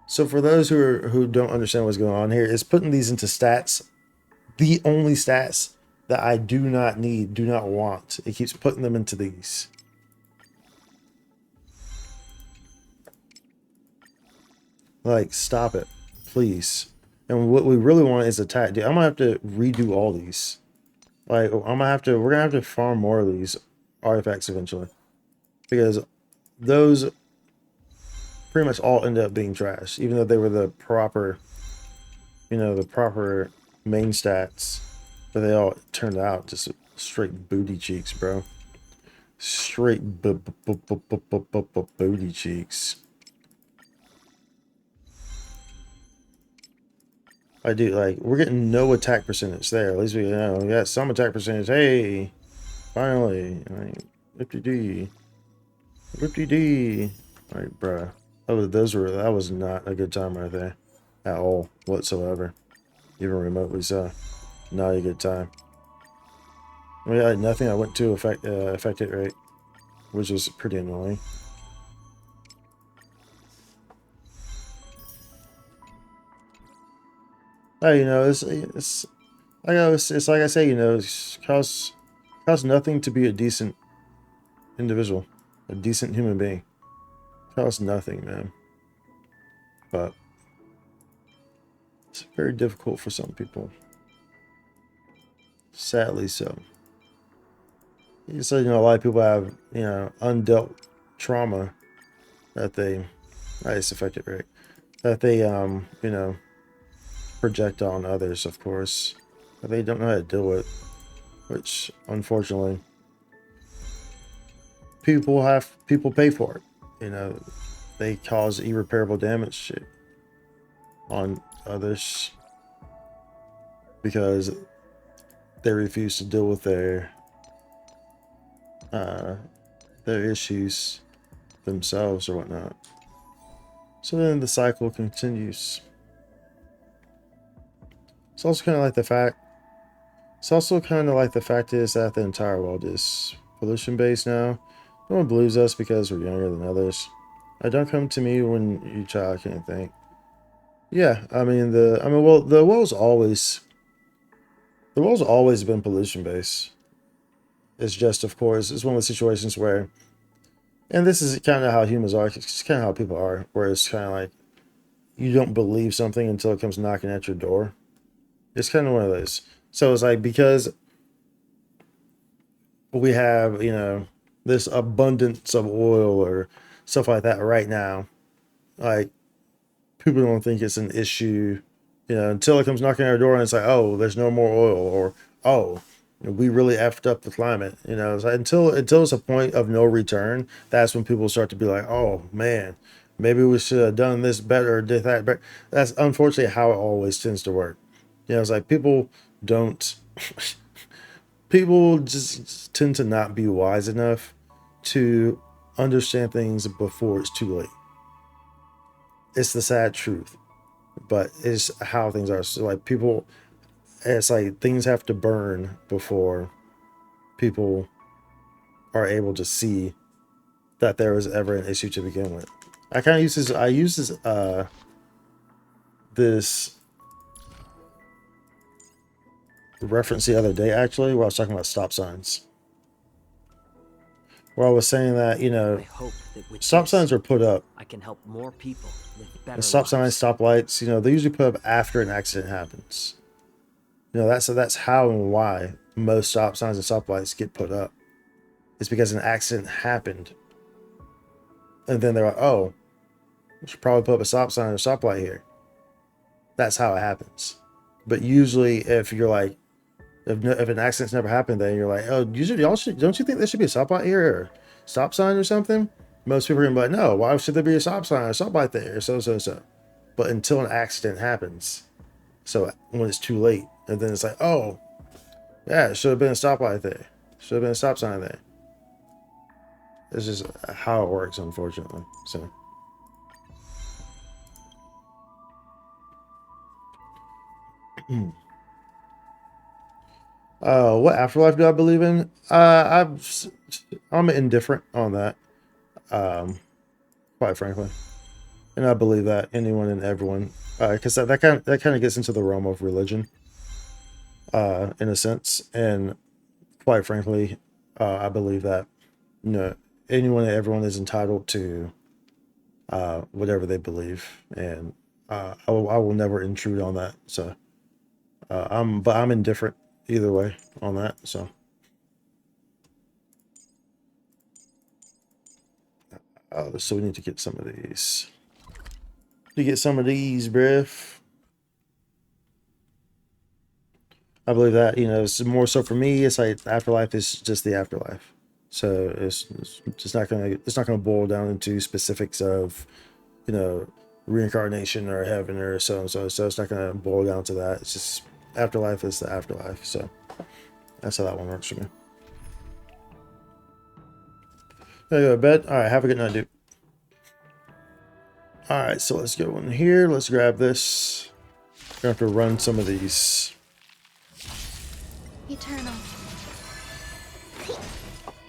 So for those who don't understand what's going on here, it's putting these into stats. The only stats that I do not need, do not want. It keeps putting them into these. Like, stop it, please. And what we really want is attack. Dude, I'm gonna have to redo all these. Like, we're gonna have to farm more of these artifacts eventually, because those pretty much all end up being trash, even though they were the proper, you know, the proper main stats, but they all turned out just straight booty cheeks, bro. Straight booty cheeks. I do, like, we're getting no attack percentage there. At least we, you know, we got some attack percentage. Hey, finally, like, 50D. 50D. Alright, bruh. Oh, that was not a good time right there. At all, whatsoever. Even remotely so. Not a good time. I mean, I had nothing. I went to affect hit rate, which was pretty annoying. Oh, you know, it's like I say, you know, it costs nothing to be a decent individual, a decent human being. It costs nothing, man. But it's very difficult for some people. Sadly so. So, you know, a lot of people have, you know, undealt trauma that they, it's affected, right? That they, you know, project on others, of course, that they don't know how to deal with, which unfortunately people pay for it. You know, they cause irreparable damage on others because they refuse to deal with their issues themselves or whatnot. So then the cycle continues. It's also kind of like the fact. It's also kind of like the fact is that the entire world is pollution based now. No one believes us because we're younger than others. Don't come to me when you child can't think. Yeah, I mean well, the world's always been pollution based. It's just, of course, it's one of the situations where, and this is kind of how humans are. It's kind of how people are, where it's kind of like you don't believe something until it comes knocking at your door. It's kind of one of those. So it's like, because we have, you know, this abundance of oil or stuff like that right now, like, people don't think it's an issue, you know, until it comes knocking at our door and it's like, oh, there's no more oil, or oh, we really effed up the climate, you know. It's like, until it's a point of no return, that's when people start to be like, oh man, maybe we should have done this better or did that better. That's unfortunately how it always tends to work. You know, it's like people just tend to not be wise enough to understand things before it's too late. It's the sad truth, but it's how things are. So like people, it's like things have to burn before people are able to see that there was ever an issue to begin with. I kind of use this reference the other day, actually, where I was talking about stop signs. Where I was saying that, you know, I hope that with stop this, signs are put up. I can help more people live better And stop signs, lives. stop lights, you know, they usually put up after an accident happens. You know, that's how and why most stop signs and stop lights get put up. It's because an accident happened. And then they're like, oh, we should probably put up a stop sign and a stop light here. That's how it happens. But usually if you're like, if an accident's never happened, then you're like, oh, usually y'all should, don't you think there should be a stop light here or stop sign or something? Most people are gonna be like, no, why should there be a stop sign or stop light there? So. But until an accident happens, so when it's too late, and then it's like, oh, yeah, it should have been a stoplight there. Should have been a stop sign there. It's just how it works, unfortunately. So. What afterlife do I believe in? I'm indifferent on that. Quite frankly, and I believe that anyone and everyone, because that kind of gets into the realm of religion, in a sense, and quite frankly, I believe that, you know, anyone and everyone is entitled to whatever they believe, and I will never intrude on that. So, I'm indifferent either way on that. So, so we need to get some of these. Bruh. I believe that, you know, it's more so for me. It's like afterlife is just the afterlife. So it's just not gonna boil down into specifics of, you know, reincarnation or heaven or so and so. So it's not gonna boil down to that. It's just afterlife is the afterlife. So that's how that one works for me. I go to bed. All right, have a good night, dude. All right, so let's go in here. Let's grab this. Gonna have to run some of these. Eternal.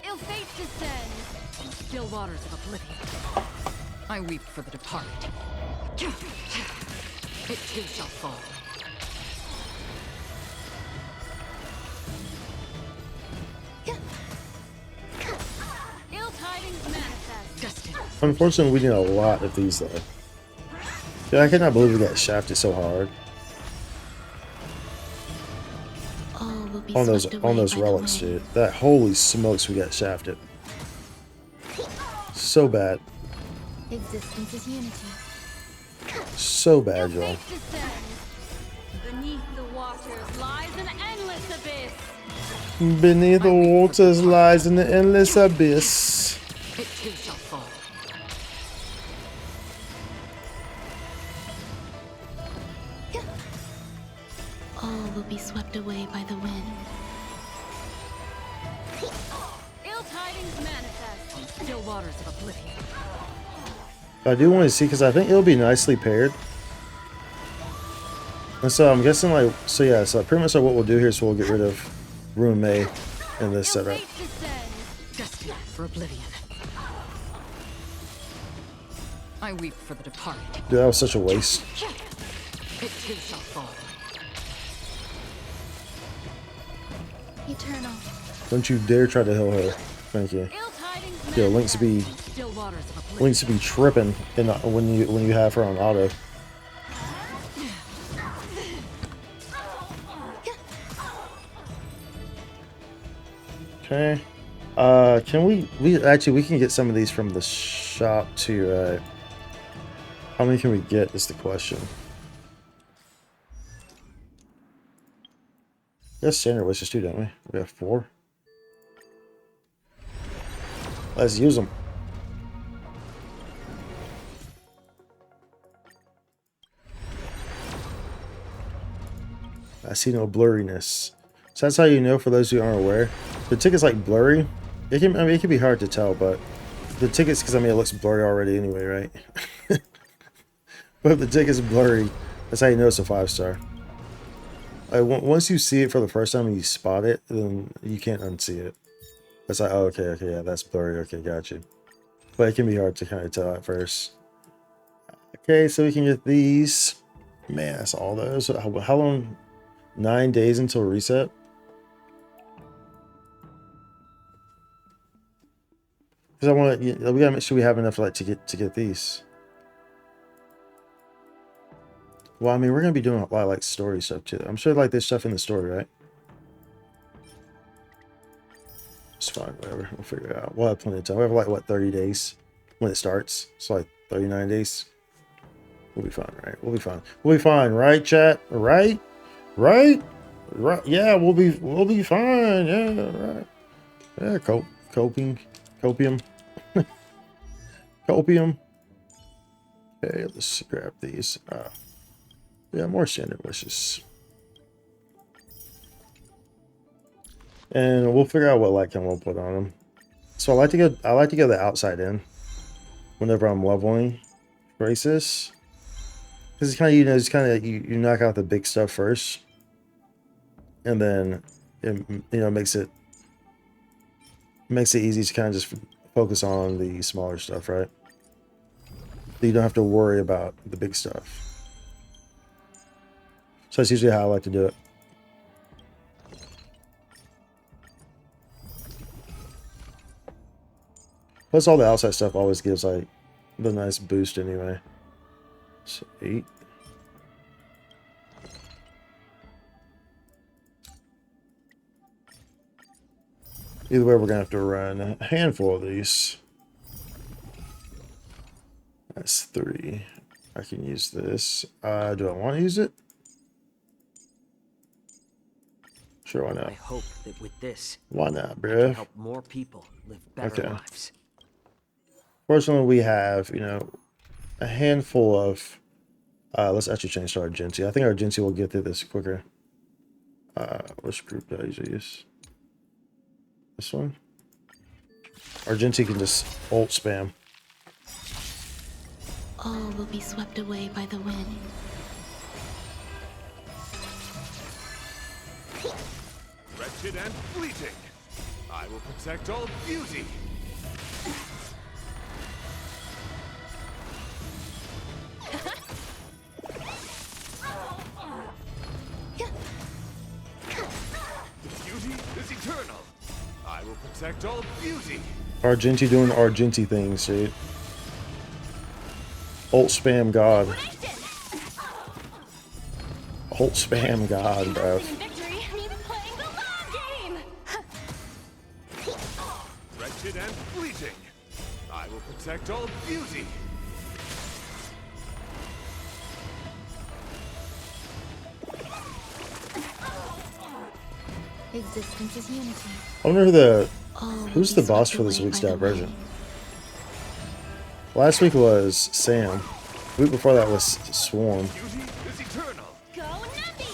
Ill fate descends. Still waters of oblivion. I weep for the departed. It too shall fall. Ill tidings manifest. Destined. Unfortunately, we need a lot of these though. Yeah, I cannot believe we got shafted so hard All will be on swept away those by the relics, wind. dude. That holy smokes, we got shafted so bad, Existence is unity. so Ill bad, y'all. fate descends. Beneath the waters lies an endless abyss. Beneath the waters lies an endless abyss. It too shall fall. All will be swept away by the wind. Ill tidings manifest. Still waters of oblivion. I do want to see, because I think it'll be nicely paired. And so I'm guessing, like, so yeah, so pretty much what we'll do here is we'll get rid of Rune May in this Ill setup. fate descends. Destined for oblivion. I weep for the departed. Dude, that was such a waste. It too shall fall. Eternal. Don't you dare try to heal her. Thank you. Ill tidings Yeah, manifest. Still waters of oblivion. Links be tripping in, when you have her on auto. Okay. Can we actually can get some of these from the shop too, right? How many can we get is the question. We got standard wishes too, don't we? We have 4. Let's use them. I see no blurriness. So that's how you know, for those who aren't aware. The ticket's like blurry. It can be hard to tell, but the ticket's, because I mean it looks blurry already anyway, right? But if the ticket's blurry, that's how you know it's a 5-star. Once you see it for the first time and you spot it, then you can't unsee it. It's like, oh, okay, yeah, that's blurry. Okay, got you. But it can be hard to kind of tell at first. Okay, so we can get these. Man, that's all those. How long? 9 days until reset. Because I want to, we gotta make sure we have enough like to get these. Well, I mean, we're gonna be doing a lot of like story stuff too. I'm sure like there's stuff in the story, right? It's fine, whatever. We'll figure it out. We'll have plenty of time. We have like what 30 days when it starts. It's like 39 days. We'll be fine, right? We'll be fine. We'll be fine, right, chat? Right? Right? Right? Yeah, we'll be fine. Yeah, right. Yeah, copium. Copium. Okay, let's grab these. Yeah, more standard wishes. And we'll figure out what light cam we'll put on them. So I like to go the outside in whenever I'm leveling races. Because it's kind of, you know, it's kind of, you knock out the big stuff first. And then it, you know, makes it easy to kind of just focus on the smaller stuff, right? So you don't have to worry about the big stuff. So that's usually how I like to do it. Plus all the outside stuff always gives like the nice boost anyway. So 8. Either way, we're gonna have to run a handful of these. That's 3. I can use this. Do I want to use it? Sure, why not? I hope that with this, Why not, I bruh? can help more people live better Okay. lives. Fortunately, we have, you know, a handful of. Let's actually change to Argenti. I think Argenti will get through this quicker. Which group do I usually use? This one. Argenti can just ult spam. All will be swept away by the wind. Wretched and fleeting. I will protect all beauty. Beauty is eternal. I will protect all beauty. Argenti doing Argenti things, dude. Ult spam god. Ult spam god, bro. Wretched and fleeting. I will protect all beauty. Existence is unity. I wonder who's the boss for this week's Divergent. Last week was Sam. The week before that was Swarm. Beauty is eternal. Go Nappy!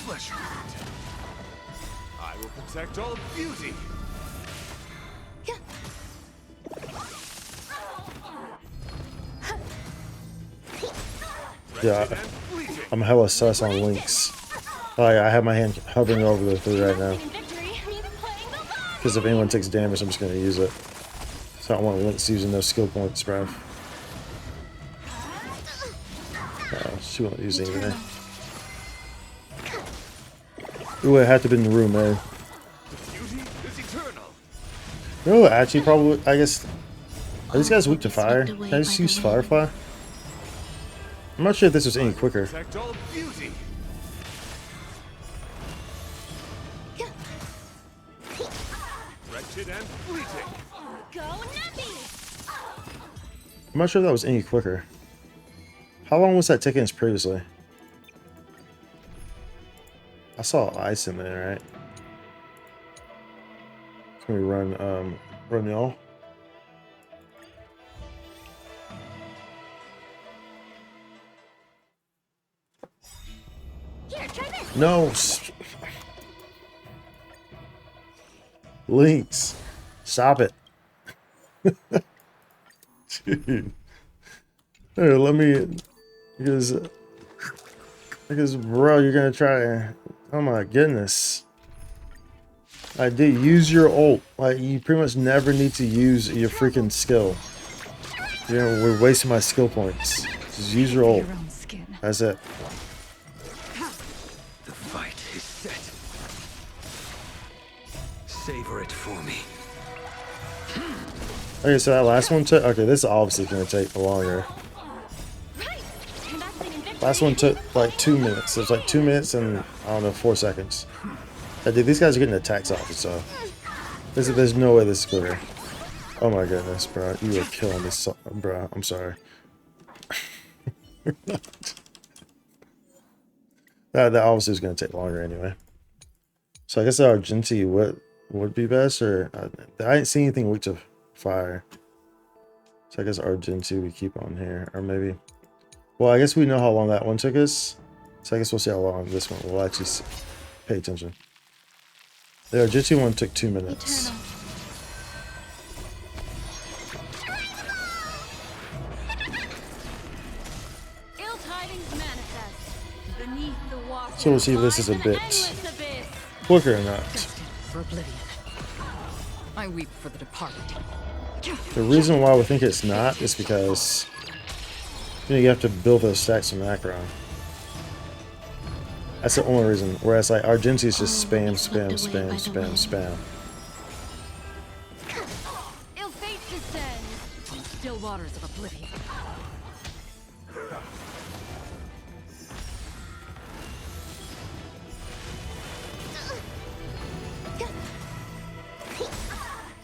Flesh wound. I will protect all beauty. Yeah, I'm hella sus on links. Like, I have my hand hovering over the 3 right now. Because if anyone takes damage, I'm just going to use it. So I don't want links using those skill points, bro. She won't use anything. Ooh, it had to be in the room, man. You know what, actually, probably, I guess... Are these guys weak to fire? Can I just use Firefly? I'm not sure if this was any quicker. I'm not sure if that was any quicker. How long was that taking us previously? I saw ice in there, right? Can we run y'all? Here, try this. No! Links! Stop it! Dude. Here, let me... Because, bro, you're gonna try... Oh my goodness. I did use your ult. Like, you pretty much never need to use your freaking skill. You know, we're wasting my skill points. Just use your ult. Your own skin. That's it. The fight is set. Savor it for me. Okay, so that last one took. Okay, this is obviously going to take longer. Last one took like 2 minutes. It was like 2 minutes and I don't know 4 seconds. Dude, these guys are getting attacks off, so there's no way this is quicker. Oh my goodness, bro, you are killing this, bro. I'm sorry. that obviously is going to take longer anyway. So I guess the Argenti would be best, or I didn't see anything weak to fire. So I guess Argenti we keep on here, or maybe. Well, I guess we know how long that one took us, so I guess we'll see how long this one will actually pay attention. The Argenti one took 2 minutes. So we'll see if this is a bit quicker or not. For oblivion. I weep for the departed. The reason why we think it's not is because you have to build those stacks of macro. That's the only reason. Whereas like Argenti is just spam, spam, spam, spam, spam. Ill fate descends On still waters of oblivion.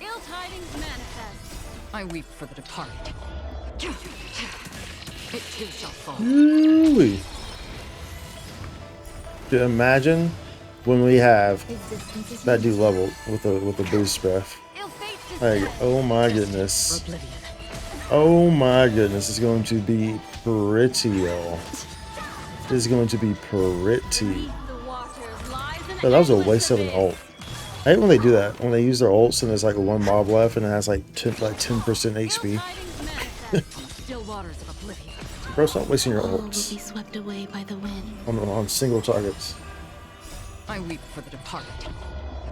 Ill tidings manifest. I weep for the departed. It too shall fall. Ooh-wee. Dude, imagine when we have that dude leveled with the boost breath. Like, oh my goodness. Oh my goodness, it's going to be pretty, y'all. It's going to be pretty. Oh, that was a waste of an ult. I hate when they do that. When they use their ults and there's like one mob left and it has like 10% HP. Bro, stop wasting your ults. Will be swept away by the wind. On single targets. I weep for the departed.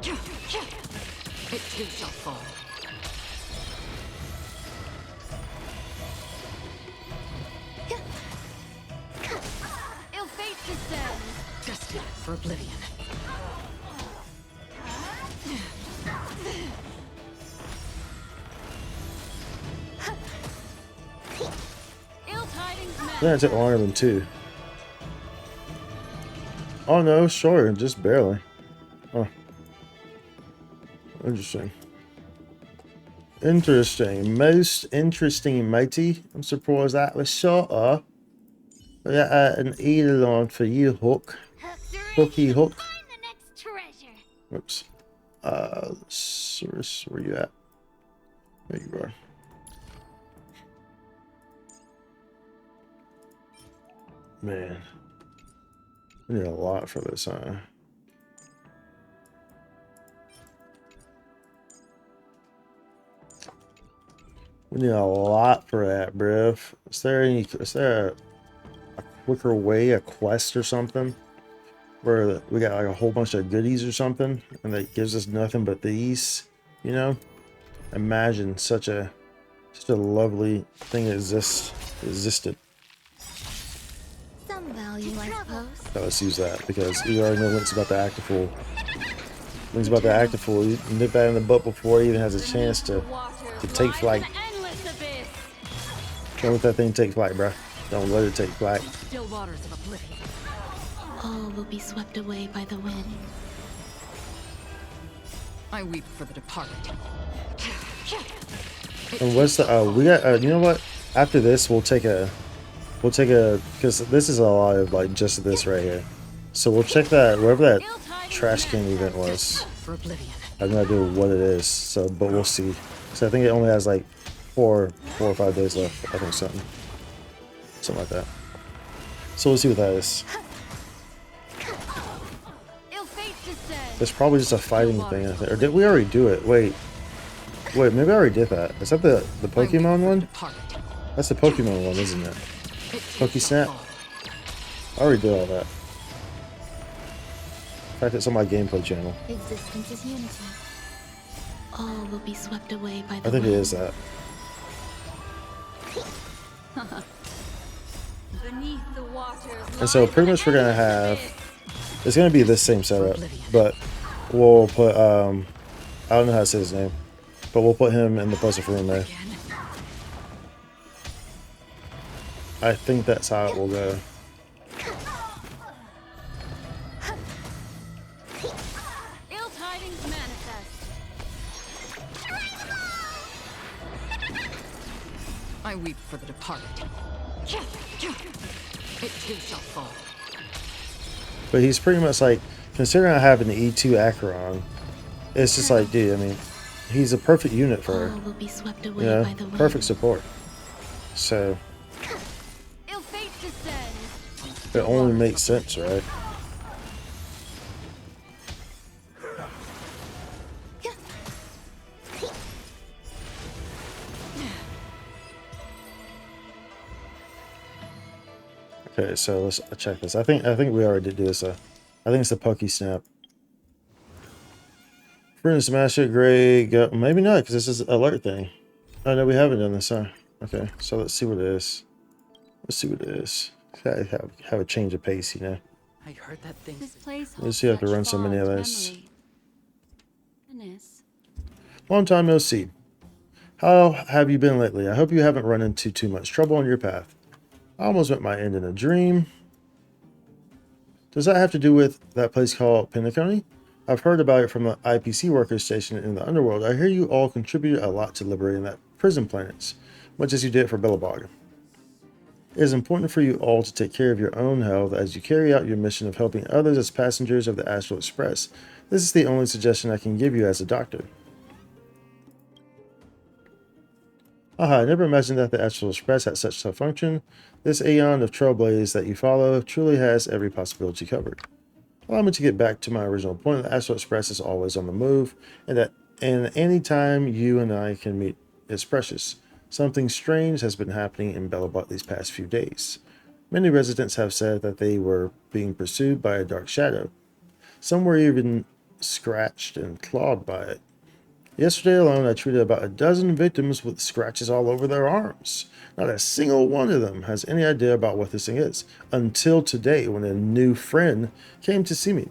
It too shall fall. Ill fate descends. Destined for oblivion. Ill tidings manifest. Yeah, it took longer than 2. Oh no, sure, just barely. Oh. Interesting. Interesting. Most interesting, matey. I'm surprised that was shorter. We got an Eidolon for you, Hook. Hooky Hook. Find the next treasure. Whoops. Source, where you at? There you are. Man. We need a lot for this, huh? We need a lot for that, bruv. Is there a quicker way, a quest or something? Where we got like a whole bunch of goodies or something, and that gives us nothing but these, you know? Imagine such a lovely thing existed. Some value, I suppose. So let's use that because you already know Link's about to act a fool. Link's about to act a fool. You nip that in the butt before he even has a chance to take flight. Don't let that thing take flight, bro. Don't let it take flight. Still waters of oblivion. All will be swept away by the wind. I weep for the departed. And what's the we got you know what? After this we'll take a because this is a lot of like just this right here. So we'll check that wherever that trash can event was. For oblivion. I have no idea what it is, so but we'll see. So I think it only has like 4 or 5 days left. I think something like that. So we'll see what that is. It's probably just a fighting thing, I think. Or did we already do it? Wait, maybe I already did that. Is that the Pokemon one? That's the Pokemon one, isn't it? Pokesnap? I already did all that. In fact, it's on my gameplay channel. Existence is unity. All will be swept away by the I think it wind. is that. Beneath the waters And so pretty much we're gonna have, it's gonna be this same setup, but we'll put I don't know how to say his name, but we'll put him in the puzzle room there. I think that's how it will go. Ill tidings manifest. I weep for the departed. It too shall fall. But he's pretty much like, considering I have an E2 Acheron, it's just like, dude, I mean, he's a perfect unit for her. All will be swept away You know, by the wind. perfect support. So Ill fate descends. it only makes sense, right? Okay, so let's check this. I think we already did this. I think it's the Pokey Snap. Friends smash it, great. Go. Maybe not, because this is an alert thing. Oh no, we haven't done this, huh? Okay, so let's see what it is. Let's see what it is. Gotta have a change of pace, you know. I heard that thing. This place Let's see if I have to run so many of fond those. memory. Goodness. Long time no see. How have you been lately? I hope you haven't run into too much trouble on your path. I almost met my end in a dream. Does that have to do with that place called Pinacone? I've heard about it from the IPC workers stationed in the underworld. I hear you all contributed a lot to liberating that prison planets, much as you did for Billabog. It is important for you all to take care of your own health as you carry out your mission of helping others as passengers of the Astral Express. This is the only suggestion I can give you as a doctor. Aha, I never imagined that the Astral Express had such a function. This aeon of trailblaze that you follow truly has every possibility covered. Allow me to get back to my original point. The Astral Express is always on the move, and any time you and I can meet is precious. Something strange has been happening in Bellabot these past few days. Many residents have said that they were being pursued by a dark shadow. Some were even scratched and clawed by it. Yesterday alone, I treated about a dozen victims with scratches all over their arms. Not a single one of them has any idea about what this thing is, until today when a new friend came to see me.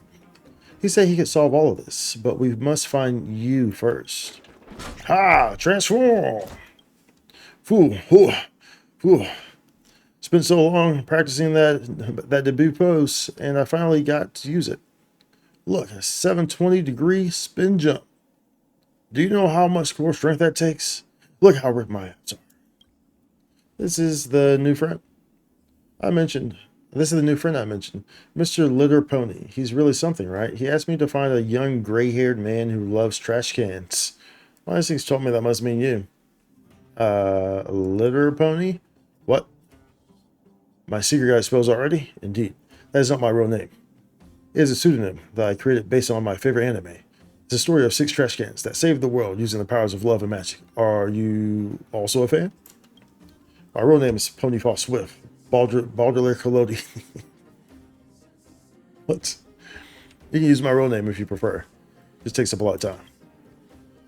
He said he could solve all of this, but we must find you first. Ha! Transform! Phew, phew, phew. It's been so long practicing that debut pose, and I finally got to use it. Look, a 720-degree spin jump. Do you know how much core strength that takes? Look how ripped my abs are. This is the new friend I mentioned. Mr. Litter Pony. He's really something, right? He asked me to find a young gray-haired man who loves trash cans. My instincts told me that must mean you. Litter Pony? What? My secret guy spells already? Indeed. That is not my real name. It is a pseudonym that I created based on my favorite anime. It's a story of 6 trash cans that saved the world using the powers of love and magic. Are you also a fan? My real name is Ponyfall Swift. Baudelaire Collodi. What? You can use my real name if you prefer. Just takes up a lot of time.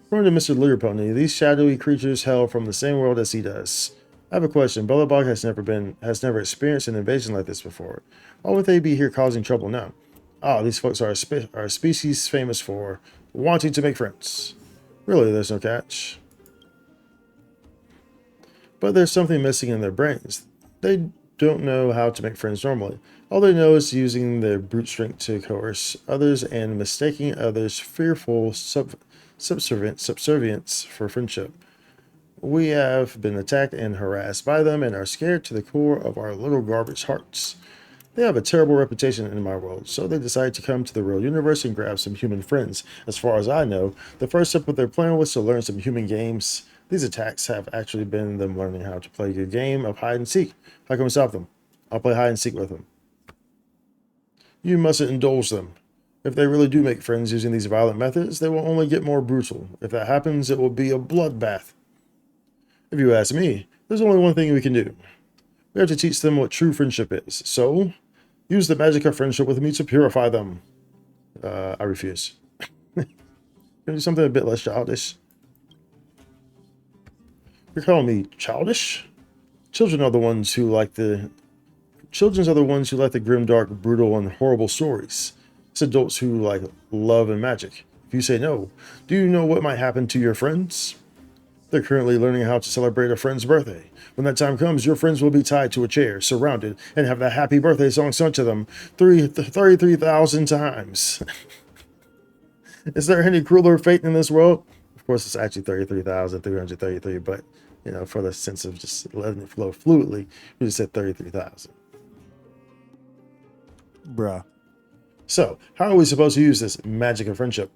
According to Mr. Litter Pony, these shadowy creatures hail from the same world as he does. I have a question. Bellabog has never experienced an invasion like this before. Why would they be here causing trouble now? Ah, these folks are a species famous for wanting to make friends. Really, there's no catch. But there's something missing in their brains. They don't know how to make friends normally. All they know is using their brute strength to coerce others and mistaking others' fearful subservience for friendship. We have been attacked and harassed by them and are scared to the core of our little garbage hearts. They have a terrible reputation in my world, so they decided to come to the real universe and grab some human friends. As far as I know, the first step of their plan was to learn some human games. These attacks have actually been them learning how to play a game of hide and seek. How can we stop them? I'll play hide and seek with them. You mustn't indulge them. If they really do make friends using these violent methods, they will only get more brutal. If that happens, it will be a bloodbath. If you ask me, there's only one thing we can do. We have to teach them what true friendship is. So, use the magic of friendship with me to purify them. I refuse. Can you do something a bit less childish? You're calling me childish? Children are the ones who like the Children are the ones who like the grim, dark, brutal, and horrible stories. It's adults who like love and magic. If you say no, do you know what might happen to your friends? They're currently learning how to celebrate a friend's birthday. When that time comes, your friends will be tied to a chair, surrounded, and have that happy birthday song sung to them 33,000 times. Is there any crueler fate in this world? Of course, it's actually 33,333, but, you know, for the sense of just letting it flow fluidly, we just said 33,000. Bruh. So, how are we supposed to use this magic of friendship?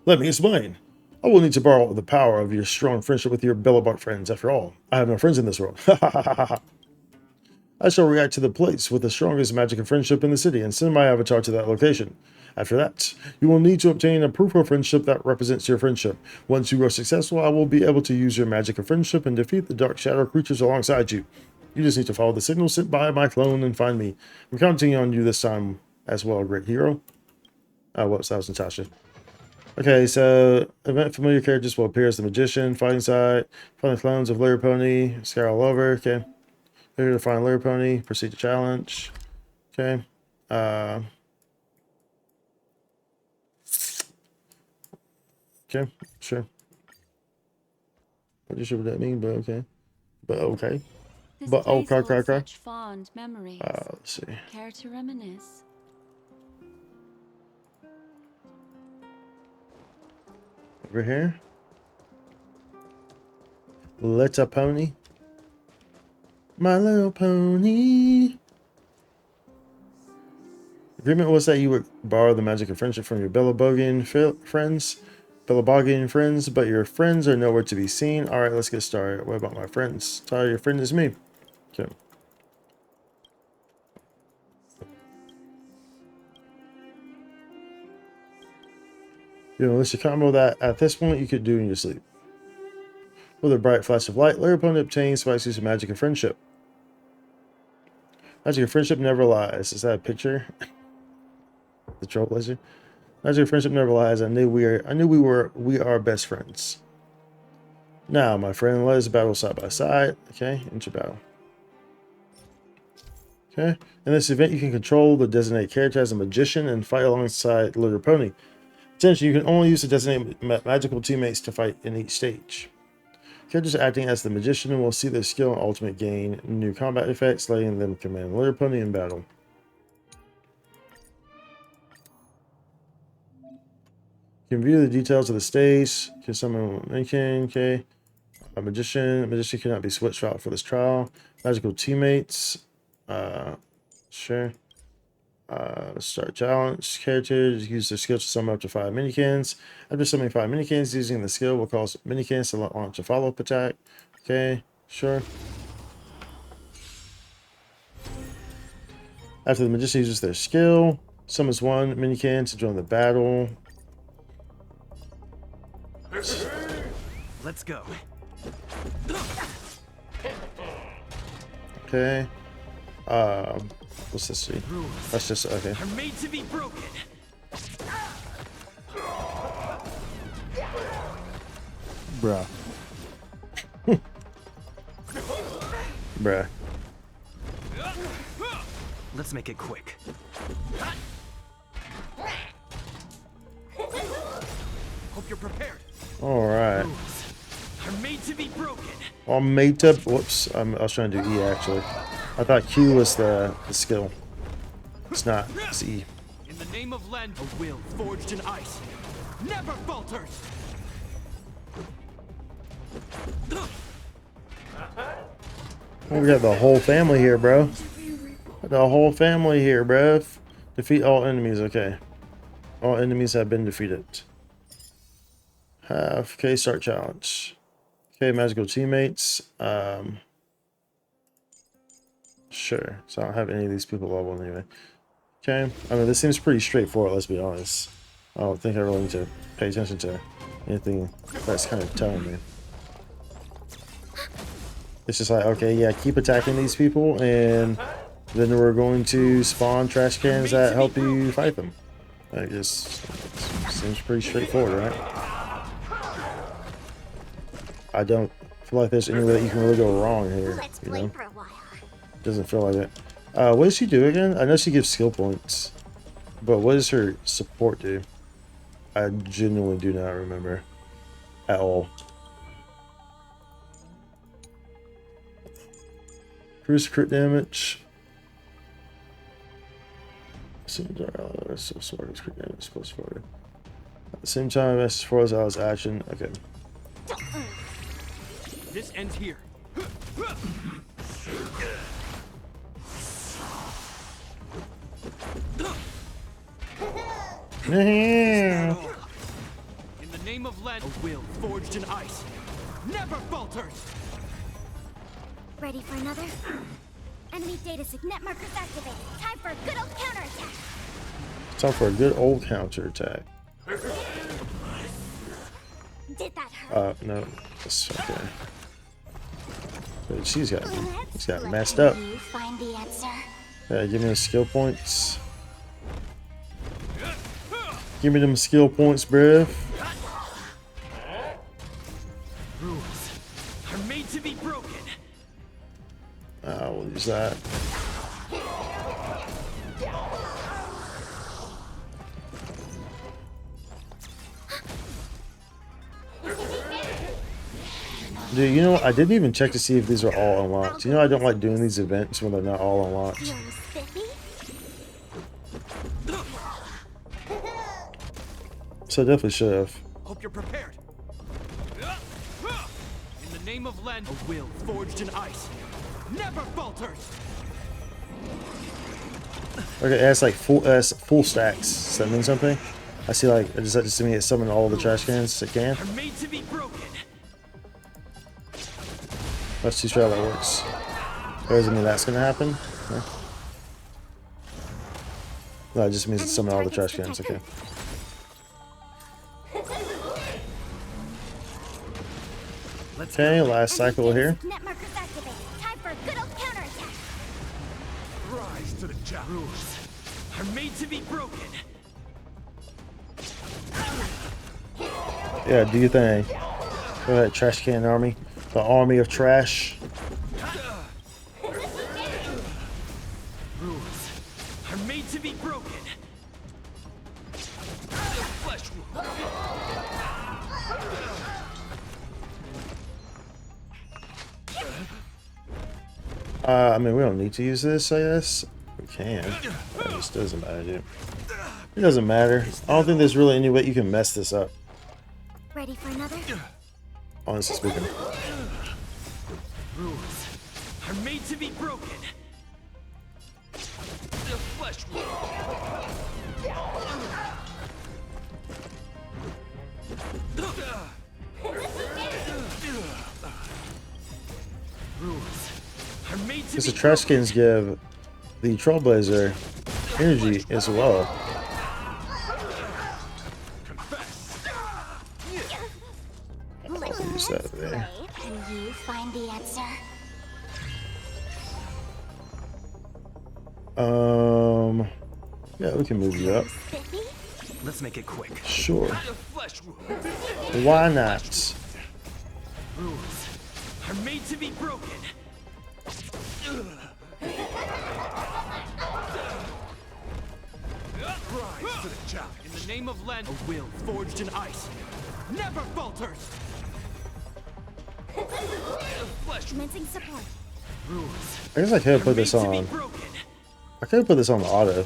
Let me explain. I will need to borrow the power of your strong friendship with your Billabart friends. After all, I have no friends in this world. I shall react to the place with the strongest magic of friendship in the city and send my avatar to that location. After that, you will need to obtain a proof of friendship that represents your friendship. Once you are successful, I will be able to use your magic of friendship and defeat the dark shadow creatures alongside you. You just need to follow the signal sent by my clone and find me. I'm counting on you this time as well, great hero. Whoops, that was Natasha. Okay, so event familiar characters will appear as the magician, fighting side, find the clones of Layer Pony, scour all over. Okay, here to find Layer Pony, proceed to challenge. Okay, okay, sure. Not sure what that means, but okay, but okay, Such fond memories. let's see. Care to reminisce? Over here. Little pony. My little pony. Agreement was that you would borrow the magic of friendship from your Bellabogian friends, but your friends are nowhere to be seen. Alright, let's get started. What about my friends? Tell your friend is me. Okay. You know, list a combo that at this point you could do in your sleep. With a bright flash of light, Layer Pony obtains by using magic of friendship. Magic of friendship never lies. Is that a picture? The Trailblazer? Magic of friendship never lies. I knew we are best friends. Now, my friend, let us battle side by side. Okay, into battle. Okay. In this event, you can control the designated character as a magician and fight alongside Layer Pony. Attention, you can only use the designated magical teammates to fight in each stage. Characters acting as the magician will see their skill and ultimate gain new combat effects, letting them command Layer Pony in battle. You can view the details of the stage. Can summon mannequin, okay. A magician. Magician cannot be switched out for this trial. Magical teammates. Sure. Start challenge. Characters use their skill to summon up to 5 minikins. After summoning 5 minikins, using the skill will cause minikins to launch a follow-up attack. Okay, sure. After the magician uses their skill, summons 1 minikin to join the battle. Let's go. Okay. What's this see? That's just okay. Are made to be broken. Bruh. Bruh. Let's make it quick. Hope you're prepared. All right. Are made to be broken. All made up. Whoops. I was trying to do E actually. I thought Q was the skill. It's not. It's E. In the name of Len, a will forged in ice never falters. We got the whole family here, bro. The whole family here, bro. Defeat all enemies. Okay. All enemies have been defeated. Okay, start challenge. Okay, magical teammates. Sure. So I don't have any of these people level anyway. Okay. I mean, this seems pretty straightforward, let's be honest. I don't think I really need to pay attention to anything that's kind of telling me. It's just like, okay, yeah, keep attacking these people, and then we're going to spawn trash cans that help you fight them. It just seems pretty straightforward, right? I don't feel like there's any way that you can really go wrong here. Let's you play know? for a while. Doesn't feel like it. What does she do again? I know she gives skill points, but what does her support do? I genuinely do not remember at all. Cruise crit damage. Seems so smart as crit damage plus 40. At the same time, as far as Alice action, okay. This ends here. Yeah. In the name of Len, a will forged in ice never falters. Ready for another? Enemy data net markers activated. Time for a good old counterattack. Time for a good old counterattack. Did that hurt? No. That's okay. But she's got messed up. You find the answer. Yeah, give me the skill points. Give me them skill points, bruh. Rules are made to be broken. We'll use that. Dude, you know what? I didn't even check to see if these are all unlocked. You know I don't like doing these events when they're not all unlocked. So I definitely should have. Hope you're prepared. In the name of Len, a will forged in ice never falters. Okay, that's like full stacks. Does that mean something? I see like does that just mean it summon all the trash cans it can? Are made to be broken. Let's see how that works. Or does it mean that's gonna happen? No, no, it just means it summon all the trash cans. Okay. Okay, last cycle here. Net markers activated. Time for a good old counterattack. Rise to the challenge. Rules are made to be broken. Yeah, do your thing. Go ahead, trash can army. The army of trash. Rules are made to be broken. Flesh wound. I mean, we don't need to use this, I guess. We can. It just doesn't matter, dude. It doesn't matter. I don't think there's really any way you can mess this up. Ready for another? Honestly speaking. Rules are made to be broken. Flesh wound. Rules are made to Because be the trash cans give the Trailblazer energy as well. I'll use that there. Can you find the answer? Yeah, we can move you up. Let's make it quick. Sure. Flesh wound. Why not? Rules are made to be broken. Rise to the challenge. In the name of Len, a will forged in ice never falters. Flesh Commencing support. rules. I guess I could put this on. I could put this on the auto.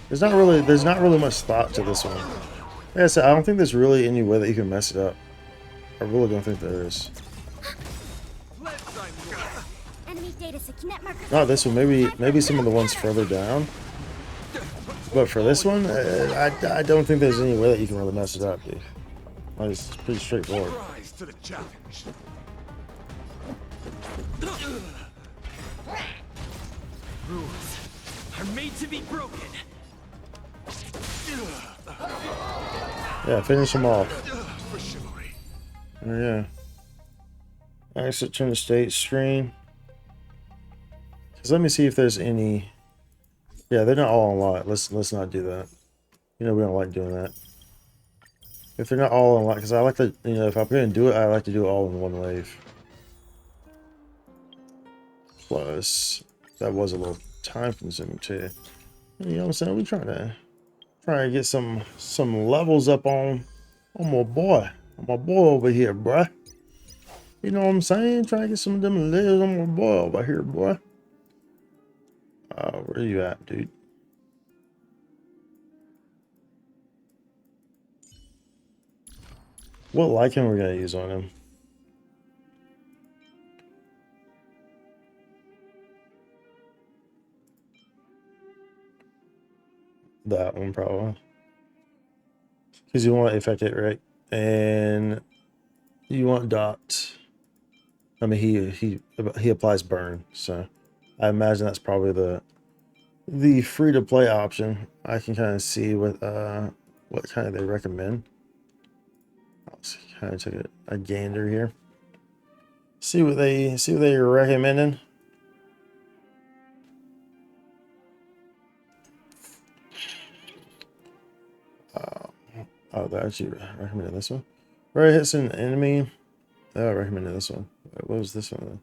There's not really much thought to this one. Like I said, I don't think there's really any way that you can mess it up. I really don't think there is. Enemy data net markers. Not this one. Maybe some of the ones further down. But for this one, I don't think there's any way that you can really mess it up, dude. Like, it's pretty straightforward. Rise to the challenge. Rules are made to be broken. Yeah, finish them off. For chivalry. Yeah. Exit turn the state screen. Cause let me see if there's any. Yeah, they're not all unlocked. Let's not do that. You know we don't like doing that. If they're not all unlocked, because I like to, you know, if I'm gonna do it, I like to do it all in one wave. Plus that was a little time consuming too. You know what I'm saying? We trying to get some levels up on my boy over here, bruh. You know what I'm saying? Trying to get some of them levels on my boy over here, boy. Where you at, dude? What lichen we're gonna use on him? That one probably. Because you want to affect it, right? And you want dot. I mean, he applies burn, so I imagine that's probably the free to play option. I can kind of see what kind of they recommend. I'll kind of take a gander here. See what they're recommending. Oh, they actually recommended this one. Right, hits an enemy. Oh, I recommended this one. What was this one then?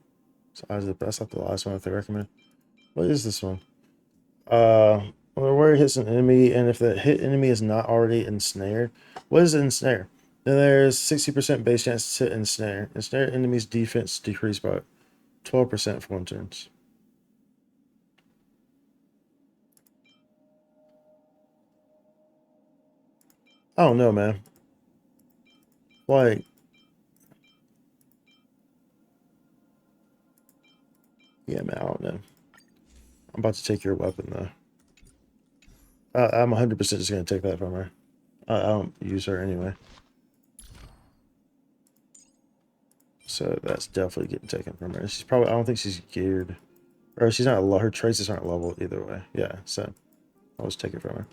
So that's not the last one that they recommend. What is this one? Where it hits an enemy, and if the hit enemy is not already ensnared. What is ensnare? Then there's 60% base chance to ensnare. Ensnare enemies' defense decreased by 12% for 1 turns. I don't know, man. Like, yeah, man, I don't know. I'm about to take your weapon, though. I'm 100% just going to take that from her. I don't use her anyway. So that's definitely getting taken from her. She's probably, I don't think she's geared. Or she's not, her traces aren't leveled either way. Yeah, so I'll just take it from her.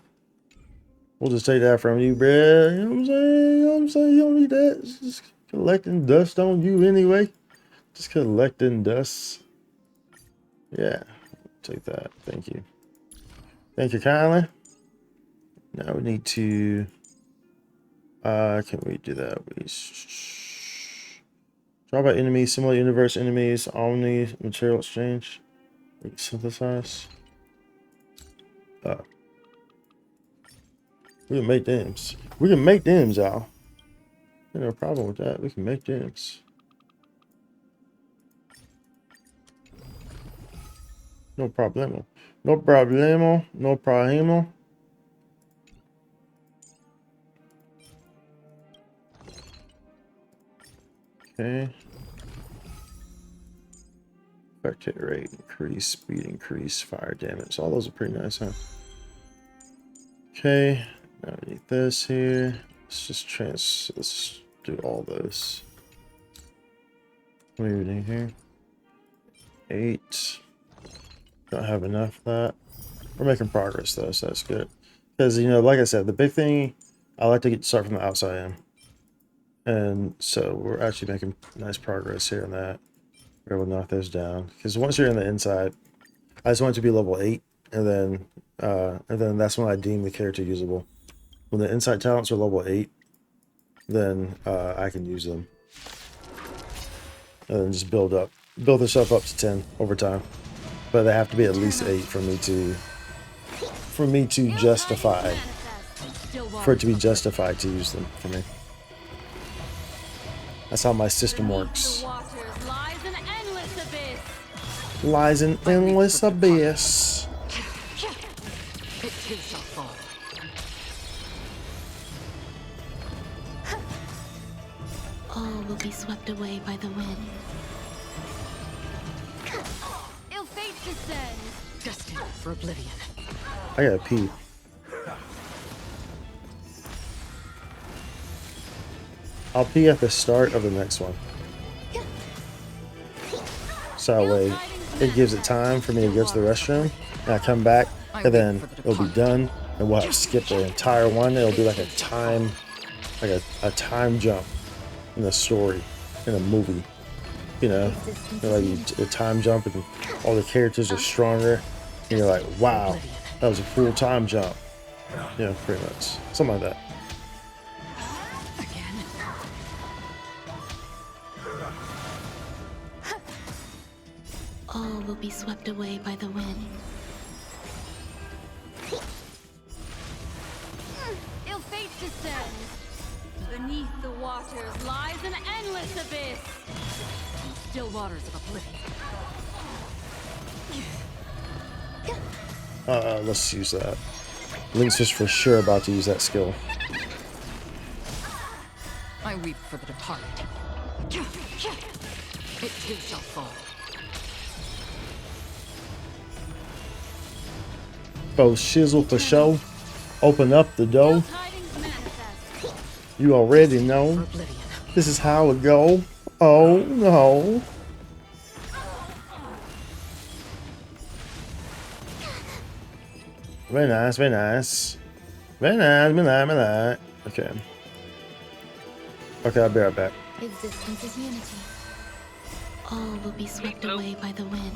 We'll just take that from you, bruh. You know what I'm saying? You know what I'm saying? You don't need that. It's just collecting dust on you anyway. Just collecting dust. Yeah, take that. Thank you. Thank you kindly. Now we need to... can we do that? We... Draw by enemies, similar universe enemies, Omni, material exchange. We can synthesize. We can make dams. We can make dams, y'all. No problem with that. We can make dams. No problemo. No problemo. No problemo. Okay. Effect hit rate increase, speed increase, fire damage. All those are pretty nice, huh? Okay. Now we need this here. Let's do all those. What do we need here? 8. Don't have enough of that. We're making progress though, so that's good. Because, you know, like I said, the big thing, I like to start from the outside in. And so we're actually making nice progress here in that. We're able to knock those down. Because once you're in the inside, I just want it to be level 8, and then that's when I deem the character usable. When the inside talents are level 8, then I can use them. And then just build yourself up to 10 over time. But they have to be at least 8 for me to justify, for it to be justified to use them for me. That's how my system works. Lies an endless abyss. All will be swept away by the wind. Ill fate descends. Destined for oblivion. I gotta pee. I'll pee at the start of the next one. So that way it gives it time for me to go to the restroom, and I come back, and then it'll be done, and we'll have to skip the entire one. It'll be like a time jump in the story, in a movie. You know, like a time jump, and all the characters are stronger, and you're like, wow, that was a cool time jump. You know, pretty much. Something like that. All will be swept away by the wind. Ill fate descends. Beneath the waters lies an endless abyss. Still waters of oblivion. Let's use that. Link's is for sure about to use that skill. I weep for the departed. It too shall fall. Oh, shizzle for show. Open up the door. Tidings manifest. You already know. Oblivion. This is how it go. Oh no. Very nice, very nice. Very nice, very nice, very nice. Okay. Okay, I'll be right back. Existence is unity. All will be swept away by the wind.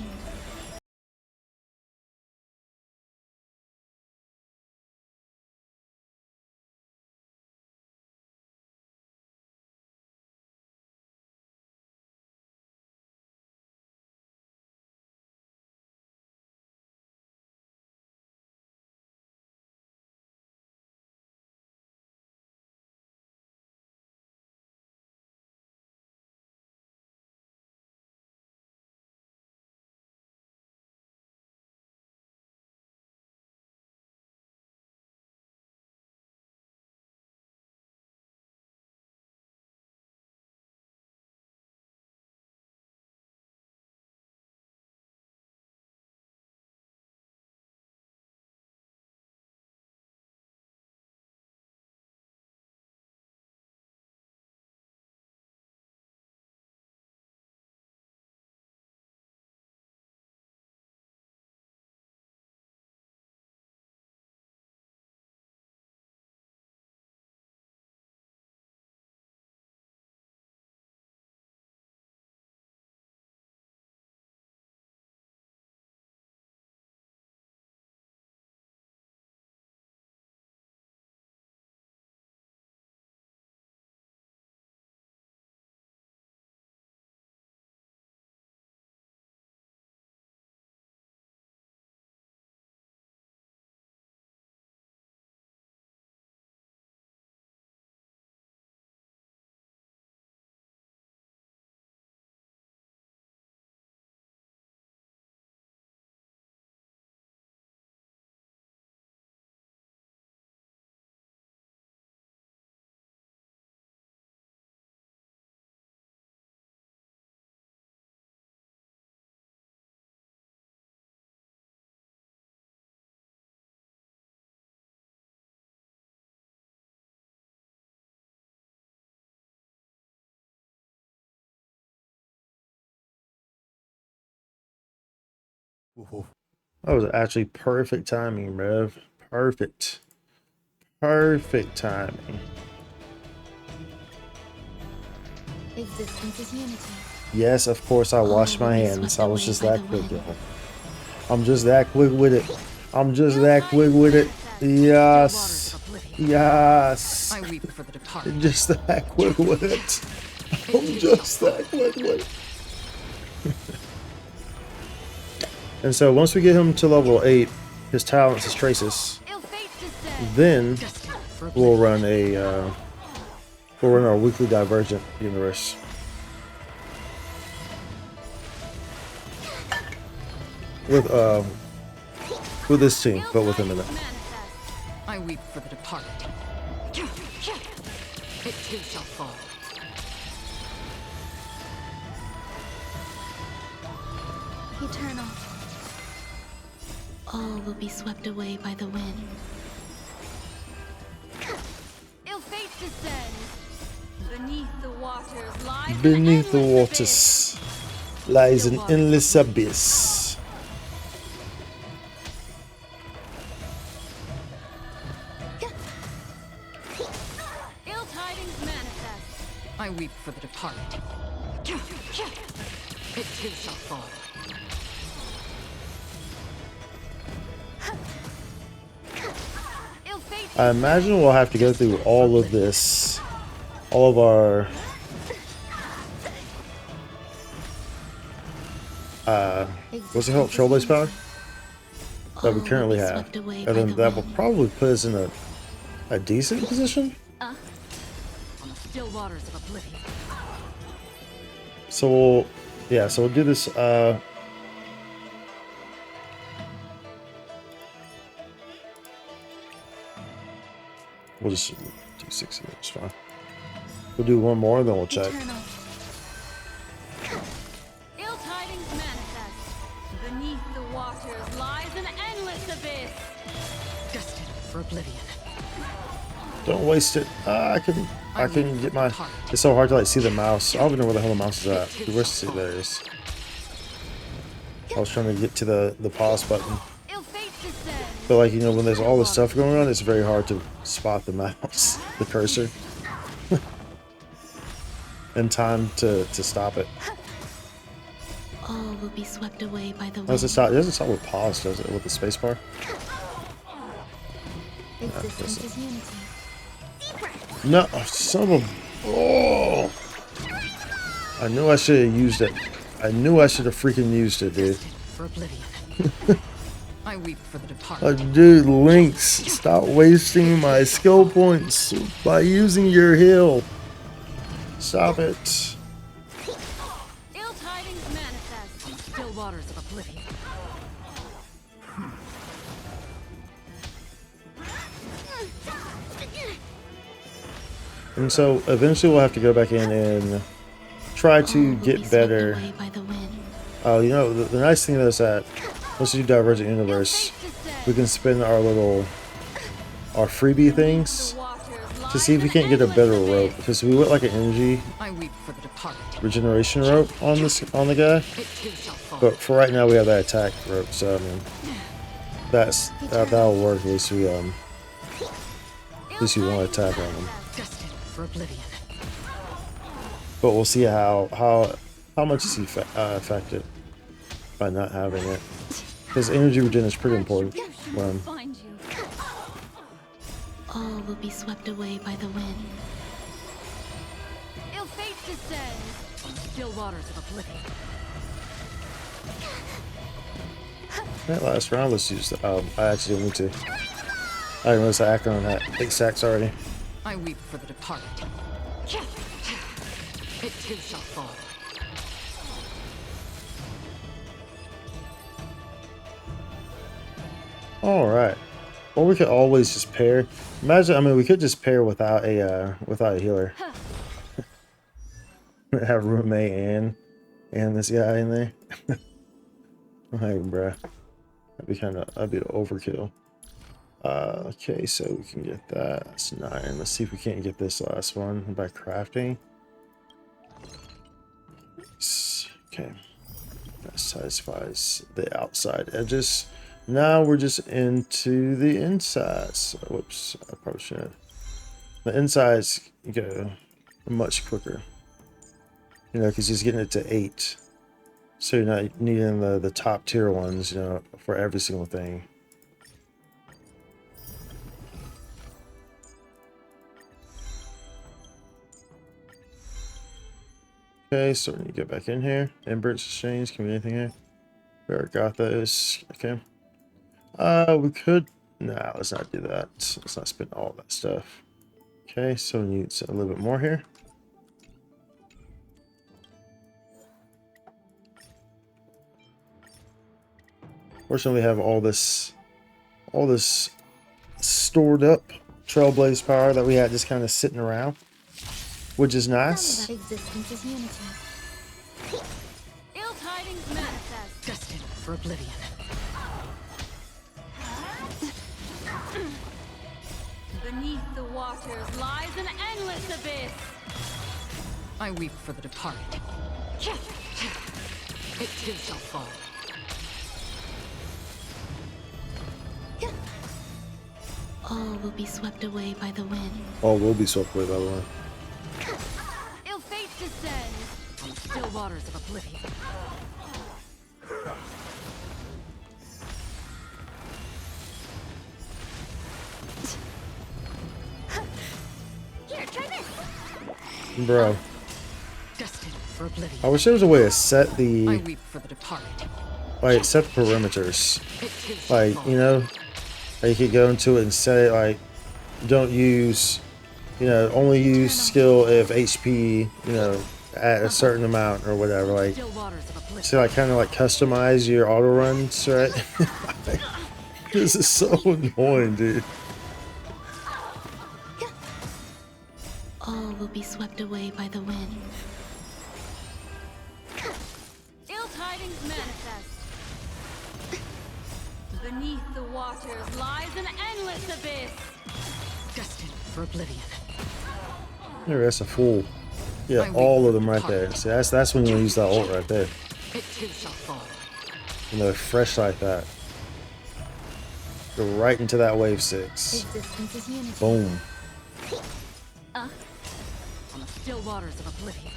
That was actually perfect timing, Rev. Perfect. Perfect timing. Existence is unity. Yes, of course I washed my hands. I was just that quick, y'all. I'm just that quick with it. I'm just that quick with it. Yes. Yes. I weep for the departed. Just that quick with it. I'm just that quick with it. And so once we get him to level 8, his talents, his traces, then we'll run our weekly Divergent universe. With this team, but with him in it. I weep for the departed. It too shall fall. Eternal. All will be swept away by the wind. Ill fate descends. Beneath the waters lies Beneath the an endless waters lies an endless abyss. Ill tidings manifest. I weep for the departed. It too shall fall. Ill fate I imagine we'll have to go through all of this, all of our what's it called? Trailblaze power that we currently have, and then that will probably put us in a decent position. On the still waters of oblivion. So we'll do this. We'll just do 60. It's fine. We'll do one more, then we'll check. Ill tidings manifest. Beneath the waters lies an endless abyss. Destined for oblivion. Don't waste it. I can get my. It's so hard to like see the mouse. I don't even know where the hell the mouse is at. Where's see there it is. I was trying to get to the pause button. But like, you know, when there's all this stuff going on, it's very hard to spot the mouse, the cursor, in time to stop it. All will be swept away by the wind. It doesn't stop with pause, does it? With the space bar? Existence is unity. No, son of a... Oh! I knew I should have used it. I knew I should have freaking used it, dude. For oblivion. I weep for the Like, departed. dude, Lynx, stop wasting my skill points by using your heal. Stop it. Ill tidings manifest. Still waters of oblivion. And so eventually we'll have to go back in and try to get better. Oh, you know, the nice thing is that once we do Divergent Universe, we can spin our freebie things to see if we can't get a better rope, because we went like an energy regeneration rope on the guy, but for right now we have that attack rope, so I mean that'll work. At least we want to attack on him. But we'll see how much is he affected by not having it. Because energy regen is pretty important. All will be swept away by the wind. Ill fate descends. Still waters of oblivion. That last round, let's use the. I actually didn't need to. I didn't notice I acted on that 8 stacks already. I weep for the departed. It too shall fall. All right. Or we could always just pair. Imagine, I mean, we could just pair without a healer. Have roommate and this guy in there. Hey, bruh. That'd be overkill. Okay, so we can get that. That's 9. Let's see if we can't get this last one by crafting. Okay. That satisfies the outside edges. Now we're just into the insides. Whoops, I probably should. The insides go much quicker. You know, because he's getting it to 8. So you're not needing the top tier ones, you know, for every single thing. Okay, so we need to get back in here. Embers exchange, can we do anything here? We already got those. Okay. We could. Nah, let's not do that. Let's not spend all that stuff. Okay, so we need a little bit more here. Fortunately, we have all this stored up Trailblaze power that we had just kind of sitting around, which is nice. Existence is unity. Ill tidings manifest. Destined for oblivion. Beneath the waters lies an endless abyss. I weep for the departed. It too shall fall. All will be swept away by the wind. All will be swept away by the wind. Ill fate descends. On still waters of oblivion. Here, try this. Bro. Destined for oblivion. I wish there was a way to set I the weep for the departed. like set the perimeters. It too Like, shall you know, like you could go into it and set it like don't use, you know, only use skill if HP, you know, at a certain amount or whatever. Like, still waters of oblivion. so like kind of like customize your auto runs, right? This is so annoying, dude. All will be swept away by the wind. Ill tidings manifest. Beneath the waters lies an endless abyss. Destined for oblivion. There, that's a full. Yeah, all of them right there. See, that's when you use that ult right there. It too shall fall. You know, fresh like that. Go right into that wave 6. Existence is unity. Boom. On the still waters of oblivion.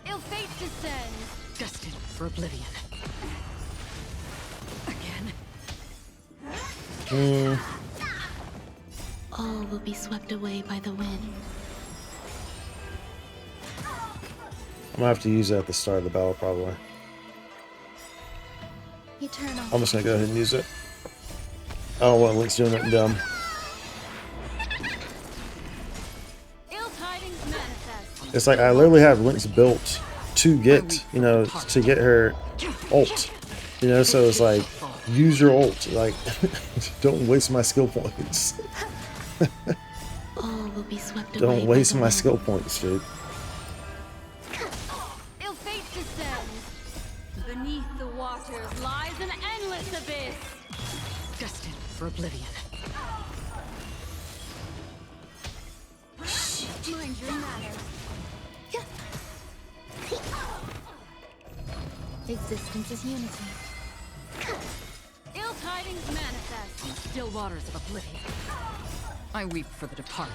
Ill fate descends. Destined for oblivion. Again. All will be swept away by the wind. I'm gonna have to use it at the start of the battle, probably. Eternal. I'm just gonna go ahead and use it. I don't want Link's doing nothing dumb. Ill tidings manifest. It's like I literally have Link's built to get, you know, to get her ult. You know, so it's like, use your ult. Like, don't waste my skill points. All will be swept away. Don't waste by the my wind. skill points, dude. Ill fate descends. Beneath the waters lies an endless abyss. Destined for oblivion. Mind your manners. Existence is unity. Ill tidings manifest. On the still waters of oblivion. I weep for the departed.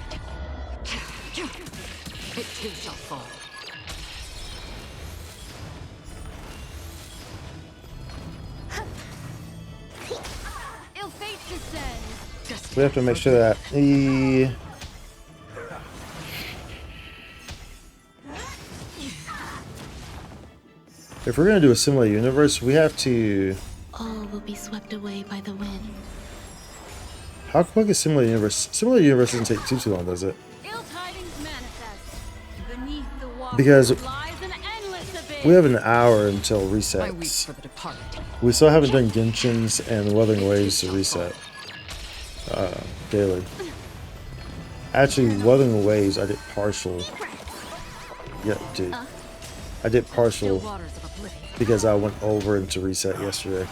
It too shall fall. Ill fate descends. Destined We have to make sure that the if we're gonna do a similar universe, we have to. All will be swept away by the wind. How quick is similar universe? Similar universe doesn't take too long, does it? Ill tidings manifest. Beneath the waters Because lies an endless abyss. we have an hour until I weep resets. for the departed. We still haven't done Genshin's and Wuthering Waves to reset daily. Actually, Wuthering Waves, I did partial. Yeah, dude. I did Still partial waters of oblivion. because I went over into reset yesterday.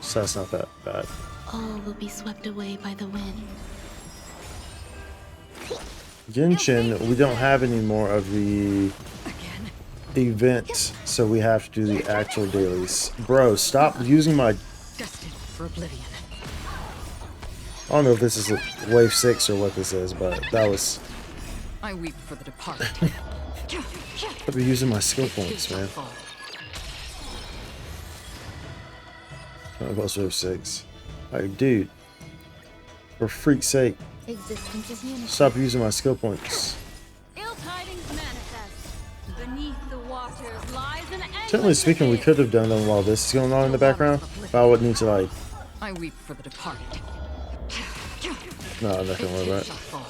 So that's not that bad. All will be swept away by the wind. Genshin, we don't have any more of the Again. event, so we have to do the actual dailies. Bro, stop using my. Destined for oblivion. I don't know if this is wave 6 or what this is, but that was. I weep for the departed. I've been using my skill It too points, shall man. fall. About wave 6. Like, dude, for freak's sake, Existence is unity. stop using my skill points. Ill tidings manifest. Beneath the waters lies an endless Generally speaking, we abyss. could have done them while this is going on in the background, but I would need to, like, I weep for the departed. no, I'm not It gonna worry too about it. shall fall.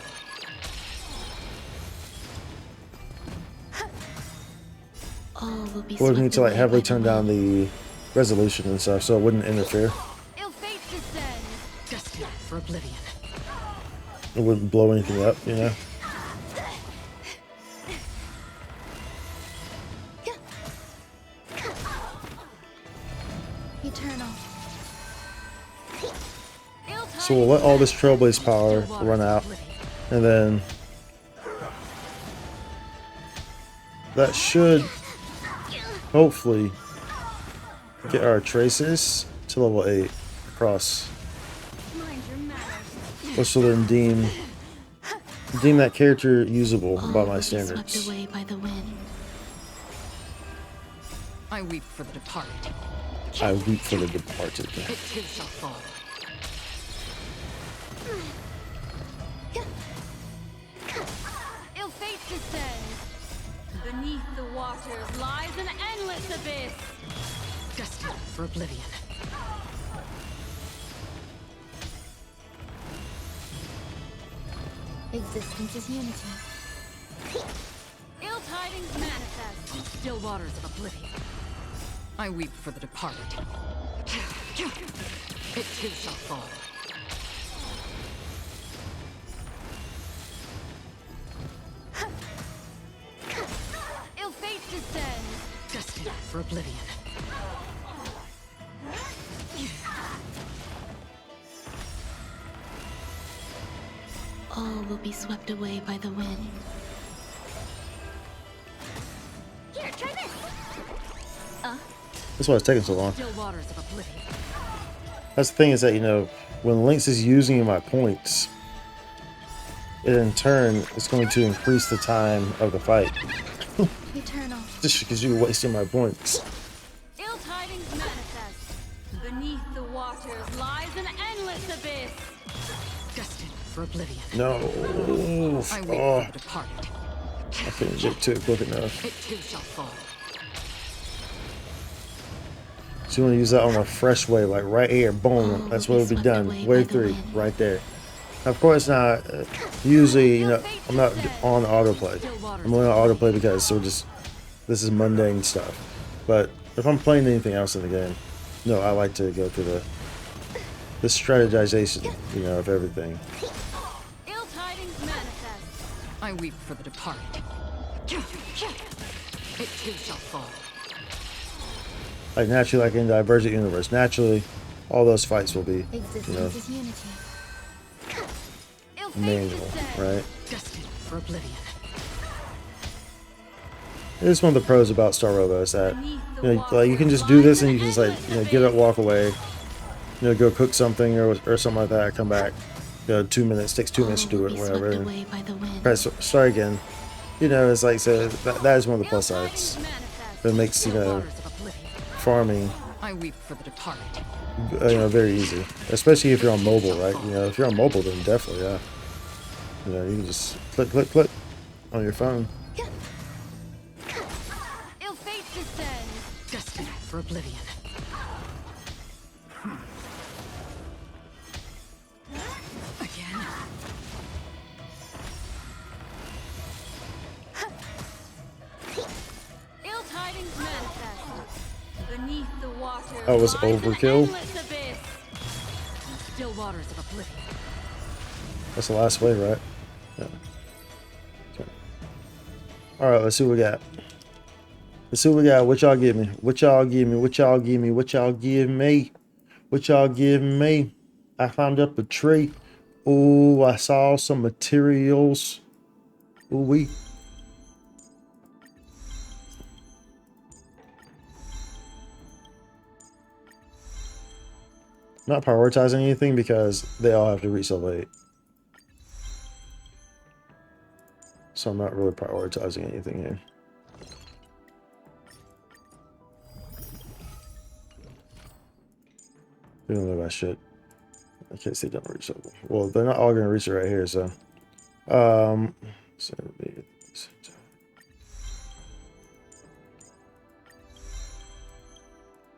All will be We would swept need to, like, away heavily by turn the down wind. the resolution and stuff so it wouldn't interfere. Ill fate descends. Destined for oblivion. It wouldn't blow anything up, you know? Eternal. Ill So we'll let all this Trailblaze power run out, and then that should hopefully get our traces to level 8 across, Mind your manners. which will then deem that character usable All by will my be swept standards. away by the wind. I weep for the departed. I weep for the departed. It too shall fall. Ill fate descends. Beneath the waters lies an endless abyss. Destined for oblivion. Existence is unity. Ill tidings manifest. Still waters of oblivion. I weep for the departed. It too shall fall. Ill fate descends. Destined for oblivion. All will be swept away by the wind. Here, try this. That's why it's taking so long. Still waters of oblivion. That's the thing, is that, you know, when Lynx is using my points, it in turn is going to increase the time of the fight. Eternal. Just because you're wasting my points. Ill tidings manifest. Beneath the waters lies an endless abyss. Destined for oblivion. No. I weep Oh, for the departed. I couldn't get to it quick enough. It too shall fall. So you want to use that on a fresh wave, like right here, boom. That's what will be done. Wave 3, right there. Of course, not. Usually, you know, I'm not on autoplay. I'm only on autoplay because this is mundane stuff. But if I'm playing anything else in the game, no, I like to go through the strategization, you know, of everything. Ill tidings manifest. I weep for the departed. It too shall fall. Like naturally, like in Divergent universe, naturally, all those fights will be, you know, Existence is unity. Ill fate manual, descends. right? Destined for oblivion. It's one of the pros about Star Robo is that, you know, like you can just do this and you can just like, you know, get up, walk away, you know, go cook something or something like that, come back, you know, 2 minutes, takes 2 minutes to do it, whatever, and press start again. You know, it's like, so that is one of the plus sides. It makes, you know, farming, I weep for the departed. you know, very easy, especially if you're on mobile, right? You know, if you're on mobile, then definitely, yeah. You know, you can just click on your phone. Ill fate descends. Destined for oblivion. Again. Ill tidings manifest. Beneath the waters That was lies an overkill. endless abyss. Still waters of oblivion. That's the last wave, right? Yeah. Okay. Alright, let's see what we got. Let's see what we got. What y'all give me? What y'all give me? What y'all give me? What y'all give me? What y'all give me? I climbed up a tree. Oh, I saw some materials. Ooh wee. Not prioritizing anything because they all have to reach level 8. So I'm not really prioritizing anything here. Even though I should. In case they don't reach level. Well, they're not all going to reach it right here, so. So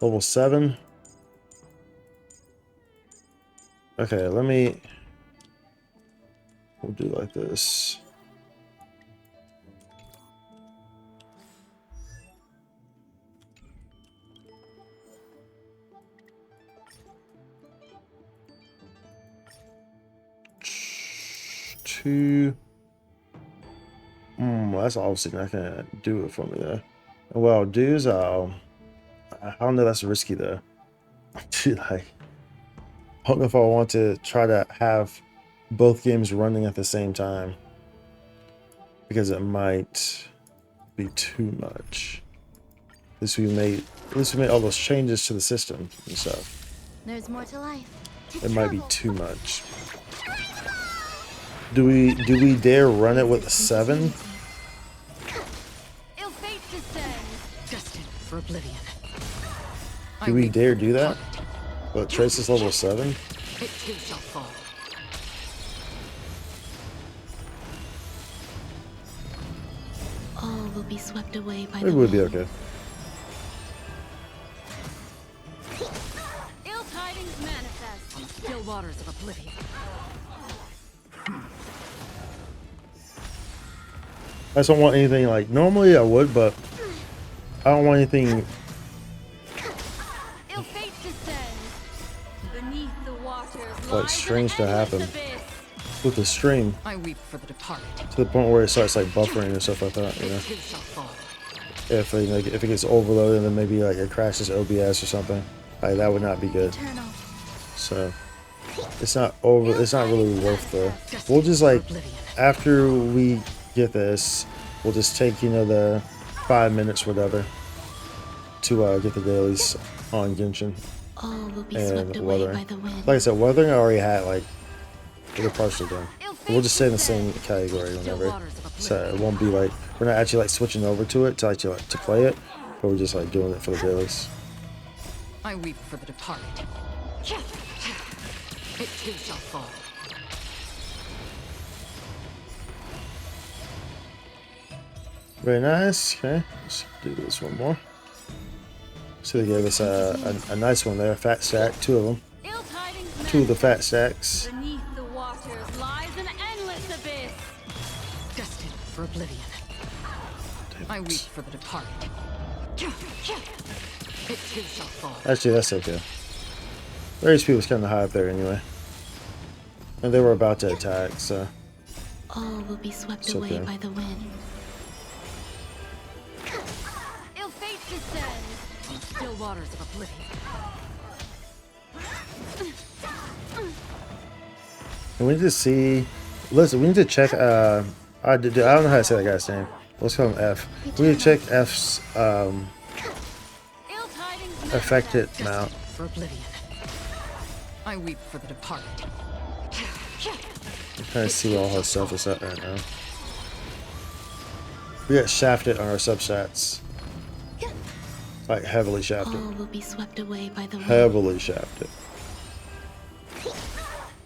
level 7. Okay, we'll do like this. That's obviously not gonna do it for me though. And what I'll do is I don't know, that's risky though. Dude, like, I don't know if I want to try to have both games running at the same time because it might be too much. At least we made all those changes to the system and stuff. There's more to life. It might be too much. Do we dare run it with a 7? Ill fate descends. Destined for oblivion. Do we dare do that? But Trace is level 7? It too shall fall. All will be swept away by It the would be wind. okay. Ill tidings manifest. On the still waters of oblivion. I just don't want anything like, normally I would, but I don't want anything Ill fate descends. Beneath the waters like lies strange an to endless happen abyss. with the stream I weep for the departed. to the point where it starts like buffering and stuff like that, you know. It too shall fall. If like, if it gets overloaded and then maybe like it crashes OBS or something, like that would not be good. Eternal. So it's not really worth the, we'll just like, after we get this, we'll just take, you know, the 5 minutes whatever to get the dailies on Genshin All will be and swept away by weathering. the wind. Like I said, weathering I already had, like they're partially done. We'll just stay in the same category whenever, so it won't be like we're not actually like switching over to it to actually like to play it, but we're just like doing it for the dailies. I weep for the departed. It too shall fall. Very nice. Okay, let's do this one more. So they gave us a nice one there, a fat stack, 2 of them, Ill tidings 2 of the fat manifest. stacks. Beneath the waters lies an endless abyss. Destined for oblivion. I weep for the departed. It too shall fall. Actually, that's okay. The HP was kind of high up there anyway, and they were about to attack, so All will be swept It's away okay. by the wind. Ill fate descends. On the still waters of oblivion. and we need to see. Listen, we need to check. I don't know how to say that guy's name. Let's call him F. We need to check F's Ill tidings affected manifest. mount. For oblivion. I weep for the departed. I'm trying to see what all her stuff is at right now. We got shafted on our substats. Like heavily shafted. All will be swept away by the wind. Heavily shafted.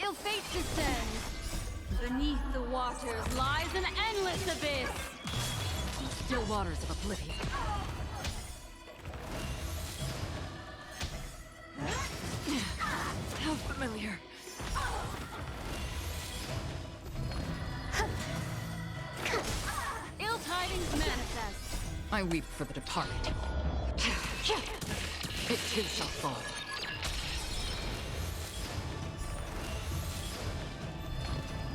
Ill fate descends. Beneath the waters lies an endless abyss. On the still waters of oblivion. How familiar. Ill tidings manifest. I weep for the departed. It too shall fall.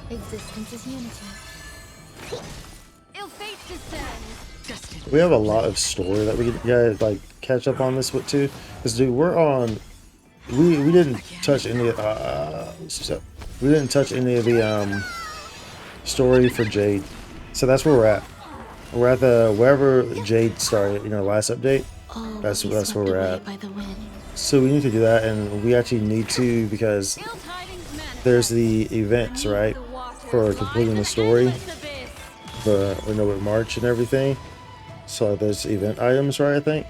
Existence is unity. Ill fate descends. Destined. We have a lot of story that we gotta like catch up on this with too. Cause dude, we're on. We didn't touch any of we didn't touch any of the story for Jade, so that's where we're at. We're at the wherever Jade started, you know, last update. All will That's be where swept we're away at. by the wind. So we need to do that, and we actually need to because Ill tidings manifest. there's the events, right, Beneath the waters for lies completing an the story. endless abyss. But we know with March and everything. So there's event items, right? I think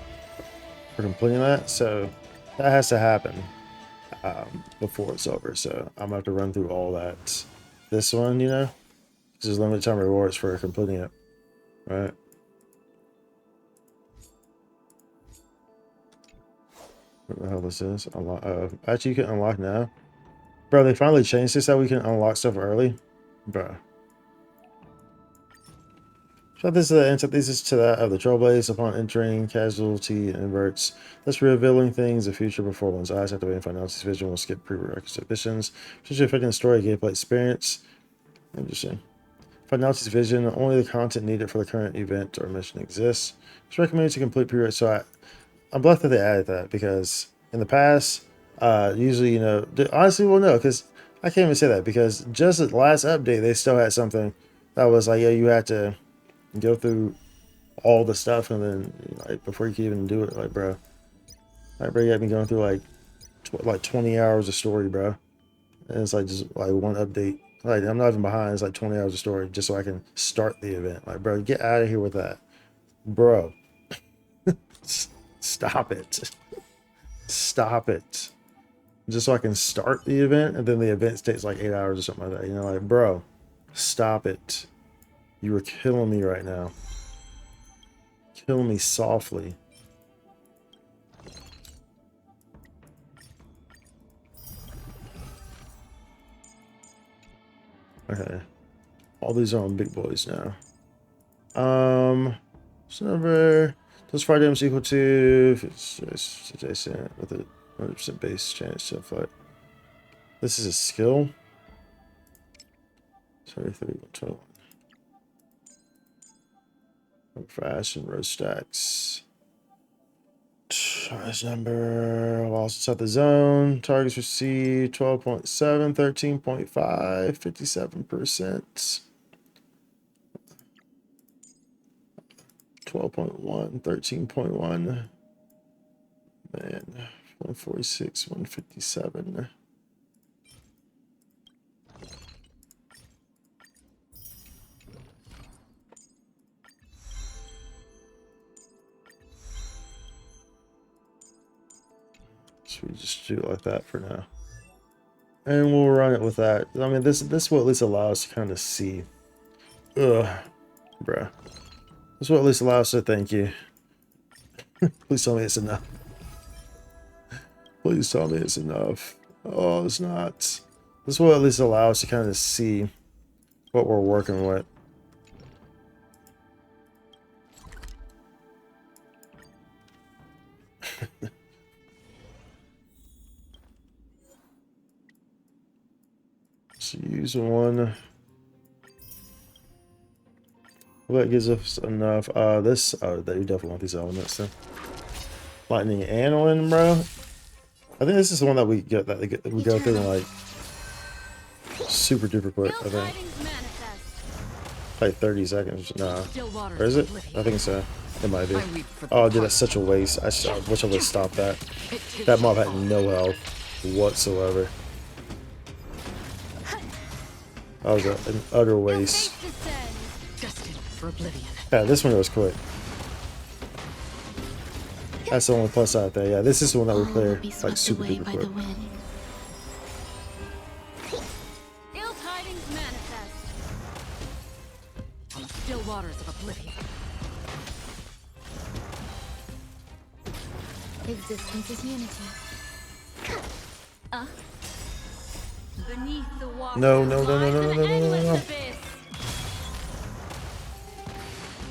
for completing that. So that has to happen before it's over. So I'm gonna have to run through all that. This one, you know, there's limited time rewards for completing it, right? What the hell this is? Unlock. Actually, you can unlock now, bro. They finally changed this that we can unlock stuff early, bro. So this is the antithesis to that of the Trailblaze. Upon entering, casualty inverts, thus revealing things the future before one's eyes. Activating Finalty's vision will skip prerequisite missions, potentially affecting the story gameplay experience. Interesting. Finalty's vision, only the content needed for the current event or mission exists. It's recommended to complete prerequisite. So I'm glad that they added that because in the past, usually, you know, honestly, well, no, because I can't even say that because just the last update, they still had something that was like, yeah, you had to go through all the stuff and then like before you can even do it, like bro, you got me going through like 20 hours of story, bro, and it's like just like one update. Like I'm not even behind. It's like 20 hours of story just so I can start the event. Like bro, get out of here with that, bro. Stop it. stop it. Just so I can start the event, and then the event takes like 8 hours or something like that. You know, like, bro, stop it. You are killing me right now. Killing me softly. Okay. All these are on big boys now. So number does fire damage equal to if it's adjacent with a 100% base chance to fight. This is a skill. 33, 121. Fast and road stacks. Charge number while inside the zone. Targets receive 12.7, 13.5, 57%. 12.1, 13.1. Man, 146, 157. So we just do it like that for now. And we'll run it with that. I mean, this will at least allow us to kind of see. Ugh, bruh. This will at least allow us to thank you. Please tell me it's enough. Please tell me it's enough. Oh, it's not. This will at least allow us to kind of see what we're working with. So use one. Well, that gives us enough. This. Oh, you definitely want these elements then. Lightning and wind, bro. I think this is the one that we get we go through in like super duper quick. I think like 30 seconds. Nah, or is it? I think so. It might be. Oh, dude, that's such a waste. I wish I would have stopped that. That mob had no health whatsoever. That was an utter waste. Yeah, this one goes quick. That's the only plus side there. Yeah, this is the one that we clear like super duper quick. Ill tidings manifest. On the still waters of oblivion. Existence is unity. Beneath the water. No.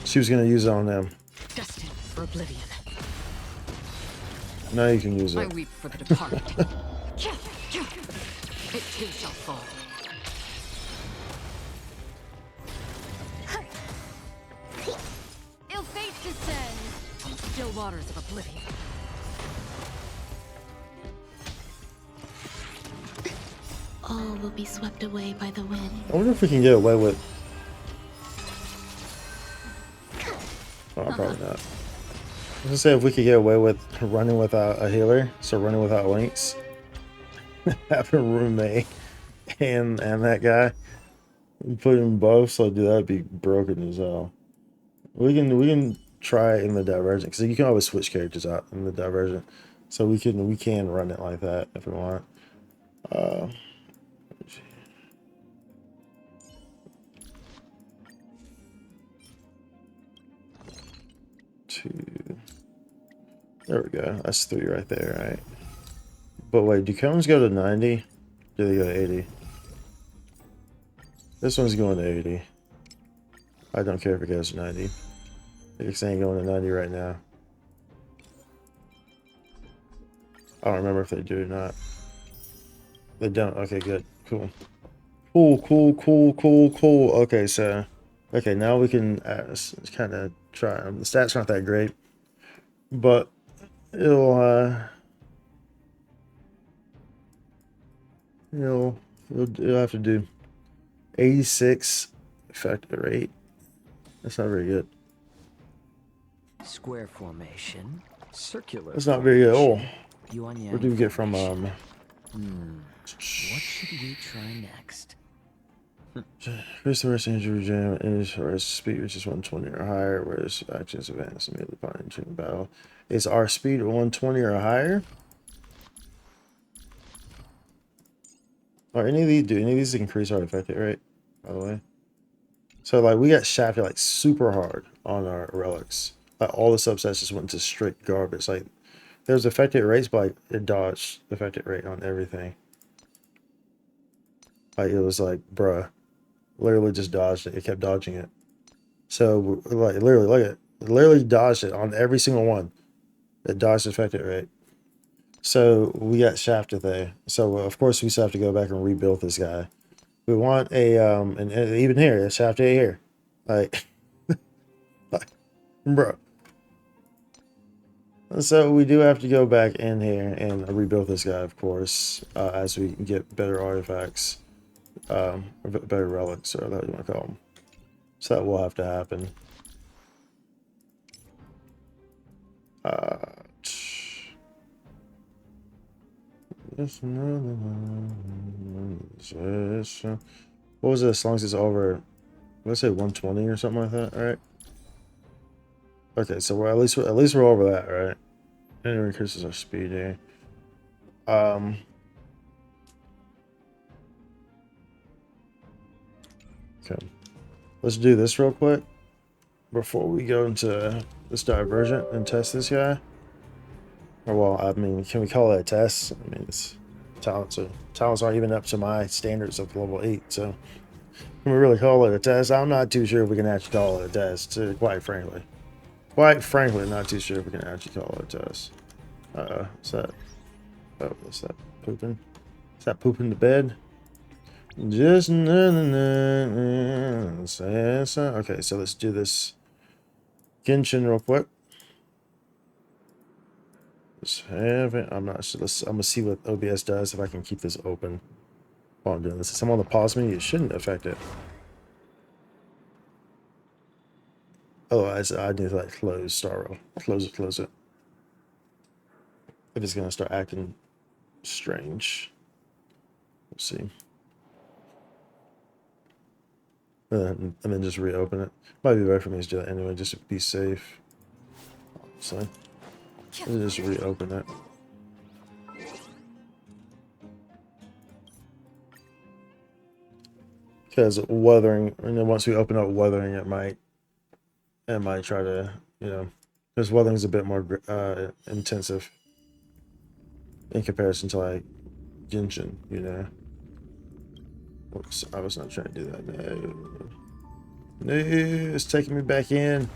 She was gonna use it on them. Destined for oblivion. Now you can use I it. weep for the departed. It too shall fall. Ill fate descends. On the still waters of oblivion. All will be swept away by the wind. I wonder if we can get away with. Oh, probably not. I was gonna say if we could get away with running without a healer, so running without links, having a roommate and that guy, put them both. So dude, that'd be broken as hell. We can try in the Divergent because you can always switch characters out in the Divergent, so we can run it like that if we want. There we go. That's 3 right there, right? But wait, do cones go to 90? Do they go to 80? This one's going to 80. I don't care if it goes to 90. It's ain't going to 90 right now. I don't remember if they do or not. They don't. Okay, good. Cool. Cool. Okay, so... Okay, now we can kind of try. The stats aren't that great. But... It'll have to do 86 effective rate. That's not very good. Square formation, circular. That's not very good. Oh, Yuan what do we get from What should we try next? Increase the rest injury jam and his speed which is 120 or higher, whereas actions advance immediately upon entering battle. Is our speed 120 or higher? Or any of these, do any of these increase our affected rate, by the way? So like we got shafted like super hard on our relics. Like all the subsets just went to straight garbage. Like there's affected rates, but like it dodged affected rate on everything. Like it was like, bruh, literally just dodged it. It kept dodging it. So like literally, look at it. It literally dodged it on every single one. It dodged affected rate. So we got shafted there. So of course we still have to go back and rebuild this guy. We want a and even here, a shafted here, like, bro. So we do have to go back in here and rebuild this guy, of course, as we get better artifacts, better relics, or whatever you want to call them. So that will have to happen. What was it? As long as it's over, let's say 120 or something like that, right? Okay, so we're at least we're over that, right? And it increases our speed here. Okay, let's do this real quick before we go into this Divergent and test this guy. Or well, I mean, can we call it a test? I mean, it's talents aren't even up to my standards of level 8, so can we really call it a test? I'm not too sure if we can actually call it a test, quite frankly. Quite frankly, not too sure if we can actually call it a test. What's that? Oh, what's that? Pooping? Is that pooping the bed? Just okay, so let's do this Genshin real quick. Just have it. I'm not sure. I'm gonna see what OBS does if I can keep this open while I'm doing this. If someone to pause me, it shouldn't affect it. Otherwise, I need to like close Starro. Close it. If it's gonna start acting strange. We'll see. And then just reopen it. Might be better for me to do that anyway, just to be safe. So just reopen it. Because weathering, and then once we open up weathering, it might try to, you know, because weathering is a bit more intensive in comparison to like Genshin, you know. Oops, I was not trying to do that. No, it's taking me back in.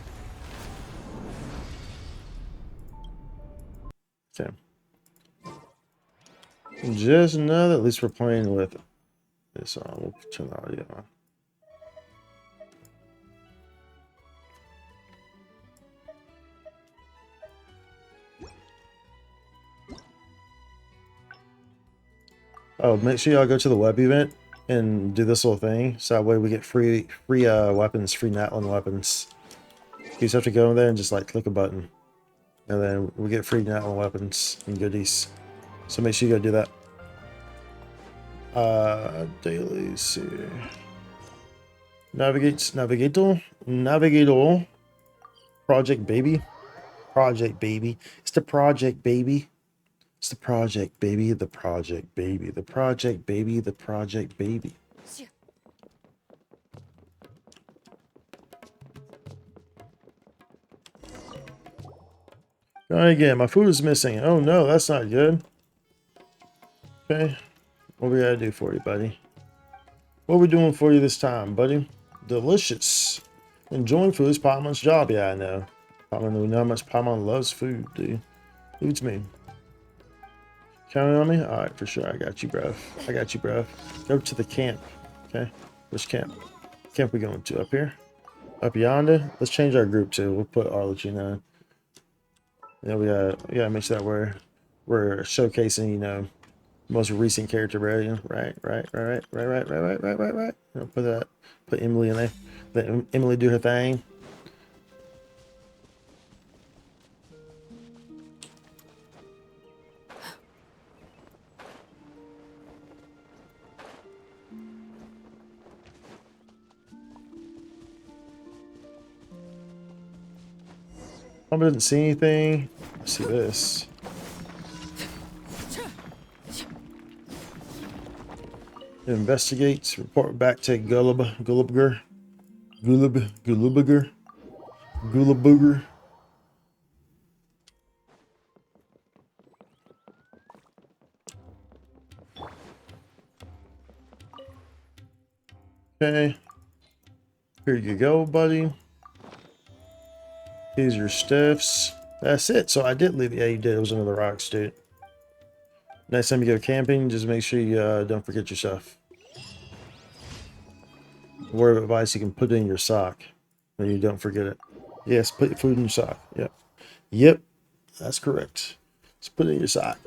Okay. Just know that at least we're playing with this on. We'll turn the audio on. Oh, make sure y'all go to the web event and do this little thing, so that way we get free weapons, free Natlin weapons. You just have to go in there and just like click a button, and then we get free Natlin weapons and goodies. So make sure you go do that. Dailies here. Navigator. Project baby. It's the project baby. It's the project baby. The project baby. The project baby. The project baby. Alright, again, my food is missing. Oh no, that's not good. Okay. What we gotta do for you, buddy? What are we doing for you this time, buddy? Delicious. Enjoying food is Paimon's job. Yeah, I know. Paimon, we know how much Paimon loves food, dude. Food's me. Counting on me? Alright, for sure. I got you, bro. Go to the camp. Okay. Which camp? Camp we going to? Up here? Up yonder? Let's change our group too. We'll put Arlecchino in. Yeah, we gotta make sure that we're showcasing, you know, most recent character variant. Right. You know, put Emily in there. Let Emily do her thing. Probably didn't see anything. Let's see this. Investigate. Report back to Gullibiger. Gullibiger. Okay. Here you go, buddy. Here's your stiffs. That's it. So I did leave. Yeah, you did. It was under the rocks, dude. Next time you go camping, just make sure you don't forget your stuff. Word of advice, you can put it in your sock. And you don't forget it. Yes, put your food in your sock. Yep. Yep. That's correct. Just put it in your sock.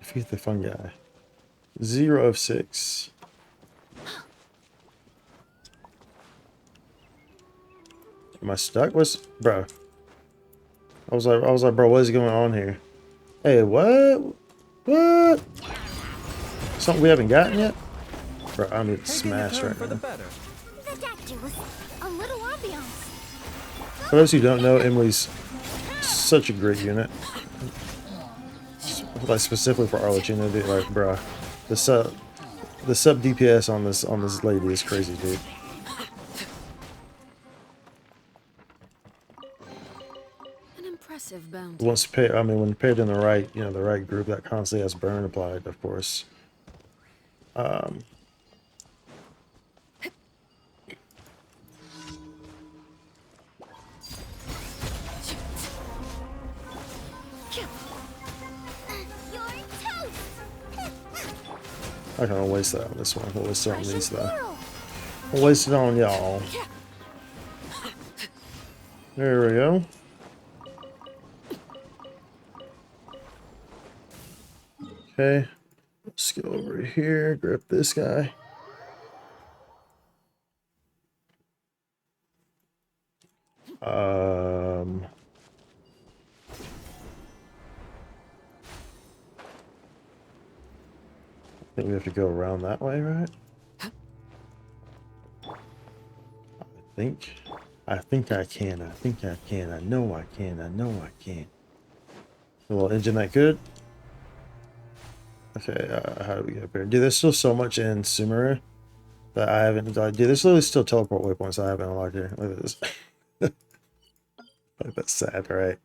Defeat the fun guy. 0 of 6. Am I stuck? Bro? I was like, bro, what is going on here? Hey, what? What? Something we haven't gotten yet? Bro, I'm getting smashed right now. For those who don't know, Emily's such a great unit. Like specifically for Arlecchino, dude, like, bro, the sub DPS on this lady is crazy, dude. An impressive bounty. When paired in the right group that constantly has burn applied, of course. I can't waste that on this one. We'll waste it on these though. We'll waste it on y'all. There we go. Okay. Let's go over here, grab this guy. I think we have to go around that way, right? I think I can. I know I can. A little engine that good. Okay, how do we get up here? Dude, there's still so much in Sumeru that I haven't done. Dude, there's literally still teleport waypoints I haven't unlocked here. Look at this. Like, that's sad, right?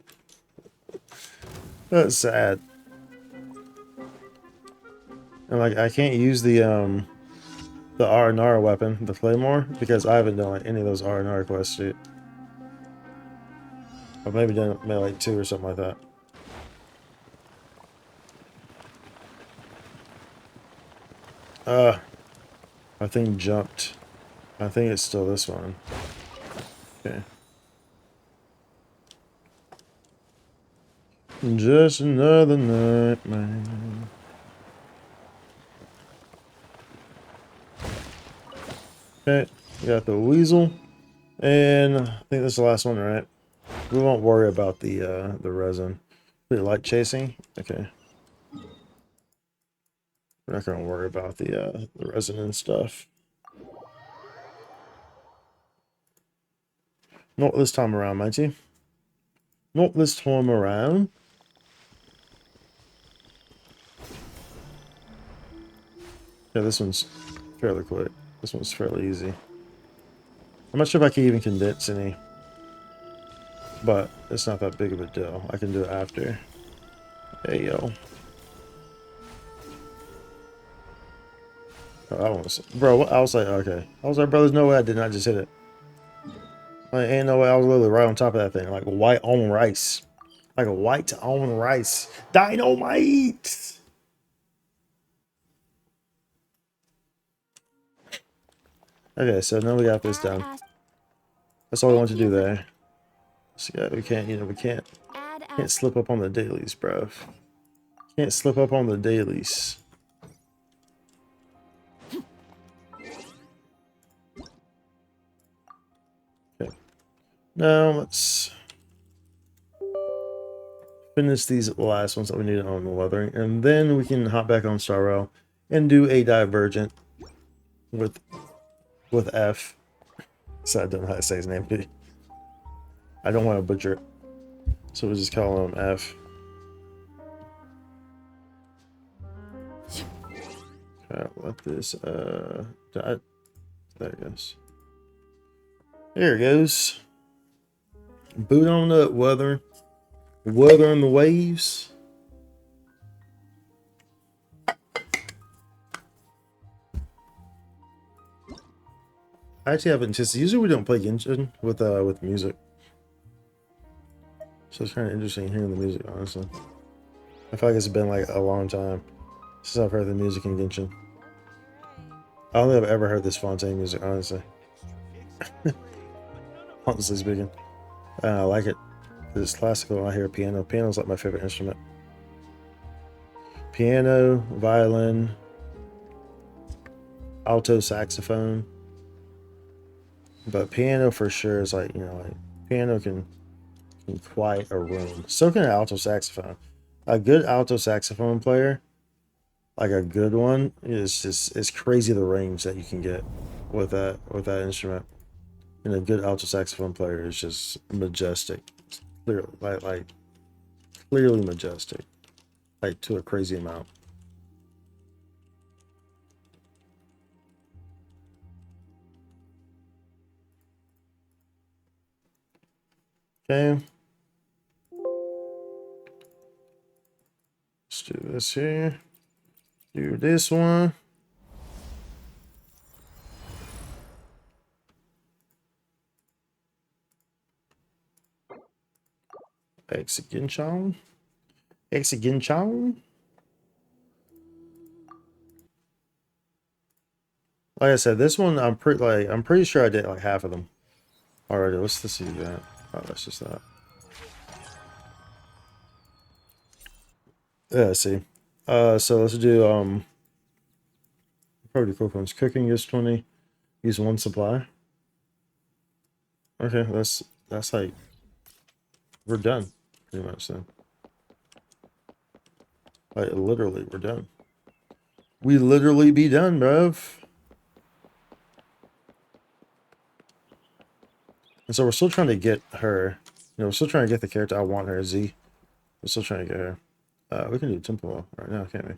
That's sad. And like, I can't use the R&R weapon, the Claymore, because I haven't done like any of those R&R quests yet. Or maybe done maybe like 2 or something like that. My thing jumped. I think it's still this one. Okay. Just another night, man. Okay, we got the weasel, and I think this is the last one, right? We won't worry about the resin. The light chasing, okay. We're not gonna worry about the resin and stuff. Not this time around, matey. Not this time around. Yeah, this one's fairly quick. This one's fairly easy. I'm not sure if I can even condense any, but it's not that big of a deal. I can do it after. Hey, yo. Oh, bro, I was like, okay. I was like, bro, there's no way I did not just hit it. Like, ain't no way. I was literally right on top of that thing. Like white on rice. Like a white on rice. Dynamite! Okay, so now we got this done. That's all we want to do there. So yeah, we can't, we can't slip up on the dailies, bro. Can't slip up on the dailies. Okay. Now let's finish these last ones that we need on the weathering, and then we can hop back on Star Rail and do a Divergent with F. So I don't know how to say his name, but I don't want to butcher it. So we just call him F. Okay, let this there it goes. There it goes. Boot on up, weathering the waves. I actually haven't just usually we don't play Genshin with music. So it's kind of interesting hearing the music, honestly. I feel like it's been like a long time since I've heard the music in Genshin. I don't think I've ever heard this Fontaine music, honestly. Honestly speaking. I like it. It's classical. I hear piano. Piano's like my favorite instrument. Piano, violin, alto saxophone. But piano for sure is like, like piano can quiet a room. So can an alto saxophone. A good alto saxophone player, like a good one, it's crazy the range that you can get with that instrument. And a good alto saxophone player is just majestic. Clearly like clearly majestic. Like to a crazy amount. Okay. Let's do this here. Do this one. Execution. Like I said, this one I'm pretty sure I did like half of them already. What's the event? Oh, that's just that. Yeah, see. So let's do probably quick ones. Cooking is 20. Use 1 supply. Okay, that's like we're done pretty much then. Like literally we're done. We literally be done, bruv. And so we're still trying to get her. We're still trying to get the character I want her, Z. We're still trying to get her. We can do Temple right now, can't we?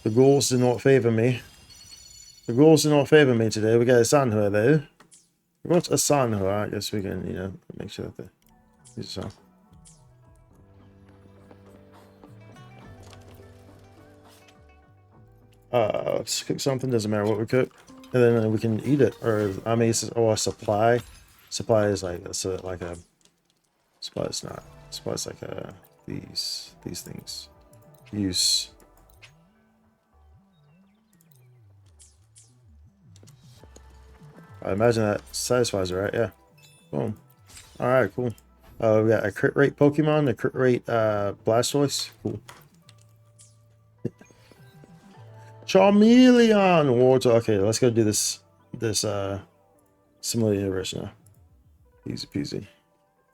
The ghouls do not favor me. The ghouls do not favor me today. We got a Sanhua though. We got a Sanhua. I guess we can, make sure that use a let's cook something, doesn't matter what we cook. And then we can eat it. Or I mean a supply. Supply is like a supply is not. Supply is like these things. Use. I imagine that satisfies it, right? Yeah. Boom. Alright, cool. We got a crit rate Pokemon, a crit rate Blastoise. Cool. Charmeleon Water. Okay, let's go do this Simulated Universe now. Easy peasy.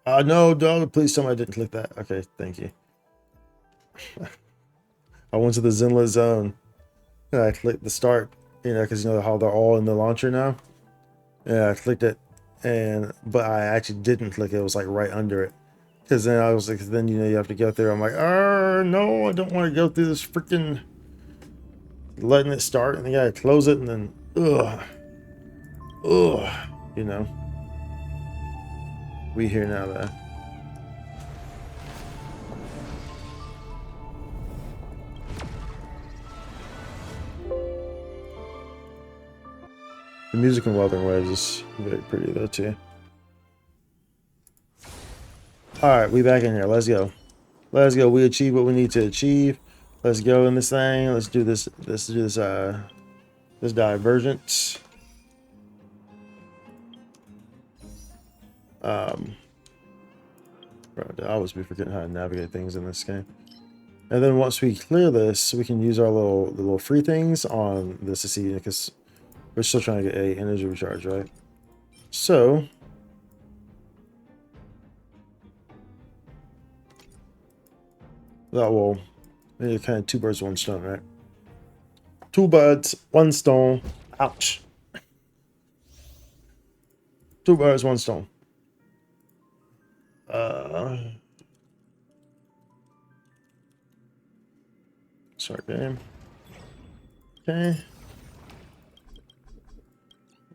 No, dog, please tell me I didn't click that. Okay, thank you. I went to the Zenless zone. And I clicked the start, because how they're all in the launcher now. Yeah, I clicked it, but I actually didn't click it. It was like right under it, because then I was like, then you have to go through. I'm like, no, I don't want to go through this freaking letting it start, and then you gotta close it, and then we here now though. The music in Wuthering Waves is very pretty though too. Alright, we back in here. Let's go. Let's go. We achieve what we need to achieve. Let's go in this thing. Let's do this. Let's do this this Divergent. Bro, I always be forgetting how to navigate things in this game. And then once we clear this, we can use our little free things on this to see, because we're still trying to get a energy recharge, right? So that will kind of 2 birds, 1 stone, right? 2 birds, 1 stone. Ouch. 2 birds, 1 stone. Sorry, game. Okay.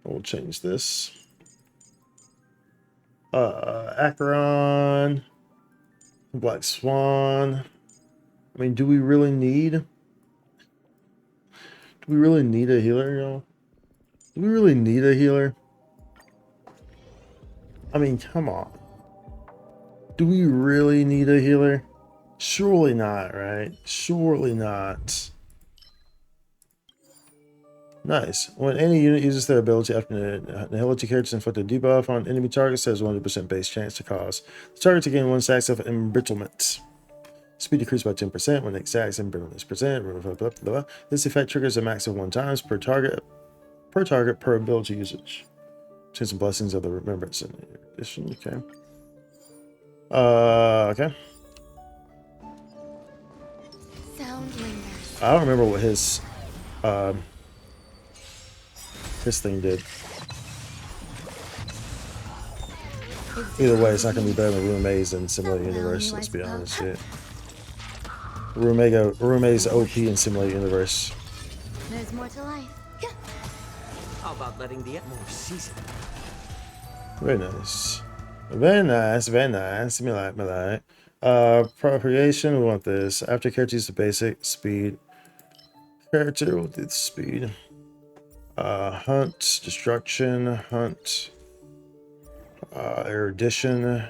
We'll change this. Acheron. Black Swan. I mean, do we really need a healer, y'all? Do we really need a healer? I mean, come on. Do we really need a healer? Surely not, right? Surely not. Nice. When any unit uses their ability after an ability characters inflict a debuff on enemy targets, has 100% base chance to cause the target to gain 1 stack of embrittlement. Speed decreased by 10% when it stacks embrittlement is present. Blah, blah, blah. This effect triggers a max of 1 times per target per ability usage. Chance and blessings of the remembrance in addition. Okay. Okay. Sound lingers. I don't remember what his thing did. Either way, it's not going to be better than Rume's in Simulated Universe, let's be honest. Shit. Rume's OP in Simulated Universe. There's more to life. How about letting the more season? Very nice. Very nice, very nice. Me like. Procreation, we want this. After character use the basic speed. Character will do the speed. Hunt, destruction, hunt. Erudition.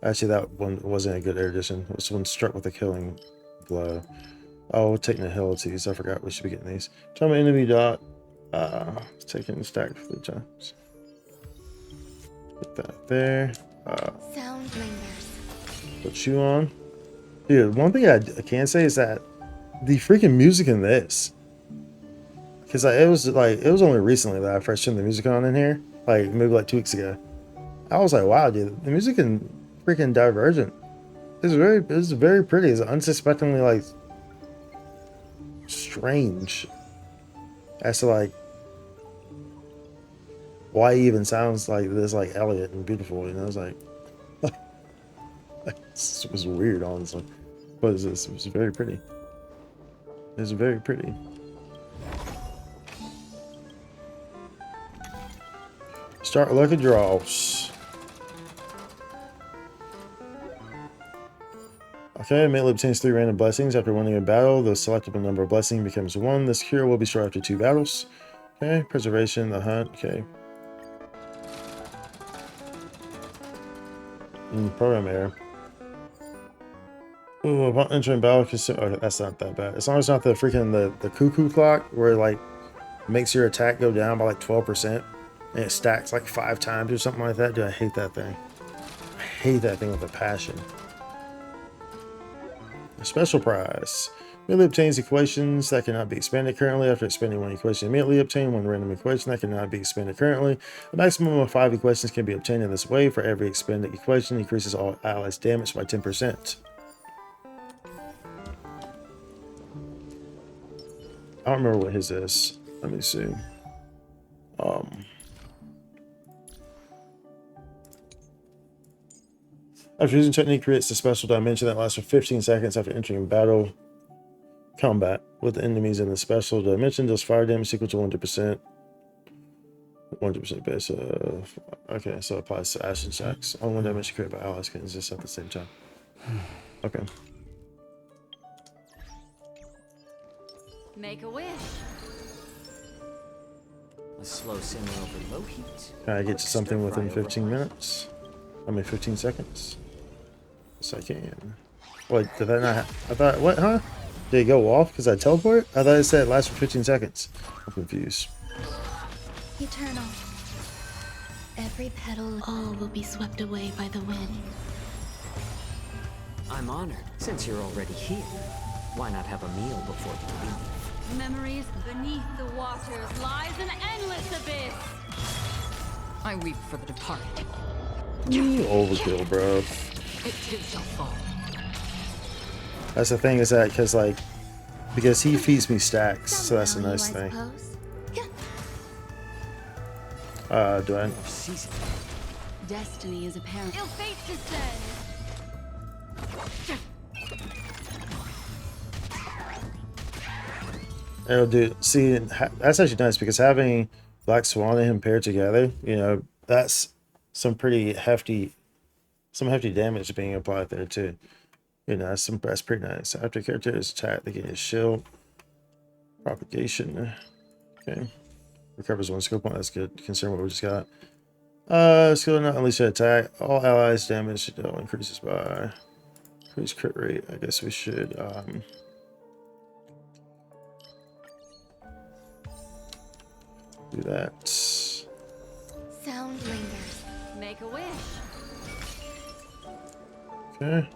Actually, that one wasn't a good erudition. This one struck with a killing blow. Oh, we're taking the abilities. I forgot we should be getting these. Tell me enemy dot. Taking stack 3 times. Put that there. Sound lingers. Put you on. Dude, one thing I can say is that the freaking music in this, because it was only recently that I first turned the music on in here, like maybe like 2 weeks ago. I was like, wow, dude, the music in freaking Divergent is very pretty. It's unsuspectingly like strange as to like why he even sounds like this, like Elliot and beautiful, you know. It's like it was weird, honestly, but it was very pretty. It's very pretty. Start lucky draws. Okay, immediately obtains 3 random blessings after winning a battle. The selectable number of blessings becomes 1. This cure will be stored after 2 battles. Okay, preservation, the hunt. Okay. Program error. Ooh, upon entering battle, okay, that's not that bad. As long as it's not the freaking the cuckoo clock where it like makes your attack go down by like 12% and it stacks like 5 times or something like that. Dude, I hate that thing. I hate that thing with a passion. A special prize. Immediately obtains equations that cannot be expanded currently. After expanding 1 equation, immediately obtain 1 random equation that cannot be expanded currently. A maximum of 5 equations can be obtained in this way. For every expanded equation, increases all allies' damage by 10%. I don't remember what his is. Let me see. After using technique, creates a special dimension that lasts for 15 seconds after entering battle combat with the enemies in the special dimension. Does fire damage equal to 100%. 100% base. Okay, so it applies to action attacks. Only 1 damage created by allies can exist at the same time. Okay. Make a wish. A slow simmer over low heat. Can I get to something within 15 minutes? I mean 15 seconds. Yes, I can. Wait, did that not I thought, what, huh? Did it go off because I teleport? I thought it said it lasts for 15 seconds. I'm confused. Eternal. Every petal, all will be swept away by the wind. I'm honored. Since you're already here, why not have a meal before you leave? Memories beneath the waters lies an endless abyss. I weep for the departed. Overkill, bro. It too shall fall. That's the thing, is that because like because he feeds me stacks, so that's a nice thing. Do I? Destiny is apparent. Ill fate descends. Oh, dude, see, that's actually nice because having Black Swan and him paired together, you know, that's some pretty hefty, damage being applied there too. You know, that's pretty nice. After a character is attacked, they get his shield, propagation. Okay, recovers 1 skill point. That's good. Considering what we just got. Skill not unleash an attack. All allies damage increases by increased crit rate. I guess we should do that. Sound lingers. Make a wish. Okay.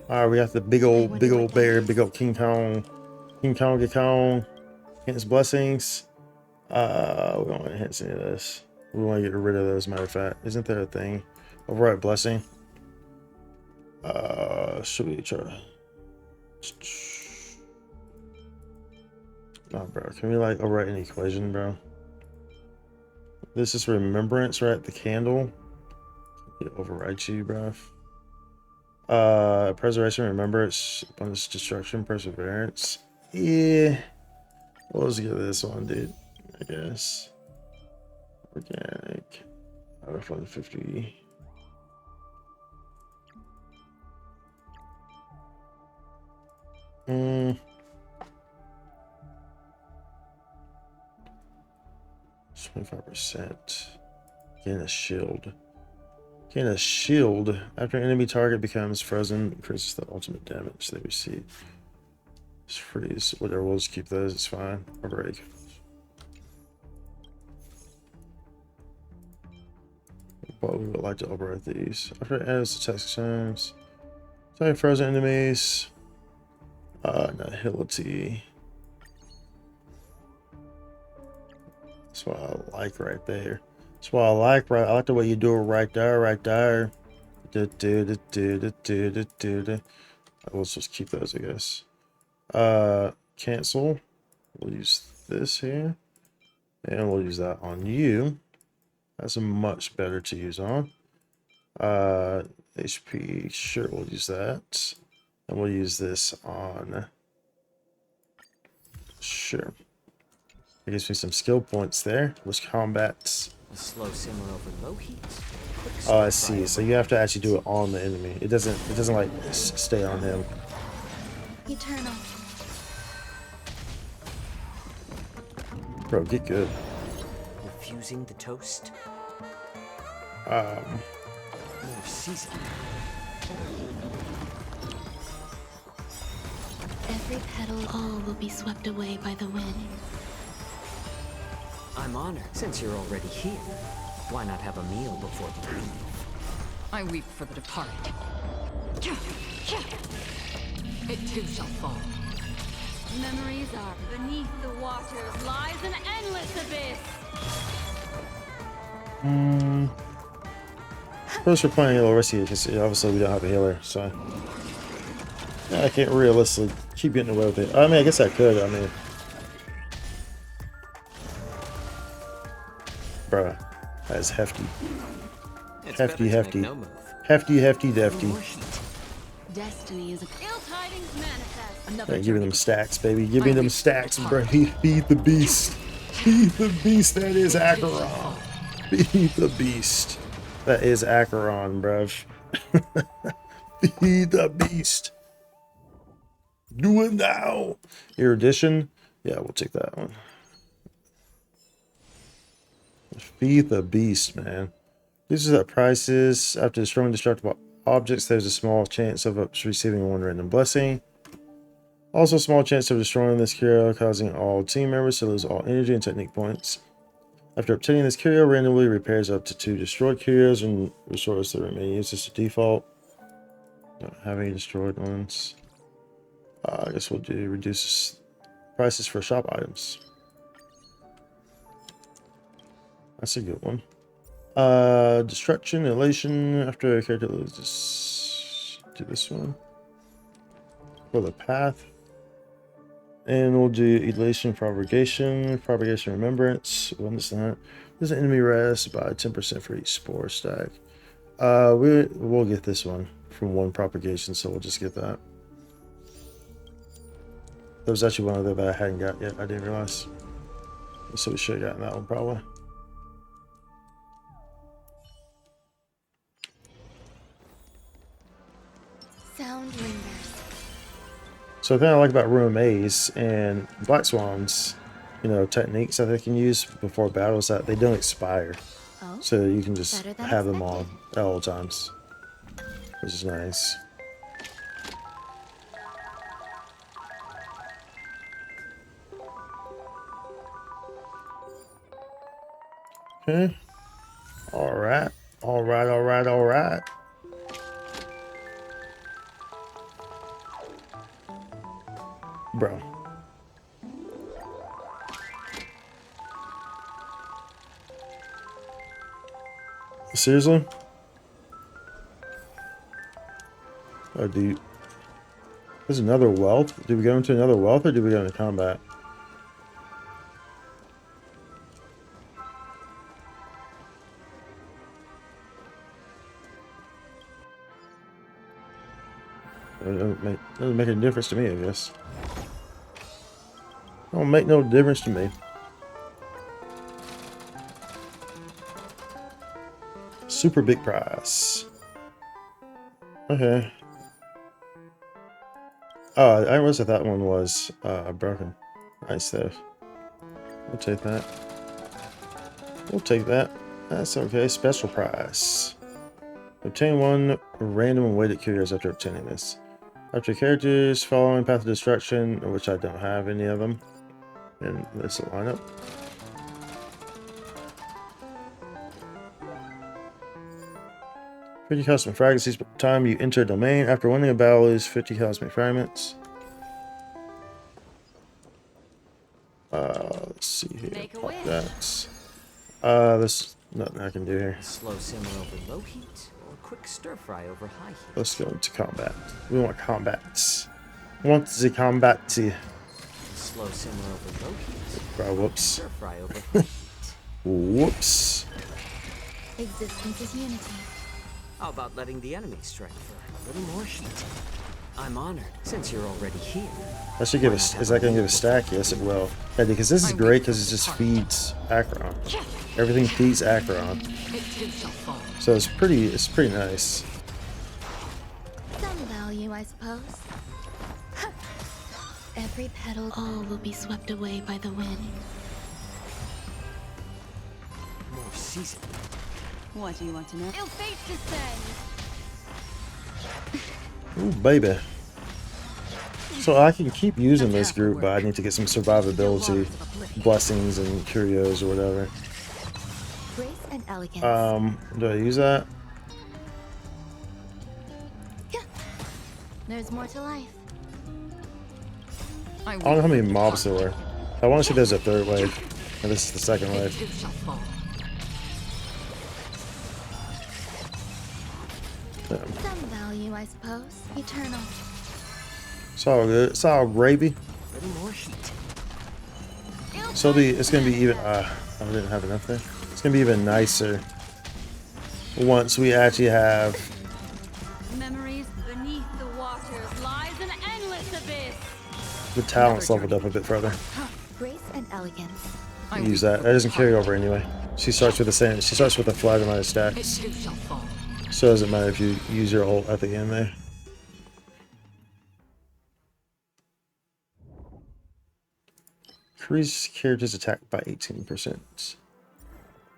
Alright, we got the big old bear, big old King Kong, his blessings. We don't want to enhance any of this. We want to get rid of those, matter of fact. Isn't there a thing? Override blessing. Should we try? Nah, bro. Can we like overwrite an equation, bro? This is remembrance, right? The candle. It overwrites you, bro. Preservation, remembrance, bonus destruction, perseverance. Yeah. Well, let's get this one, dude. I guess. Organic. Out of 150. Hmm. 25%. Gain a shield. Gain a shield. After an enemy target becomes frozen, increases the ultimate damage they receive. Just freeze. Whatever, we'll just keep those. It's fine. Alright. But we would like to override these. After it adds attack times. Target frozen enemies. Nihility. That's what I like right there. That's what I like, right? I like the way you do it right there, right there. Let's just keep those, I guess. Cancel. We'll use this here. And we'll use that on you. That's much better to use on. HP, sure, we'll use that. And we'll use this on. Sure. It gives me some skill points there. Which combats. A slow simmer over low heat. Oh, I see. So you have to actually do it on the enemy. It doesn't like stay on him. Eternal. Bro, get good. Refusing the toast. More season. Every petal, all will be swept away by the wind. I'm honored. Since you're already here, why not have a meal before you leave? I weep for the departed. It too shall fall. Memories are beneath the waters lies an endless abyss. First, we're playing a little risky because obviously we don't have a healer, so yeah, I can't realistically keep getting away with it. I mean, I guess I could. I mean, bruh, that is hefty. Hefty. Defty. Destiny is a ill tidings manifest. Yeah, giving them stacks, baby. Giving them stacks, bro. Feed the beast. Feed the beast. That is Acheron. Feed the beast. That is Acheron, bruv. Feed the beast. Do it now. Erudition. Yeah, we'll take that one. Feed the beast, man. These are the prices. After destroying destructible objects, there's a small chance of receiving one random blessing. Also, small chance of destroying this curio, causing all team members to lose all energy and technique points. After obtaining this curio, randomly repairs up to 2 destroyed curios and restores the remaining uses to default. Don't have any destroyed ones. I guess we'll do reduces prices for shop items. That's a good one. Destruction, elation. After a character loses, do this one. for the path. And we'll do elation, propagation, remembrance. What is that? There's an enemy rest by 10% for each spore stack. We'll get this one from one propagation, so we'll just get that. There was actually one other that I hadn't got yet. I didn't realize. So we should have gotten that one probably. Sound lingers. So the thing I like about Ruin Maze and Black Swan's, you know, techniques that they can use before battles, that they don't expire. Oh, so you can just better than have them expected. on at all times, which is nice. Okay. All right. All right. All right. All right. Bro. Seriously? Oh, dude. There's another wealth? Did we go into another wealth or did we go into combat? It doesn't make any difference to me, I guess. Don't make no difference to me. Super big prize. Okay. Oh, I realized that one was broken. Nice though. We'll take that. We'll take that. That's okay. Special prize. Obtain one random weighted curios after obtaining this. After characters following path of destruction, which I don't have any of them in this lineup. $50 cosmic fragments each time you enter a domain. After winning a battle, lose 50 cosmic fragments. Let's see here. Pop that. There's nothing I can do here. Slow simmer over low heat, or quick stir fry over high heat. Let's go into combat. We want combats. We want the combat. Slow simmer over low heat. Bro, whoops. Stir fry over high heat. Whoops. Existence is unity. How about letting the enemy strike for a little more heat? I'm honored, since you're already here. That should give us. Is that going to give a stack? Yes, it will. Yeah, because this is great because it just feeds Acheron. Everything feeds Acheron. So it's pretty nice. Some value, I suppose. Every petal, all will be swept away by the wind. More season. What do you want to know? Ill fate descends. Ooh, baby. So I can keep using this group, but I need to get some survivability blessings and curios or whatever. Grace and elegance. Do I use that? There's more to life. I don't know how many mobs there were. I want to say there's a third wave, and this is the second wave. Some value, I suppose. Eternal. It's all good. It's all gravy. So it's gonna be even. I didn't have enough there. It's gonna be even nicer once we actually have. Memories beneath the waters lies an endless abyss. The talents leveled up a bit further. Grace and elegance. Use that. That doesn't carry over anyway. She starts with the same. She starts with a flat amount of stacks. So it doesn't matter if you use your ult at the end there. Increase character's attack by 18%.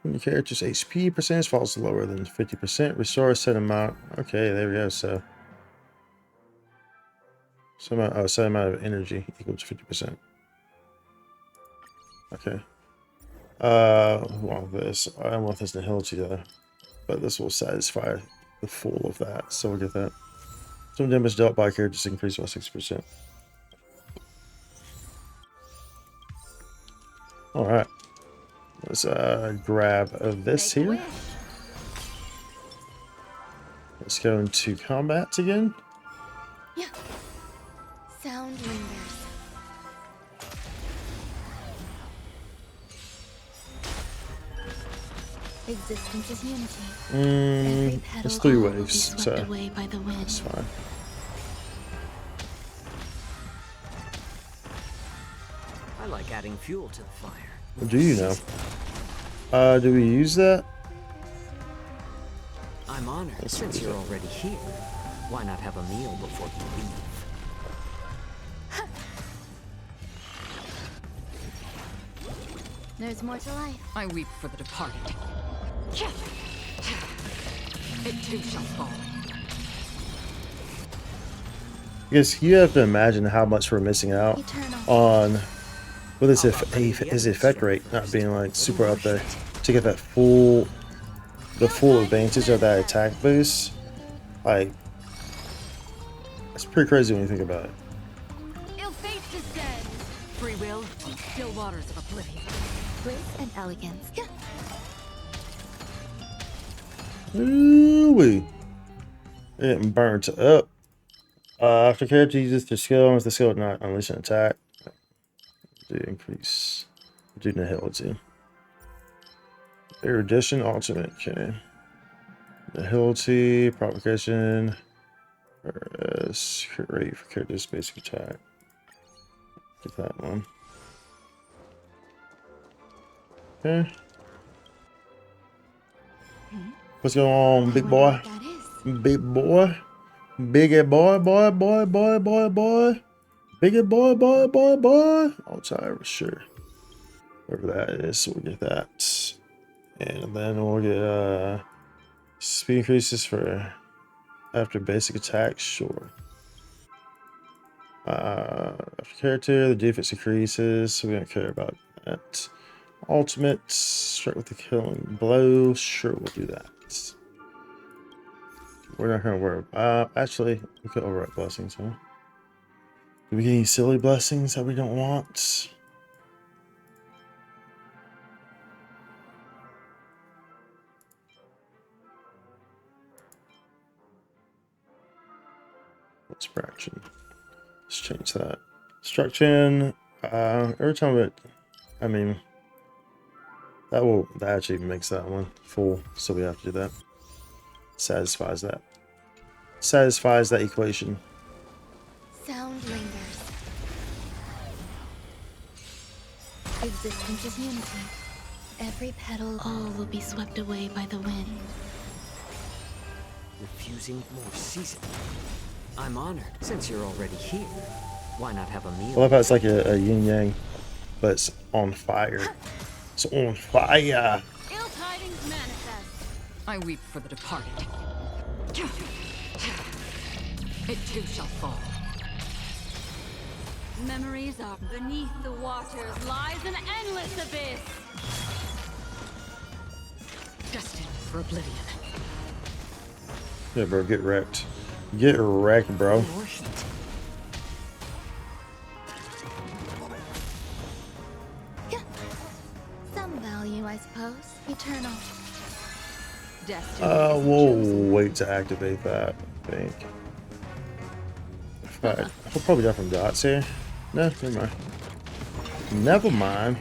When your character's HP percentage falls lower than 50%, restore a set amount. Okay, there we go. So set amount of energy equal to 50%. Okay. I want this. I want this nihility though, but this will satisfy the full of that. So we'll get that. Some damage dealt by characters increased by 6%. All right. Let's grab this here. Let's go into combat again. Yeah. Existence is unity. It's 3 waves, so it's fine. I like adding fuel to the fire. Do you know? Do we use that? I'm honored since you're already here. Why not have a meal before you leave? There's more to life. I weep for the departed. It too shall fall. I guess you have to imagine how much we're missing out on with this his effect rate not being like super up there to get that full advantage of that attack boost. Like, it's pretty crazy when you think about it. Ill fate descends. Free will, still waters of oblivion. Grace and elegance. Ooh-wee. Getting burnt up. After character uses their skill, once the skill would not unleash an attack. Do increase. Do nihility. Erudition ultimate. Okay. Nihility, provocation. Rate for character's basic attack. Get that one. Okay. What's going on, big boy? Big boy? Biggie boy, boy. Biggie boy. I'll try for sure. Whatever that is, so we'll get that. And then we'll get speed increases for after basic attack, sure. After character, the defense increases, so we don't care about that. Ultimate, strike with the killing blow, sure, we'll do that. We're not gonna worry. Actually, we could overwrite blessings, huh? Do we get any silly blessings that we don't want? What's fraction? Let's change that. Destruction. Every time it, I mean, that actually makes that one full, so we have to do that. Satisfies that. Satisfies that equation. Sound lingers. Existence is unity. Every petal, all will be swept away by the wind. Refusing more season. I'm honored since you're already here. Why not have a meal? I love how it's like a yin yang, but it's on fire. It's on fire. Ill tidings manifest. I weep for the departed. It too shall fall. Memories are beneath the waters lies an endless abyss. Destined for oblivion. Yeah, bro, get wrecked. Get wrecked, bro. More heat. Some value, I suppose. Eternal. We'll wait to activate that, I think. In fact, we'll probably die from dots here. No, never mind. Never mind.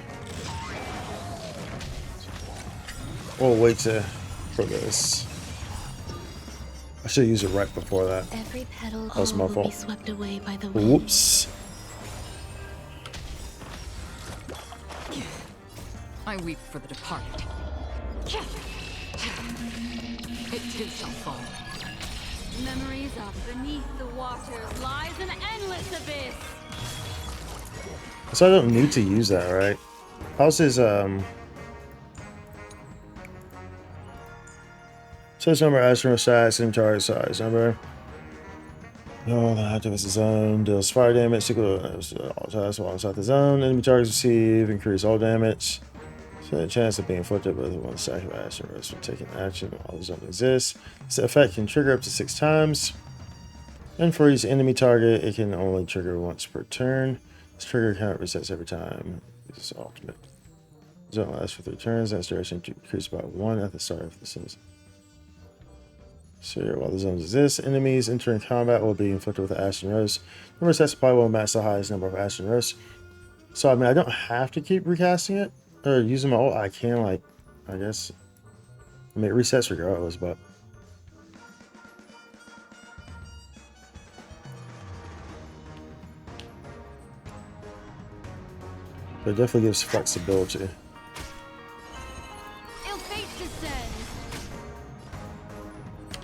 We'll wait for this. I should use it right before that. Every petal That was my will be fault. swept away by the wind. Whoops. I weep for the departed. It too shall fall. Memories are beneath the waters lies an endless abyss. So I don't need to use that, right? How's his Says number, astronaut size, same target size. Number. No, the activist zone deals fire damage. Equal all attacks while inside the zone. Enemy targets receive increase all damage. So the chance of being inflicted with one stack of action rest from taking action while the zone exists. This effect can trigger up to 6 times. And for each enemy target, it can only trigger once per turn. This trigger count resets every time. This is ultimate. The zone lasts for 3 turns. And its duration increases by 1 at the start of the season. So while the zones exist, enemies entering combat will be inflicted with the Ashen Rose. Number sets supply will match the highest number of Ashen Rose. So I mean, I don't have to keep recasting it or using my ult. I can, like, I guess, I mean, it resets regardless, but it definitely gives flexibility.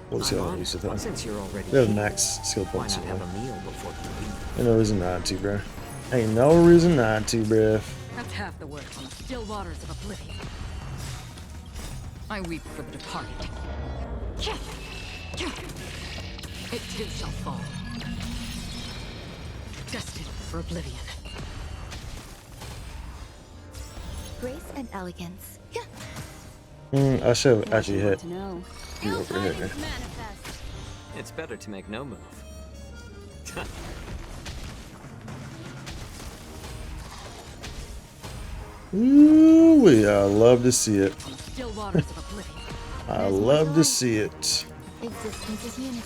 We'll see how use of that. Since you're already We have max skill points. why not have a meal before you leave? Ain't no reason not to, bro. Ain't no reason not to, bro. That's half the work on the still waters of oblivion. I weep for the departed. It too shall fall. Destined for oblivion. Grace and elegance. I should actually hit No. you over here. It's better to make no move. Ooh, I love to see it. Still waters of oblivion. I love to see it. Existence is unity.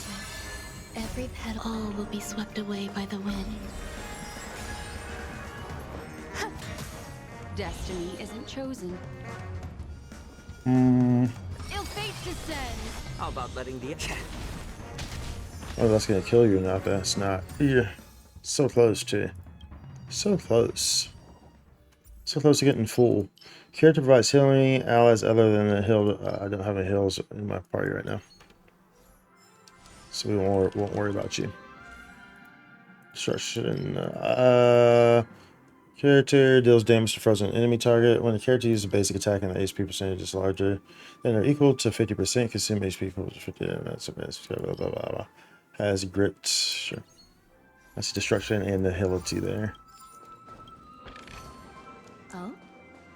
Every petal all will be swept away by the wind. Destiny isn't chosen. Ill fate descends. How about letting the Oh, that's gonna kill you now. That's not. Yeah, so close to. So close. So close to getting full. Character provides healing allies other than a heal. I don't have any heals in my party right now, so we won't worry about you. Destruction. Character deals damage to frozen enemy target. When the character uses a basic attack and the HP percentage is larger than or equal to 50%, consume HP equal to 50. That's blah, blah, blah, blah. Has grit. Sure. That's destruction and the agility there. Oh,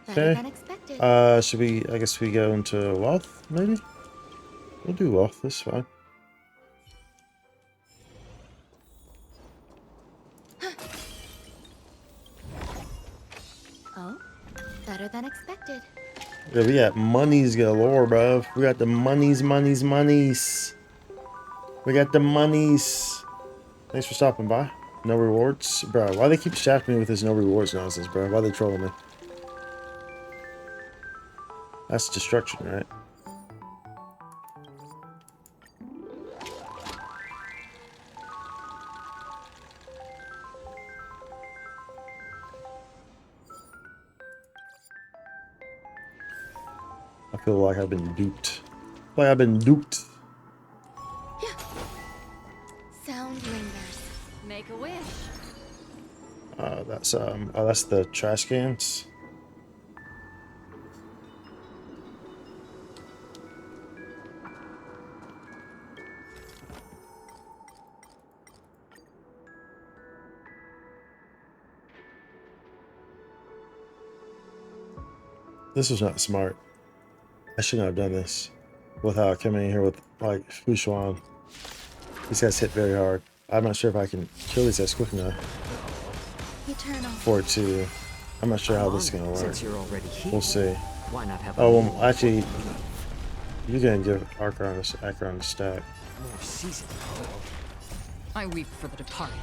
better than expected. Should we? I guess we go into wealth. Maybe we'll do wealth. This fine. Oh, better than expected. Yeah, we got monies galore, bro. We got the monies. We got the monies. Thanks for stopping by. No rewards, bro. Why they keep shafting me with this no rewards nonsense, bro? Why they trolling me? That's destruction, right? I feel like I've been duped. Like I've been duped. Sound lingers. Make a wish. That's the trash cans. This was not smart. I shouldn't have done this without coming in here with like Fushuan. These guys hit very hard. I'm not sure if I can kill these guys quick enough. Eternal. For it to. I'm not sure how this is gonna work. Since you're already here, We'll see. why not have Oh well, actually, you're gonna give Akron a stack. more seasoned? I weep for the departed.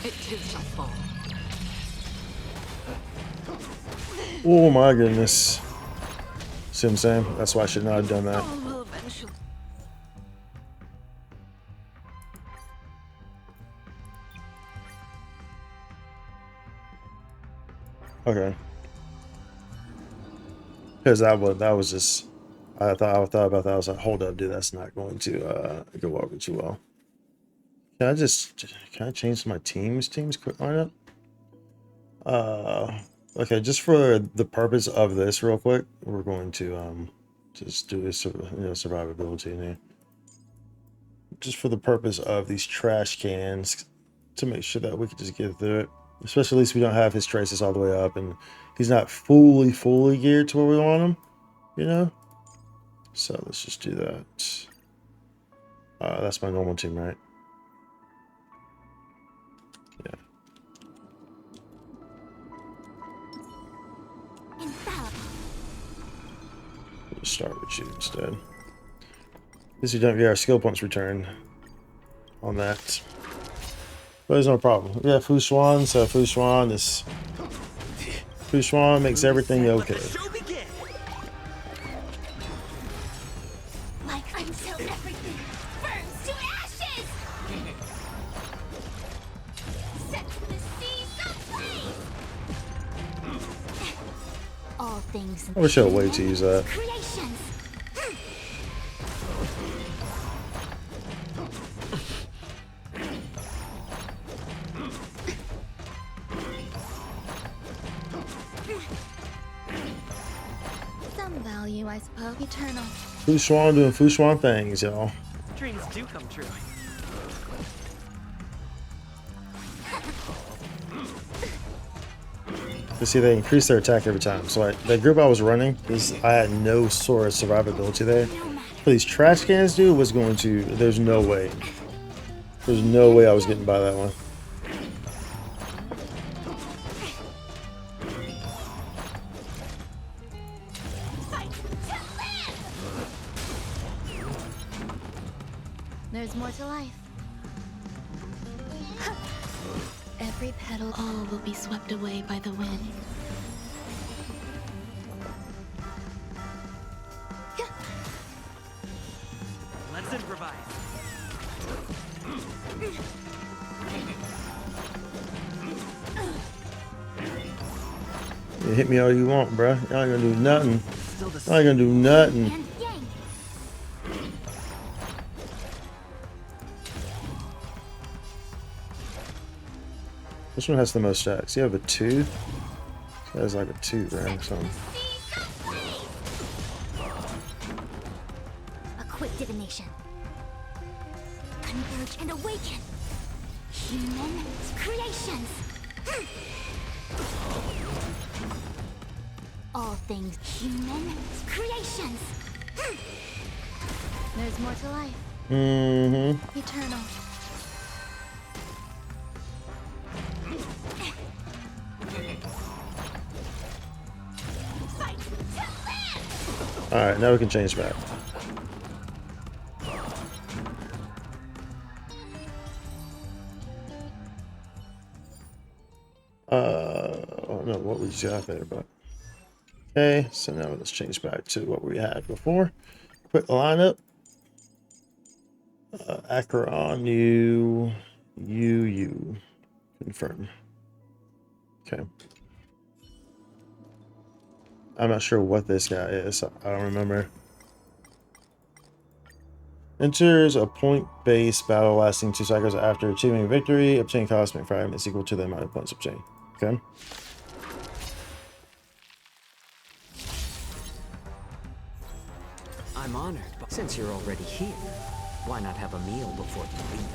It too shall fall. Oh my goodness. See what I'm saying? That's why I should not have done that. All will eventually. Okay. Because that was just. I thought about that. I was like, hold up, dude. That's not going to go over too well. Can I change my teams quick lineup? Okay, just for the purpose of this, real quick, we're going to just do this, survivability in here. Just for the purpose of these trash cans, to make sure that we can just get through it. Especially at least we don't have his traces all the way up, and he's not fully geared to where we want him, you know. So let's just do that. That's my normal team, right? Yeah. We'll start with you instead. At least we don't get our skill points returned on that. But there's no problem. We have Fushuan, so Fushuan makes everything okay. things. I wish I had a way to use that. Creations. Some value, I suppose. Eternal. Fu Swan doing Fu Swan things, y'all. Dreams do come true. You see, they increase their attack every time. So like the group I was running, I had no sort of survivability there. For these trash cans, dude, was going to. There's no way. There's no way I was getting by that one. There's more to life. Every petal, All will be swept away by the wind. Let's improvise. You hit me all you want, bruh. Y'all ain't gonna do nothing. Y'all ain't gonna do nothing. and yang. Which one has the most stacks? You have a 2? That has like a 2, right? Something. A quick divination. Converge and awaken. Human creations. All things human creations. There's more to life. Mm-hmm. Eternal. Alright, now we can change back. I don't know what we just got there, but okay, so now let's change back to what we had before. Quick lineup. Acheron, you. Confirm. Okay. I'm not sure what this guy is. I don't remember. Enters a point-based battle lasting 2 cycles after achieving victory. Obtain cosmic fragments equal to the amount of points obtained. Okay. I'm honored, but since you're already here, why not have a meal before you leave?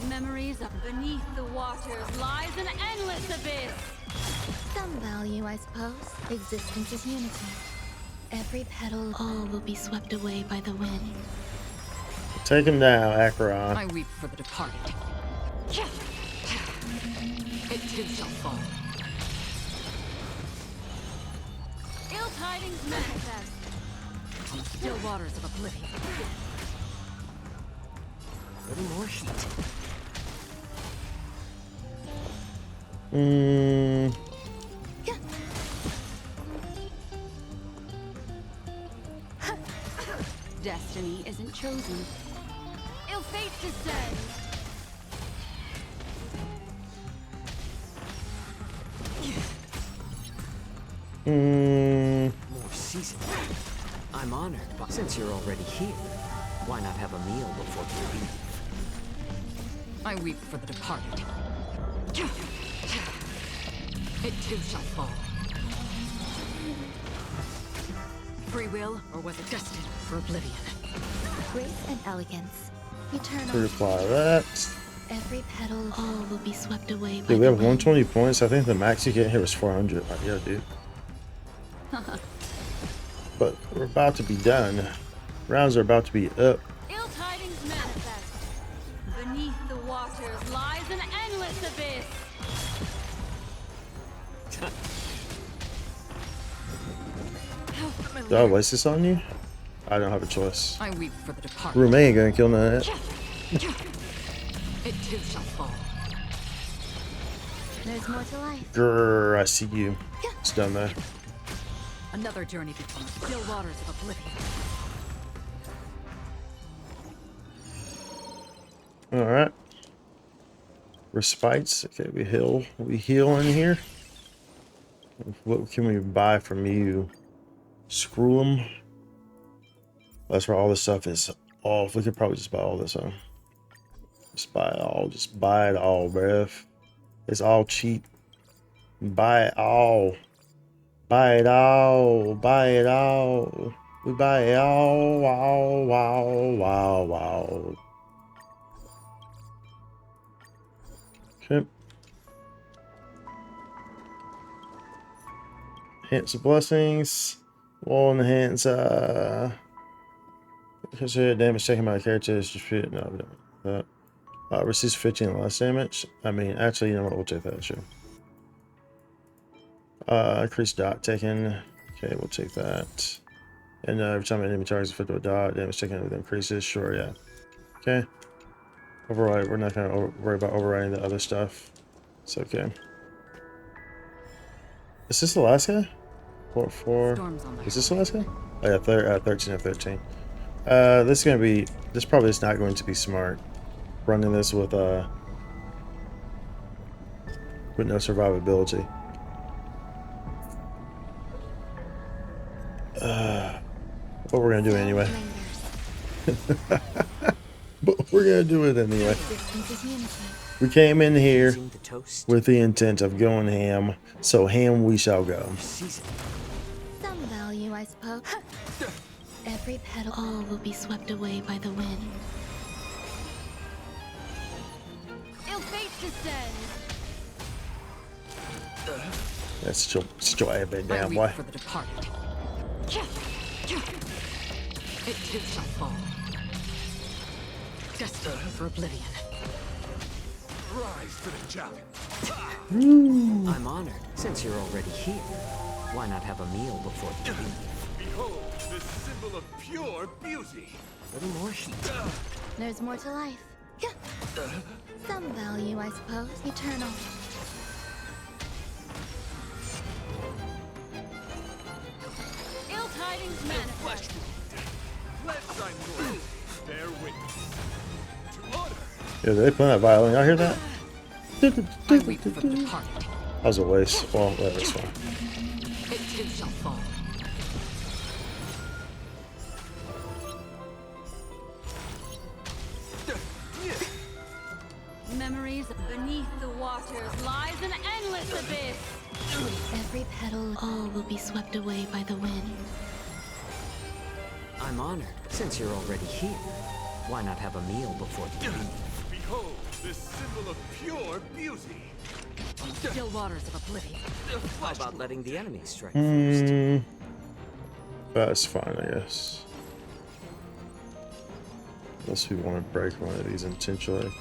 Memories of beneath the waters lies an endless abyss. Some value, I suppose. Existence is unity. Every petal, all will be swept away by the wind. Take him down, Acheron. I weep for the departed. It too shall fall. Ill tidings manifest. On the still waters of oblivion. A little more heat. Destiny isn't chosen. Ill fate descends. More seasoned. I'm honored, but since you're already here, why not have a meal before you leave? I weep for the departed. It too shall fall. Free will, or was it destined for oblivion? Grace and elegance. Eternal. Reply that. Every petal, all will be swept away by Dude, we the have wind. 120 points. I think the max you get here is 400. Yeah, dude. But we're about to be done. Rounds are about to be up. Ill tidings manifest. Beneath the waters lies an endless abyss. Do I waste this on you? I don't have a choice. I weep for the departed. Room ain't gonna kill none of that. It too shall fall. There's more to life. Grrr, I see you. It's done there. Another journey between still waters of oblivion. Alright. Respites. Okay, we heal. We heal in here. What can we buy from you? Screw 'em. That's where all this stuff is off. We could probably just buy all this, huh? Just buy it all. Just buy it all, bruv. It's all cheap. Buy it all. Buy it all. Buy it all. We buy it all. Wow, wow, wow, wow. Okay. Hints of blessings. Wall enhance. Consider damage taken by characters. Distribute. No, we don't want that. Receives 15 less damage. I mean, actually, you know what? We'll take that. Sure. Increase dot taken. Okay, we'll take that. And every time an enemy targets affected with dot, damage taken with increases. Sure, yeah. Okay. Override. We're not gonna worry about overriding the other stuff. It's okay. Is this the last guy? 4. Is this the last guy? Oh yeah, 13 of 13. This is gonna be. This probably is not going to be smart. Running this with no survivability. But we're gonna do it anyway. But we're gonna do it anyway. We came in here with the intent of going ham, so ham we shall go. Some value, I suppose. Every petal, all will be swept away by the wind. Ill fate descends. That's still a bit down, boy. For the departed. It too shall fall. Destined for oblivion. Rise to the challenge. I'm honored. Since you're already here, why not have a meal before you leave? Behold, the symbol of pure beauty. A little more heat. There's more to life. Some value, I suppose. Eternal. Ill tidings manifest. Let thine glory bear witness. To honor. Yeah, they playing that violin. Y'all hear that? I weep for the departed. That was a waste. Well, that was fine. It too shall fall. Memories beneath the waters lies an endless abyss. Every petal, all will be swept away by the wind. I'm honored. Since you're already here, why not have a meal before you leave? Behold, the symbol of pure beauty. Still waters of oblivion. How about letting the enemy strike first? That's fine, I guess. Unless we want to break one of these intentionally.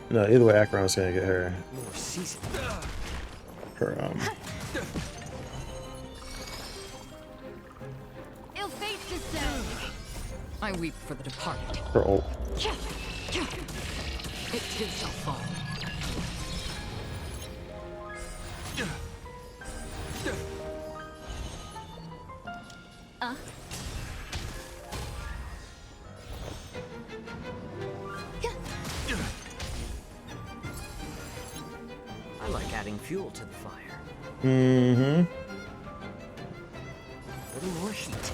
No, either way, Akron's gonna get her. More season. Her Ill fate descends. I weep for the departed. her ult. It too shall fall. I like adding fuel to the fire. Mm-hmm. A little more heat.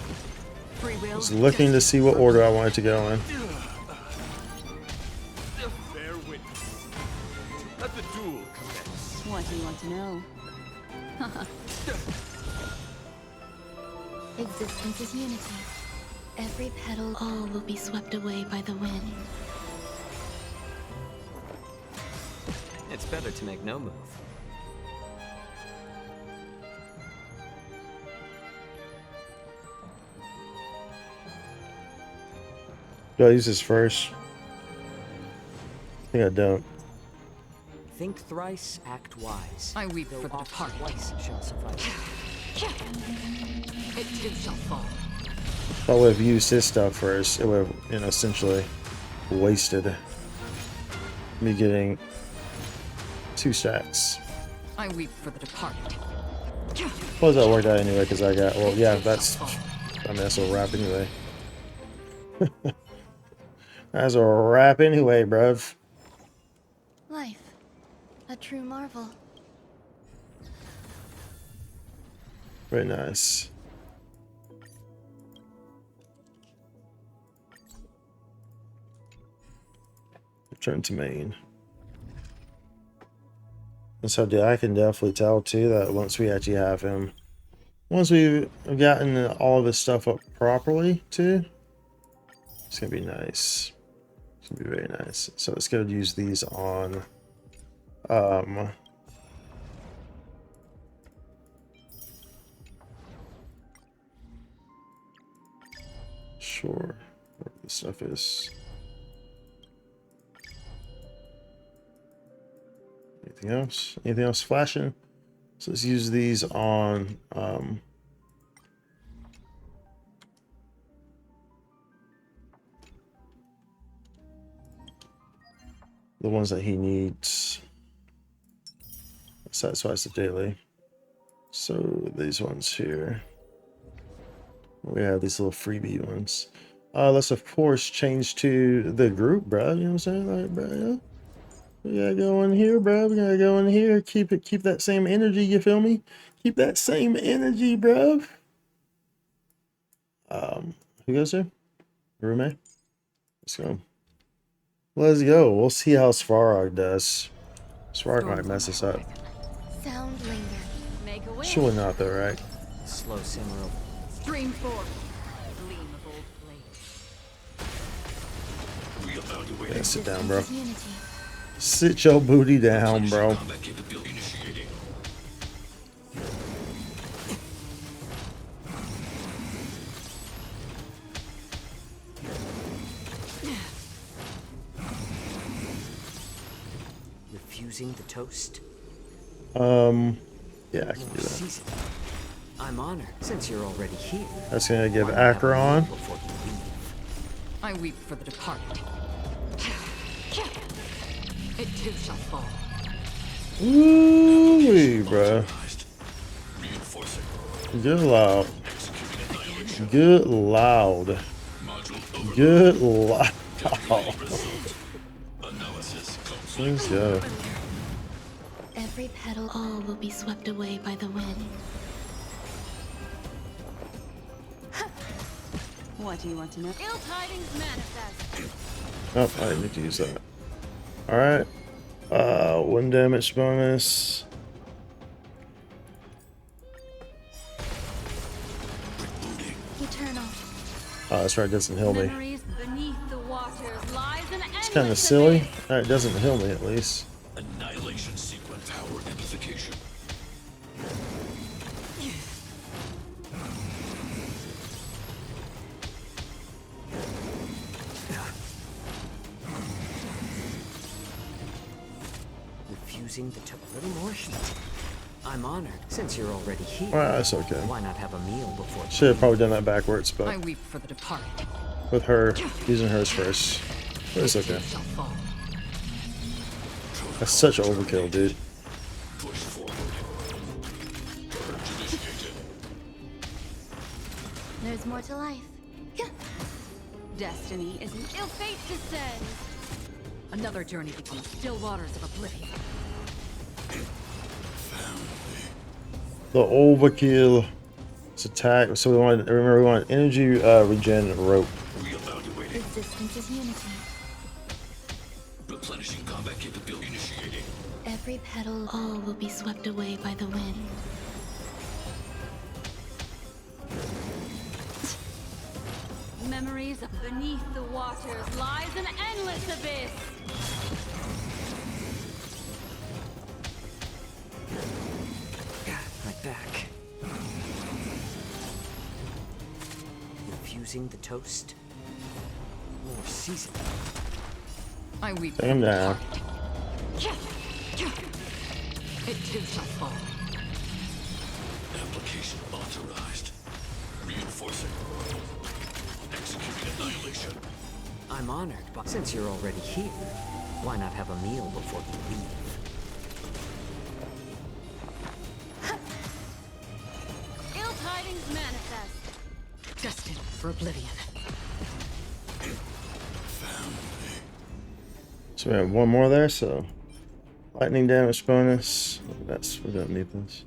Free will. Just looking to see what order I want it to go in. Bear witness. Let the duel commence. What do you want to know? Existence is unity. Every petal, all will be swept away by the wind. It's better to make no move. Do I use this first? I think I don't. Think thrice, act wise. I weep Though for the oft departed. twice shall suffice. It too shall fall. If I would have used his stuff first, it would have, essentially wasted me getting 2 stacks. I weep for the departed. Well, that worked out anyway, because I got, well, yeah, that's, I mean, that's a wrap anyway. That's a wrap anyway, bruv. Life. A true marvel. Very nice. Return to main. And so, dude, I can definitely tell too that once we actually have him, once we've gotten all of his stuff up properly too, it's gonna be nice. It's gonna be very nice. So let's go use these on sure, where this stuff is. Anything else? Anything else flashing? So let's use these on the ones that he needs. Satisfies the daily. So these ones here. We have these little freebie ones. Let's of course change to the group, bro. You know what I'm saying? Like, bro, yeah. We gotta go in here, bro. We gotta go in here. Keep that same energy, you feel me? Keep that same energy, bro. Who goes there? Roommate? Let's go. Let's go. We'll see how Svarog does. Svarog might mess us up. Sound linger. Make a wish. Surely not though, right? Slow simmer over. Stream forth. Gleam of old blade. Yeah, sit down, bro. Sit your booty down, bro. Refusing the toast? Yeah, I can do that. I'm honored since you're already here. That's gonna give Acheron. I weep for the departed. It too shall fall. Ooh, bro. Good loud. Good loud. Good loud. Let's go. Every petal, all will be swept away by the wind. What do you want to know? Ill tidings manifest. Oh, I didn't need to use that. Alright. 1 damage bonus. Eternal. Oh, that's right, it doesn't heal me. Memories beneath the waters lies an It's kind of silly. Alright, it doesn't heal me at least. Annihilation sequence power amplification. Refusing the toast. A little more heat. I'm honored since you're already here. Alright, that's okay. Why not have a meal before? Should have probably done that backwards, I but weep for the departed. with her, using hers first. But it's okay. Shall fall. That's such an overkill, dude. Push forward. Purge initiated. There's more to life. Destiny isn't ill fate descends. Another journey between the still waters of oblivion. The overkill. It's attack. So we want, remember, we want energy regen rope. Resistance is unity. Replenishing combat capability initiating. Every petal, all will be swept away by the wind. Memories beneath the waters lies an endless abyss. My back. Refusing the toast? More season. I weep. Take him down. It too shall fall. Application authorized. Reinforcing. Executing annihilation. I'm honored, but since you're already here, why not have a meal before you leave? Ill tidings manifest. Destined for oblivion. So we have one more there, so lightning damage bonus. We don't need this.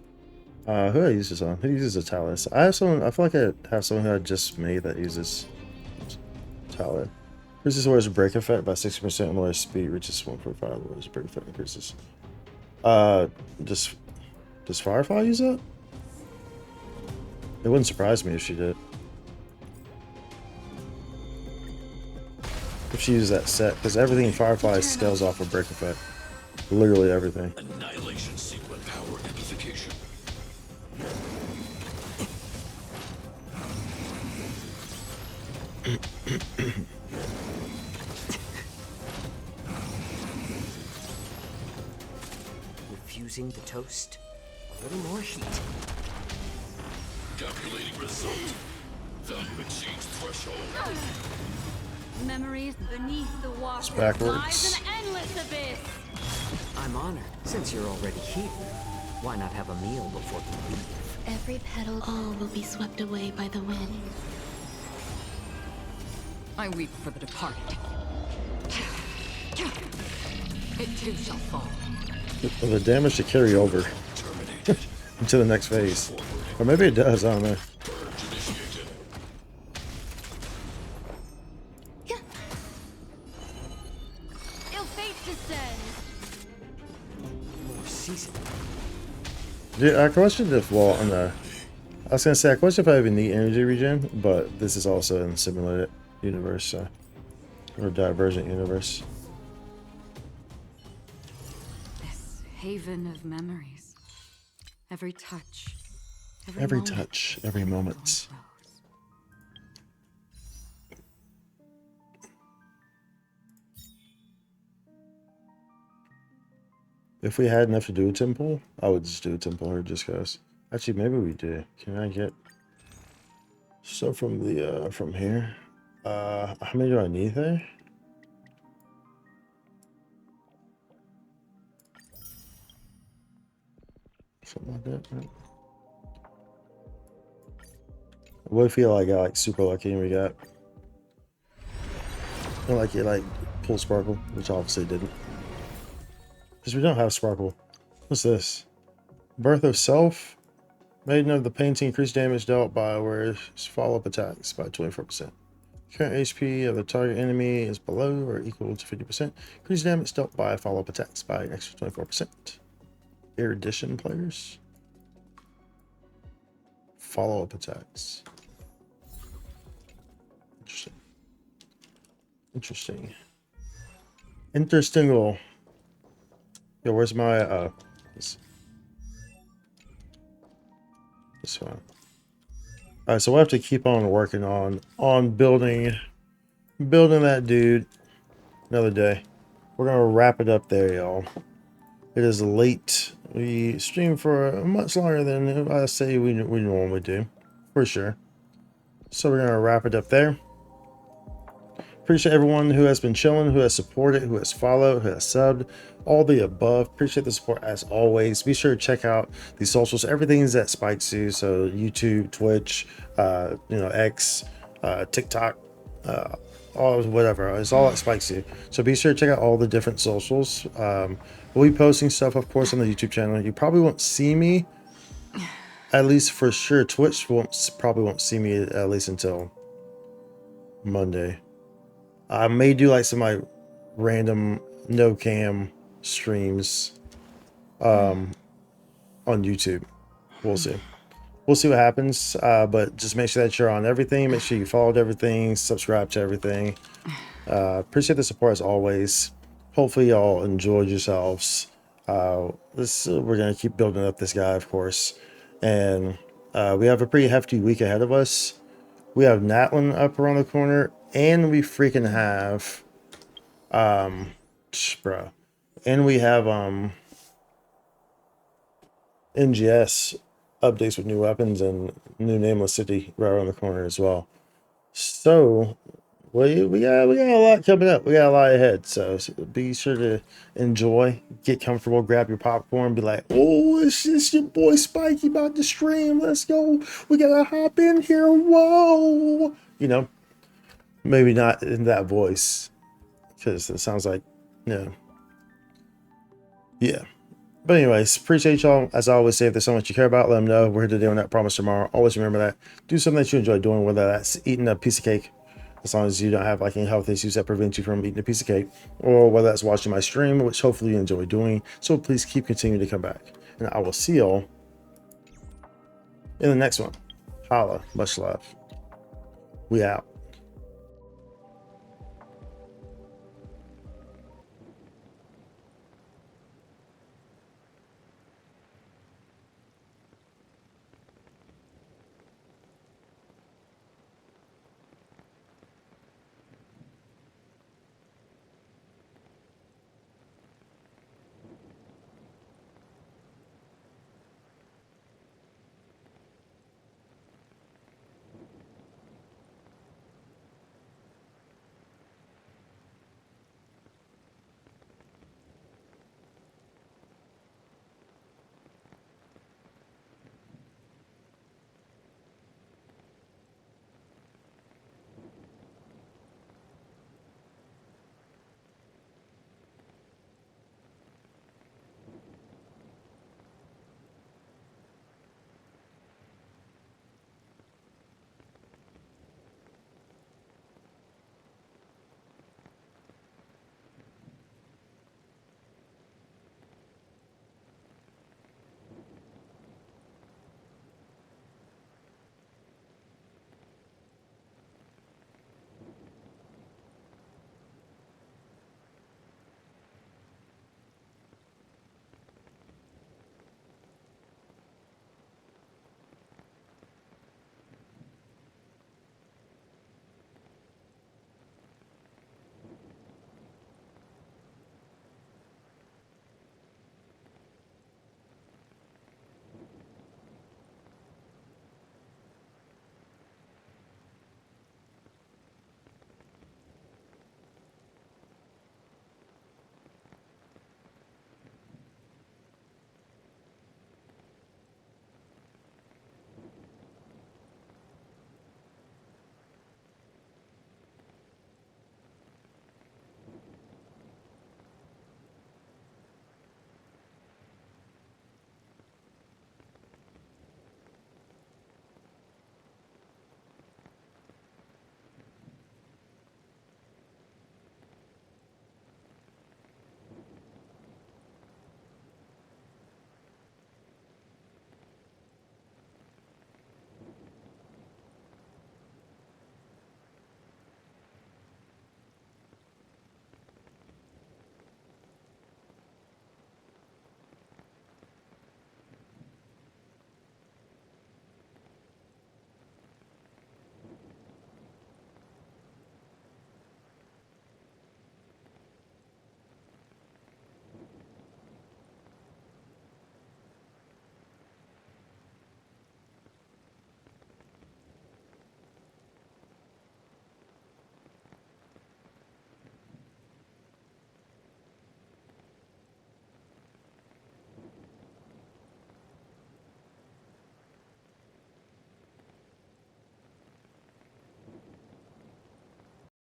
Who I use this on? Who uses a talus? I have someone. I feel like I have someone who I just made that uses talus. Increases Warrior's break effect by 60% and Warrior's speed reaches 1.5. Warrior's break effect increases. Does Firefly use that? It wouldn't surprise me if she did. If she uses that set, because everything in Firefly scales off of break effect. Literally everything. Annihilation sequence power amplification. Refusing the toast? A little more heat. Calculating result. Value exceeds threshold. Memories beneath the water backwards. lies an endless abyss. I'm honored. Since you're already here, why not have a meal before you leave? Every petal, all will be swept away by the wind. I weep for the departed. It too shall fall. The damage to carry over into the next phase. Or maybe it does, I don't know. Ill fate descends. More season. Dude, I questioned if, well, I was gonna say, I questioned if I even need energy regen, but this is also in simulated universe, so, or Divergent universe. This haven of memories. Every touch. Every touch, every moment. If we had enough to do a temple, I would just do a temple here just because. Actually, maybe we do. Can I get stuff from the from here? How many do I need there? Something like that, right? What if I got like super lucky and we got like it like pull sparkle, which obviously didn't. Because we don't have sparkle. What's this? Birth of Self. Maiden of the painting, increased damage dealt by where follow-up attacks by 24%. Current HP of the target enemy is below or equal to 50%. Increased damage dealt by follow-up attacks by an extra 24%. Erudition players. Follow-up attacks. Interesting. Interesting. Interesting. Yo, where's my this one? Alright, so we'll have to keep on working on building that dude another day. We're gonna wrap it up there, y'all. It is late. We stream for much longer than I say we normally do, for sure. So we're gonna wrap it up there. Appreciate everyone who has been chilling, who has supported, who has followed, who has subbed, all the above. Appreciate the support as always. Be sure to check out the socials. Everything is at Spike2, so YouTube, Twitch, X, TikTok, all whatever. It's all at Spike2. So be sure to check out all the different socials. We'll be posting stuff, of course, on the YouTube channel. You probably won't see me, at least for sure. Twitch probably won't see me at least until Monday. I may do like some like random no cam streams on YouTube. We'll see. We'll see what happens. But just make sure that you're on everything. Make sure you followed everything, subscribe to everything. Appreciate the support as always. Hopefully y'all enjoyed yourselves. We're gonna keep building up this guy, of course. And we have a pretty hefty week ahead of us. We have Natlin up around the corner, and we freaking have and we have NGS updates with new weapons and new Nameless City right around the corner as well. So we got a lot coming up. We got a lot ahead. So be sure to enjoy, get comfortable, grab your popcorn, be like, oh, it's just your boy Spikey about to stream. Let's go. We gotta hop in here. Whoa. Maybe not in that voice, because it sounds like Yeah. Yeah. But anyways, appreciate y'all. As I always say, if there's someone you care about, let them know. We're here today on that promise tomorrow. Always remember that. Do something that you enjoy doing, whether that's eating a piece of cake, as long as you don't have like any health issues that prevent you from eating a piece of cake, or whether that's watching my stream, which hopefully you enjoy doing. So please keep continuing to come back. And I will see y'all in the next one. Holla. Much love. We out.